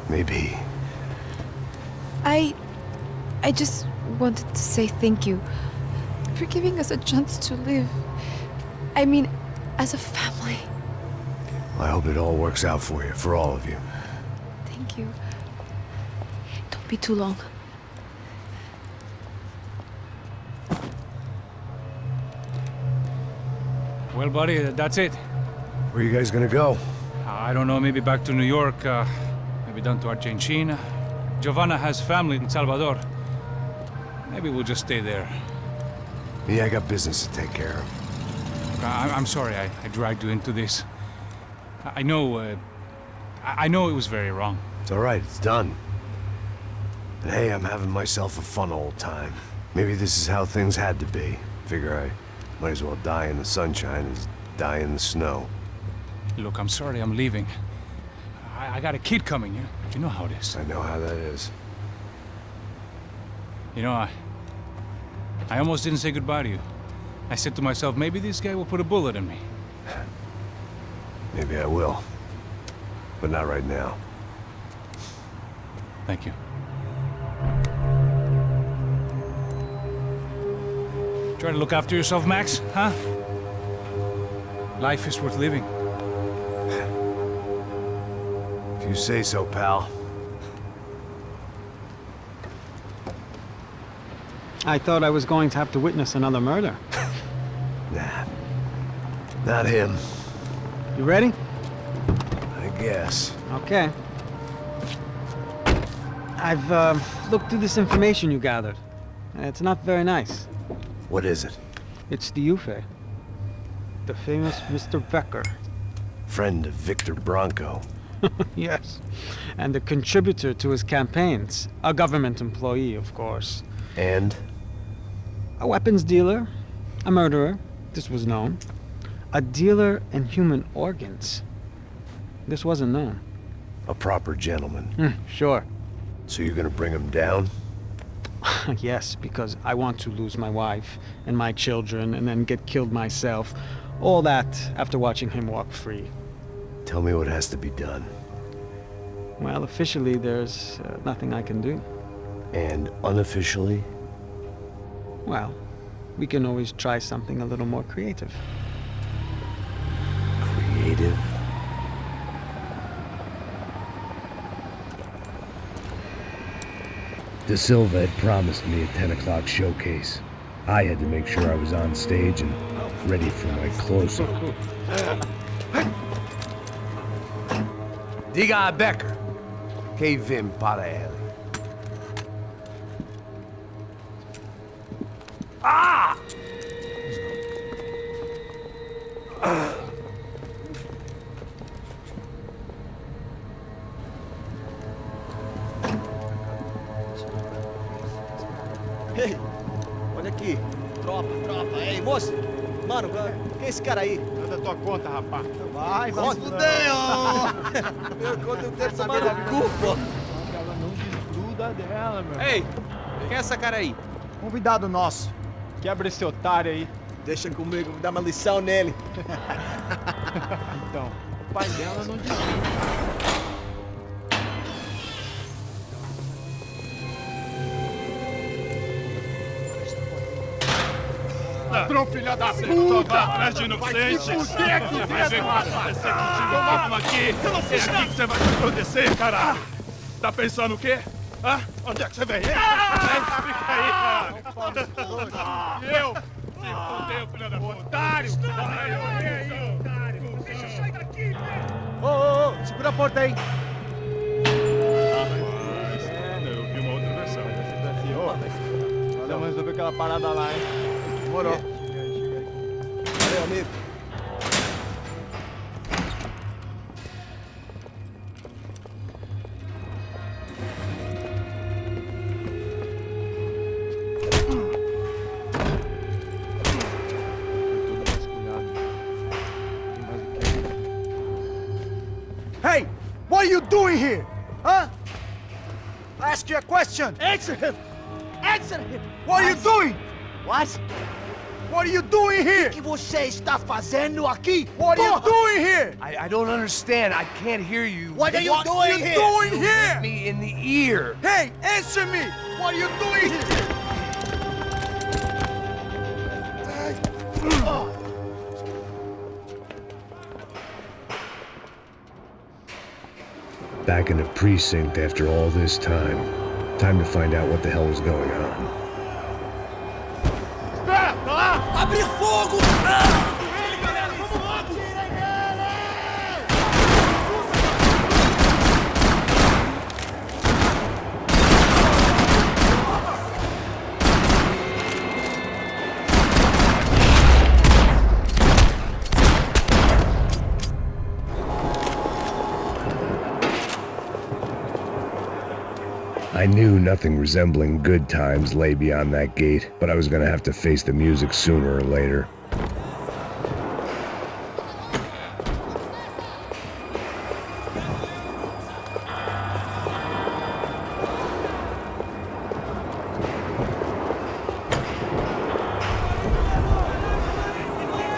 Maybe. I just wanted to say thank you for giving us a chance to live. I mean, as a family. I hope it all works out for you, for all of you. Thank you. Don't be too long. Well, buddy, that's it. Where are you guys gonna go? I don't know, maybe back to New York, maybe down to Argentina. Giovanna has family in Salvador. Maybe we'll just stay there. Me, I got business to take care of. I'm sorry I dragged you into this. I know it was very wrong. It's all right, it's done. And hey, I'm having myself a fun old time. Maybe this is how things had to be. Figure I might as well die in the sunshine as die in the snow. Look, I'm sorry I'm leaving. I got a kid coming, you know how it is. I know how that is. You know, I almost didn't say goodbye to you. I said to myself, maybe this guy will put a bullet in me. Maybe I will. But not right now. Thank you. Try to look after yourself, Max, huh? Life is worth living. If you say so, pal. I thought I was going to have to witness another murder. Nah. Not him. You ready? I guess. Okay. I've looked through this information you gathered. It's not very nice. What is it? It's the UFE. The famous Mr. Becker. Friend of Victor Bronco. Yes. And a contributor to his campaigns. A government employee, of course. And? A weapons dealer. A murderer. This was known. A dealer in human organs. This wasn't known. A proper gentleman. Sure. So you're gonna bring him down? Yes, because I want to lose my wife and my children and then get killed myself. All that after watching him walk free. Tell me what has to be done. Well, officially, there's nothing I can do. And unofficially? Well, we can always try something a little more creative. Creative? De Silva had promised me a 10 o'clock showcase. I had to make sure I was on stage and ready for my close-up. Diga a Becker que vim para ele. Ah! Ei, olha aqui. Tropa. Ei, moço. Mano, quem é esse cara aí? Manda tua conta, rapaz. Vai se fuder, ó! Meu conta, eu tenho saber da culpa. Ela não desgruda dela, meu. Ei, quem é essa cara aí? Convidado nosso. Quebra esse otário aí. Deixa comigo, dá uma lição nele. Então, o pai dela não desgruda. Ladrão, filha da puta! Atrás de inocentes! Vai ver como vai ser contigo mesmo aqui! É aqui que você vai se acontecer, caralho! Tá pensando o quê? Hã? Onde é que você vem? Fica aí, cara! E eu? Se fodeu, filha da puta! Otário! Otário! Deixa eu sair daqui! Ô, segura a porta aí! Eu vi uma outra versão. Vamos resolver aquela parada lá, hein? Demorou. Valeu, amigo. Hey! What are you doing here? Huh? I ask you a question! Answer him! Answer him! What are you doing? What? What are you doing here? O que você está fazendo aqui? What are you doing here? I don't understand. I can't hear you. What are you doing here? Doing here? Hit me in the ear. Hey, answer me! What are you doing here? Back in the precinct after all this time. Time to find out what the hell was going on. Abre fogo! I knew nothing resembling good times lay beyond that gate, but I was gonna have to face the music sooner or later.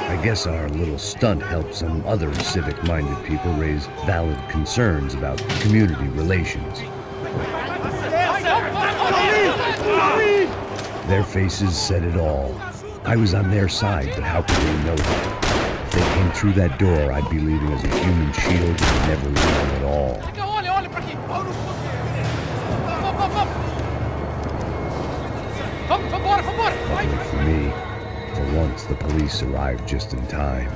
I guess our little stunt helped some other civic-minded people raise valid concerns about community relations. Their faces said it all. I was on their side, but how could they know that? If they came through that door, I'd be leaving as a human shield that would never leave at all. Luckily for me, for once the police arrived just in time.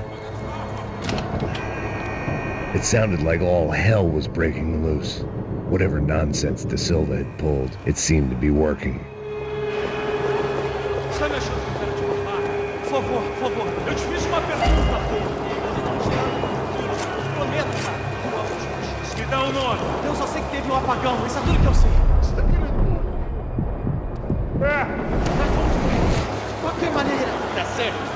It sounded like all hell was breaking loose. Whatever nonsense De Silva had pulled, it seemed to be working. Por favor, eu te fiz uma pergunta, pô. Prometa, cara. Me dá um nome. Eu só sei que teve um apagão, isso é tudo que eu sei. De qualquer maneira, dá certo.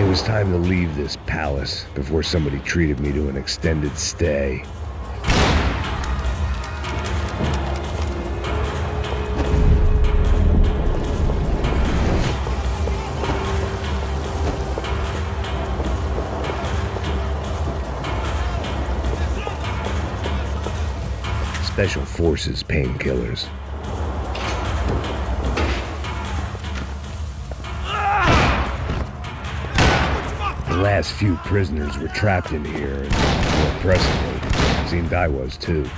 It was time to leave this palace before somebody treated me to an extended stay. Special Forces painkillers. The last few prisoners were trapped in here, and more pressingly, it seemed I was too.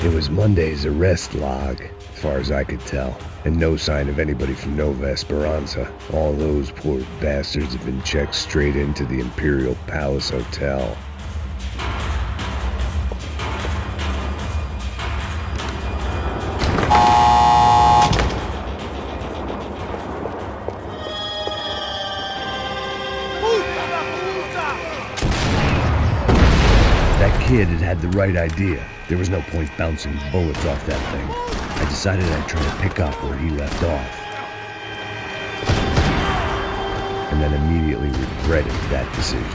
It was Monday's arrest log, as far as I could tell, and no sign of anybody from Nova Esperanza. All those poor bastards had been checked straight into the Imperial Palace Hotel. That kid had had the right idea. There was no point bouncing bullets off that thing. I decided I'd try to pick up where he left off. and then immediately regretted that decision.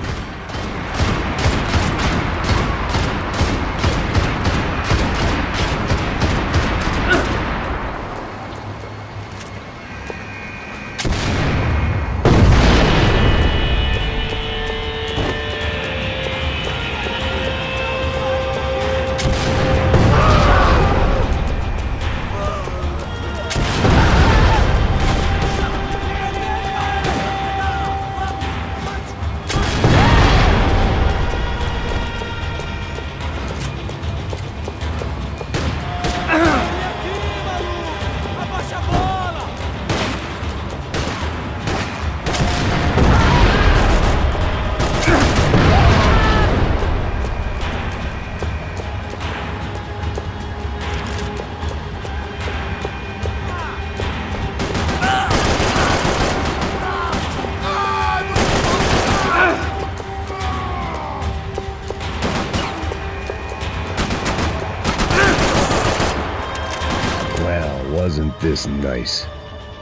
Wasn't this nice?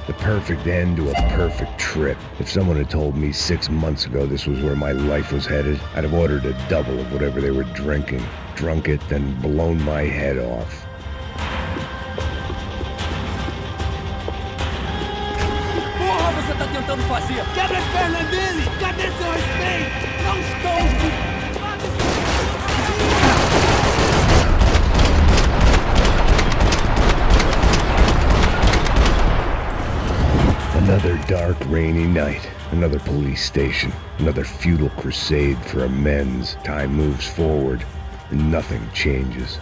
The perfect end to a perfect trip. If someone had told me 6 months ago this was where my life was headed, I'd have ordered a double of whatever they were drinking, drunk it, then blown my head off. Porra, você tá tentando fazer? Quebra as pernas dele! Cadê seu respeito? Não estou... Another dark, rainy night. Another police station. Another futile crusade for amends. Time moves forward, and nothing changes.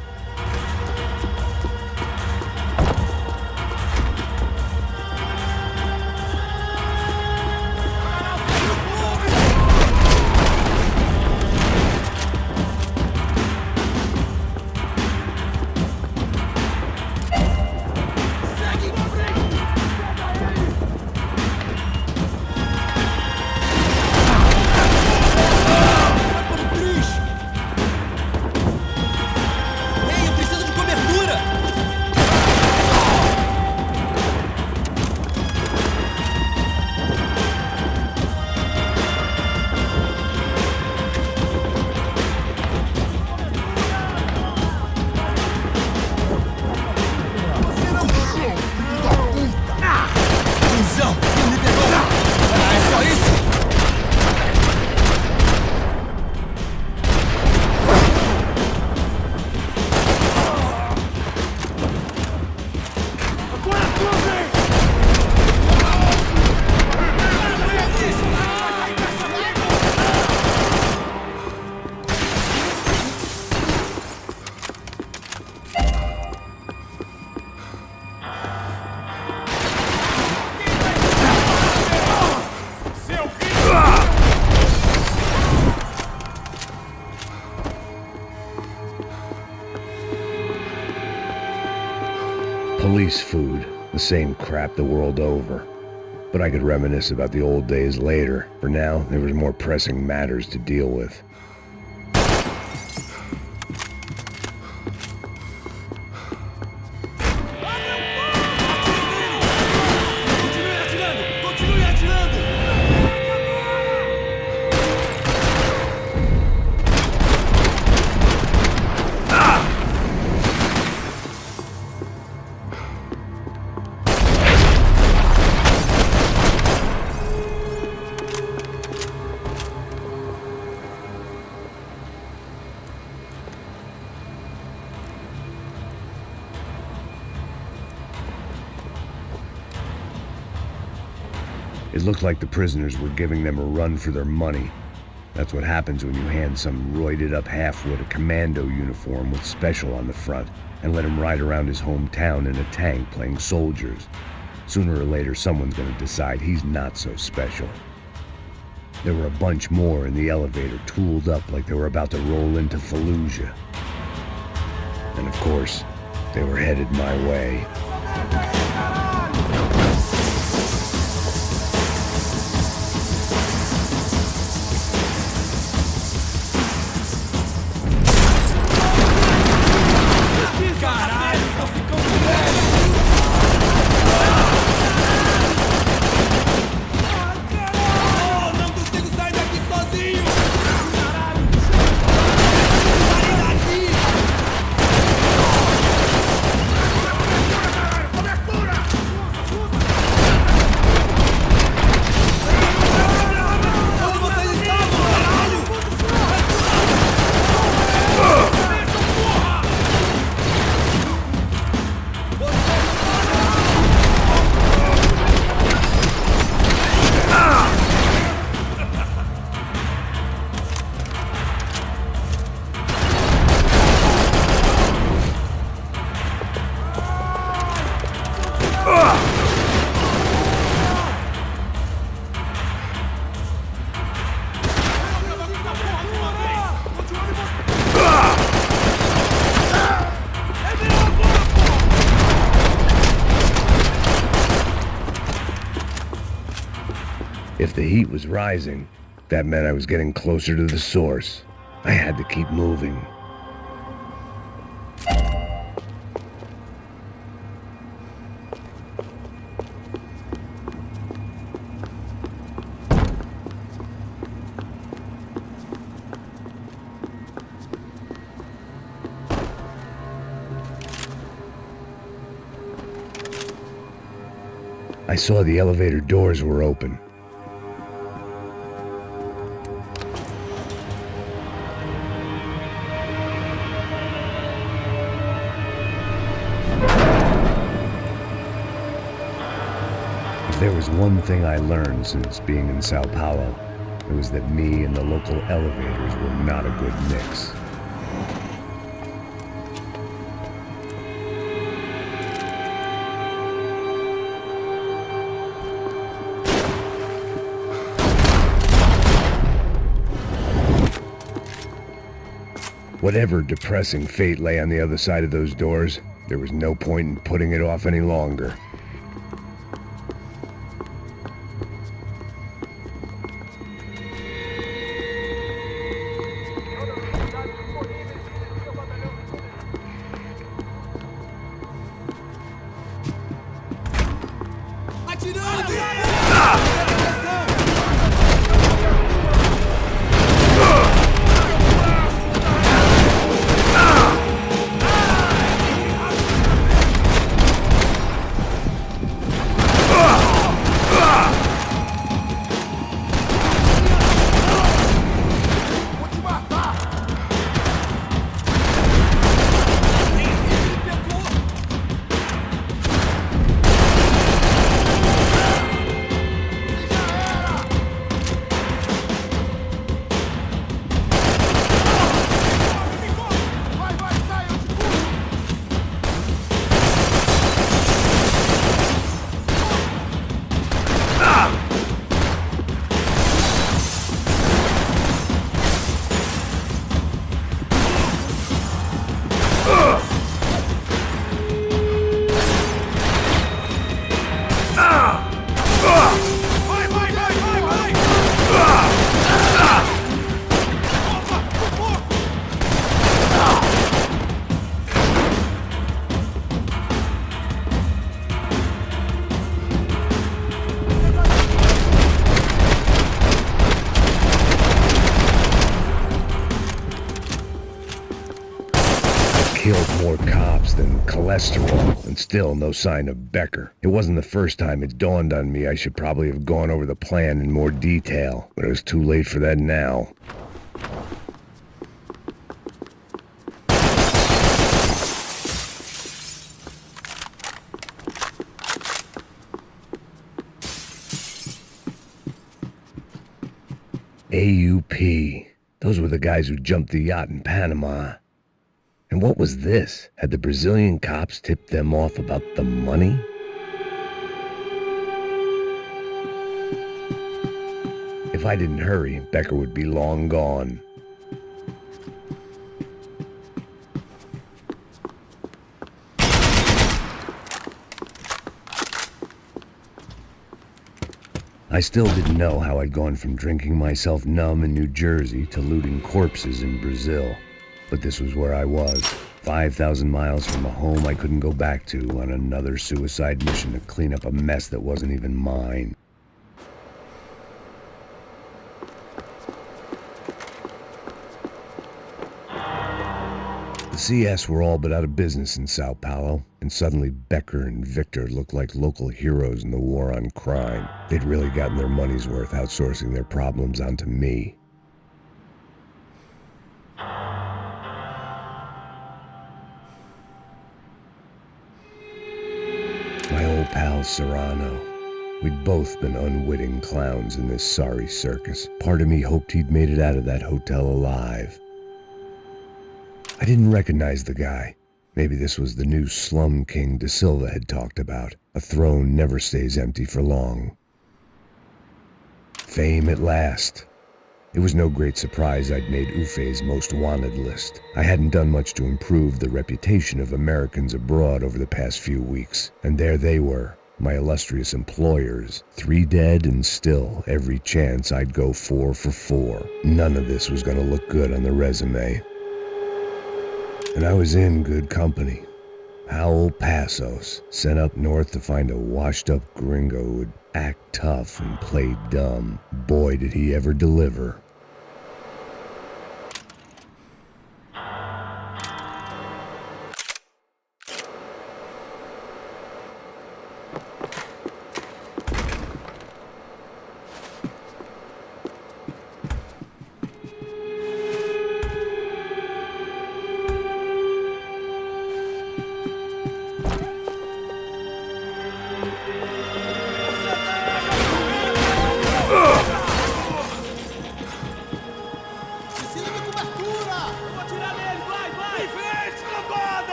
Police food, the same crap the world over. But I could reminisce about the old days later. For now, there was more pressing matters to deal with. It looked like the prisoners were giving them a run for their money. That's what happens when you hand some roided-up half-wit a commando uniform with special on the front and let him ride around his hometown in a tank playing soldiers. Sooner or later, someone's gonna decide he's not so special. There were a bunch more in the elevator, tooled up like they were about to roll into Fallujah. And of course, they were headed my way. If the heat was rising, that meant I was getting closer to the source. I had to keep moving. I saw the elevator doors were open. If there was one thing I learned since being in Sao Paulo, it was that me and the local elevators were not a good mix. Whatever depressing fate lay on the other side of those doors, there was no point in putting it off any longer. Killed more cops than cholesterol, and still no sign of Becker. It wasn't the first time it dawned on me I should probably have gone over the plan in more detail, but it was too late for that now. AUP. Those were the guys who jumped the yacht in Panama. And what was this? Had the Brazilian cops tipped them off about the money? If I didn't hurry, Becker would be long gone. I still didn't know how I'd gone from drinking myself numb in New Jersey to looting corpses in Brazil. But this was where I was, 5,000 miles from a home I couldn't go back to, on another suicide mission to clean up a mess that wasn't even mine. The CS were all but out of business in Sao Paulo, and suddenly Becker and Victor looked like local heroes in the war on crime. They'd really gotten their money's worth outsourcing their problems onto me. My old pal Serrano. We'd both been unwitting clowns in this sorry circus. Part of me hoped he'd made it out of that hotel alive. I didn't recognize the guy. Maybe this was the new slum king De Silva had talked about. A throne never stays empty for long. Fame at last. It was no great surprise I'd made Ufe's most wanted list. I hadn't done much to improve the reputation of Americans abroad over the past few weeks, and there they were, My illustrious employers, 3 dead and still every chance I'd go 4 for 4. None of this was gonna look good on the resume. And I was in good company. Howell Passos, sent up north to find a washed-up gringo who would act tough and play dumb. Boy, did he ever deliver.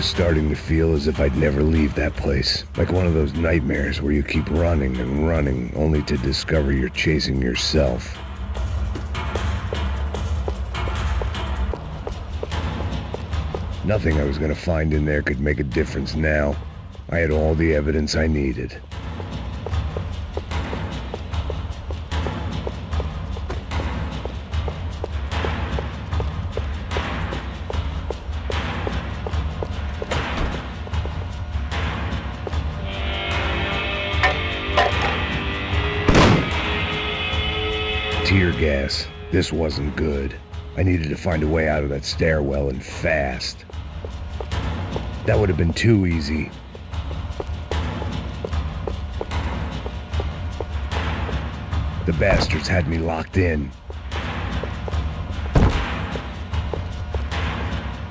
Starting to feel as if I'd never leave that place. Like one of those nightmares where you keep running and running only to discover you're chasing yourself. Nothing I was gonna find in there could make a difference now. I had all the evidence I needed. Tear gas. This wasn't good. I needed to find a way out of that stairwell and fast. That would have been too easy. The bastards had me locked in.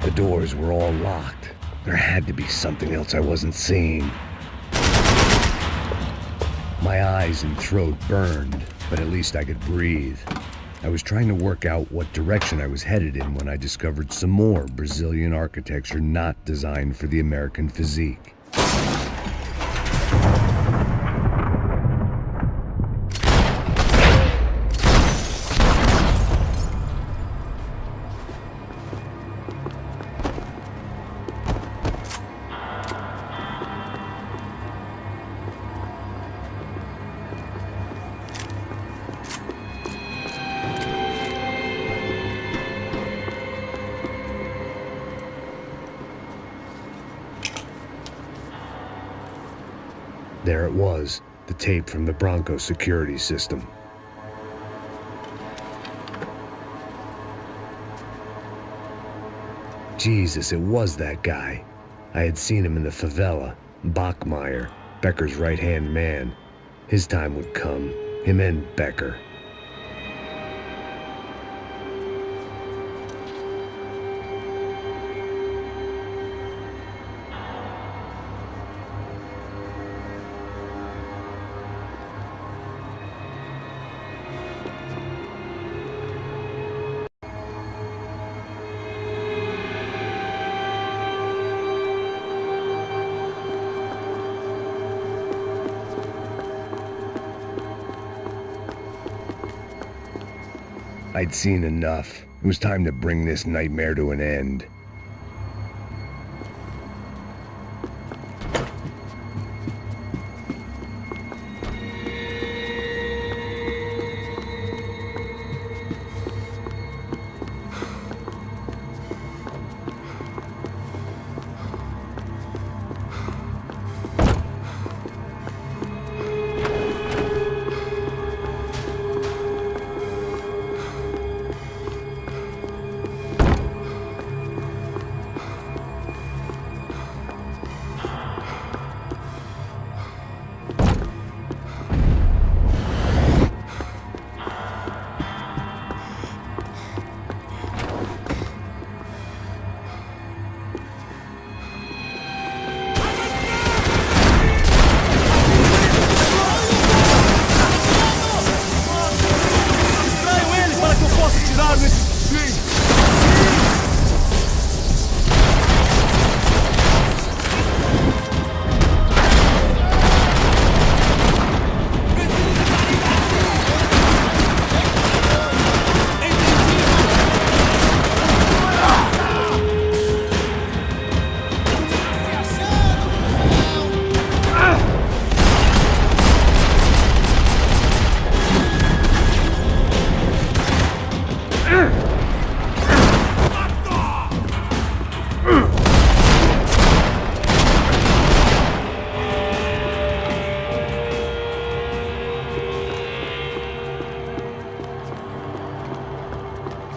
The doors were all locked. There had to be something else I wasn't seeing. My eyes and throat burned, but at least I could breathe. I was trying to work out what direction I was headed in when I discovered some more Brazilian architecture not designed for the American physique. There it was, the tape from the Bronco security system. Jesus, it was that guy. I had seen him in the favela, Bachmeyer, Becker's right-hand man. His time would come, him and Becker. I'd seen enough. It was time to bring this nightmare to an end.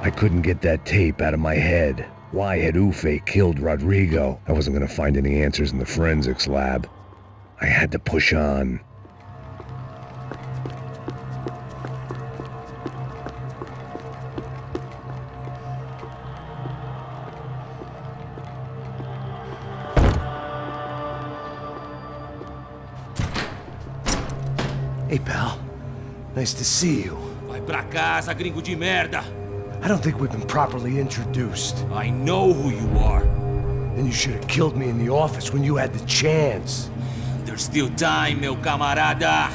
I couldn't get that tape out of my head. Why had Ufe killed Rodrigo? I wasn't gonna find any answers in the forensics lab. I had to push on. Hey, pal. Nice to see you. Vai pra casa, gringo de merda. I don't think we've been properly introduced. I know who you are. Then you should have killed me in the office when you had the chance. There's still time, meu camarada.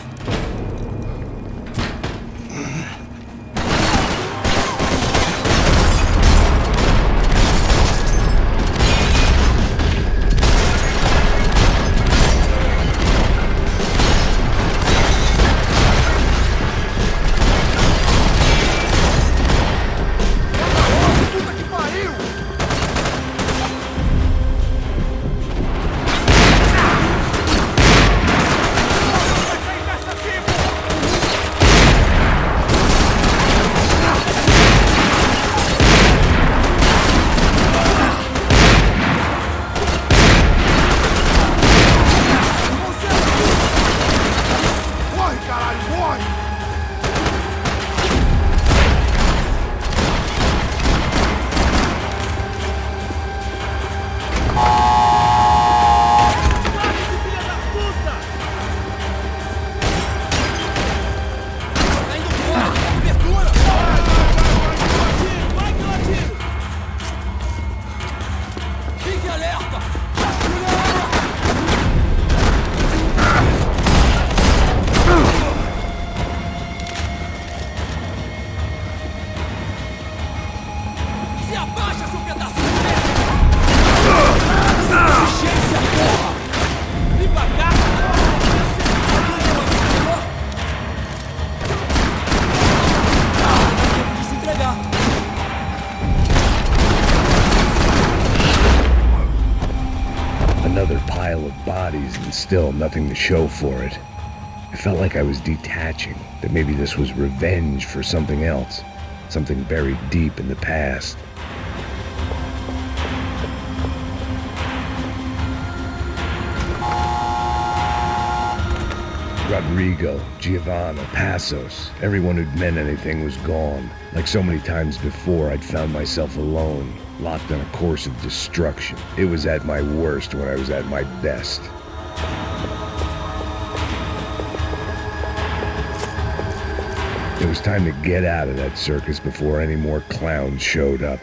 Another pile of bodies and still nothing to show for it. I felt like I was detaching, that maybe this was revenge for something else, something buried deep in the past. Rodrigo, Giovanna, Passos, everyone who'd meant anything was gone. Like so many times before, I'd found myself alone, locked on a course of destruction. It was at my worst when I was at my best. It was time to get out of that circus before any more clowns showed up.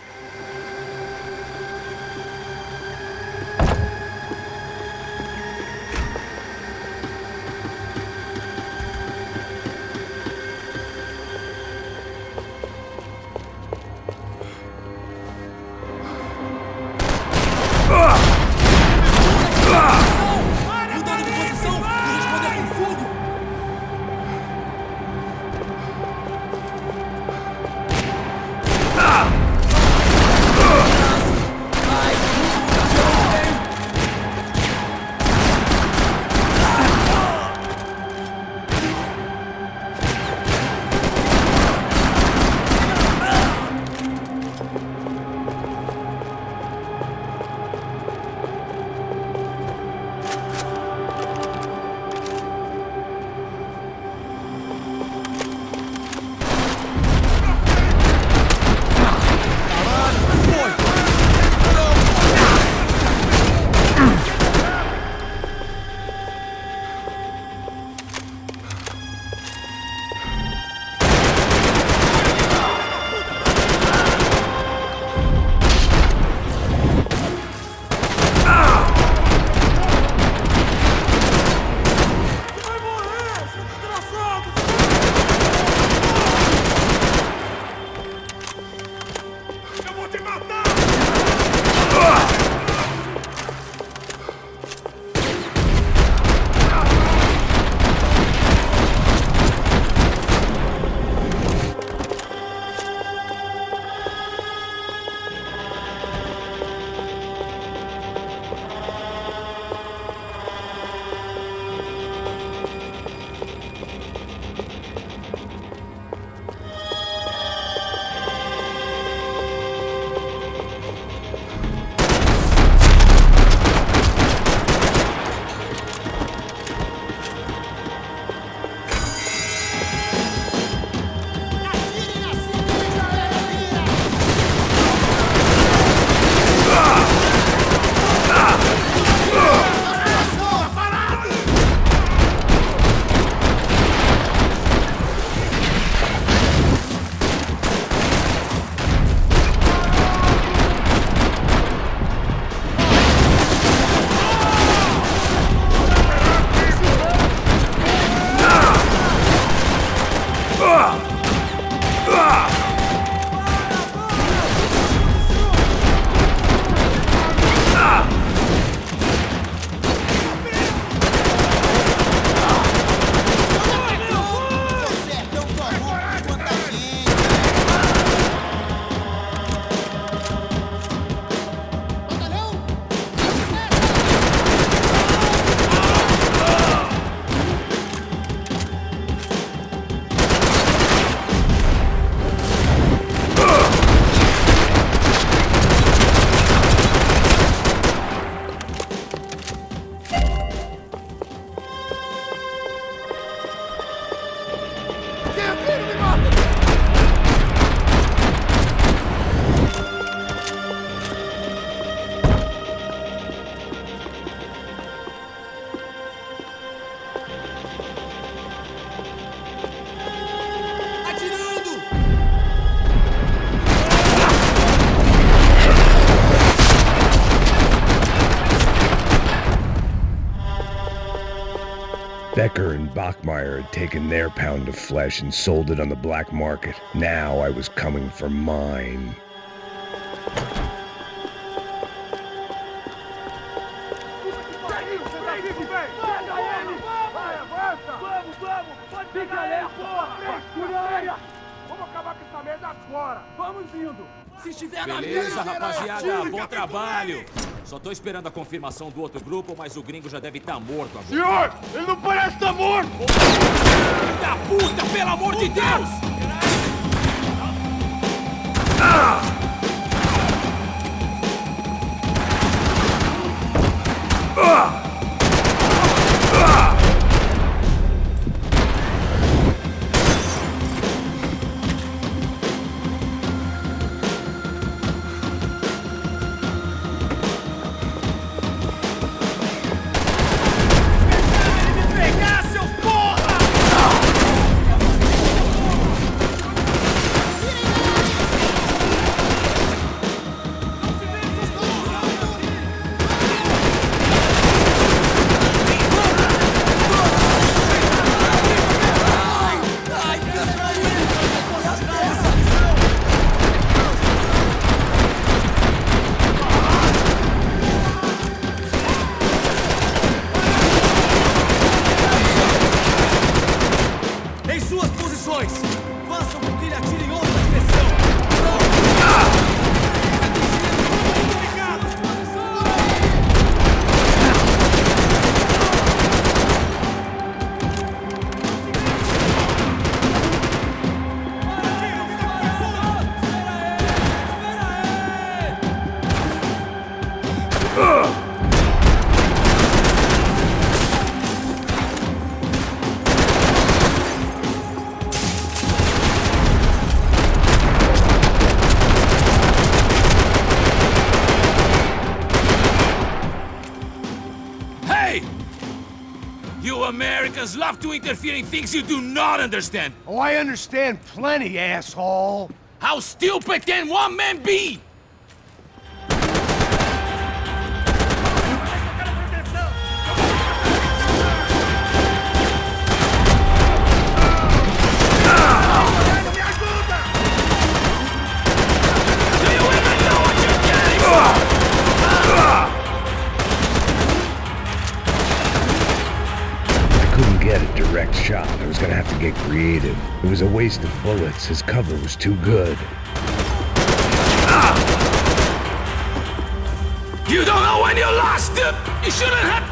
Becker and Bachmeyer had taken their pound of flesh and sold it on the black market. Now I was coming for mine. Beleza, rapaziada, bom trabalho. Só tô esperando a confirmação do outro grupo, mas o gringo já deve estar morto agora. Senhor, ele não parece estar morto! Filho da puta, pelo amor de Deus! Americans love to interfere in things you do not understand. Oh, I understand plenty, asshole. How stupid can one man be? Direct shot. I was gonna have to get creative. It was a waste of bullets. His cover was too good. You don't know when you lost it! You shouldn't have...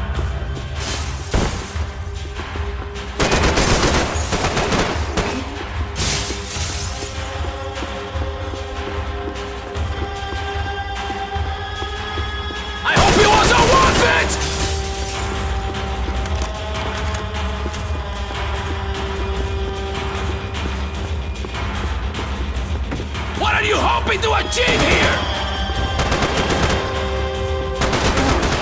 I hope it wasn't worth it! What are you hoping to achieve here?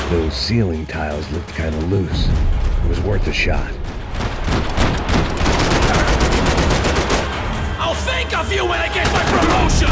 Those ceiling tiles looked kind of loose. It was worth a shot. I'll think of you when I get my promotion!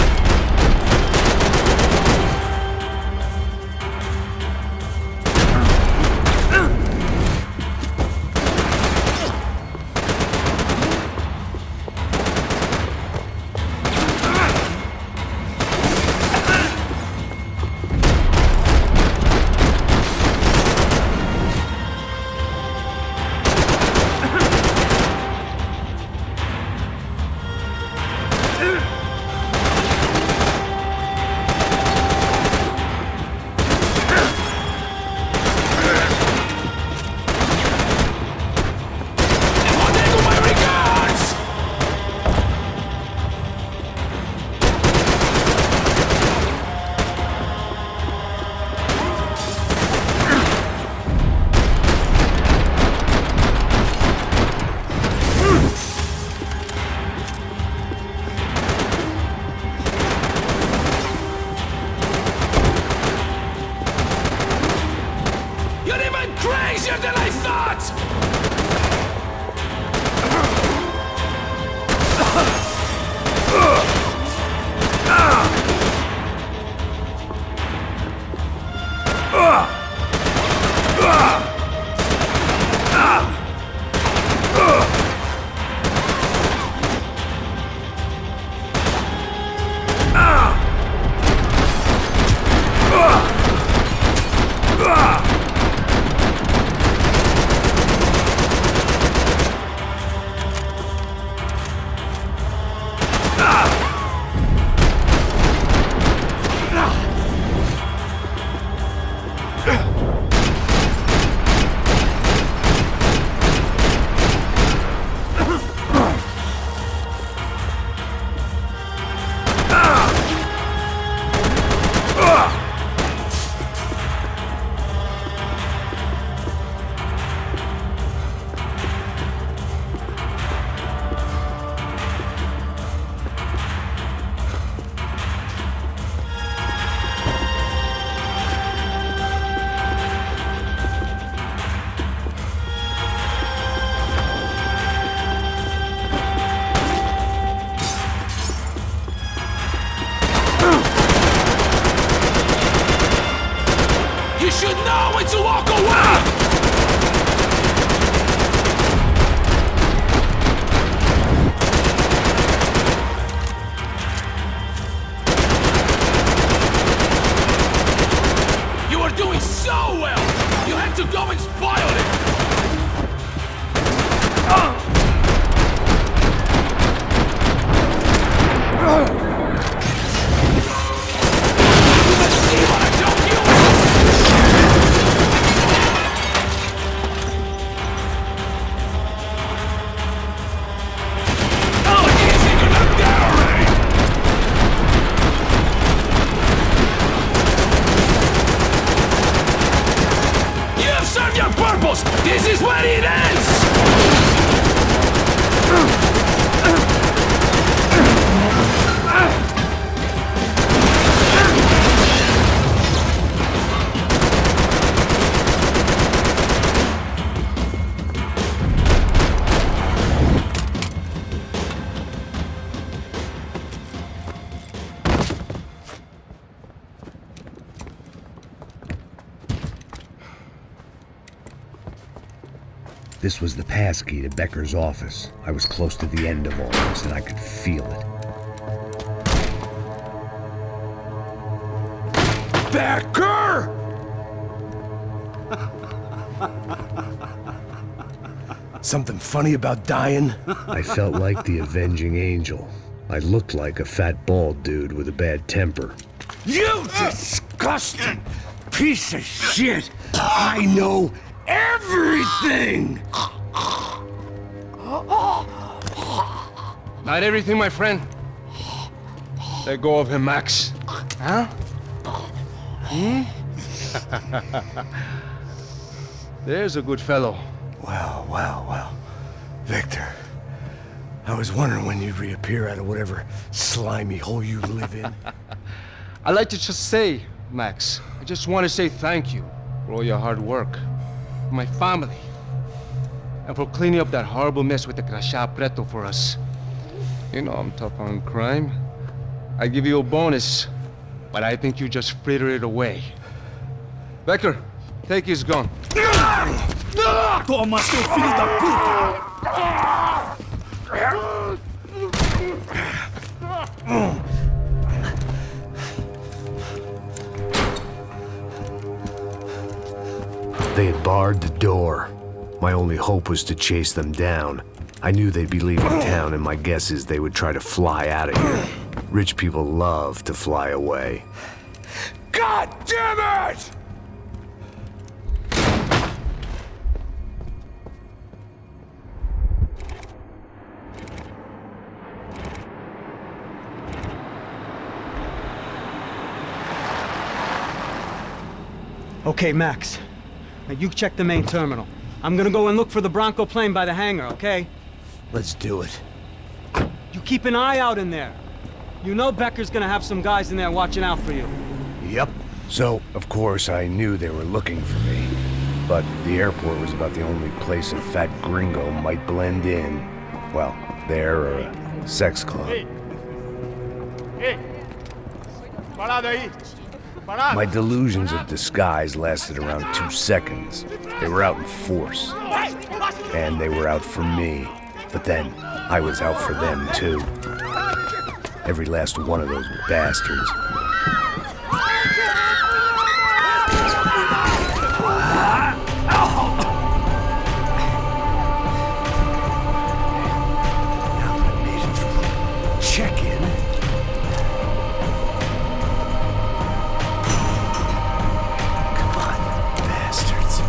should know when to walk away! You were doing so well! You had to go and spoil it! This is where it ends! This was the passkey to Becker's office. I was close to the end of all this, and I could feel it. Becker! Something funny about dying? I felt like the avenging angel. I looked like a fat bald dude with a bad temper. You disgusting piece of shit! I know everything! Not everything, my friend. Let go of him, Max. Huh? There's a good fellow. Well. Victor, I was wondering when you'd reappear out of whatever slimy hole you live in. I'd like to just say, Max, I just want to say thank you for all your hard work, for my family, and for cleaning up that horrible mess with the crachá preto for us. You know I'm tough on crime. I give you a bonus, but I think you just fritter it away. Becker, take his gun. Toma, seu filho da puta! They had barred the door. My only hope was to chase them down. I knew they'd be leaving town, and my guess is they would try to fly out of here. Rich people love to fly away. God damn it! Okay, Max. Now you check the main terminal. I'm gonna go and look for the Bronco plane by the hangar, okay? Let's do it. You keep an eye out in there. You know Becker's gonna have some guys in there watching out for you. Yep. So, of course, I knew they were looking for me. But the airport was about the only place a fat gringo might blend in. Well, there or a sex club. Hey! Parado aí! Parado! My delusions of disguise lasted around 2 seconds. They were out in force. And they were out for me. But then, I was out for them, too. Every last one of those bastards. Check-in. Come on, bastards.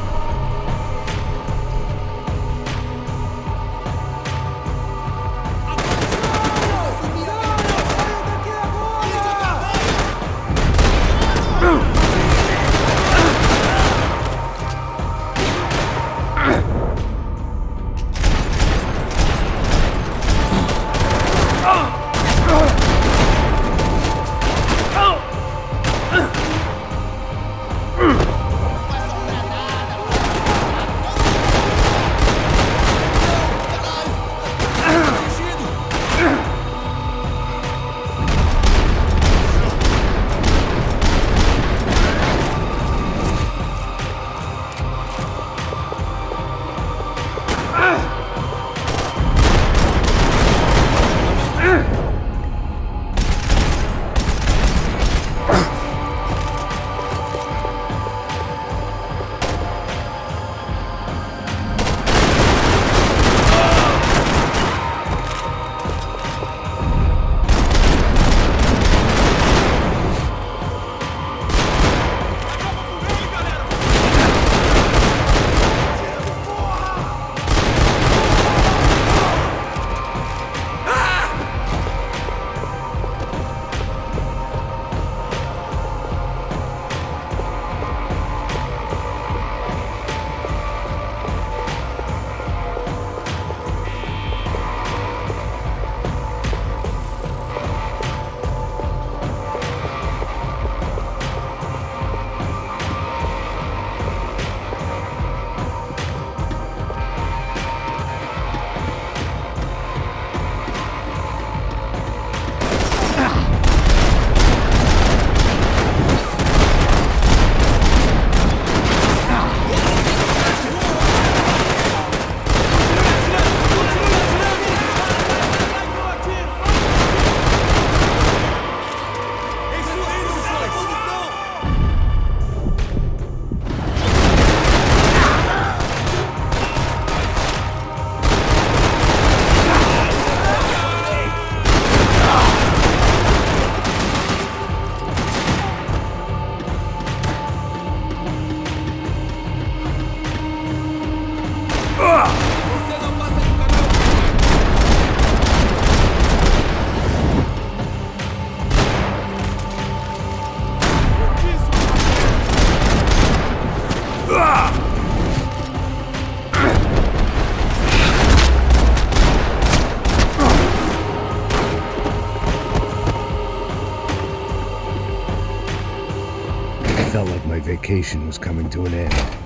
vacation was coming to an end.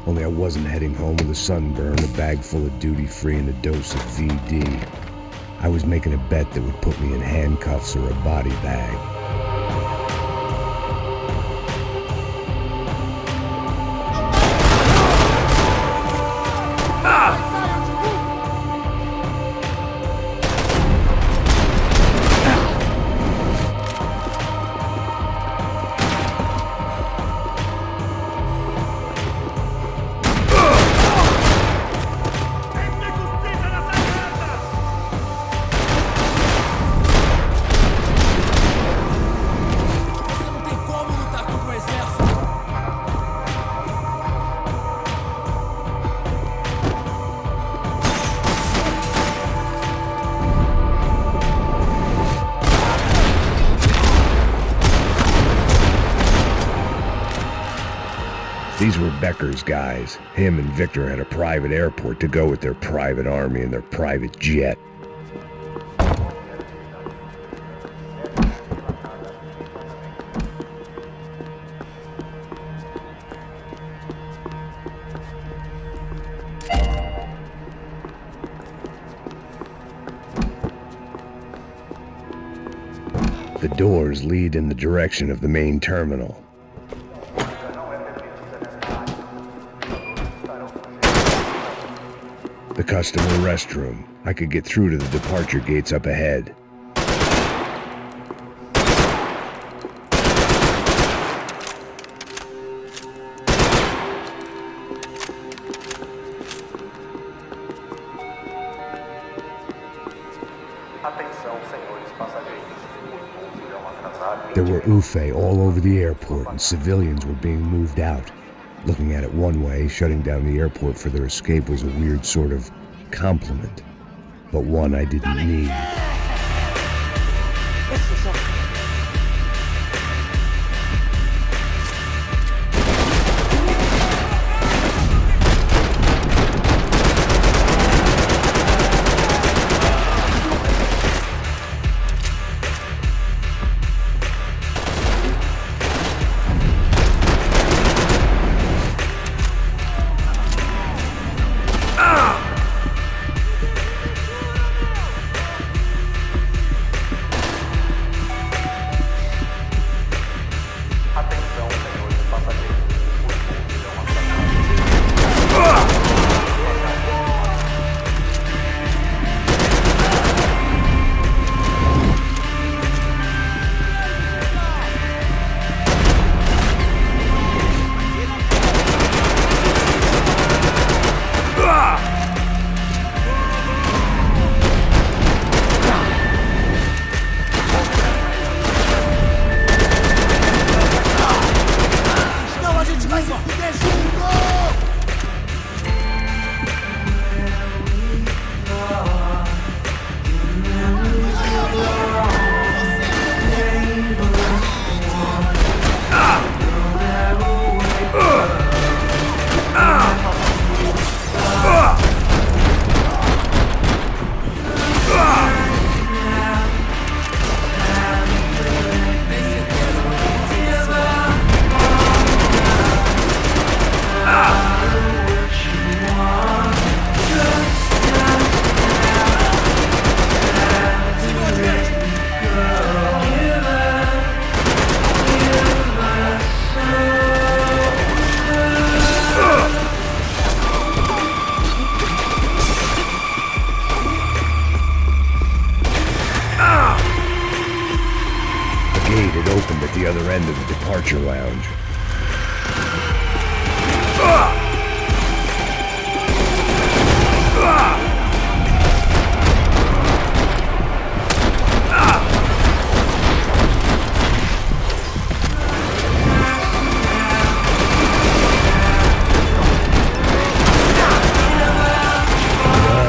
Only I wasn't heading home with a sunburn, a bag full of duty-free, and a dose of VD. I was making a bet that would put me in handcuffs or a body bag. These were Becker's guys. Him and Victor had a private airport to go with their private army and their private jet. The doors lead in the direction of the main terminal. The customer restroom. I could get through to the departure gates up ahead. There were UFE all over the airport, and civilians were being moved out. Looking at it one way, shutting down the airport for their escape was a weird sort of compliment, but one I didn't need. End of the departure lounge.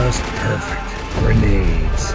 Just perfect. Grenades.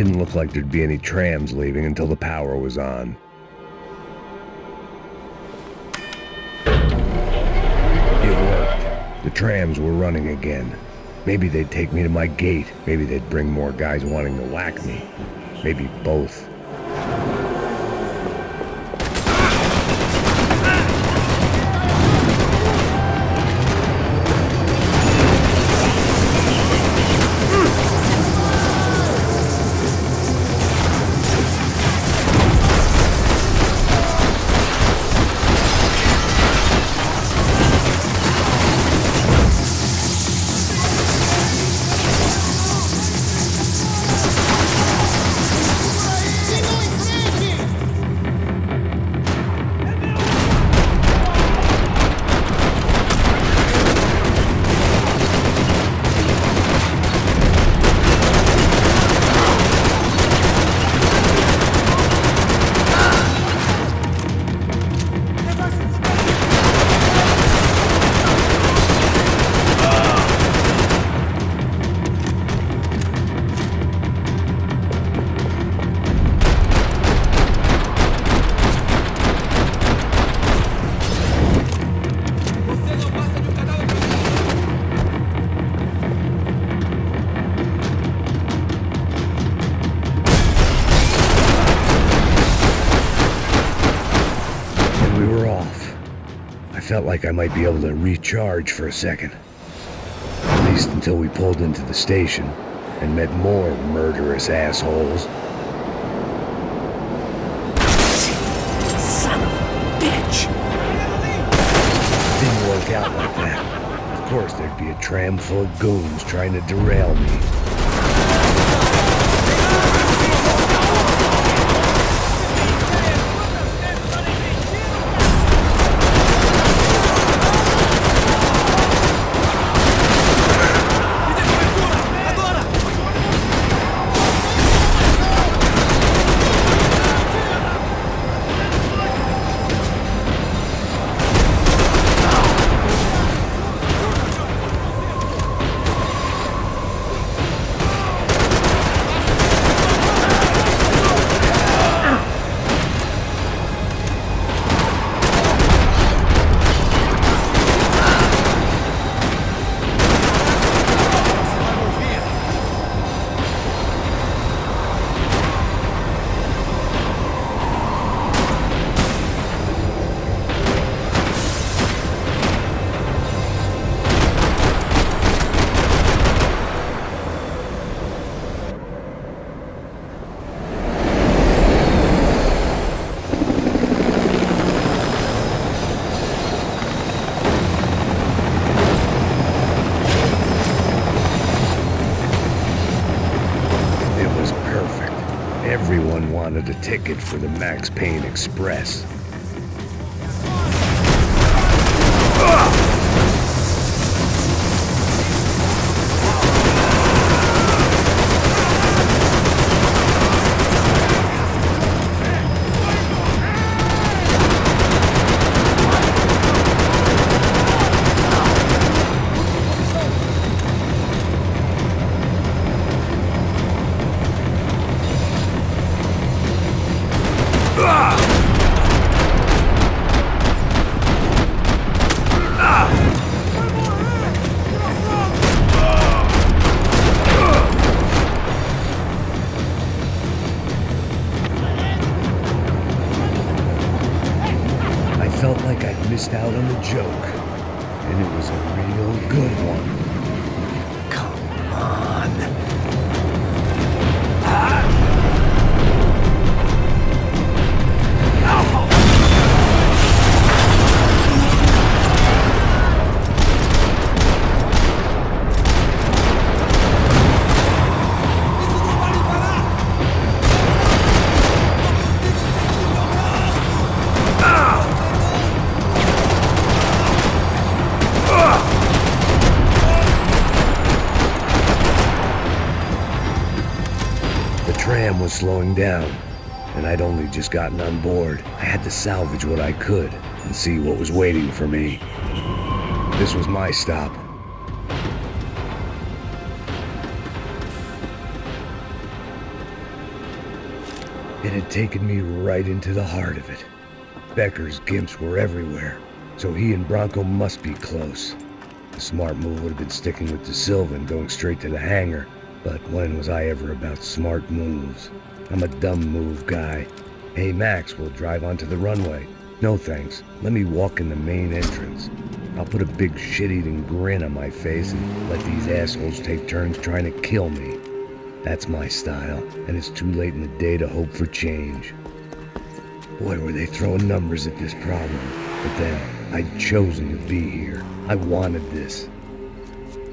didn't look like there'd be any trams leaving until the power was on. It worked. The trams were running again. Maybe they'd take me to my gate. Maybe they'd bring more guys wanting to whack me. Maybe both. Felt like I might be able to recharge for a second. At least until we pulled into the station and met more murderous assholes. Son of a bitch! Didn't work out like that. Of course there'd be a tram full of goons trying to derail me. Everyone wanted a ticket for the Max Payne Express. Felt like I'd missed out on a joke, and it was a real good one. Come on. Was slowing down, and I'd only just gotten on board. I had to salvage what I could and see what was waiting for me. This was my stop. It had taken me right into the heart of it. Becker's gimps were everywhere, so he and Bronco must be close. The smart move would have been sticking with De Silva and going straight to the hangar, but when was I ever about smart moves? I'm a dumb move guy. Hey Max, we'll drive onto the runway. No thanks, let me walk in the main entrance. I'll put a big shit-eating grin on my face and let these assholes take turns trying to kill me. That's my style, and it's too late in the day to hope for change. Boy, were they throwing numbers at this problem. But then, I'd chosen to be here. I wanted this.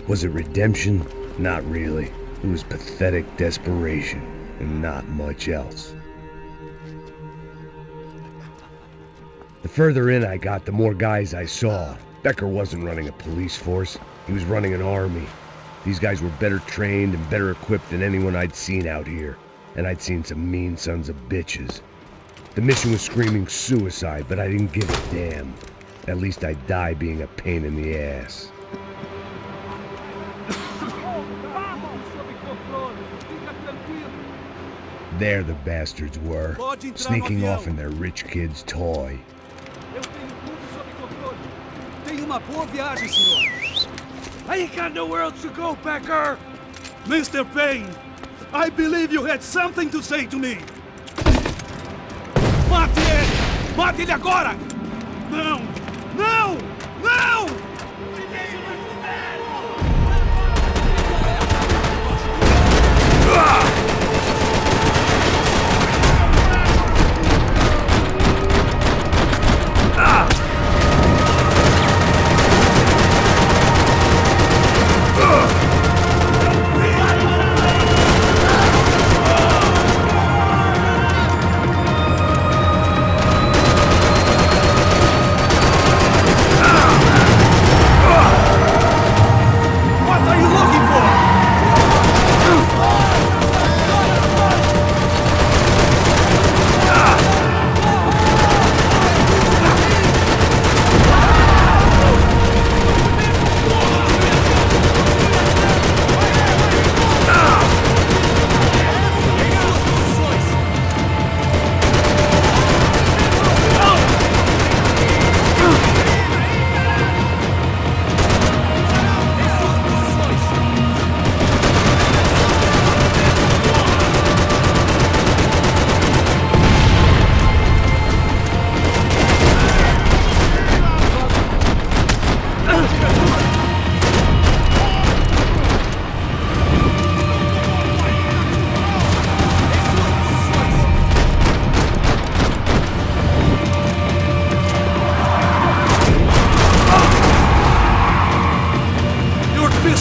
Was it redemption? Not really. It was pathetic desperation, and not much else. The further in I got, the more guys I saw. Becker wasn't running a police force. He was running an army. These guys were better trained and better equipped than anyone I'd seen out here. And I'd seen some mean sons of bitches. The mission was screaming suicide, but I didn't give a damn. At least I'd die being a pain in the ass. There the bastards were, sneaking off in their rich kid's toy. Tenha uma boa viagem, senhor. I ain't got nowhere else to go, Becker! Mr. Payne, I believe you had something to say to me. Mate ele! Mate ele agora! Não! Não! Não!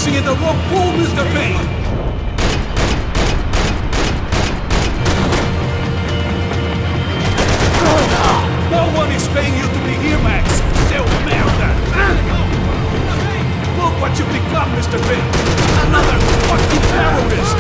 In the wrong pool, Mr. Payne! No one is paying you to be here, Max! Seu merda! Look what you've become, Mr. Payne! Another fucking terrorist!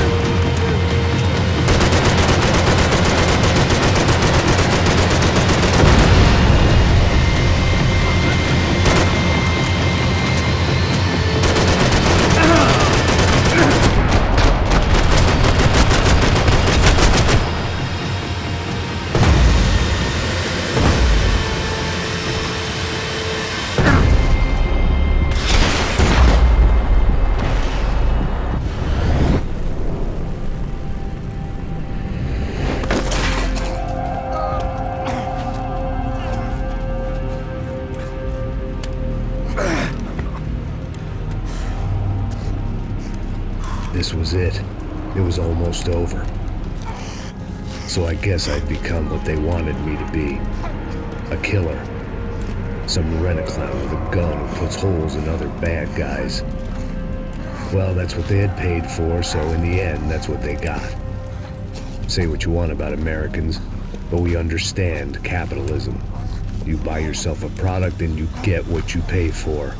This was it. It was almost over. So I guess I'd become what they wanted me to be. A killer. Some rent-a-clown with a gun who puts holes in other bad guys. Well, that's what they had paid for, so in the end, that's what they got. Say what you want about Americans, but we understand capitalism. You buy yourself a product and you get what you pay for.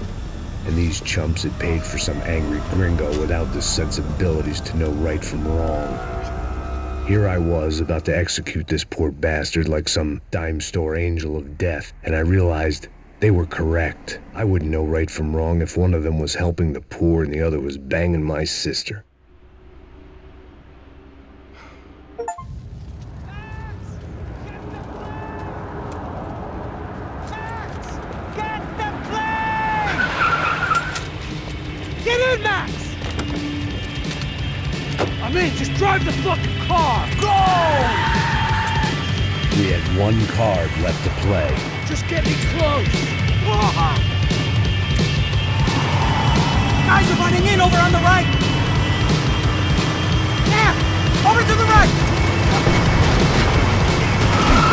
And these chumps had paid for some angry gringo without the sensibilities to know right from wrong. Here I was about to execute this poor bastard like some dime store angel of death, and I realized they were correct. I wouldn't know right from wrong if one of them was helping the poor and the other was banging my sister. Drive the fucking car! Go! We had one card left to play. Just get me close! Guys are running in over on the right! Yeah! Over to the right!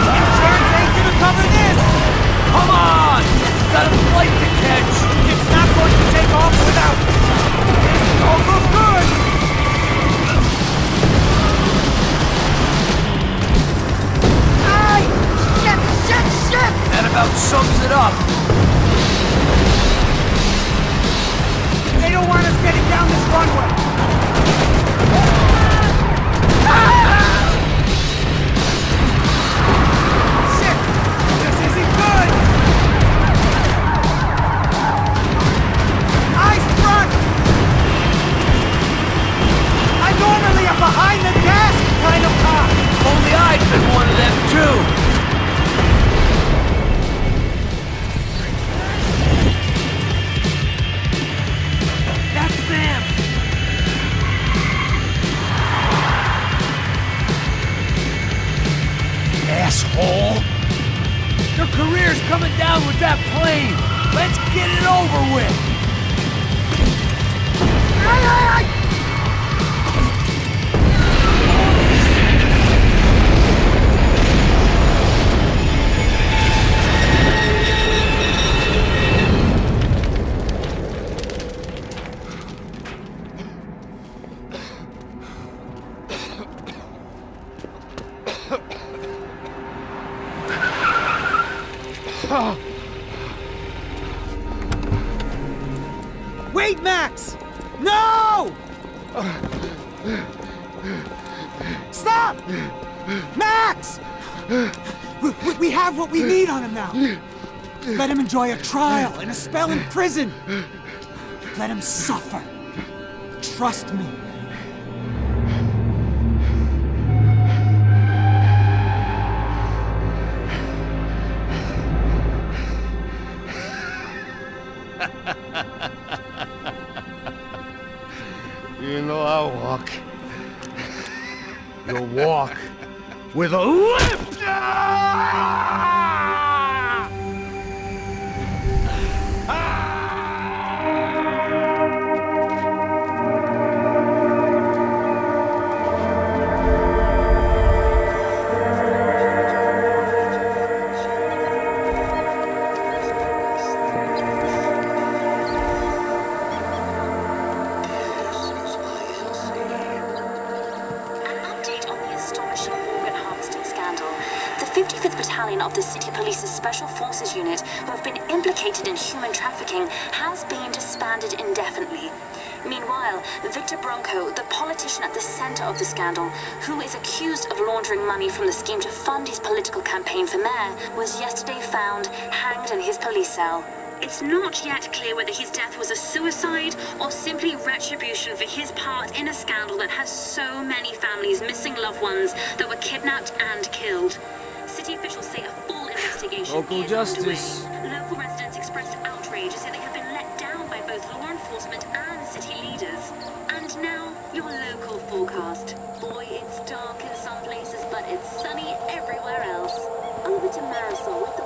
Insurance ain't gonna cover this! Come on! Got a flight to catch! It's not going to take off without... This don't look good! Aye! Shit! That about sums it up. They don't want us getting down this runway. Shit! This isn't good! Eyes front! I normally am behind the desk kind of cop. Only I've been one of them too. Asshole! Your career's coming down with that plane! Let's get it over with! Wait, Max! No! Stop! Max! We have what we need on him now. Let him enjoy a trial and a spell in prison. Let him suffer. Trust me. You know I'll walk. You'll walk with a lift! Of the City Police's Special Forces Unit, who have been implicated in human trafficking, has been disbanded indefinitely. Meanwhile, Victor Bronco, the politician at the center of the scandal, who is accused of laundering money from the scheme to fund his political campaign for mayor, was yesterday found hanged in his police cell. It's not yet clear whether his death was a suicide or simply retribution for his part in a scandal that has so many families missing loved ones that were kidnapped and killed. City officials say a full investigation Local is justice. underway. Local residents expressed outrage as they have been let down by both law enforcement and city leaders. And now, your local forecast. Boy, it's dark in some places, but it's sunny everywhere else. Over to Marisol with the